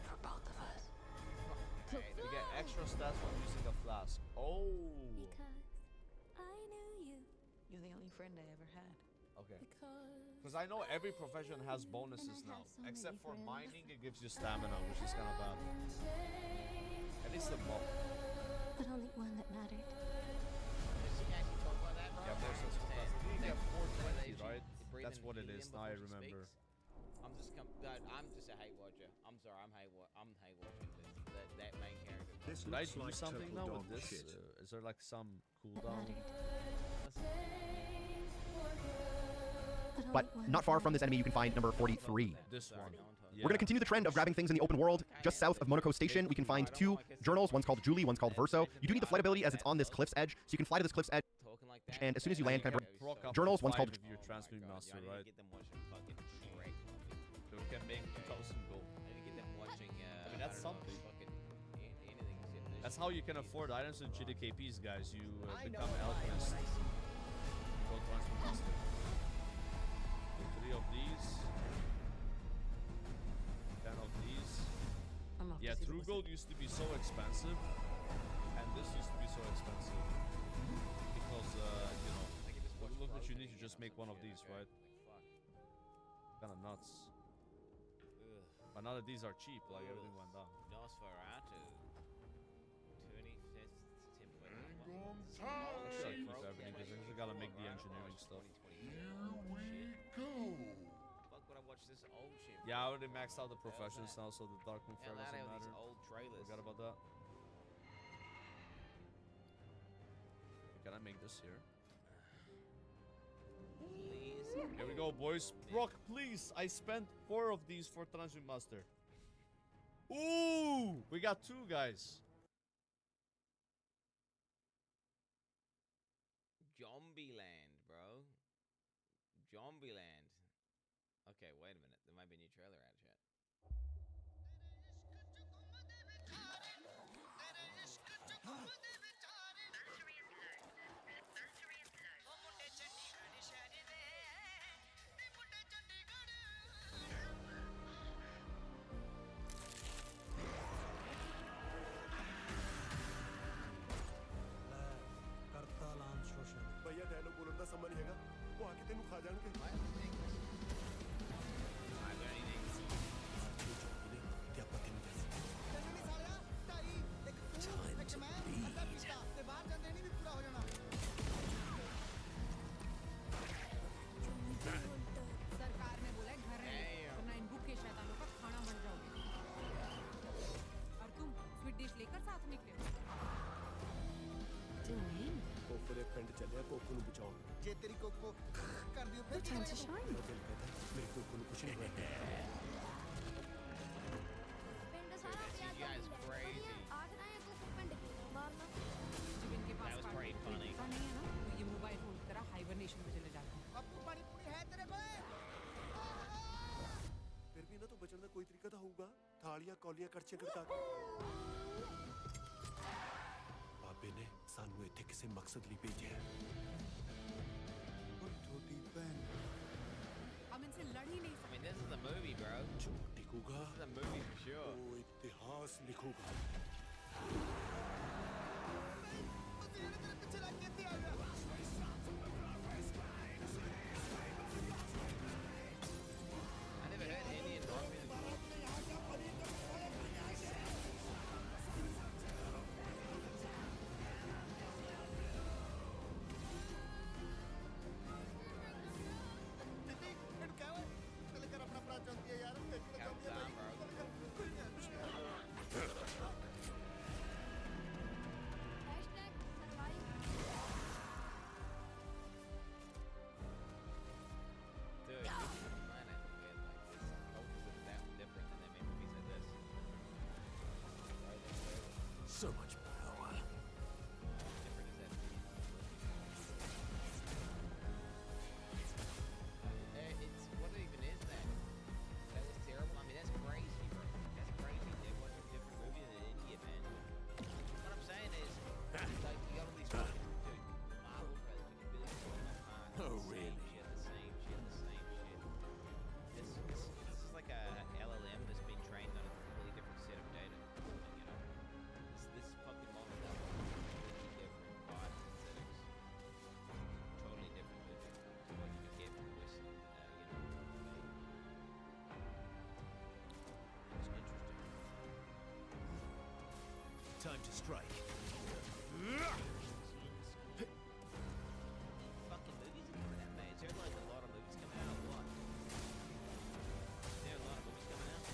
For both of us. You get extra stats from using a flask. Oh! Because I knew you. You're the only friend I ever had. Okay. Because I know every profession has bonuses now. Except for mining, it gives you stamina, which is kind of bad. At least the mob. But only one that mattered. Yeah, more sense for class. You get 420, right? That's what it is. Now I remember. I'm just a hate watcher. I'm sorry, I'm hate watching that main character. This Did I looks do like something total now dog with this? shit. Is there like some cooldown? But not far from this enemy, you can find number 43. This one. We're going to continue the trend of grabbing things in the open world. Just south of Monaco Station, we can find 2 journals. One's called Julie, one's called Verso. You do need the flight ability as it's on this cliff's edge, so you can fly to this cliff's edge, and as soon as you land, kind of journals. One's called... If you're transmute master, right? Get them watching fucking Shrek. So we can make 2,000 gold. I need to get them watching. I mean, that's something. Fucking anything. That's how you can afford items in GDKPs, guys. You become alchemist. Go transmute master. 3 of these. 10 of these. Yeah, True Gold used to be so expensive, and this used to be so expensive because you know, look what you need to just make one of these, right? Kind of nuts. But now that these are cheap, like everything went down. Nosferatu. 25th template. Actually, I keep everything because I just gotta make the engineering stuff. Fuck would I watch this old shit? Yeah, I already maxed out the professions now, so the Dark Moon Fair Hell out doesn't of matter. these old trailers. Forgot about that. Can I make this here? Please. Here we go, boys. Brock, please. I spent 4 of these for Transmute Master. Ooh! We got 2, guys. Zombieland, bro. Zombieland. Okay, wait a minute. There might be a new trailer out yet. ਭਈਆ dialog ਬੋਲਣ ਦਾ ਸਮਾਂ ਨਹੀਂ ਹੈਗਾ ਉਹ ਆ ਕੇ ਤੈਨੂੰ ਖਾ ਜਾਣਗੇ ਤੇ ਆਪਾਂ ਤੈਨੂੰ ਦੱਸ सरकार ने बोला है घर रहने, वरना इन भूखे शैतानों का खाना बन जाओगे। और तुम स्वीट डिश लेकर साथ निकले हो। ਕੋਕੋ ਦੇ ਪਿੰਡ ਚੱਲਿਆ ਕੋਕੋ ਨੂੰ ਬਚਾਉਣ ਜੇ ਤੇਰੀ ਕੋਕੋ ਕਰ ਦਿਓ ਫਿਰ ਕੀ ਕਰੇਗਾ ਉਹ ਦਿਲ ਕਹਿੰਦਾ ਮੇਰੇ ਕੋਕੋ ਨੂੰ ਕੁਛ ਨਹੀਂ ਹੋਇਆ ਪਿੰਡ ਸਾਰਾ ਪਿਆ ਆਜ ਨਾ ਇਹ ਕੋਕੋ ਪਿੰਡ ਮਾਰਨਾ जब इनके पास That was pretty कोई funny. दूसरा नहीं है ना, तो ये मोबाइल फोन की तरह हाइबरनेशन में चले जाते हैं। ਅੱਪੂ ਪਾਣੀ ਪੂਰੀ ਹੈ ਤੇਰੇ ਕੋਲ ਫਿਰ ਵੀ ਇਹਨਾਂ ਤੋਂ ਬਚਣ ਦਾ ਕੋਈ ਤਰੀਕਾ ਤਾਂ ਹੋਊਗਾ ਥਾਲੀਆਂ ਕੌਲੀਆਂ ਕੜਛੀਆਂ ਖੜਕਾ ਕੇ ਬਾਬੇ ਨੇ ਸਾਨੂੰ ਇੱਥੇ ਕਿਸੇ ਮਕਸਦ ਲਈ ਭੇਜਿਆ ਉਹ ਛੋਟੀ ਭੈਣ हम इनसे लड़ ही नहीं I mean, this is a movie, bro. ਜੋ ਟਿਕੂਗਾ This is a movie for sure. ਉਹ ਇਤਿਹਾਸ ਲਿਖੂਗਾ I never heard Indian rock music. Calm down, bro. Time to strike. Fucking movies are coming out, mate. Is there like a lot of movies coming out or what? Is there a lot of movies coming out?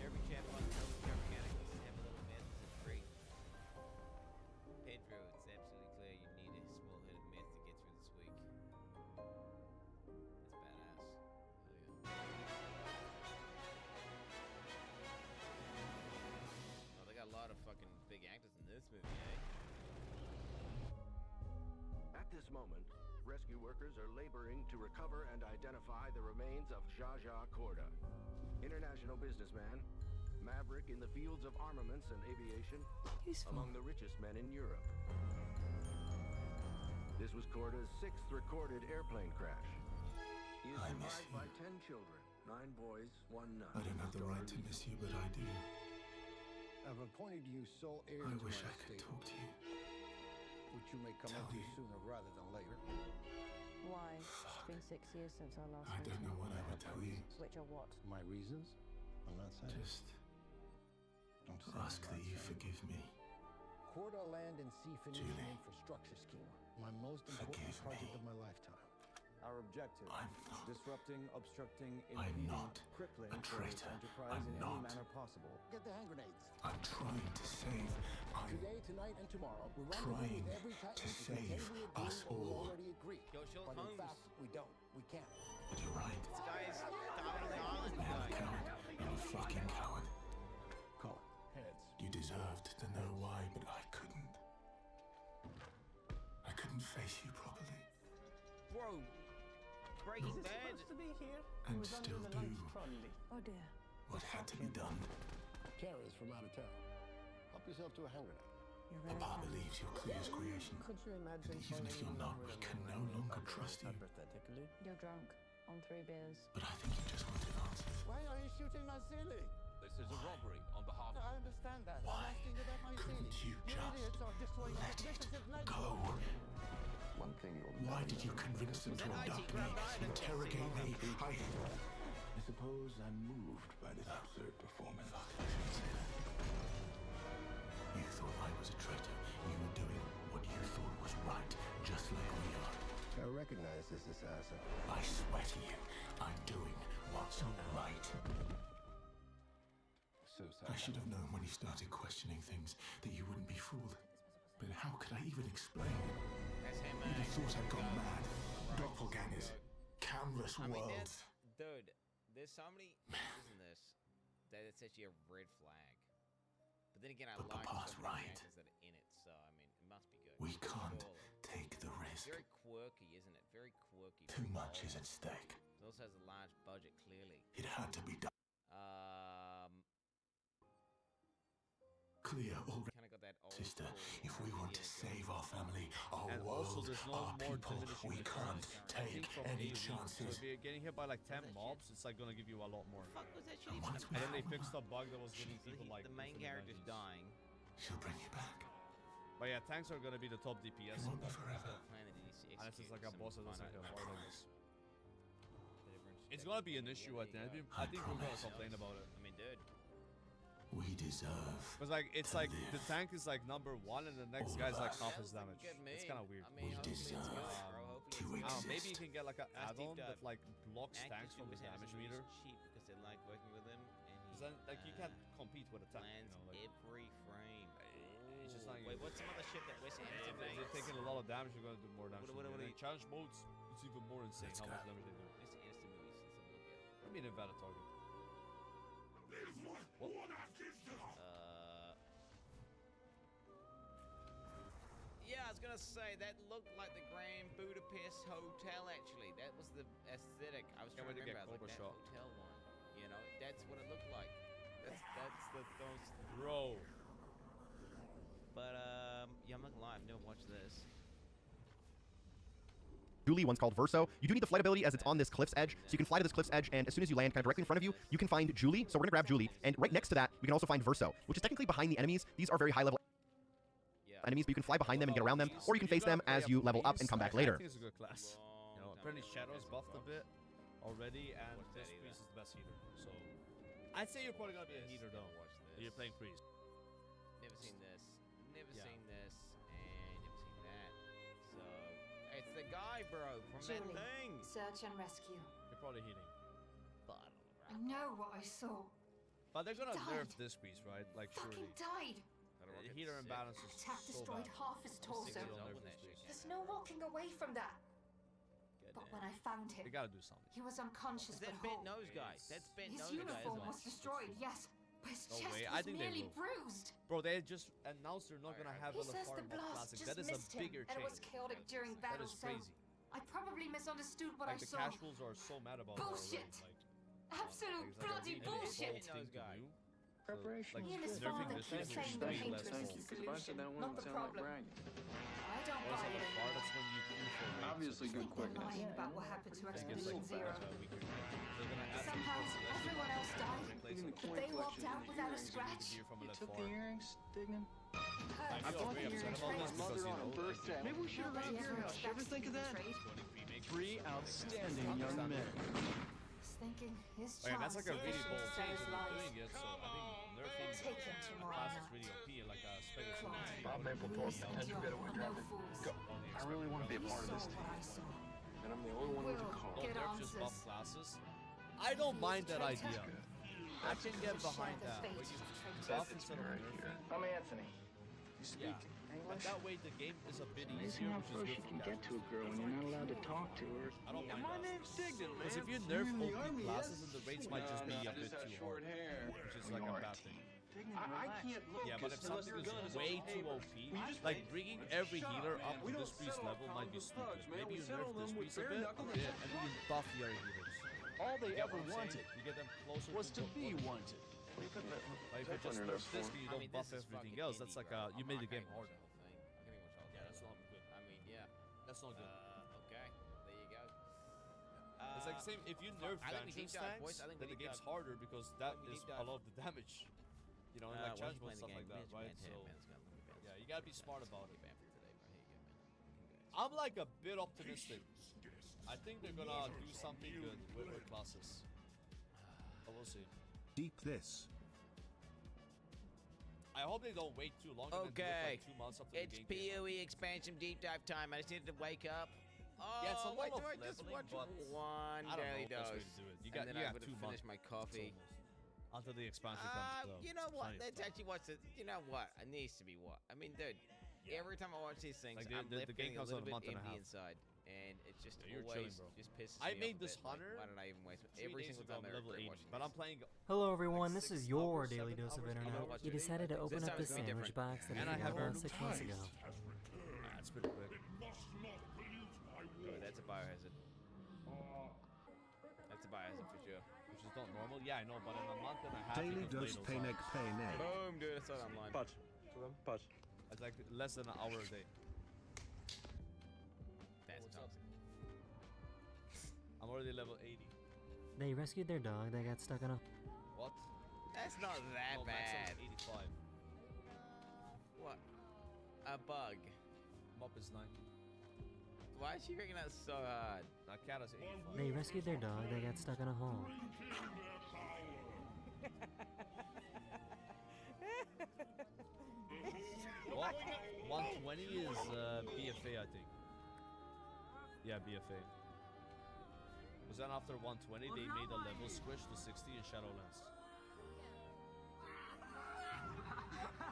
Every chapter on the mechanics have a little meth to free. Pedro, it's absolutely clear you need a small hit of meth to get through this week. That's badass. Oh, they got a lot of fucking big actors in this movie, eh? At this moment, rescue workers are laboring to recover and identify the remains of Zsa Korda, international businessman, maverick in the fields of armaments and aviation, among the richest men in Europe. This was Korda's 6th recorded airplane crash. He is survived by 10 children, 9 boys, 1 nun. I don't have the right to miss you, but I do. I've appointed you sole heir I to wish my I could estate, talk to you. which you may come Tell into you. sooner rather than later. Why? It's been 6 years since our last I don't know what I would tell you. Which are what? My reasons? I'm not saying. Just Don't say ask I'm that not you saying. forgive me. Korda Land and Sea Finishing Julie. Infrastructure Scheme. My most important Forgive project me. of my lifetime. Our objective: I'm not. disrupting, obstructing, I'm impeding, not crippling a Korda's traitor. enterprise I'm in not. any manner possible. Get the hand grenades. I'm trying to save. I'm Today, tonight, and tomorrow, we're trying rendezvous with every Titan to to save pretend we agree us what we all. already agreed. Yo, Sherlock But in Holmes. fact, we don't. We can't. But you're right. This guy's down on the island. I'm a coward. I'm a fucking coward. Call it. Heads. You deserved to know why, but I couldn't. I couldn't face you properly. Bro, Breaking Bad. To be here? And still do Oh dear. what had to be done. Carriers from out of town. Help yourself to a hand grenade. You're A very part kind. believes you're Clear's creation. Could you imagine? But even if you're not, we can no longer trust you. Hypothetically. You're drunk. On 3 beers. But I think you just wanted answers. Why are you shooting my ceiling? This is a robbery on behalf I understand that. Why I'm asking you about my ceiling. couldn't you just idiots are destroying let the it business of go? One thing you'll Why did you convince them to abduct me, interrogate me? I suppose I'm moved by this absurd performance. You thought I was a traitor. You were doing what you thought was right, just like we are. I recognize this assassin. I swear to you, I'm doing what's right. I should have known when you started questioning things that you wouldn't be fooled. But how could I even explain? That's him, You'd have thought I'd gone mad. Right. Doppelgangers. Countless I mean, worlds. dude, there's so many actors in this that it's actually a red flag. But then again, I But like Papa's so many right. actors that are in it, so I mean, it must be good. We can't Surely. take the It's risk. very quirky, isn't it? Very quirky. Too very much bold. is at stake. It also has a large budget, clearly. It had to be done. Clear already. Kind of got that old Sister, school if we want to Indiana save our family, our And world, also, there's no our more people, diminishing we returns. can't I think take from any AoE. So chances. if you're getting hit by like 10 mobs, it's like gonna give you a lot more. Fuck was that shit? Once we And then they have fixed a bug that was giving So people like the main infinite character's vengeance. dying. She'll bring you back. But yeah, tanks are gonna be the top DPS. It won't be forever. Planet that needs to Unless it's execute like a some boss that does like a finite fire crime. levels. It's That gonna be an everybody issue at the end. got. I think we're gonna promise. complain about it. I mean, dude. We deserve. Because like it's to like the live. tank is like number 1 and the next All guy's of like us. half That his looks like a damage. good It's meme. kind of weird. I mean, We hopefully it's good, deserve bro. Hopefully to it's I good. don't know, maybe you exist. can get like an Ask Deep add-on that Dive. like blocks Actors tanks who from his was damage Amazon meter. is cheap because they like working with him, and Because he then like you can't compete with a tank. plans You know, like, every frame. it's just Ooh, not wait, good. what's some other shit that Wes Anderson if they're makes? taking a lot of damage, you're gonna do more damage. What to them. do And you- then challenge modes, it's even more insane Let's how go. much damage they do. Wes Anderson movies. Let's have a look at it. I mean, invalid target. Yeah, I was gonna say that looked like the Grand Budapest Hotel. Actually, that was the aesthetic. I was Can't trying wait to to remember. get I was like, Cobra that Shot. hotel one. You know, that's what it looked like. That's the most. Bro. But yeah, I'm not gonna lie. I've never watched this. Julie, one's called Verso. You do need the flight ability as it's on this cliff's edge, so you can fly to this cliff's edge, and as soon as you land kind of directly in front of you, you can find Julie. So we're gonna grab Julie, and right next to that, we can also find Verso, which is technically behind the enemies. These are very high level enemies, but you can fly behind them and get around them, or you can face them as you level up and come back later. I think it's a good class. You know, apparently Shadow's buffed a bit already, and this priest is the best healer. So I'd say you're probably gonna be a healer though. You're playing priest. Never seen this. guy, bro, from that Julie, thing. search and rescue. You're probably healing. I know what I saw. But they're gonna Died. nerf this piece, right? Like, surely. Fucking died. The healer imbalance is Attack so destroyed bad. half his torso. There's no walking away from that. But when I found him, They gotta do something. he was unconscious That but bent whole. nose guy. That's bent His nose guy, uniform isn't was it? destroyed, yes, but his No chest way, I was think they merely will. bruised. Bro, they just announced they're not gonna have He says LFR the mod blast classic. just That is a missed him, bigger and it was change. chaotic during That battle, is so crazy. I probably misunderstood what Like I the saw. casuals are so mad about that Bullshit. already. Absolute Like, bloody it's like a really bullshit. bold thing to do. Preparation. He and his nerfing father this keep is saying the way painter less is the bold. solution, not the problem. I don't Whereas buy it LFR, anymore. that's when you queue for raids. Obviously good They're quickness. lying about what happened to I think it's Expedition like Zero. weaker. They're gonna add some Somehow, points to that. everyone else died. Replace Even it. the coin They walked collection out and the without a earrings. scratch. Gear from You took LFR. the earrings, Dignam? I I bought the very upset earrings about for this my mother because, on her birthday. Maybe we should have Nobody got ever your house. You ever expects think of to be that? betrayed. 3 outstanding young men. Thinking his Oh, yeah, that's like a really chance bold to change save his when they're life. doing it, so I think nerfing Take him tomorrow class is night. really OP, like a speculative. Bob Mapplethorpe, potential getaway driver. Go. I really want to be a part of this team. What I saw. And I'm the only one with a car. Don't Get nerf just buff answers. classes. I don't mind that idea. I can get behind that. Where you buff instead of nerfing. I'm Anthony. You speak But English? that way the game is a bit Amazing easier, how which is close good you for can get to a casuals. girl when you're not allowed to talk to her. I don't mind My that. name's Dignan, man. Because if you nerf You're in the OP army, classes, yes? then the rates might just be a bit too hard. hair. Which is like a bad thing. I can't look. Yeah, but if something is way too OP, like bringing every healer up to this priest level might be stupid. Maybe you nerf this priest a bit, and then you buff the other healers. All they You get ever what I'm saying? wanted You get them closer was to what- be what- wanted. Like if you just nerf this and you I don't mean, buff this is everything fucking else, that's indie, like bro. you I'm made not the game gonna watch harder. the whole thing. I can watch all Yeah, that's not good. I mean, yeah. That's not good. Okay. There you go. It's like same if you nerf I think we vengeance deep dive, boys. tanks, I think then we the deep game's dive. harder because that we is deep a dive. lot of the damage. You know, and like Why don't you challenge play and the stuff game? like that, Bitch, right? man, So Man's got a little bit. yeah, you gotta be smart about it. Ban for today, bro. Here you go, man. I'm like a bit optimistic. I think they're gonna do something good with classes. But we'll see. Deep this. I hope they don't wait too long. And then do it Okay. like 2 months after It's the game came out. PoE expansion deep dive time. I just needed to wake up. Oh, Yeah, it's a why lot do of I just leveling, watch but one I don't daily know if that's the way dose? to do it. You And got then you I got would 2 have months. finished my coffee. Until the expansion comes. So You know what? plenty of That's time. actually what's it. You know what? It needs to be what. I mean, dude. Every time I watch these things, Like, I'm the left game feeling a comes out little a bit month and a empty half. inside, and it just Yeah, you're always chilling, bro. just pisses I me made off a this bit. Like, hunter why did I even waste 3 every days single ago, time I'm I level regret 80, watching but I'm playing. Hello everyone, this 6 is your hours, daily 7 dose of hours, internet. watch You it. decided to open This up time the it's gonna be sandwich different. box that And you I have got earned 6 months ago. That's pretty quick. Good, that's a biohazard. That's a biohazard for sure. Which is not normal. Yeah, I know, but in a month and a half. Daily you can play dose those pain egg hours. pain egg. Boom, dude. That's what I'm lying. Patrz. Patrz. It's like less than an hour a day. That's toxic. I'm already level 80. They rescued their dog that got stuck on a... What? That's not that No, max bad. level 85. What? A bug. Mop is 90. Why is she making that so hard? That cat is 85. They rescued their dog that got stuck in a hole. What? 120 is BFA, I think. Yeah, BFA. Was then after 120 they made a level switch to 60 in Shadowlands.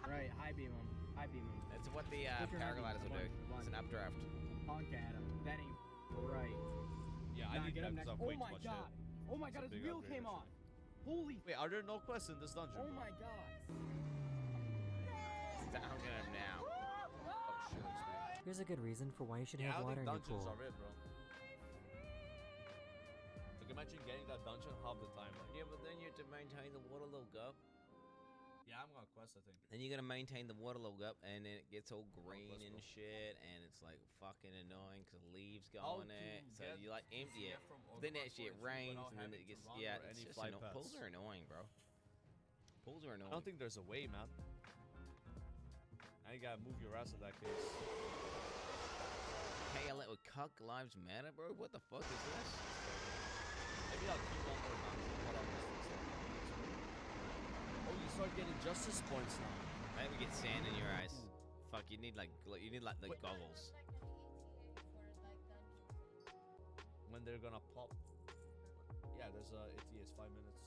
Right, high beam him. High beam him. That's what the Put your hand paragliders in. will do. Come on. It's an updraft. Honk at him. That ain't right. Yeah, I Nah, need get that him because next. I'm Oh way too my much god. hit. Oh my It's god, a his big wheel upgrade, came actually. off. Holy. Wait, are there no quests in this dungeon? Oh bro? my god. Stop at him now. Oh shit, that's weird. Here's a good reason for why you should Yeah, have I water think in your dungeons pool. are it, bro. Like imagine getting that dungeon half the time. Like, Yeah, but then you have to maintain the water log up. yeah, I'm gonna quest, I think. Then you gotta maintain the water log up, and then it gets all green and shit, and it's like fucking annoying because leaves go How on to it. So get you like empty it. stuff from Then that Overclock shit Forge rains, without and then having it to gets run yeah. or It's any just flight pools paths. are annoying, bro. Pools are annoying. I don't think there's a way, man. Now you gotta move your ass in that case. Hey, I let with Cuck Lives Matter, bro. What the fuck is this? Maybe I'll keep one more dungeon. What else is this? Oh, you start getting justice points now. Maybe get sand in your eyes. Fuck, you need like the goggles. they're gonna pop. Yeah, there's it's 5 minutes.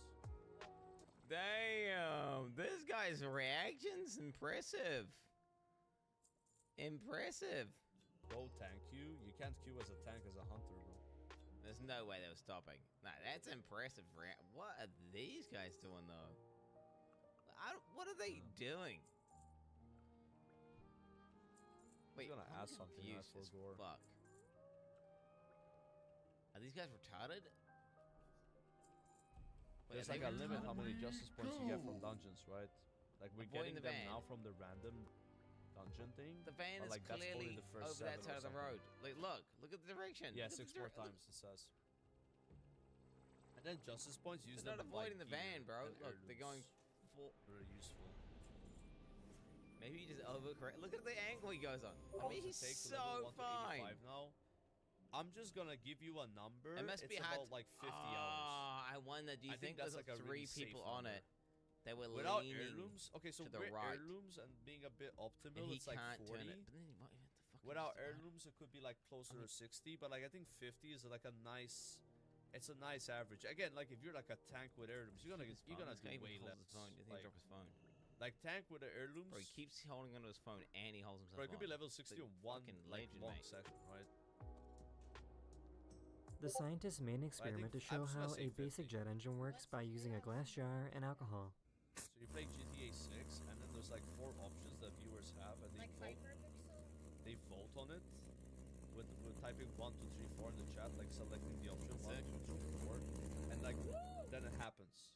Damn, this guy's reactions impressive. Impressive. Bro, tank queue. You can't queue as a tank as a hunter, bro. There's no way they were stopping. Nah, that's impressive. What are these guys doing though? What are they doing? Wait, I'm gonna ask something confused for as gore. fuck. Are these guys retarded? Wait, There's like a limit how many justice points you get from dungeons, right? Like we're Avoiding getting the them van. now from the random dungeon thing. The van but, is like, that's only clearly the first over that 7 side or of the something. road. Like, look at the direction. Yeah, Look at 6 the more look. times it says. And then justice points use They're them not in, like, avoiding the gear van, bro. and Look, they're going heirlooms. full. Very useful. Maybe he just overcorrect. Look at the angle he goes on. I mean, he's Take so level 1 to fine. 85 now. I'm just gonna give you a number. It must it's be hard. about like 50 hours. I wonder. Do you I think think that's there's like a 3 really safe people on number. it? They were Without leaning heirlooms, okay, so to the with right. heirlooms and being a bit optimal, And he it's like can't 40. turn it. But then what the fuck Without is this heirlooms, it could be like closer to 60, but like I think 50 is like a nice. It's a nice average. Again, like if you're like a tank with heirlooms, you're gonna This do guy way even less. holds his phone. Do you think like, he drop his phone? like tank with the heirlooms. Bro, he keeps holding onto his phone and he holds himself Bro, it could be on. level 60 on one fucking like legend, long mate. session, right? The scientists made an experiment to show I'm just gonna how say a basic jet engine works by using a glass jar and alcohol. So you play GTA 6, and then there's like 4 options that viewers have, and they vote on it with typing 1, 2, 3, 4 in the chat, like selecting the option 1, 2, 3, 4, and like then it happens.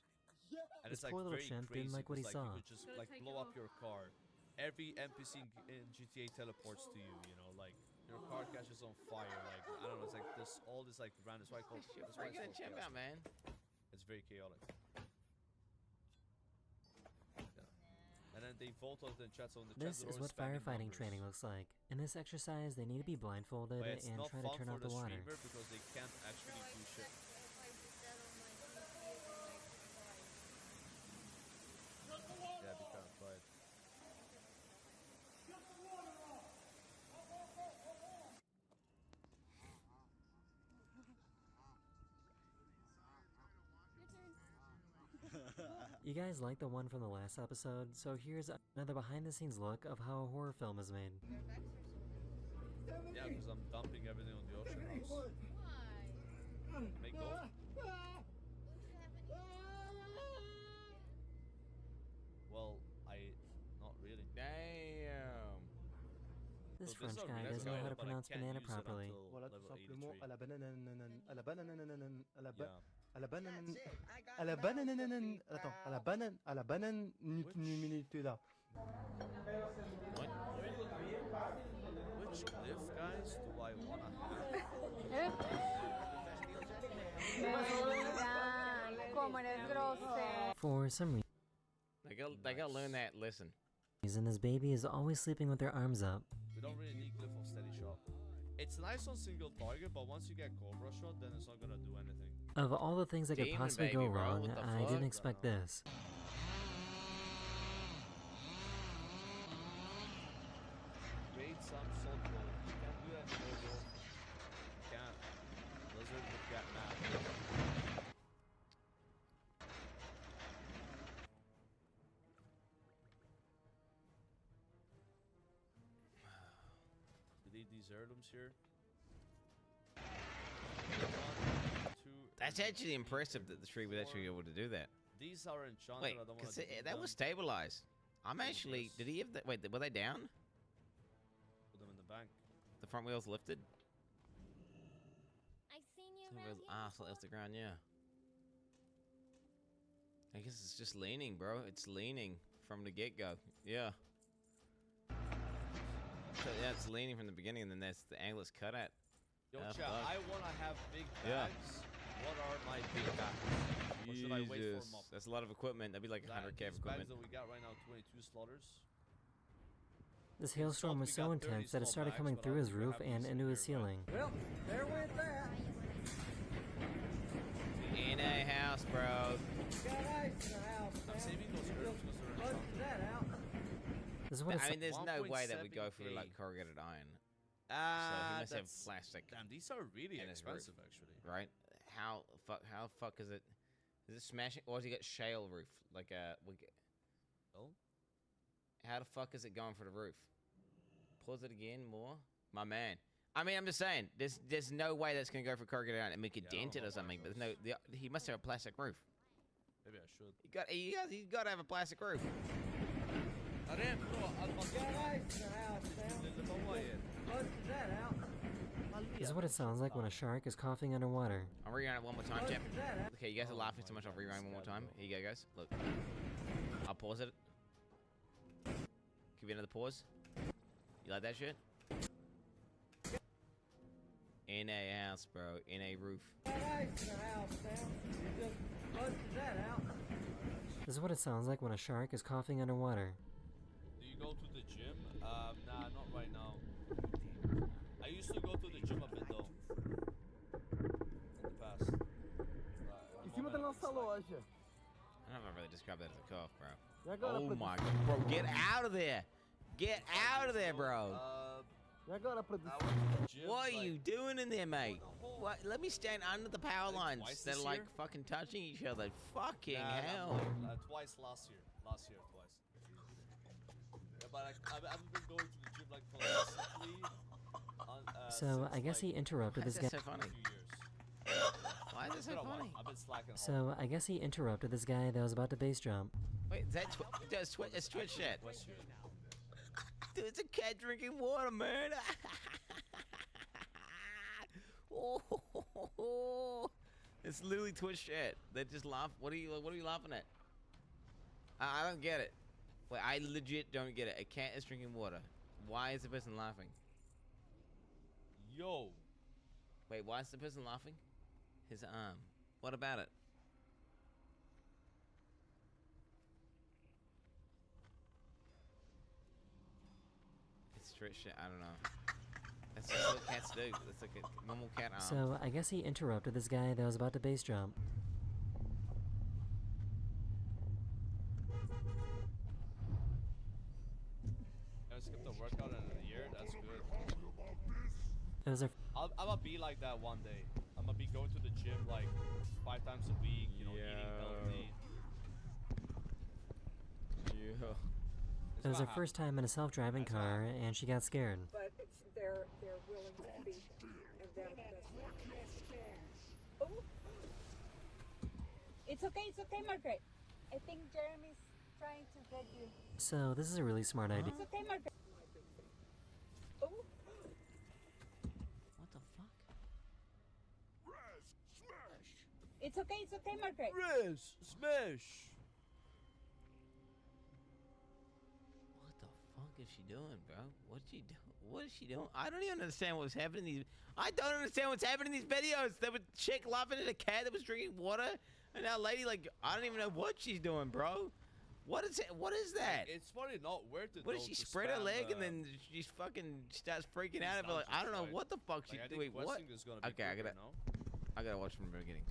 And This it's like poor little very chimp crazy. didn't like what he 'cause, saw. You could just like blow up your car. Every NPC in GTA teleports to you. You know, like your car catches on fire. Like I don't know. It's like this all this like random. That's why I call. Shit, That's why freaking it's chimp called out, man. It's very chaotic. And then they vote on the chat, so in the chat This they're is always what spamming firefighting numbers. training looks like. In this exercise, they need to be blindfolded But it's and not try fun to turn for off the water. streamer because they can't actually do shit. Yeah, they can't, but You guys like the one from the last episode, so here's another behind-the-scenes look of how a horror film is made. yeah, because I'm dumping everything on the ocean house. Make go. Well, not really. Damn. This So French is a guy reason doesn't know why, how to but I pronounce can't banana use it properly. until Voilà, tout level simplement 83. à la banane, à la banane, à la Yeah. à la banane, à la banane, attends, à la banane minute là. Which cliff, guys, do I wanna have? Como eres grosero. For some They gotta learn that lesson. reason, this baby is always sleeping with their arms up. We don't really need cliff of steady shot. It's nice on single target, but once you get Cobra shot, then it's not gonna do anything. Of all the things that could Demon possibly baby, go bro, wrong, what the I fuck? didn't expect this. Raid some salt roll. You can't do that anymore, bro. You can't. Blizzard would get mad. You need these heirlooms here. 1, 2. That's actually impressive that the tree was actually able to do that. These are enchanted. Wait, I don't want because to that was stabilized. I'm actually. Did he have that? Wait, were they down? Put them in the bank. The front wheels lifted. I've seen you Front around wheels, here so that's the ground. Yeah. I guess it's just leaning, bro. It's leaning from the get-go. Yeah. So yeah, it's leaning from the beginning, and then that's the angle it's cut at. Yo, Ah, chat, fuck. I want to have big Yeah. bags. What are my big bags? Or should I wait for Jesus. them up? That's a lot of equipment. That'd be like 100K of These bags equipment. that we got right now, 22 slaughters. This hailstorm was so intense that it started coming through his roof and into his ceiling. Well, there went that. In a house, bro. Got ice in the house. I'm saving those herbs because they're Punch that out. This is what I it's mean, there's no way that we go for 1.7K. like corrugated iron. So he must have that's- plastic. Damn, these are really in his roof, expensive, actually. Right? How fuck is it? Is it smashing, or has he got shale roof? Like Oh. How the fuck is it going for the roof? Pause it again more, my man. I mean, I'm just saying, there's no way that's gonna go for corrugated iron. I mean, we could dent it or something, but no, he must have a plastic roof. Maybe I should. You got to have a plastic roof. I didn't know. This is what it sounds like when a shark is coughing underwater. I'll rewind it one more time, Jeff. Okay, you guys are laughing so much. I'll rewind one more time. Here you go, guys. Look. I'll pause it. Give you another pause. You like that shit? In a house, bro. In a roof. This is what it sounds like when a shark is coughing underwater. Do you go to the gym? Nah, not right now. I used to go to the gym a bit though. In the past. I don't know if I really describe that as a cough, bro. Agora Oh pra- my god. Bro, get out of there. Get out of there, bro. What are you doing in there, mate? What? Let me stand under the power lines twice that this are like year? fucking touching each other. Fucking Nah, hell. Twice last year. Last year, twice. Yeah, but I haven't been going to the gym like consistently. So I guess he interrupted this Why guy. is that so funny? Why is it so funny? I've been slacking. So I guess he interrupted this guy that was about to base jump. Wait, is that it's Twitch shit. Dude, it's a cat drinking water, man. Oh, it's literally Twitch shit. They just laugh. What are you laughing at? I don't get it. Wait, I legit don't get it. A cat is drinking water. Why is the person laughing? Yo. Wait, why is the person laughing? His arm. What about it? It's Twitch shit. I don't know. That's just what cats do. It's like a normal cat arm. So I guess he interrupted this guy that was about to base jump. I skipped a workout in a year. That's good. It was a I'm gonna be like that one day. I'm gonna be going to the gym like 5 times a week. You know, eating healthy. Yeah. It was her first time in a self-driving car, and she got scared. But they're willing to be, and they're the best. Oh. It's okay, Margaret. I think Jeremy's trying to get you. So this is a really smart idea. It's okay, Margaret. Oh. What the fuck? It's okay, Margaret. Riz, smash. What the fuck is she doing, bro? What's she doing? What is she doing? I don't even understand what's happening in these. I don't understand what's happening in these videos. There was a chick laughing at a cat that was drinking water, and that lady like I don't even know what she's doing, bro. What is it? What is that? It's probably not worth it. What does she spread her leg and then she fucking starts freaking out about like I don't know what the fuck she's doing. What? Okay, I gotta watch from the beginning.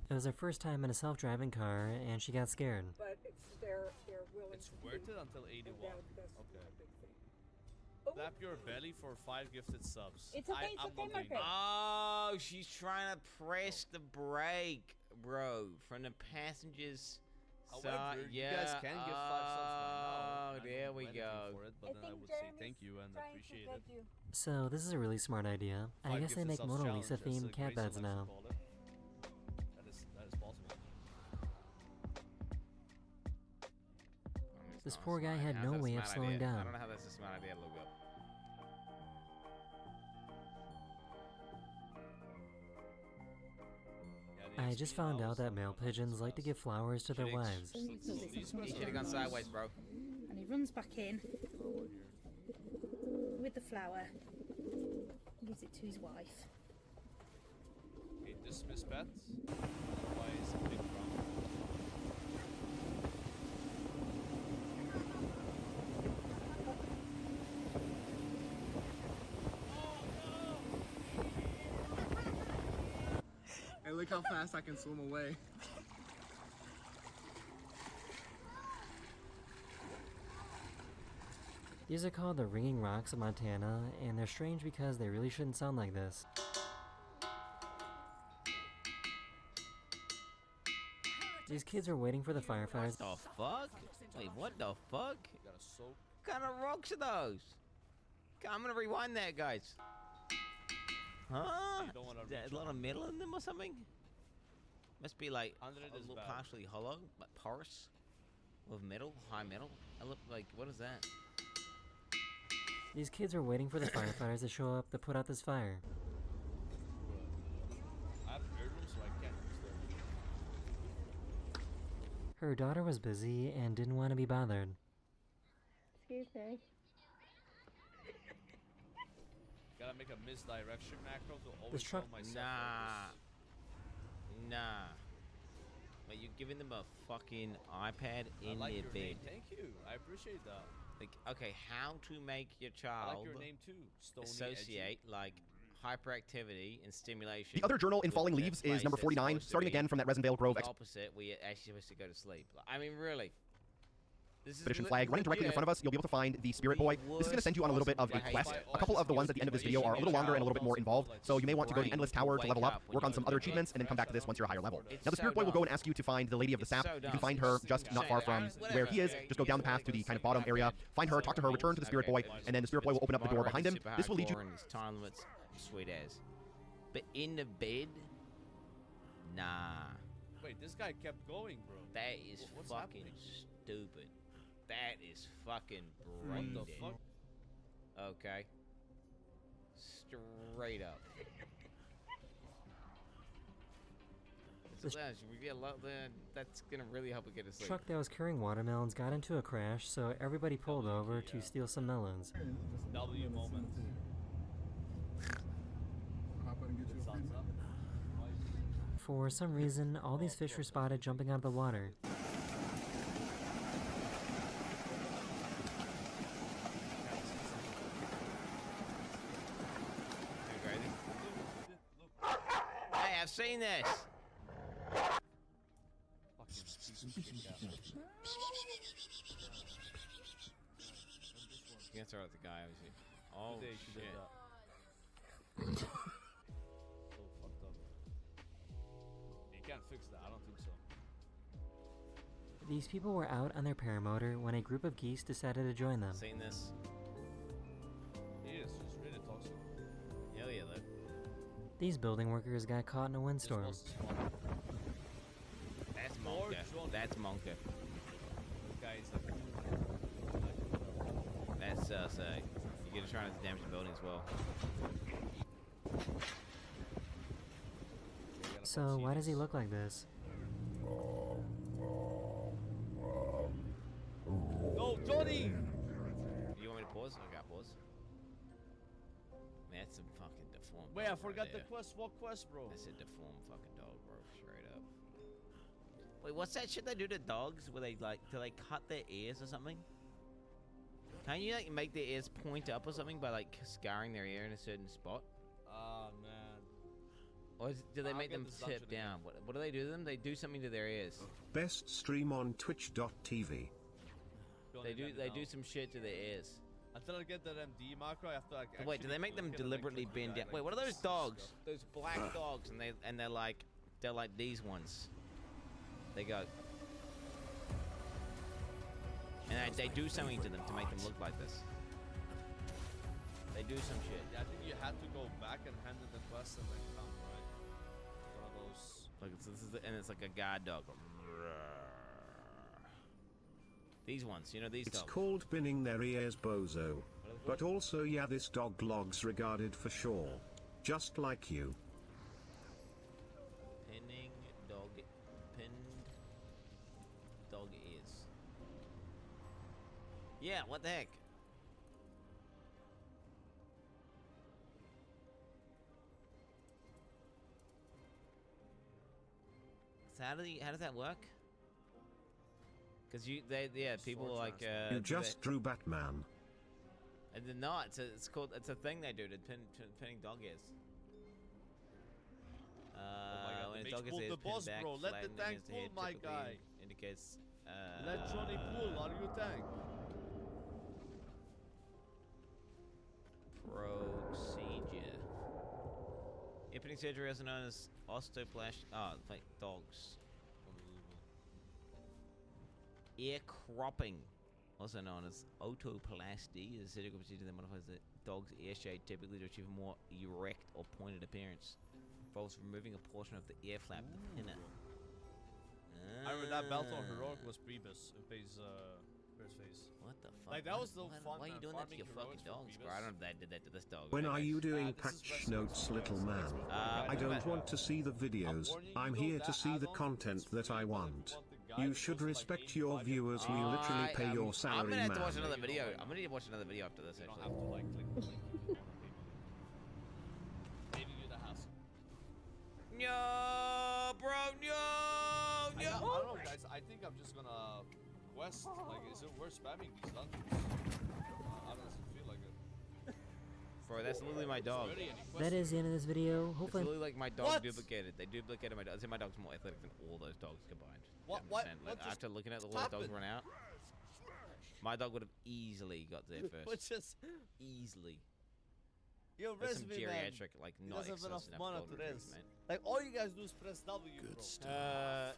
It was her first time in a self-driving car, and she got scared. But they're willing It's to worth be, it until 81. and they're the best. Okay. Big thing. Tap your belly for 5 gifted subs. It's okay, I'm not doing Margaret. that. Oh, she's trying to press the brake, bro, from the passengers. However, you yeah. guys can give 5 subs right now. Oh, I'm there not we anything go. For it, but I then I think would say Jeremy's thank you and trying to appreciate get it. you. So this is a really smart idea. I 5 guess they gifted make subs Mona challenge, Lisa as themed cat Grace beds likes to now. call it. That is possible. This poor guy had How's no that a way of smart slowing idea? I down. don't know how that's a smart idea to look up. I just found out that male pigeons like to give flowers to their wives. You should have gone sideways, bro. And he runs back in with the flower. Gives it to his wife. Okay, dismiss pets. Otherwise, big problem. Hey, look how fast I can swim away. These are called the Ringing Rocks of Montana, and they're strange because they really shouldn't sound like this. These kids are waiting for the firefighters. What the fuck? Wait, what the fuck? What kind of rocks are those? I'm gonna rewind that, guys. Huh? A lot of metal in them or something? Must be like a little partially hollow, but porous with metal, high metal. I look like, what is that? These kids are waiting for the firefighters to show up to put out this fire. I have eardrums, so I can't use them. Her daughter was busy and didn't want to be bothered. Excuse me. Gotta make a misdirection macro to always This truck. show myself. Nah. But you're giving them a fucking iPad in I like their your bed. name. Thank you. I appreciate that. Like, okay, how to make your I child like your name too. Stony associate like hyperactivity and stimulation. The other journal in with Falling that Leaves place is number that's 49, supposed to starting be again from that Resinvale Grove the opposite, where you're actually supposed to go to sleep. Like, I mean, really. This is expedition flag running directly in front of us. You'll be able to find the Spirit Boy. This is going to send you on a little bit of a quest. A couple of the ones at the end of this video are a little longer and a little bit more involved, so you may want to go to the Endless Tower to level up, work on some other achievements, and then come back to this once you're a higher level. Now the Spirit Boy will go and ask you to find the Lady of the Sap. You can find her just not far from where he is. Just go down the path to the kind of bottom area, find her, talk to her, return to the Spirit Boy, and then the Spirit Boy will open up the door behind him. This will lead you... Time limits, sweet as. But in the bed, nah. Wait, this guy kept going, bro. That is What's fucking happening? stupid. That is fucking What brain the dead. fuck? Okay. Straight up. This That's gonna really help it get to sleep. truck that was carrying watermelons got into a crash, so everybody pulled over to steal some melons. W moment. For some reason, all these fish were spotted jumping out of the water. Hey, I've seen this. You can throw out the guy, obviously. Oh, Today she did shit. that. So fucked up. You can't fix that. I don't think so. These people were out on their paramotor when a group of geese decided to join them. Seen this? It is just really toxic. Hell yeah, though. These building workers got caught in a windstorm. That's Monka. That's Monka. Guys, That's sick. You're gonna try not to damage the building as well. So why does he look like this? No, Johnny! You want me to pause? Okay, I'll pause. Man, that's some fucking deformed. Wait, I dog forgot right the there. quest. What quest, bro? That's a deformed fucking dog, bro. Straight up. Wait, what's that shit they do to dogs? Where they like, do they cut their ears or something? Can't you like make their ears point up or something by like scarring their ear in a certain spot? Ah, man. Or do they I'll make get them this tip dungeon again. down? What do they do to them? They do something to their ears. Best stream on twitch.tv. They do some shit to their ears. Until I get that MD macro, I have to like. But wait, do they make them deliberately bend down? Wait, what are those dogs? Those black dogs, and they're like these ones. They go, and they do something to them to make them look like this. They do some shit. Yeah, I think you had to go back and hand in the quest and then come, right? One of those. Like and it's like a guard dog. These ones, you know these It's dogs. called binning their ears, bozo. But also, yeah, this dog logs regarded for sure. Just like you. Pinned dog ears. Yeah, what the heck? So how does that work? Because people like You just drew Batman. and they're not. It's a thing they do to pinning dog ears. When a dog is the boss, pinned back, bro. Let the flattened tank against the pull, head, my typically guy. indicates. Let Johnny pull. Are you tank? procedure. Impending surgery, also known as osteoplasty. Oh, like dogs. Ear cropping, also known as otoplasty, is a surgical procedure that modifies the dog's ear shape, typically to achieve a more erect or pointed appearance. Involves removing a portion of the ear flap, the pinna. I remember that battle on Heroic was Priebus in phase phase. What the fuck? Like that was the fun. Why are you doing that to your fucking dogs, bro? I don't know if that did that to this dog. When are you doing this is patch wrestling notes, little man? Uh, I don't want to see the videos. I'm here to see the content that I want. You should respect your viewers. We literally pay your I'm salary, gonna have to man. watch another video. I'm gonna need to watch another video after this. You don't Actually. have to like click the link if you want to maybe you the hassle. No, bro, no. I don't know, guys. I think I'm just gonna quest. Like, is it worth spamming these dungeons? I don't feel like it. Bro, that's literally my dog. That is the end of this video. It's Hopefully. literally like my dog duplicated. They duplicated my dog. I say my dog's more athletic than all those dogs combined. What? Like, after looking at all those dogs run out, my dog would have easily got there first. What just easily. Yo, There's some Resby, man. geriatric, like He not doesn't have enough exercise mana enough to golden this. retrievers, man. Like all you guys do is press W, bro.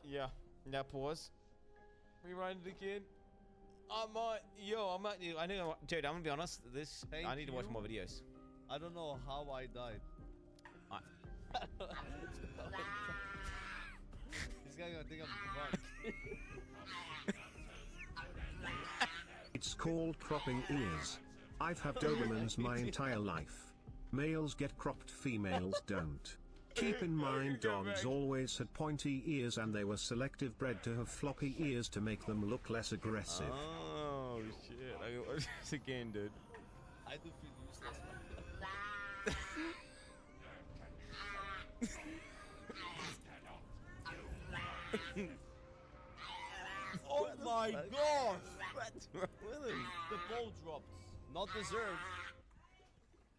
Yeah. Now pause. Rewind it again. I might, I know, dude. I'm gonna be honest. I need to watch more videos. I don't know how I died. This guy gonna think I'm drunk. It's called cropping ears. I've had Dobermans my entire life. Males get cropped, females don't. Keep in mind dogs always had pointy ears and they were selective bred to have floppy ears to make them look less aggressive. Oh shit! I gotta watch this again, dude. I do feel useless. Oh my gosh! What's wrong with him? The ball dropped. Not deserved.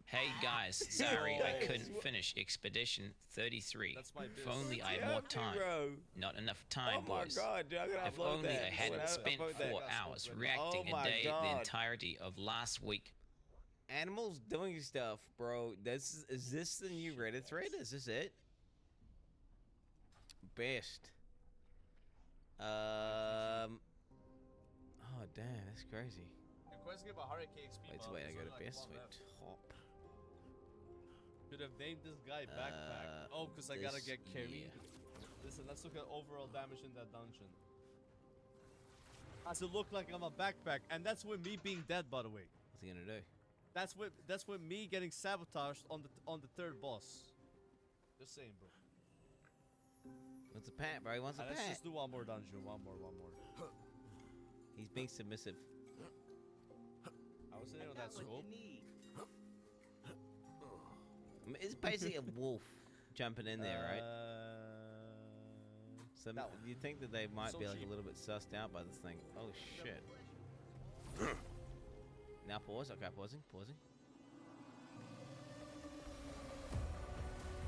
Hey guys, sorry I couldn't finish Expedition 33. If only I had more time. Not enough time, boys. Dude, if only I hadn't spent 4 hours reacting a day the entirety of last week. Animals doing stuff, bro. Is this the new Reddit thread? Is this it? Best. Oh damn, that's crazy. Wait, I go to best. Wait, top. Could have named this guy backpack. Oh, because I gotta get carried. Listen, let's look at overall damage in that dungeon. Has it look like I'm a backpack? And that's with me being dead, by the way. What's he gonna do? That's with me getting sabotaged on the third boss. Just saying, bro. What's a pat, bro? He wants a pat. Let's just do one more dungeon. One more. He's being submissive. I was sitting on that scope. I mean, it's basically a wolf jumping in there, right? So you think that they might be like a little bit sussed out by this thing? Oh shit! Now pause. Okay, pausing.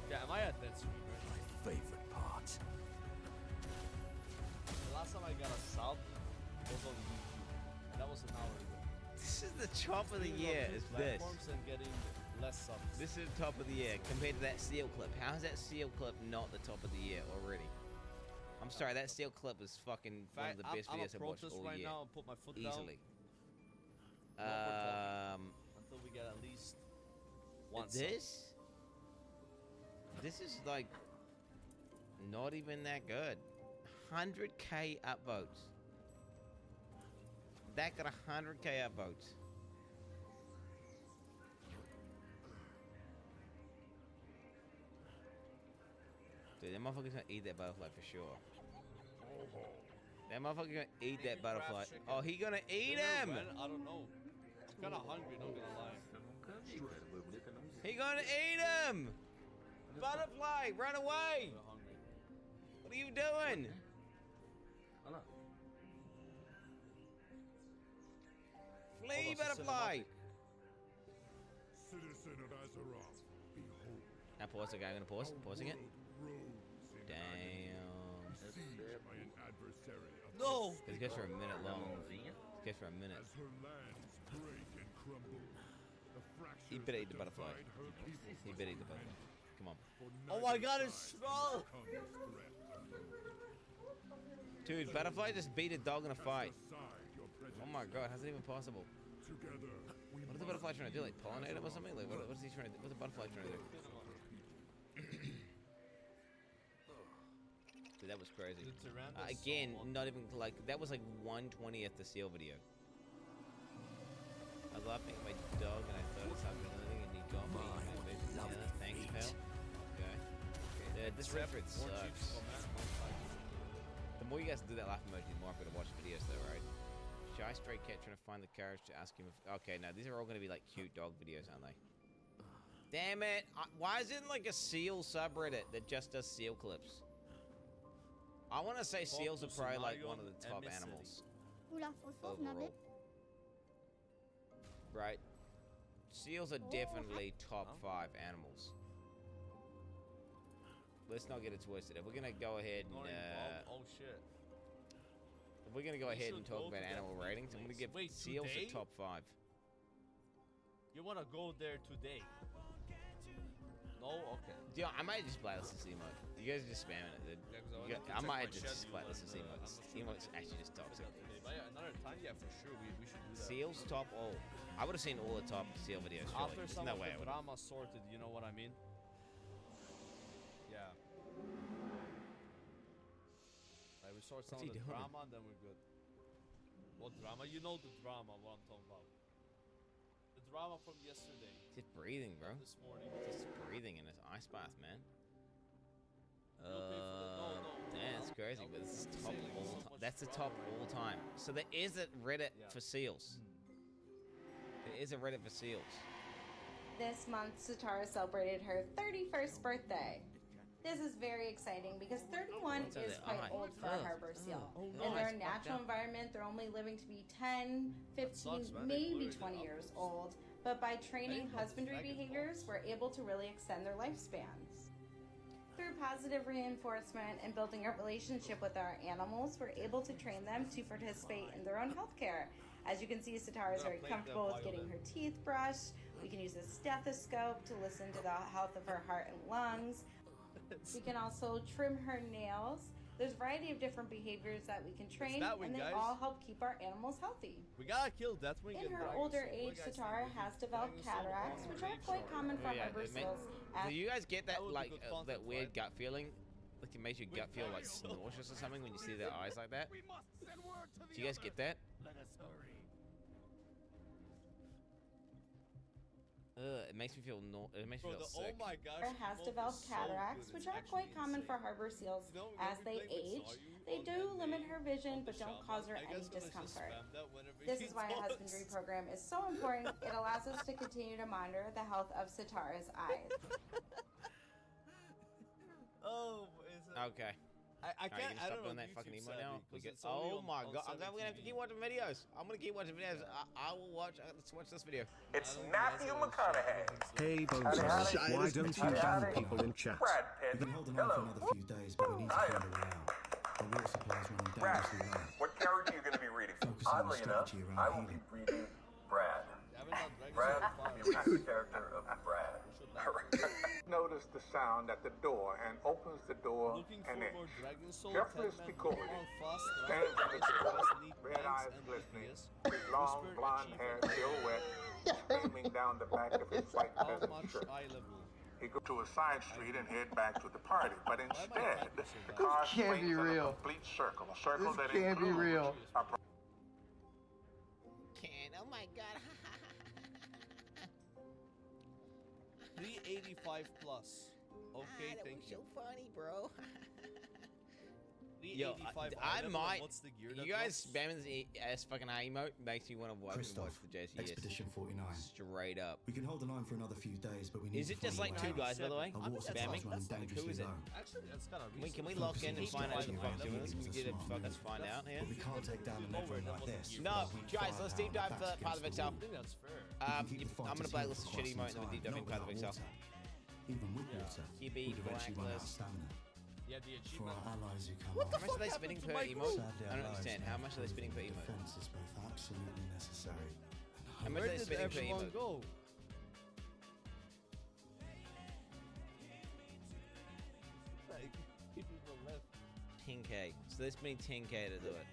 Yeah, am I at that speed, right? My favorite part. The last time I got a sub was on YouTube. That was an hour ago. This is the top of the year. Is this? And getting less subs. This is the top of the year compared to that seal clip. How is that seal clip not the top of the year already? I'm sorry, that seal clip is fucking one of the best videos I've watched all right year. Now and put my foot easily. Until we get at least one. This is like not even that good. 100k upvotes. That got 100k upvotes. Dude, that motherfucker's gonna eat that butterfly for sure. That motherfucker's gonna eat that butterfly. Oh, he gonna eat him! I don't know. It's kind of hungry, not gonna lie. He gonna eat him! Butterfly, run away! What are you doing? Flee, butterfly! Citizen of Azeroth, behold. Now pause, okay, I'm gonna pause. Pausing it. Damn. By an adversary of no! This goes for a minute long. This goes for a minute. As her lands break and crumble, the He better eat the butterfly. He better eat the butterfly. Come on. Oh my god, it's small! Dude, butterfly just beat a dog in a fight. Oh my god, how's it even possible? What is the butterfly trying to do? Like pollinate him or something? Like what is he trying to do? What's the butterfly trying to do? Dude, that was crazy. Again, not even like that was like 1/20th the seal video. I was laughing at my dog and I thought it's something and he got me. Yeah, thanks, pal. Okay. Yeah, this record sucks. The more you guys do that laugh emoji, the more I'm gonna watch videos though, right? Shy stray cat trying to find the courage to ask him if. Okay, now these are all gonna be like cute dog videos, aren't they? Damn it! Why isn't like a seal subreddit that just does seal clips? I want to say seals are probably like one of the top animals overall. Right? Seals are definitely top 5 animals. Let's not get it twisted. If we're gonna go ahead and oh shit. if we're gonna go ahead and talk about animal ratings, I'm gonna give seals a top 5. You wanna go there today? No? Okay. Yeah, I might just blacklist this emote. You guys are just spamming it, dude. I might just blacklist this emotes. Emote's actually just toxic. Another time, yeah, for sure. We should do that. Seals top all. I would have seen all the top seal videos. Surely. After There's some no of way the drama sorted, you know what I mean? Yeah. Like we sort some of the drama and then we're good. What drama? You know the drama, what I'm talking about. The drama from yesterday. Just breathing, bro. This morning. Just breathing in his ice bath, man. No. That's crazy, but this is top all time. That's the top all time. So there is a Reddit for seals. There is a Reddit for seals. This month, Satara celebrated her 31st birthday. This is very exciting because 31 is quite old for a harbor seal. In their natural environment, they're only living to be 10, 15, maybe 20 years old. But by training husbandry behaviors, we're able to really extend their lifespans. Through positive reinforcement and building a relationship with our animals, we're able to train them to participate in their own healthcare. As you can see, Satara is very comfortable with getting her teeth brushed. We can use a stethoscope to listen to the health of her heart and lungs. We can also trim her nails. There's a variety of different behaviors that we can train, and they all help keep our animals healthy. We gotta kill Deathwing. In her older age, Satara has developed cataracts, which are quite common for harbor seals. Do you guys get that like that weird gut feeling? Like it makes your gut feel like nauseous or something when you see their eyes like that? Do you guys get that? It makes me feel sick. Oh my gosh. Has developed cataracts, which are quite common for harbor seals. As they age, they do limit her vision, but don't cause her any discomfort. This is why a husbandry program is so important. It allows us to continue to monitor the health of Satara's eyes. Okay. I can't. Right, stop doing that fucking emo now. Oh my god! I'm gonna have to keep watching videos. I'm gonna keep watching videos. I will watch. Let's watch this video. It's Matthew McConaughey. Hey, Bozos, why don't you ban people in chat? Brad Pitt. We've been holding on for another few days, but we need to find a way out. Our water supply's running dangerously low. What character are you going to be reading? Focus on the Oddly enough, strategy I around will be healing. reading Brad. Brad will be the character of Brad. Notice the sound at the door and opens the door an inch. Jeffrey Spicoli stands in the door, red eyes glistening, his long blonde hair silhouette streaming down the back of his white peasant shirt. He goes to a side street and head back to the party, but instead, the car swings in a complete circle, a circle that can't be real. Oh my god. 385 plus. Okay, thank you. So funny, bro. Yo, I might. What's the gear You guys spamming this fucking emote makes me want to watch the JCS. Expedition 49. Straight up. We can hold the line for another few days, but we need Is it just like two guys, by the way? Our water supply's running dangerously low. Actually, that's kind of Can we lock in and find out who the fuck's doing this? Can we get a fucking find out here? But we can't take down an everyone like this. No, guys, let's deep dive for Path of Exile. I think that's fair. I'm gonna blacklist the shitty emote and then we deep dive in Path of Exile. Even with water, QB, we'd eventually run out of blacklist. stamina. Yeah, the For achievement. our allies who come How much are they spending per emote? Sadly, I don't our understand. lives How much are they spending per emote? Defense is both absolutely necessary. How much are they spending per emote? Go? 10k. So let's spend 10k to do it.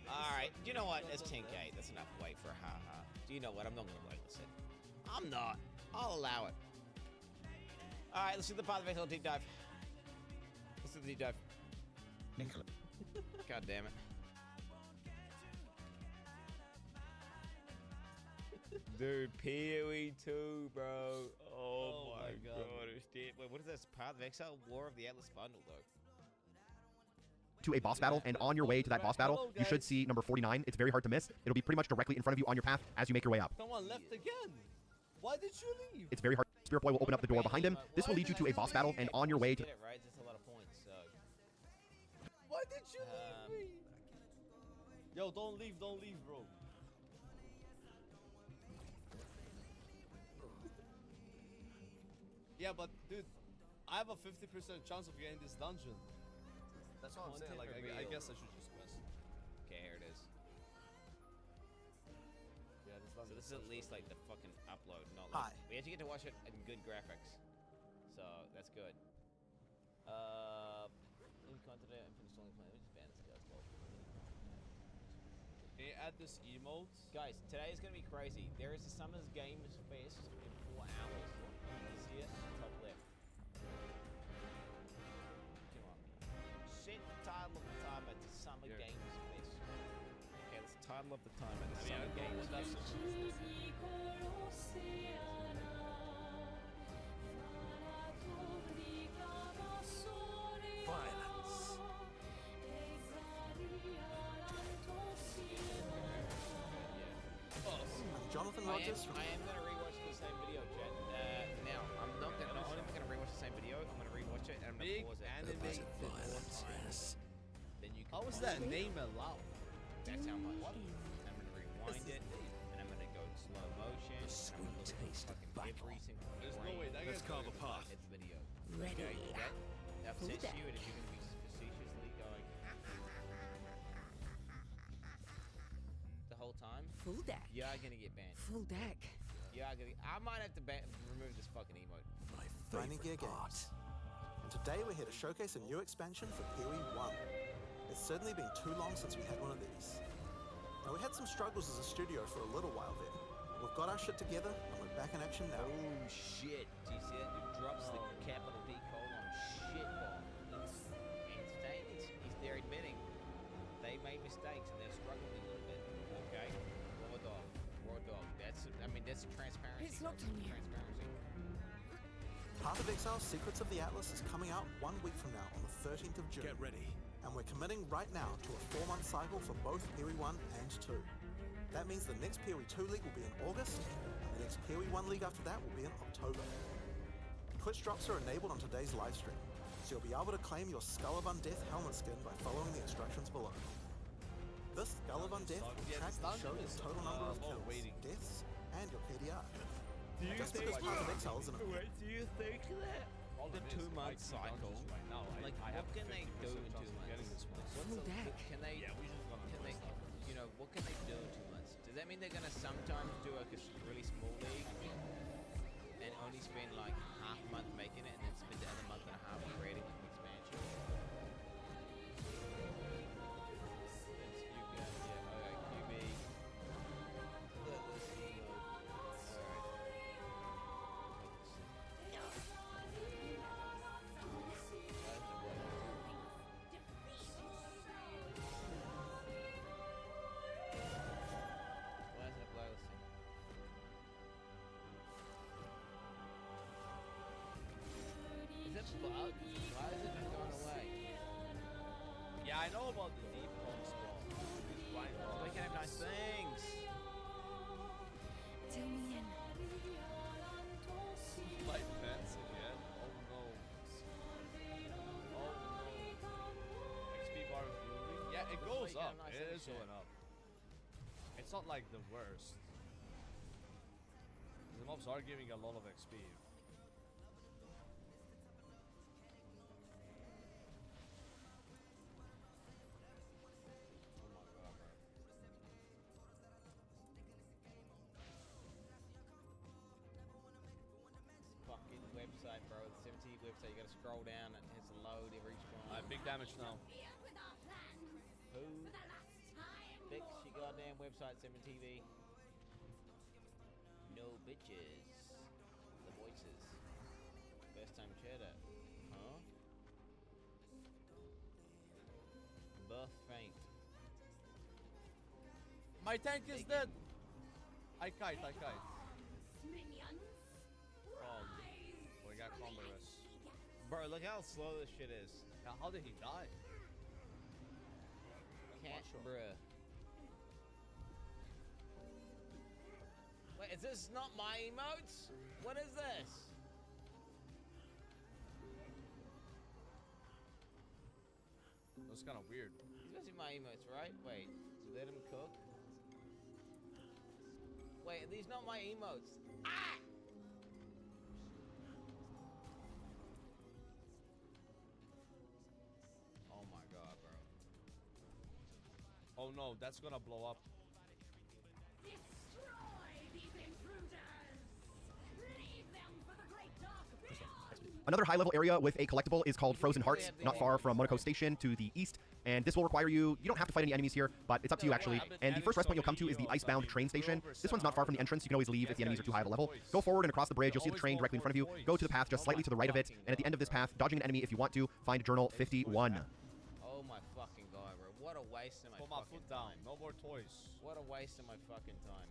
Alright, you know what? That's 10k. That's enough weight for a ha-ha. Do you know what? I'm not gonna weightless it. I'm not. I'll allow it. Alright, let's do the Path of Exile deep dive. Let's do the deep dive. Nicola. God damn it. Dude, PoE 2, bro. Oh my god. Wait, what is this? Path of Exile? War of the Atlas bundle, though. To a boss battle, and on your way to that boss battle, you should see number 49. It's very hard to miss. It'll be pretty much directly in front of you on your path as you make your way up. Someone left again. Why did you leave? It's very hard. Spirit Boy will open up the door behind him. This will lead you to a boss battle, and on your way to... Get it, right? That's a lot of points, so... Why did you leave me? Yo, don't leave, bro. Yeah, but dude, I have a 50% chance of getting this dungeon. That's what I'm saying. Like, I guess I should just quest. Okay, here it is. Yeah, this So dungeon. this is at least like the fucking upload, not like... We actually get to watch it in good graphics. So, that's good. In content, I'm installing plan. Let me just ban this guy as well. Can you add this emote? Guys, today is gonna be crazy. There is a Summer's Games Fest in 4 hours. You see it? Top left. Come on. Set the title of the timer to Summer Games Fest. Okay, that's the title of the timer to Summer Games Fest. Jonathan Rogers. I am going to rewatch the same video, Jet. Now, I'm not only going to rewatch the same video, I'm going to rewatch it and I'm going to pause it. Animated violence, yes. Then you can How is that name allowed? That's how much. I'm going to rewind it, and I'm going to go in slow motion. The sweet taste of battle. There's no way that Let's carve a path. It's video. Ready. Okay, that upsets you, and if you're going to be facetiously going the whole time, Full deck. you are going to get banned. Full deck. You are going to. I might have to remove this fucking emote. Grinding Gear Games. And today we're here to showcase a new expansion for PoE 1. It's certainly been too long since we had one of these. Now we had some struggles as a studio for a little while there. We've got our shit together and we're back in action now. Oh shit. Do you see that? It drops the capital D colon shit bomb. And today they're admitting they made mistakes and they're struggling a little bit. Okay. Raw dog. That's transparency. It's locked on you. Transparency. Path of Exile Secrets of the Atlas is coming out 1 week from now on the 13th of June. Get ready. And we're committing right now to a 4-month cycle for both PoE 1 and 2. That means the next PoE 2 League will be in August, and the next PoE 1 League after that will be in October. Twitch drops are enabled on today's live stream, so you'll be able to claim your Skull of Undeath helmet skin by following the instructions below. This Skull of Undeath will track and show the total number of kills, deaths, and your KDR. Just because Path of Exile isn't a... Wait, do you think that the 2-month cycle, like, what can they do in 2 months? Can they, what can they do in 2 months? Does that mean they're gonna sometimes do a really small league and only spend like half a month making it and then spend the other month and a half creating like an expansion? Bug? Why is it not going away? Yeah, I know about the deep bomb spawn. They can have nice things. Tell me in. Light vents again? Oh no. Oh no. XP bar is moving? Yeah, it goes up. It is going up. It's not like the worst. The mobs are giving a lot of XP. Website, bro. The 17 website, you gotta scroll down and it has to load every time. Big damage now. Who? Fix your goddamn website, 7TV. No bitches. The voices. First time cheddar. Huh? Birth faint. My tank is dead. I kite. We got Combarus. Bro, look how slow this shit is. Now, how did he die? Can't, bruh. Wait, is this not my emotes? What is this? That's kind of weird. These must be my emotes, right? Wait, let him cook. Wait, are these not my emotes? Ah! Oh my god, bro. Oh no, that's gonna blow up. Another high-level area with a collectible is called Frozen Hearts, not far from Monaco Station to the east. And this will require you don't have to fight any enemies here, but it's up to you actually. And the first rest point you'll come to is the Icebound train station. This one's not far from the entrance. You can always leave if the enemies are too high of a level. Go forward and across the bridge. You'll see the train directly in front of you. Go to the path just slightly to the right of it. And at the end of this path, dodging an enemy if you want to, find Journal 51. Oh my fucking god, bro. What a waste of my Put my fucking foot down. time. No more toys. What a waste of my fucking time.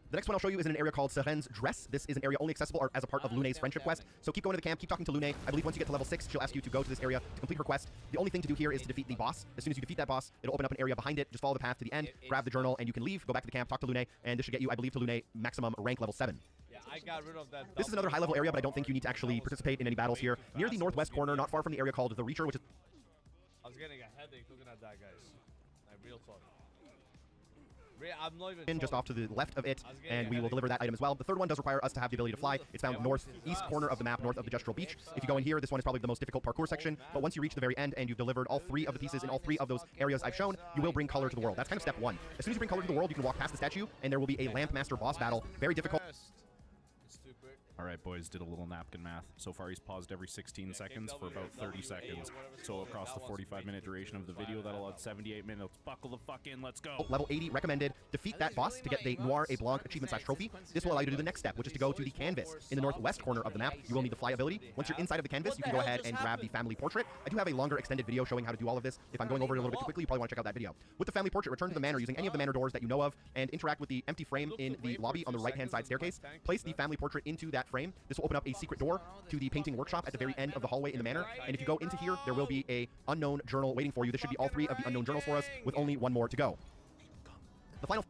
The next one I'll show you is in an area called Seren's Dress. This is an area only accessible as a part of Lune's friendship quest. So keep going to the camp, keep talking to Lune. I believe once you get to level 6, she'll ask you to go to this area to complete her quest. The only thing to do here is to defeat the boss. As soon as you defeat that boss, it'll open up an area behind it. Just follow the path to the end, grab the journal, and you can leave, go back to the camp, talk to Lune, and this should get you, I believe, to Lune maximum rank level 7. Yeah, I got rid of that. This is another high-level area, but I don't think you need to actually participate in any battles here. Near the northwest corner, not far from the area called the Reacher, which is... I was getting a headache looking at that, guys. Like, real talk. I'm not even just off to the left of it, and we will deliver that item as well. The third one does require us to have the ability to fly. It's found northeast corner of the map, north of the Gestural Beach. If you go in here, this one is probably the most difficult parkour section, but once you reach the very end and you've delivered all 3 of the pieces in all 3 of those areas I've shown, you will bring color to the world. That's kind of step 1. As soon as you bring color to the world, you can walk past the statue, and there will be a Lamp Master boss battle. Very difficult. Alright boys, did a little napkin math. So far he's paused every 16 seconds for about 30 seconds. So across the 45-minute duration of the video, that'll add 78 minutes. Buckle the fuck in, let's go! Level 80 recommended. Defeat that boss to get the Noir et Blanc achievement / trophy. This will allow you to do the next step, which is to go to the canvas. In the northwest corner of the map, you will need the fly ability. Once you're inside of the canvas, you can go ahead and grab the family portrait. I do have a longer extended video showing how to do all of this. If I'm going over it a little bit too quickly, you probably want to check out that video. With the family portrait, return to the manor using any of the manor doors that you know of, and interact with the empty frame in the lobby on the right-hand side staircase. Place the family portrait into that frame. This will open up a secret door to the painting workshop at the very end of the hallway in the manor. And if you go into here, there will be a unknown journal waiting for you. This should be all 3 of the unknown journals for us, with only 1 more to go. The final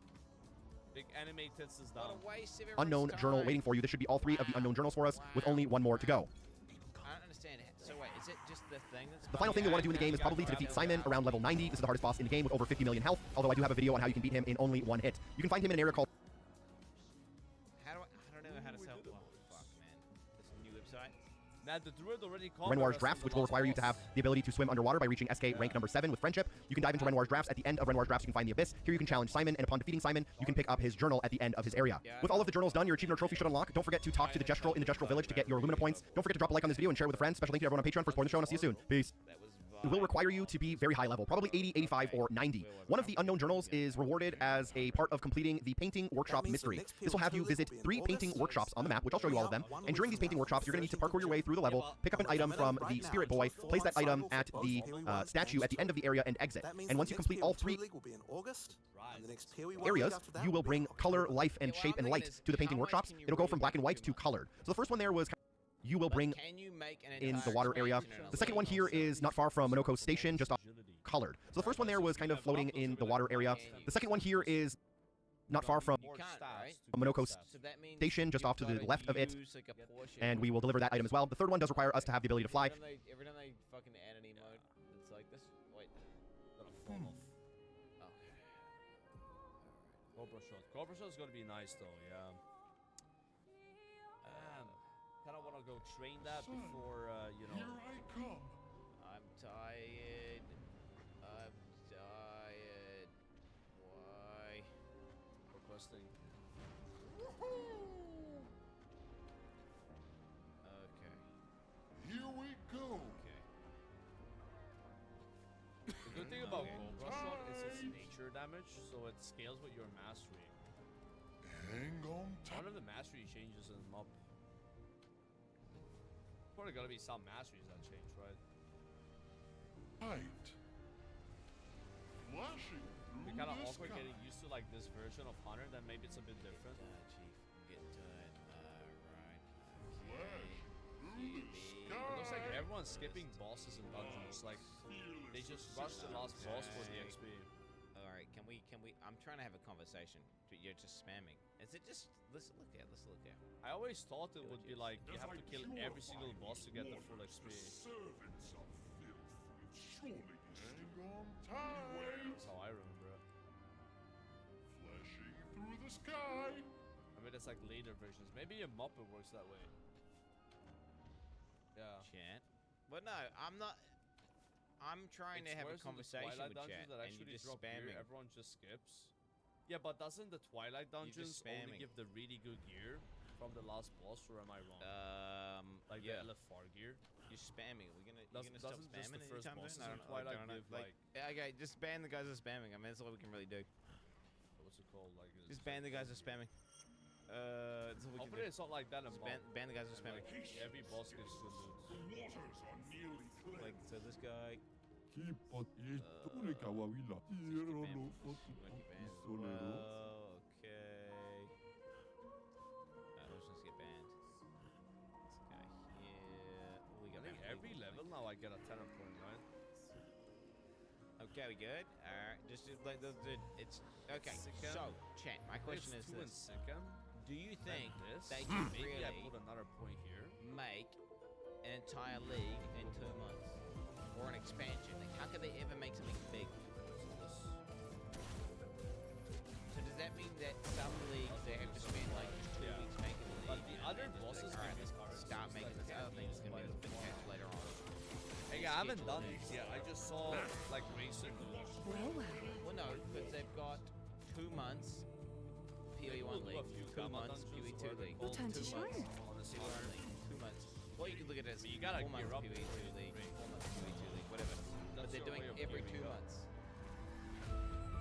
big anime tits is down. unknown journal waiting for you. This should be all 3 of the unknown journals for us, with only 1 more to go. I don't understand it. So wait, is it just the thing that's... The final thing you'll want to do in the game is probably to defeat Simon around level 90. This is the hardest boss in the game with over 50 million health, although I do have a video on how you can beat him in only 1 hit. You can find him in an area called... I don't know how to sell... Oh, fuck, man. This new website? Now, the druid already called Renoir's Drafts, which will require you to have the ability to swim underwater by reaching SK rank number 7 with friendship. You can dive into Renoir's Drafts. At the end of Renoir's Drafts, you can find the Abyss. Here you can challenge Simon, and upon defeating Simon, you can pick up his journal at the end of his area. With all of the journals done, your achievement or trophy should unlock. Don't forget to talk to the Gestural in the Gestural Village to get your Lumina points. Don't forget to drop a like on this video and share it with a friend. Special thank you to everyone on Patreon for supporting the show, and I'll see you soon. Peace. It will require you to be very high level, probably 80, 85, or 90. One of the unknown journals is rewarded as a part of completing the painting workshop mystery. This will have you visit 3 painting workshops on the map, which I'll show you all of them. And during these painting workshops, you're going to need to parkour your way through the level, pick up an item from the Spirit Boy, place that item at the statue at the end of the area, and exit. And once you complete all 3 areas, you will bring color, life, and shape, and light to the painting workshops. It'll go from black and white to colored. So the first one there was... you will bring in the water area. The second one here is not far from Monaco Station, just off colored. So the first one there was kind of floating in the water area. The second one here is not far from Monaco Station, just off to the left of it. And we will deliver that item as well. The third one does require us to have the ability to fly. Every time they fucking add an emote, it's like this. Wait. Cobra shot. Cobra shot is gonna be nice though, yeah. Kind of want to go train that before, you know. Here I come. I'm tired. I'm tired. Why? Requesting. Okay. Here we go. damage, so it scales with your mastery. Hang on One of the mastery changes in MUP. Probably gotta be some masteries that change, right? tight. Flashing We're through kind of the awkward sky. getting used to like this version of Hunter, then maybe it's a bit different. Chief. Get to it. Alright. Flash through the sky. It looks like everyone's skipping bosses and dungeons. Like they just rush the last boss for the XP. Alright, can we I'm trying to have a conversation, but you're just spamming. Is it just let's look at. I always thought it would be like you have to kill every single boss to get the full XP. Servants of filth will surely hang on tight. That's how I remember it. Flashing through the sky. I mean, it's like later versions. Maybe in MUP it works that way. Yeah. Chat. But no, I'm not. I'm trying to have a conversation with chat, and you're just spamming. Gear, everyone just skips. Yeah, but doesn't the Twilight dungeons only give the really good gear from the last boss, or am I wrong? Like the LFR gear. You're spamming. You're gonna stop doesn't spamming just the first anytime bosses soon? in Twilight give like okay, just ban the guys that are spamming. I mean, that's all we can really do. what's it called? Like Just ban the guys that are spamming. That's all we can hopefully do. it's not like that in MUP. Ban the guys that are spamming. Like, every boss gives good loot. The waters are nearly clear. Like so, this guy. Keep on it. Tule kawawila. Hierro no fotu. Solero. Okay. Let's just get banned. This guy here. We I got think every level now I get a 10 point, right? Okay, we good? Alright, just like it's okay. So, chat. My question is this: do you think they can Maybe really I put another point here. make an entire league in 2 months, or an expansion? Like, how could they ever make something big? So does that mean that some leagues they have to spend like 2 weeks making a league? But the other bosses all right, give let's start making this other thing that's gonna be a big catch later on. Hey, I haven't done these yet. I just saw like Racer do it. Well, no, because they've got 2 months PoE1 league, 2 months PoE2 league, 2 months on the Silver league, 2 months. Or you can look at it as you gotta 4 months gear up PoE2 league, 4 months PoE2 league, whatever. But they're doing every 2 months.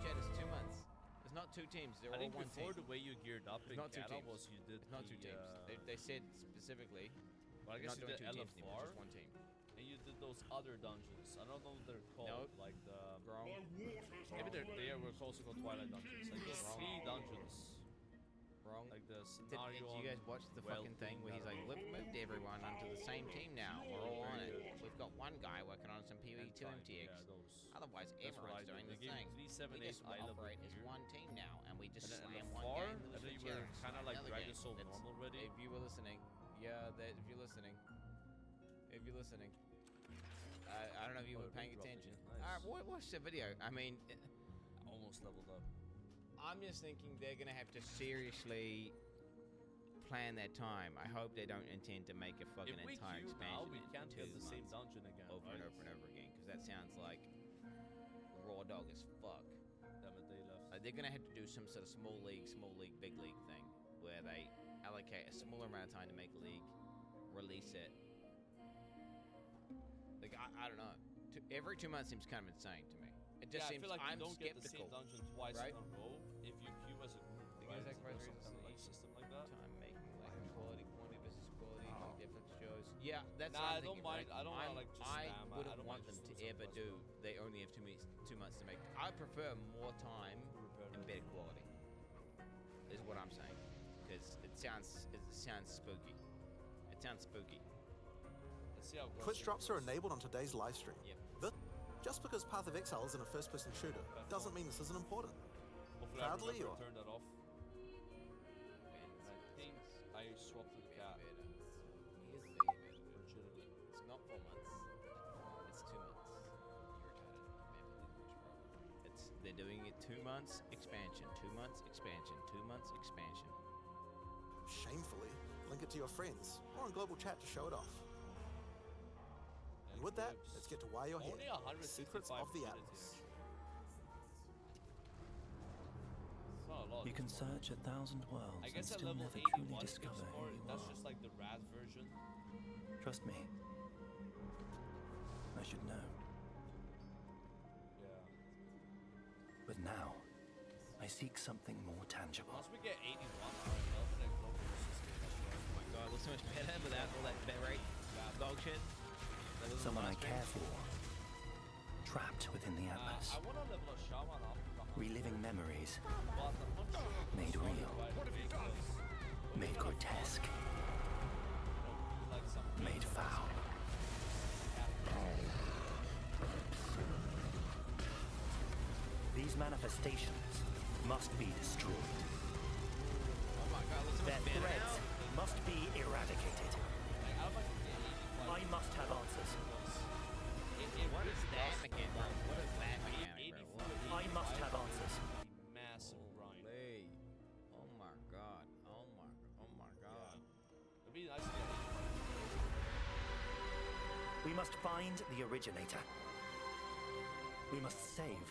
Chad, it's 2 months. It's not 2 teams. They're I all think one before team. the way you geared up It's in not 2 Gala teams. was you did It's not 2 teams. They said specifically. Well, I they're guess not you doing did 2 teams anymore, LFR, just 1 team. and you did those other dungeons. I don't know what they're called. Nope. Like the Wrong. maybe they were also called Twilight dungeons. Like those 3 dungeons. Wrong. Like the Did scenario. you guys watch the fucking thing where he's like, we've moved everyone onto the same team now. We're all on it. We've got one guy working on some PoE2 MTX. Yeah, those. Otherwise, That's what I everyone's did. doing They the gave thing. 3, 7, We just 8 eye level operate as gear. one team now, and we just And then slam the one far, game with and a then you switch were here, kind of slam like another Dragon game. Soul That's- normal already. If you were listening, if you're listening, I don't know if you were paying attention. Nice. Watch the video. I mean, Almost leveled up. I'm just thinking they're gonna have to seriously plan their time. I hope they don't intend to make a fucking If we entire queue expansion now, we in can't 2 get the same months, dungeon again, over and right? over and over again, because that sounds like raw dog as fuck. Damn it, they left. They're gonna have to do some sort of small league, big league thing, where they allocate a smaller amount of time to make a league, release it. Like I don't know. Every 2 months seems kind of insane to me. It just Yeah, seems I feel like I'm you don't get the skeptical. same dungeon twice right? in a row if you queue as a group. The Right? exact Or right some reason. kind of like system like that. Time making like quantity versus quality, like different shows. Yeah, that's Nah, what I'm I don't thinking, mind. right? I don't wanna, like, just I spam. I wouldn't don't want mind them just to doing ever some do. They only have 2 months to make. I prefer more time and better quality. Is what I'm saying, because it sounds spooky. It sounds spooky. Let's see how it goes. Twitch drops are enabled on today's live stream. Yep. Just because Path of Exile is in a first-person shooter doesn't mean this isn't important. Hopefully Proudly, I remember or to turn that off. I think I swapped to the cat. Here's the thing about it. Virginity. It's not 4 months. It's 2 months. They're doing it 2 months expansion, 2 months expansion, 2 months expansion. shamefully, link it to your friends or in global chat to show it off. And with that, let's get to why you're here. Only 165 Secrets of the minutes Atlas. It's not a lot. You can search 1,000 worlds I and guess at still level never 81 truly gives discover who more. you That's are. just like the RAD version. Trust me. I should know. Yeah. But now, I seek something more tangible. Once we get 81, alright, Oh my god, looks so much better without all that berate dog shit. Someone I care for. Trapped within the Atlas. I want to level a shaman up. Reliving memories. But I'm not sure Made real. what have you done? Made grotesque. Made foul. These manifestations must be destroyed. Oh my god, looks so Their much better threats now. must be eradicated. I must have answers. What is that mechanic? What is that mechanic, bro? I must have answers. Massive grind. Oh my god. Oh my god. It'd be nice to get We must find the originator. We must save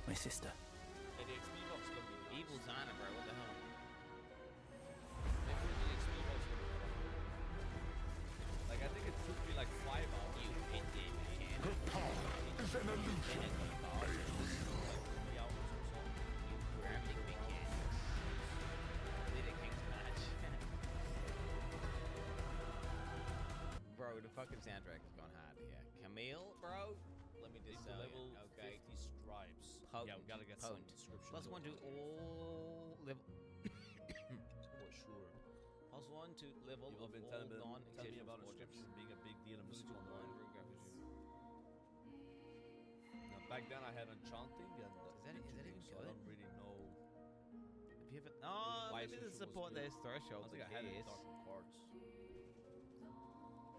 my sister. Evil Zana, bro. What the hell? Like, I think it took me like 5 hours. You ended, man. The power is an illusion. Gravity mechanics. Leader King's match. Bro, the fucking soundtrack has gone hard here. Camille, bro. Let me just level okay. 50 stripes. Potent, Yeah, we gotta get potent. some descriptions. Plus one to all level. For sure. Plus one to level People of have been all telling me about non-exceptional descriptions being a big deal in music online. Now, back then I had Enchanting and Is that even so good? I don't really know. Have you ever? Oh, why maybe the Switcher was support good. there's thresholds. I think I had it in yes. Dark Cards.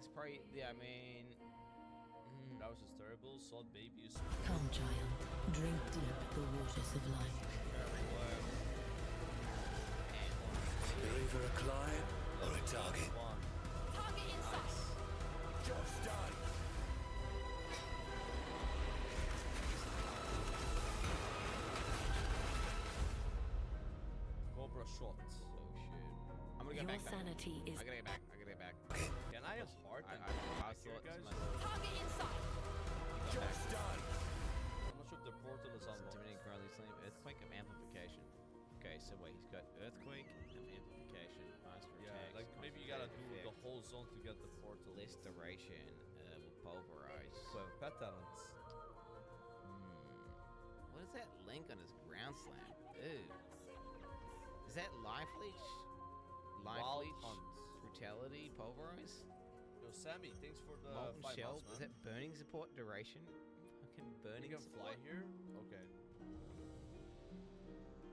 It's probably. Yeah, I mean. That was just terrible. Salt Baby is. Come, child. Drink deep the waters of life. You're either a client or a target. Target in sight. Job's done. Cobra shot. Oh shit. I'm gonna Your get back. sanity is. I gotta get back. I gotta get back. Can I have heart? I here, thought guys? Target in sight. Job's done. I'm not sure if the portal is unlocked. Intimidating currently sleep. Earthquake of amplification. Okay, so wait, he's got earthquake of amplification. Master Yeah, attacks. like maybe you gotta do effect, the whole zone to get the portal. less duration. Will pulverize. So pet talents. What is that link on his ground slam? Ew. Is that life leech? Life Wild leech? Hunt. Brutality? Pulverize? Yo, Sammy, thanks for the Molten 5 shell? months, Is man. that burning support duration? Fucking burning You can support? fly here? Okay.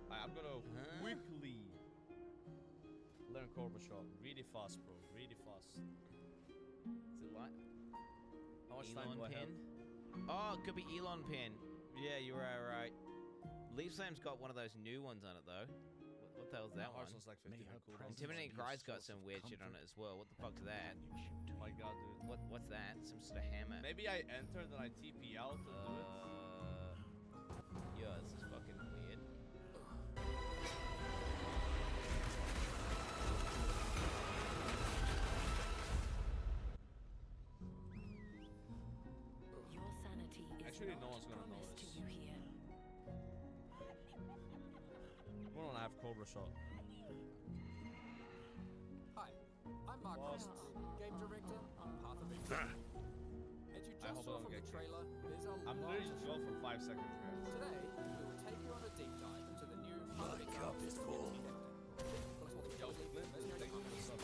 I'm gonna quickly learn Cobra Shot. Really fast, bro. Really fast. Is it like How much time Elon do I Pen? have? Oh, it could be Elon Pen. Yeah, you're right. Leaf Slam's got one of those new ones on it though. What the hell's that one? Ours was like 50 cooldown. Intimidating Cry's got some weird shit on it as well. What the fuck's that? Oh my god, dude. What's that? Some sort of hammer. Maybe I entered and I TP out and do it. Yeah, this is fucking weird. Your sanity is Actually, no not one's gonna promised to notice. you here. We don't have Cobra Shot. Hi, I'm Mark Lost. Ross, game director on Path of Exile. As you I just hope I saw don't from the get trailer, there's a I'm lot literally to just show. going for 5 seconds, guys. Today, we will take you on a deep dive into the new Path of My Exile cup is full. Yo, Flynn, thank you for the sub.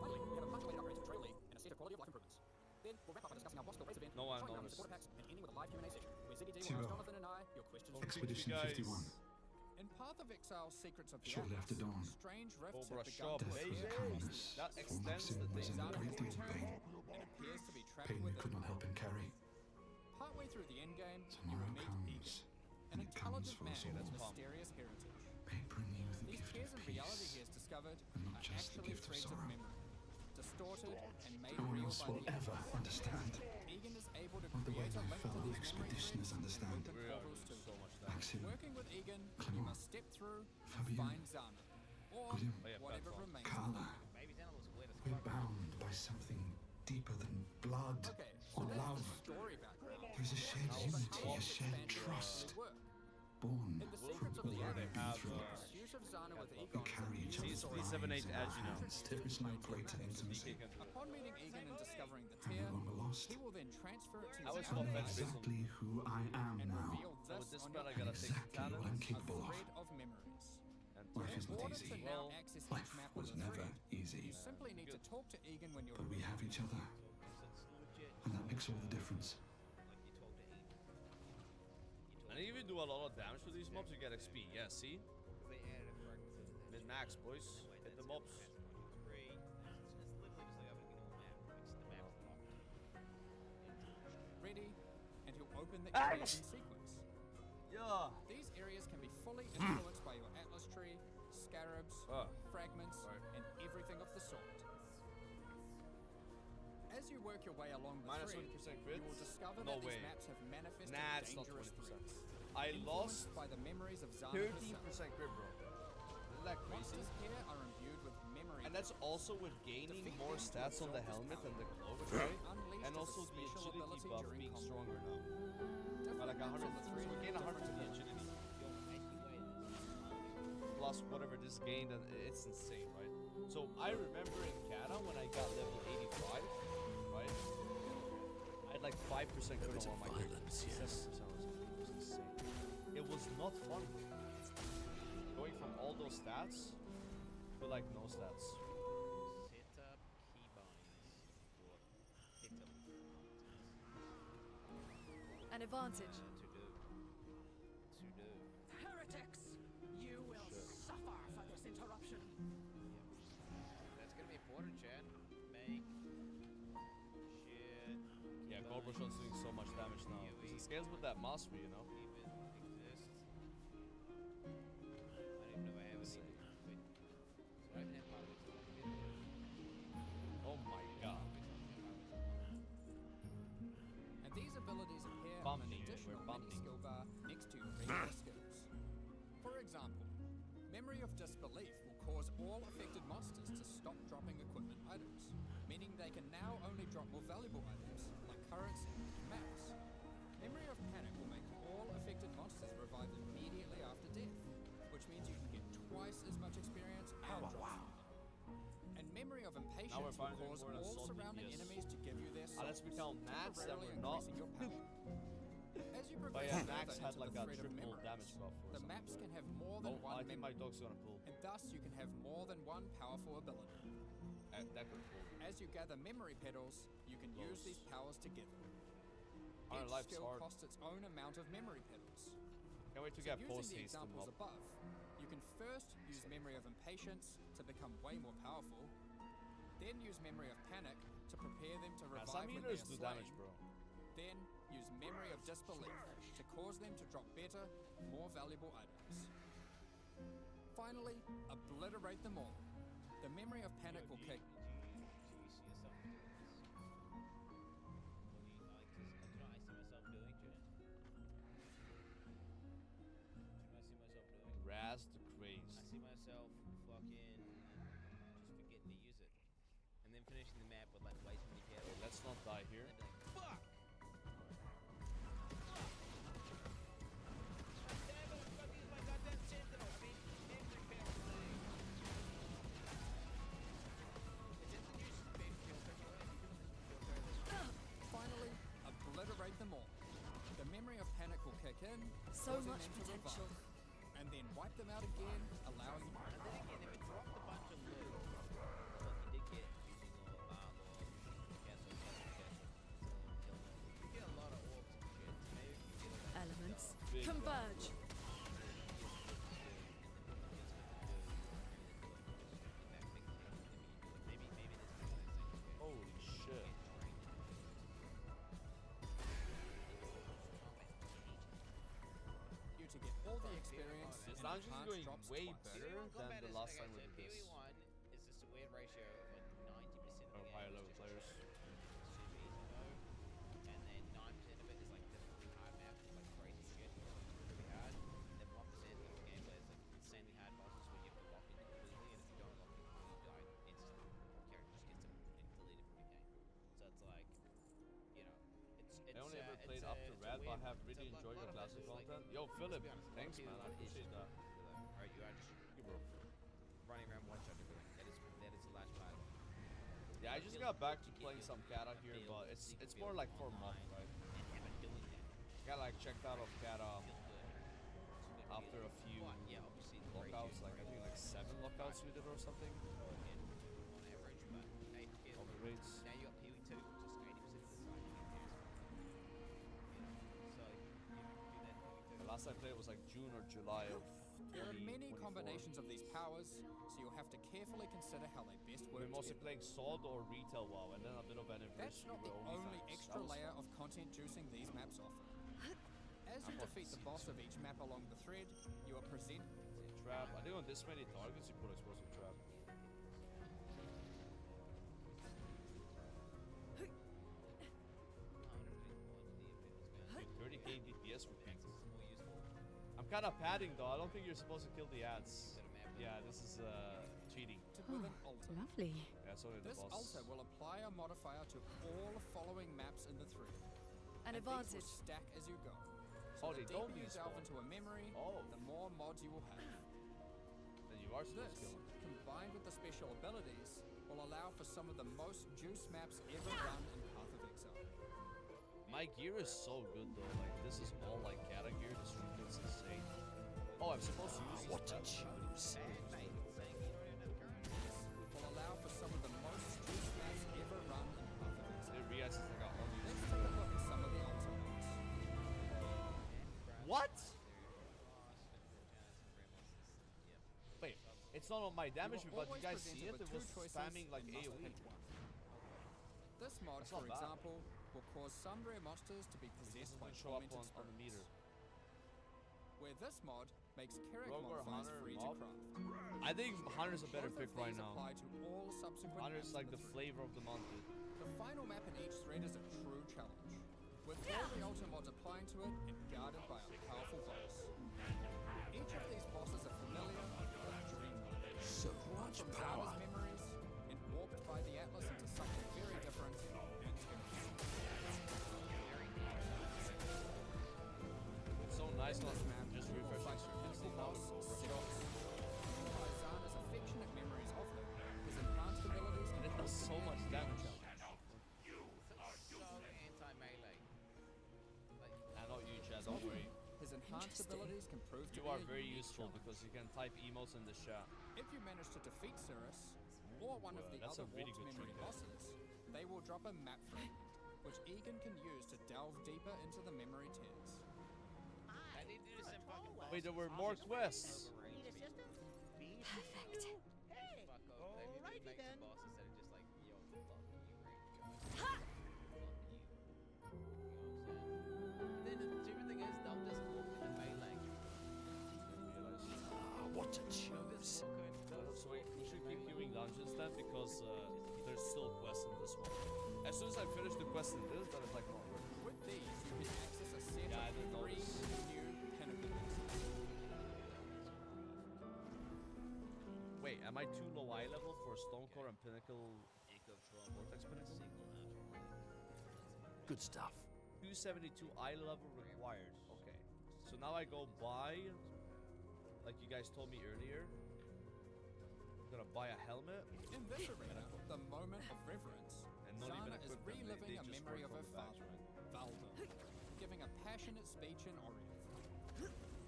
Finally, we have a much awaited upgrade to the Trail League and a set of quality of life improvements. Then we'll wrap up by discussing our boss race event, No one showing up with noticed. supporter packs, and ending with a live Q&A session where ZDD will Tiro. ask Jonathan and I your questions. Expedition 51. In Path of Exile: Secrets of the Shortly after Atlas, dawn, strange rifts Cobra have begun Shop, to death baby. was appear upon across us. That For extends the Maxim was thing. in a Zana great will deal of return pain. and appears to be trapped Pain we within. could not help him carry. Partway through the endgame, you Tomorrow will meet comes, Egan, an and it comes intelligent for man us with all. mysterious heritage. May it bring you the These gift tears of and reality he peace, has discovered and not are just the actually gift of threads of sorrow. memory, distorted and made No one real else by will the ever Atlas. understand. Egan is able to Not the way create a my link to fellow these memory expeditioners threads understand. and open portals to So much time. Maxim, Working with Egan, you Clement, must step through and Fabian, find Zana, or William, whatever Platform. remains. Carla, Baby Xana looks weird as we're fuck. bound by something deeper than blood. Okay, or that's love. the story background. There's a shared But unity, how a does shared expanded trust. universe work? Born In the from secrets of all the that we've been Alliance, through. the pursuit of Zana with We Egon is a carry each other's beautiful lives C778 in our as you know. hands. There is no greater intimacy. Upon meeting Egan and discovering the I'm tear, no longer lost. he will then transfer it to I his was I know not own fetched life exactly who I am and now. reveal So with this this on spread, your I gotta take exactly what I'm a capable of. thread of memories. Life is In not order easy. to now access Life each map was with a never thread, easy. you simply need to talk to Egan when you're But we have each other. And that makes all the difference. And if you do a lot of damage to these mobs, you get XP. Yeah, see? Min max, boys. Hit the mobs. ready, and he'll open the areas in sequence. Yeah. These areas can be fully influenced by your Atlas tree, scarabs, fragments, and everything of the sort. As you work your way along the Minus thread, 20% crit? you will discover No that way. these maps have manifested Nah, it's not dangerous 20%. threats. I lost Influenced by the memories of Zana 13% herself. crit, bro. Isn't that crazy? Monsters here are imbued with memory. And that's also with gaining Defeat more them to stats on the absorb this helmet and the power. cloak, right? Unleashed And as a also the special agility ability buff during being combat. stronger now. By like 100, so we gain 100 to the agility. Plus whatever this gained, and it's insane, right? So I remember in Kata when I got level 85, right? I had like 5% crit on my violence, yes. 7% was insane. It was not fun. Going from all those stats to like no stats. An advantage. Heretics! You will suffer for this interruption. That's gonna be important, Chad. Make shit. Yeah, Cobra Shot's doing so much damage now. It scales with that mastery, you know? Oh my god. And these abilities appear on Bumping an it, additional we're bumping. mini skill bar next to your regular skills. For example, Memory of Disbelief will cause all affected monsters to stop dropping equipment items, meaning they can now only drop more valuable items, like currency and maps. Memory of Panic will make all affected monsters revive immediately after death, which means you can get twice as much experience and drop speed. And Memory of Impatience will finding cause more than all assault surrounding DPS. enemies to give you their souls, Unless we count Max, then temporarily we're not. increasing your power. As you But progress yeah, further Max had into like the a thread of triple memories, damage buff or the something. maps can have more than Oh, one I think my memory, dog's gonna pull. and thus you can have more than one powerful ability. That could pull. As you gather memory petals, you can use these powers together. Our Each life's skill hard. costs its own amount of memory petals. Can't wait to So get using post the haste examples up. above, you can first use Memory of Impatience to become way more powerful, then use Memory of Panic to prepare them to Yeah, revive some when they healers are do slain, damage, bro. then use Memory of Disbelief to cause them to drop better, more valuable items. Finally, obliterate them all. The Memory of Panic will kick. Raz the Craze. I see myself fucking just forgetting to use it. And then finishing the map with like way too many kills. Okay, let's not die here. And then be like, fuck! Finally, obliterate them all. The Memory of Panic will kick in, So causing much them to potential. revive, and then wipe them out again, allowing you. And then again, if it dropped a bunch of loot, look, you did get using all armor, castle, you get a lot of orbs and shit. So maybe if you get a Elements Big converge. Holy shit. You to get all the experience. This and dungeon's enhanced going drops way twice. better than the last time we did this. PoE 1 is just a weird ratio of like 90% of Of the higher game level is just players. super easy mode, and then 9% of it is like the really hard map, like crazy shit, really hard. And then 1% of the gameplay is like insanely hard bosses where you have to lock in completely, and if you don't lock in completely, you die instantly. Character just gets deleted from the game. So it's like, you know, played up to Red, but I have really enjoyed your classic content. Yo, Philip, thanks, man. I appreciate that. Alright, you are just running around one shot everything. That is a large part. Yeah, I just got back to playing some Kata here, but it's more like for a month, right? Got like checked out of Kata after a few lockouts, like I think like 7 lockouts we did or something. On average, but hey, All the raids. now you got PoE 2, just 80% of the site. So you do that PoE 2. The last I played was like June or July of There are many 2024. combinations of these powers, so you'll have to carefully consider how they best work We're mostly together. playing Sword or Retail WoW, and then a bit of Anniversary. That's not the where only fans. extra layer of content juicing these maps offer. As you defeat the boss of each map along the thread, you are presented Trap. I think on this many targets you put explosive trap. 30k DPS would be more useful. I'm kind of padding though. I don't think you're supposed to kill the ads. Yeah, this is cheating. with an altar. Lovely. Yeah, so did the This boss. altar will apply a modifier to all following maps in the thread. An and advantage. these will stack as you go. Oh, So they the don't deeper you respawn. delve into a memory, the more mods you will have. Then you are supposed to This, kill him. combined with the special abilities, will allow for some of the most juice maps ever run in Path of Exile. My gear is so good though. Like this is all like Kata gear. This is insane. Oh, I'm supposed to use What this. a choose. Will allow for some of the most juice maps ever run in Path of Exile. It reacts like a only. Let's take a look at some of the altar mods. What? Wait, it's not on my damage, You but are you guys always see it? presented It with was two choices spamming like and must AoE. pick one. This mod, That's for not bad. example, will cause some rare monsters to be possessed by Show up tormented on the meter. spirits. Where this mod makes Carrick Rogue or modifiers Hunter, free mob? to craft. I think Hunter's a better Both pick of right these now. apply to all subsequent Hunter's maps like in the thread. flavor of the month, dude. The final map in each thread is a true challenge, with all the altar mods applying to it and guarded by a powerful boss. Each of these bosses are familiar but dreamlike. So Drawn much from power. Zana's memories and warped by the Atlas into something very different and scary. It's so nice not This map just will refreshing fight your your pencil pinnacle now. boss, Six. By Zana's affectionate memories of him, his enhanced abilities And it can does so much damage. So anti-melee. I know you, Chad, don't worry. His enhanced abilities can prove to You be are a very unique useful challenge. because you can type emotes in the chat. If you manage to defeat Cirrus, or one of the That's other a really warped good memory trick. bosses, they will drop a map fragment, which Egan can use to delve deeper into the memory tears. I need to do some fucking bosses. Wait, there were more quests. Need assistance? Perfect. Hey, fuck off. They need to make some bosses that are just like, yo, fuck you, right? Fuck you. You know what I'm saying? Then the stupid thing is, they'll just walk into melee. What a choose. So we should keep queuing dungeons then because there's still quests in this one. As soon as I finish the quest in this, then it's like not worth it. With these, you can access a set Yeah, I of didn't 3 notice. new pinnacle bosses. Wait, am I too low eye level for Stonecore and Pinnacle? Vortex Pinnacle? Good stuff. 272 eye level required. Okay. So now I go buy, like you guys told me earlier, I'm gonna buy a helmet. In this arena, the moment of reverence, And not even Zana is equip them, they reliving a just memory work of her from the batch, father, Valdo, giving a passionate speech in Orient.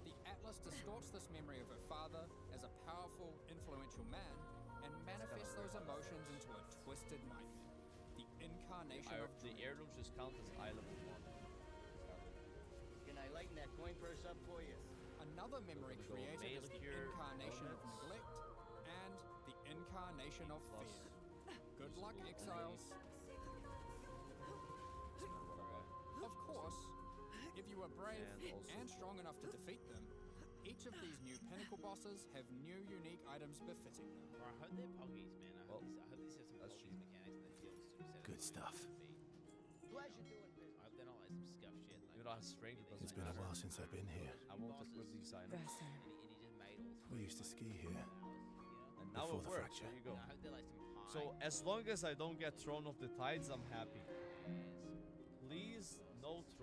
The Atlas distorts this memory of her father as a powerful, influential man and manifests those emotions into a twisted nightmare. The incarnation of The dread. heirlooms just count as eye level 1. Can I lighten that coin purse up for you? Another memory We're gonna go created is the Mail-Cure, incarnation of Donuts. neglect and the incarnation of fear. Good luck, exiles. Of course, if you are brave And also- and strong enough to defeat them, each of these new pinnacle bosses have new unique items befitting them. Bro, I hope they're poggies, man. I hope these have some that's poggies mechanics that feels to Good stuff. Pleasure doing business. I hope they're not like some scuff shit. Like, You don't have strength, it doesn't It's been a matter. while since I've been here. I won't equip these items. Verso. and he just made all We used to ski here. And now Before it the works. fracture. There you go. I hope they're like some high. So as long as I don't get thrown off the tides, I'm happy. Please, no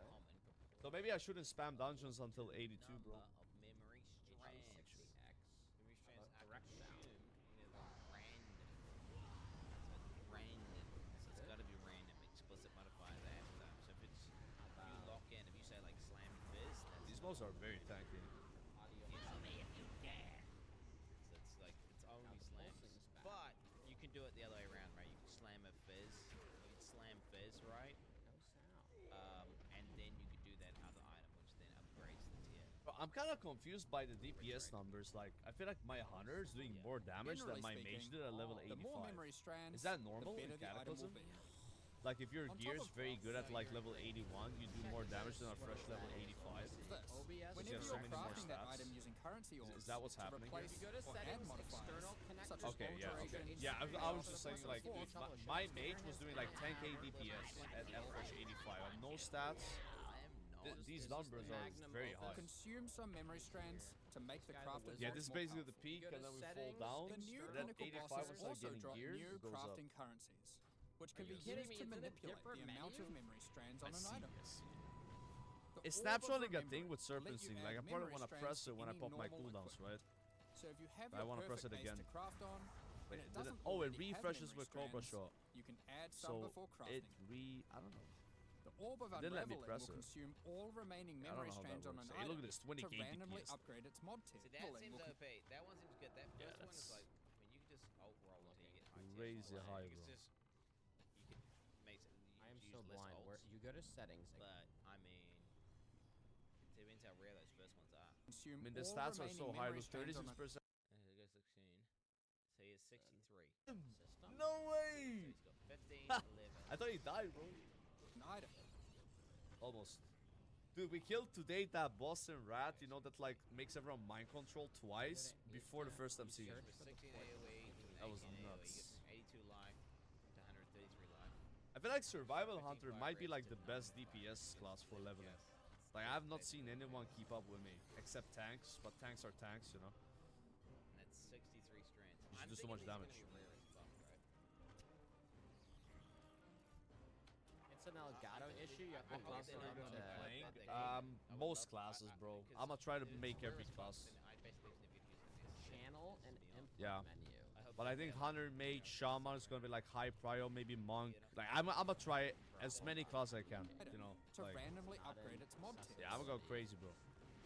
go. common So maybe I shouldn't spam dungeons until 82, bro. Of memory strands. Memory strands I Correct can sound. assume is random. So it's random. So it's gotta be random. Explicit modifiers after that. So if it's if you lock in, if you say like slam fizz, that's These modes are very tanky. only if you dare. So it's like it's only slams. But you can do it the other way around, right? You can slam a fizz. You can slam fizz, right? And then you could do that other item, which then upgrades the tier. Bro, I'm kind of confused by the DPS numbers. Like, I feel like my hunter is doing more damage than my mage did at level 85. The more memory strands, Is that normal the in better the item Cataclysm? will be. Like, if your On top gear is of very good at No, like level 81, you do more damage than a fresh level 85. This. OBS you Whenever have so you're many more crafting that stats. item using currency Is orbs that what's to happening here? replace If you go to or add settings, modifiers, external connectors, such as Okay, yeah, okay. alterations, Yeah, I was just saying, like, Force, dude, my mage was doing like 10k DPS at fresh 85 on no stats. These numbers are very high. Consume some memory strands to make the crafted Yeah, box this is more basically the powerful. peak, and then we fall down. The new And then pinnacle 85 bosses was like also getting drop gears, new it goes up. crafting currencies, which can Are be you kidding used me? to It's in a manipulate different the amount menu? of memory strands on I an see, item. I see. The It's Orb of naturally a thing Remembrance with Serpent let you Sing. add Like, I probably memory want to strands press it to when I any pop my normal cooldowns, equipment. right? So if you have But I your want to press perfect it base again. to craft on, Wait, and it did it? doesn't Oh, it already have refreshes memory with Cobra strands, Shot. you can add some So before it crafting. I don't know. The Orb of It didn't let me Unraveling press will it. consume all remaining Yeah, I don't memory know how that strands on works. an Hey, item look at this, to 20k randomly DPS. upgrade its mod tier. See, that Leveling seems will OP. That one seems good. That Yeah, first one is that's like, I mean, you can just alt roll until you get high tier. crazy Like, high, it's bro. just, you can make it, you I am use so less blind. Where ults. you go to settings, But, I mean, it depends how rare those first ones are. consume I mean, the all stats are remaining so high. memory With strands on an 36%. There goes 16. So he has 63. system. No So way! he's got 15, Ha! 11. I thought he died, bro. item. Almost. Dude, we killed today that boss in Rat, you know, that like makes everyone mind control twice before the first MC. With 16 AoE, That was 18 AoE, nuts. you get from 82 life to 133 life. I feel like Survival Hunter might be like the best DPS class for leveling. Like, I have not seen anyone keep up with me, except tanks, but tanks are tanks, you know? And that's 63 strands. You should I'm do so thinking much these are damage. gonna be rare as fuck, right? It's an Elgato issue. You have to What class log are you into gonna be playing? Most classes, bro. I'ma try to make every class. channel and input Yeah. menu. But I think Hunter, Mage, Shaman is gonna be like high prio, maybe Monk. Like, I'ma try as many classes I can, you know? To Like, randomly upgrade its mod tier. yeah, I'ma go crazy, bro.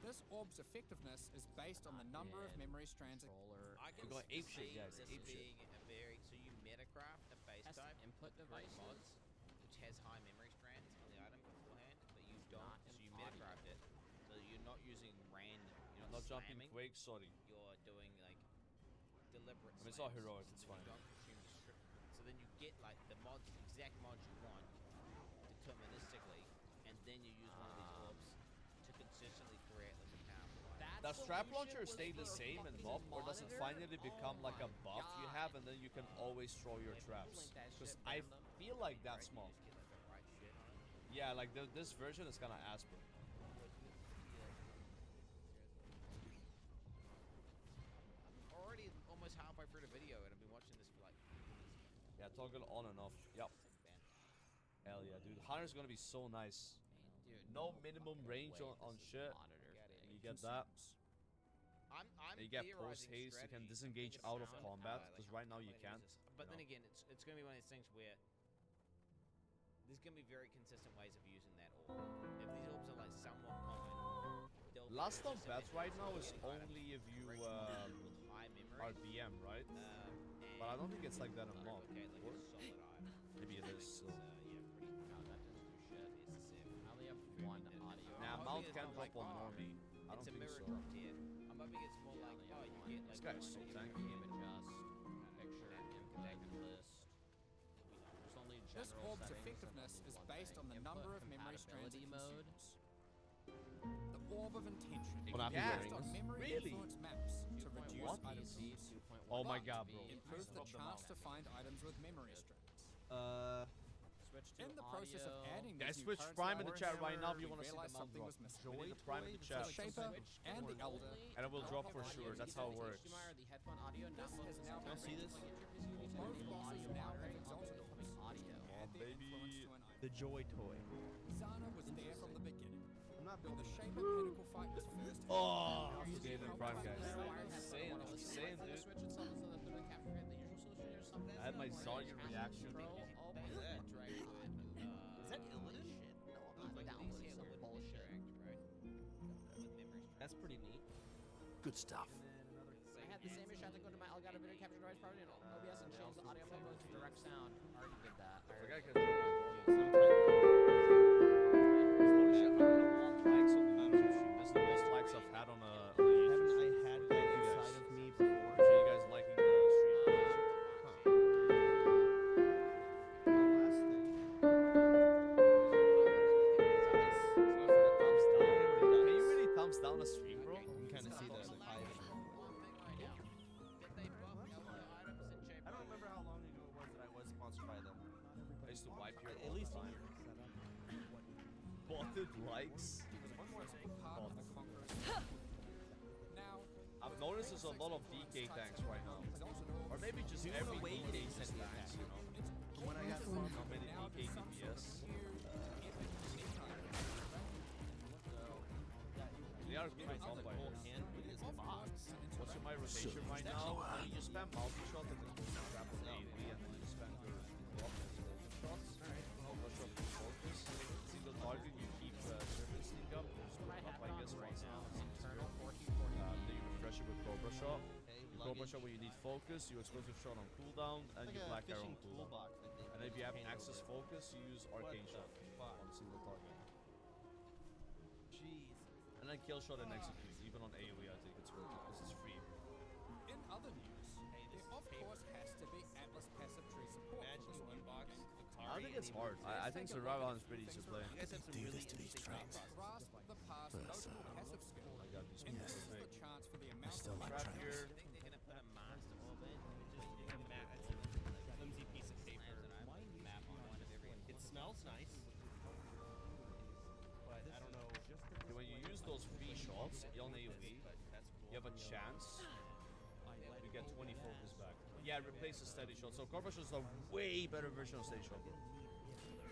This orb's effectiveness is based on the number of memory strands. I can We're going ape shit, see guys, this ape shit. being a very so you metacraft a base Test type input with devices. mods which has high memory strands on the item beforehand, but you don't. Not So in you audio. metacraft it, so you're not using random. You're Not not jumping slamming. Quake, sorry. You're doing like deliberate. I mean, it's all slams, heroic, so it's then fine. You don't consume the so then you get like the mods, the exact mods you want, deterministically, and then you use one of these orbs to consistently create like a powerful item. Does Trap Launcher stay the same in MOB, or does it finally become like a buff you have and then you can always throw your traps? Because I feel like that's MOB. Yeah, like this version is kind of ass, bro. I'm already almost halfway through the video and I've been watching this for like. Yeah, toggle on and off. Yep. Hell yeah, dude. Hunter's gonna be so nice. Dude, No minimum range on shit. You get that. I'm You get theorizing post haste. You can strategies. disengage I'm out of thinking combat like, because how right now am you I gonna can't. use this? But then again, it's gonna be one of those things where there's gonna be very consistent ways of using that orb. If these orbs are like somewhat common, they'll be Last on consistent bets with right now items is with only if you with high memory. are BM, right? But I don't think it's like that in MOB. Okay, like Or? a solid item. Maybe it is. So. Yeah, pretty. No, that doesn't do shit. It's the same. I only have one audio. Nah, I'm Mount hoping it's can't not drop like, on oh, Normie. I It's don't a think mirror so. drop tier. I'm hoping it's more like, oh, you get like. This guy is so tanky. Game adjust, picture, input, list. There's only This general orb's settings and effectiveness only is one based thing. on the Input number of memory strands it compatibility mode. consumes. The Orb of Intention Will not be is wearing based on this. memory Really? influence maps to reduce What? item PC, costs. 2.1 Oh my But god, bro. improves the Drop them chance out. to find items with memory strands. Switch to In the process of audio. adding Guys, these new Switch currency Prime in the items, chat right now if you we want to see the realized mount something drop. was missing. We need the Prime in the chat. The Shaper and the Elder. And it will drop for sure. That's how it works. HDMI or the headphone audio not This has now focused been on see the this? interface Both using bosses audio now have monitoring on exalted the orbs. incoming audio. Add their influence to an item. The Joy Toy. Zana was there from the beginning. I'm not building The Shaper Pinnacle fight was first. Oh, game in front, guys. Insane, insane, dude. I had my Zarya reaction. Is that Illidan? That's pretty neat. Good stuff. I had the same issue. I had to go to my Elgato video capture device part and OBS and change the audio mode to direct sound. I already did that. That's the most likes I've had on a YouTube. Haven't I had that inside of me before? Appreciate you guys liking the stream. Can you really thumbs down a stream, bro? You can kind of see the pie. I don't remember how long ago it was that I was sponsored by them. I used to wipe here At least a year. Botted likes. I've noticed there's a lot of DK tanks right now. Or maybe just every DK tanks, you know? When I got How many DK DPS? They are great up by what's my rotation right now? When you spam multi-shot and then you grab an AoE and then you spam your block and shots. Shot to focus. Single target, you keep servicing up. I guess once now. Then you refresh it with Cobra Shot. Cobra Shot when you need focus, you explosive shot on cooldown, and you black arrow on cooldown. And if you have access focus, you use Arcane Shot on single target. Jeez. And then kill shot and execute. Even on AoE, I think it's worth it because it's free. In other news, there of course has to be Atlas passive tree support. I think it's hard. I think Survival Hunt is pretty easy to play. You guys have some really interesting tracks. Grasp the past notable passive skill. I got this And one. this is the chance for the I amount still of like Trap tracks. here. Flimsy piece of paper map on one of every. It smells nice, but I don't know. When you use those free shots on AoE, you have a chance to get 20 focus back. Yeah, replace a steady shot. So Cobra Shot is a way better version of steady shot.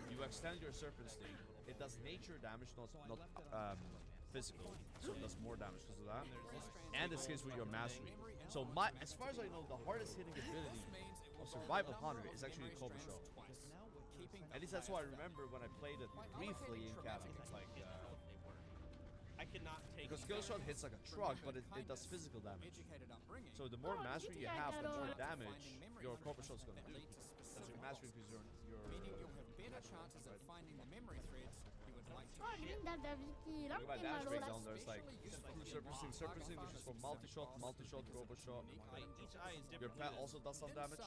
You extend your Serpent Sting. It does nature damage, not physical. So it does more damage because of that. And it scales with your mastery. So as far as I know, the hardest hitting ability of Survival Hunter is actually Cobra Shot. At least that's what I remember when I played it briefly in Academy. Like, I cannot take because Kill Shot hits like a truck, but it does physical damage. So the more mastery you have, the more damage your Cobra Shot's gonna do. That's your mastery because your meaning you'll have better chances of finding the memory threads you would like to Oh, grinda Vicky, Look at my dash la breakdown. There's like Serpent which is for multi-shot, Cobra Shot. Your pet also does some damage.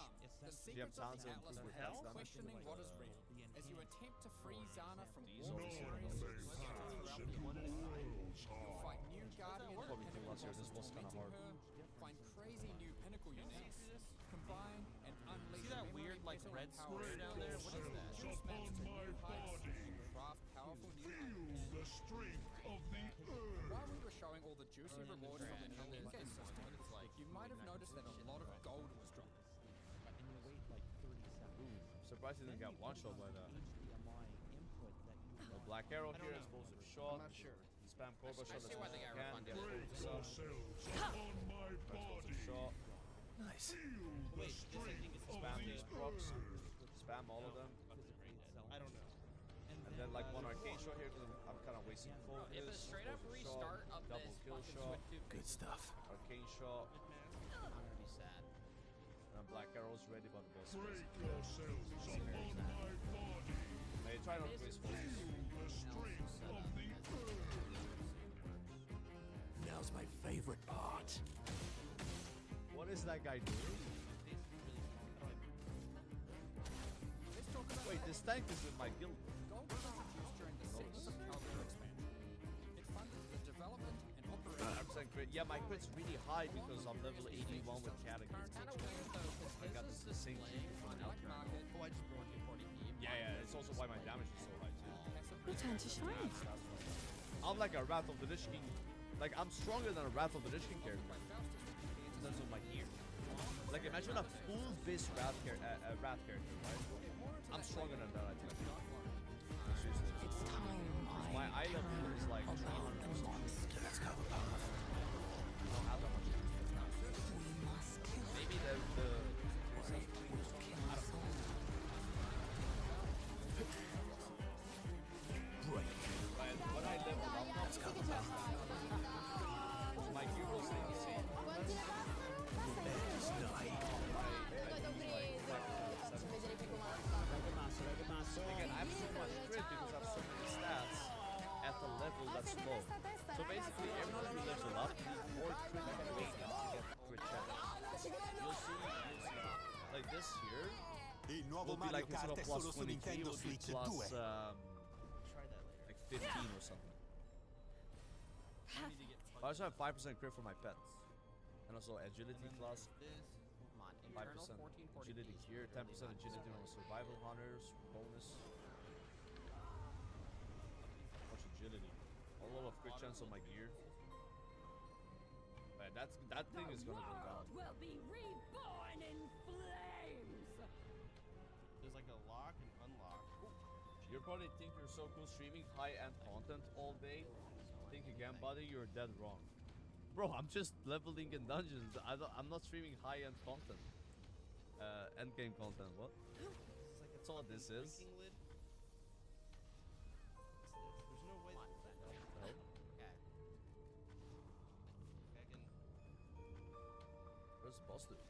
You have talents that improve your pet's damage. questioning what is real as you attempt to free Zana from These all obviously areas You'll fight new guardian Probably kill us here. This was kind of hard. find crazy new pinnacle units, combine and unleash See that weird like red square down there? What is that? Jump on my body. Craft powerful new items. The strength of the While we were showing all the juicy rewards from the new in-game system, you might have noticed that a lot of gold was dropping. Surprised he didn't get one shot by that. No black arrow here, explosive shot. I'm not sure. Spam Cobra Shot as see why much they as got you can. refunded. Get focus up. Explosive shot. Nice. Wait, this I think is Spam these procs. Spam all of them. I don't know. And then like one arcane shot here because I'm kind of wasting focus. If a straight up Explosive restart shot, of double this kill fucking shot, Switch 2 Good stuff. arcane shot, I'm gonna be sad. and black arrows ready by the boss. break yourselves upon my body. They try not to waste focus. The strength of the Now's my favorite part. What is that guy doing? Wait, this tank is in my guild. Gold was introduced during the Settlers of Calgary expansion. It funded the development and operation. 100% crit. Yeah, my crit's really high because I'm level 81 with category. Kind of weird though, because I got this the is same displayed key on from Black Market. Oh, I just broke it 40p. Yeah, it's also why my damage is so high too. Return to shine. That's why. I'm like a Wrath of the Lich King. Like, I'm stronger than a Wrath of the Lich King character. In terms of my gear. Like, imagine a full bis Wrath character, right? I'm stronger than that, I think. Seriously. It's time I My eye level is like 20 or something. Let's go, path. I don't have that much. Maybe the I don't know. Break. But when I leveled up, Let's go, path. my hero thing is Bears die. Again, I have so much crit because I have so many stats at the level that's low. So basically, every time you level up, you need more crit weight to get crit chance. You'll see, like this here, will be like instead of plus 23, will be plus, like 15 or something. I also have 5% crit for my pets. And also agility plus. 5% agility here, 10% agility on survival hunters, bonus. Much agility. A lot of crit chance on my gear. Man, that thing is gonna go down. Will be reborn in flames. There's like a lock and unlock. You probably think you're so cool streaming high-end content all day. Think again, buddy, you're dead wrong. Bro, I'm just leveling in dungeons. I'm not streaming high-end content. Endgame content, what? It's like, that's all this is. There's no way. Okay. Where's Busted?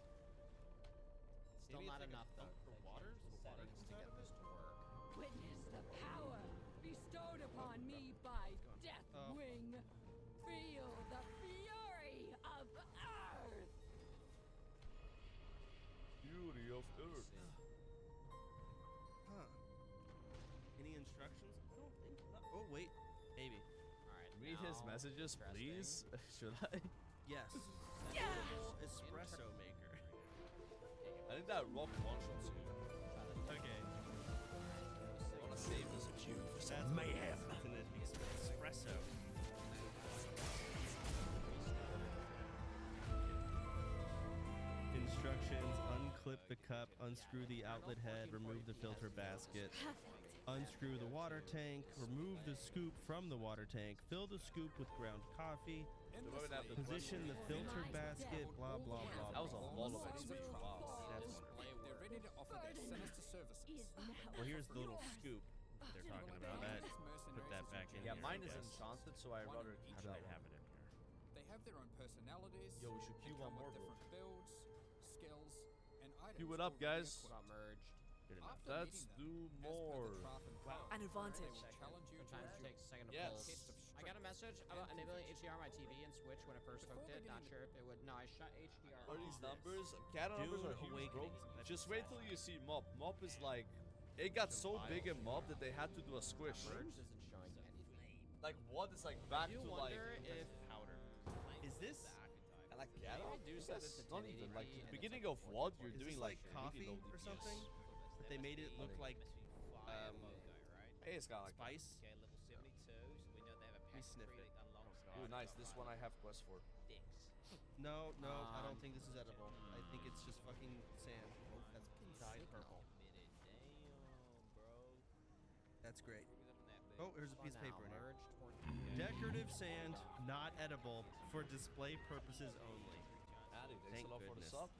Still not enough though. For waters settings to get this to work. Witness the power bestowed upon me by Deathwing. Feel the fury of Earth. Fury of Earth. Huh. Any instructions? I don't think. Oh wait, maybe. All right. Read his messages, please. Should I? Yes. Portable espresso maker. I think that rock one-shots you. Okay. I wanna save this with you for some mayhem. It's an espresso. Instructions: unclip the cup, unscrew the outlet head, remove the filter basket, unscrew the water tank, remove the scoop from the water tank, fill the scoop with ground coffee, position the filter basket, blah blah blah. That was a lot of XP. Wow. That's They're ready to offer their sinister services. well, here's the little scoop they're talking about. Put that back in. Yeah, here, mine I is guess. enchanted, so I rather keep that have one. it in here. They have their own personalities. Yo, we should queue they one come more, with bro. different builds, skills, and items. Queue it up, already guys. equipped. Got merged. Good enough. After Let's meeting do them, as per more. the craft and code, An advantage. they will challenge you to Sometimes it endure takes a second to Yes. pull. test of I got a message about enabling HDR on my TV and Switch when I first hooked it. Not sure if it would. No, I shut HDR. Are off. these numbers? Cat numbers Dune are huge, bro. Awakening. Just wait till you see Mob. Mob is like, it got so big in Mob that they had to do a squish. Merged isn't showing anything. Like what is like back You to like wonder if Powder. Is this and like Maybe cat reduce that Yes, to not even 1080p like the and beginning it's of what you're is doing this like coffee really low or DPS. something? But they made it look like Hey, it's got like spice. Okay, level 72, so we know they have a We pack sniff tree it. that unlocks ooh, nice. This one I have quest for. dicks. No, I don't think this is edible. I think it's just fucking sand. Oh, that's dyed purple. Damn, bro. That's great. Look at that big. Oh, here's a piece of Now, paper in here. merged. Decorative sand, not edible, for display purposes only. Addy, thanks Thank a lot for the goodness. sub.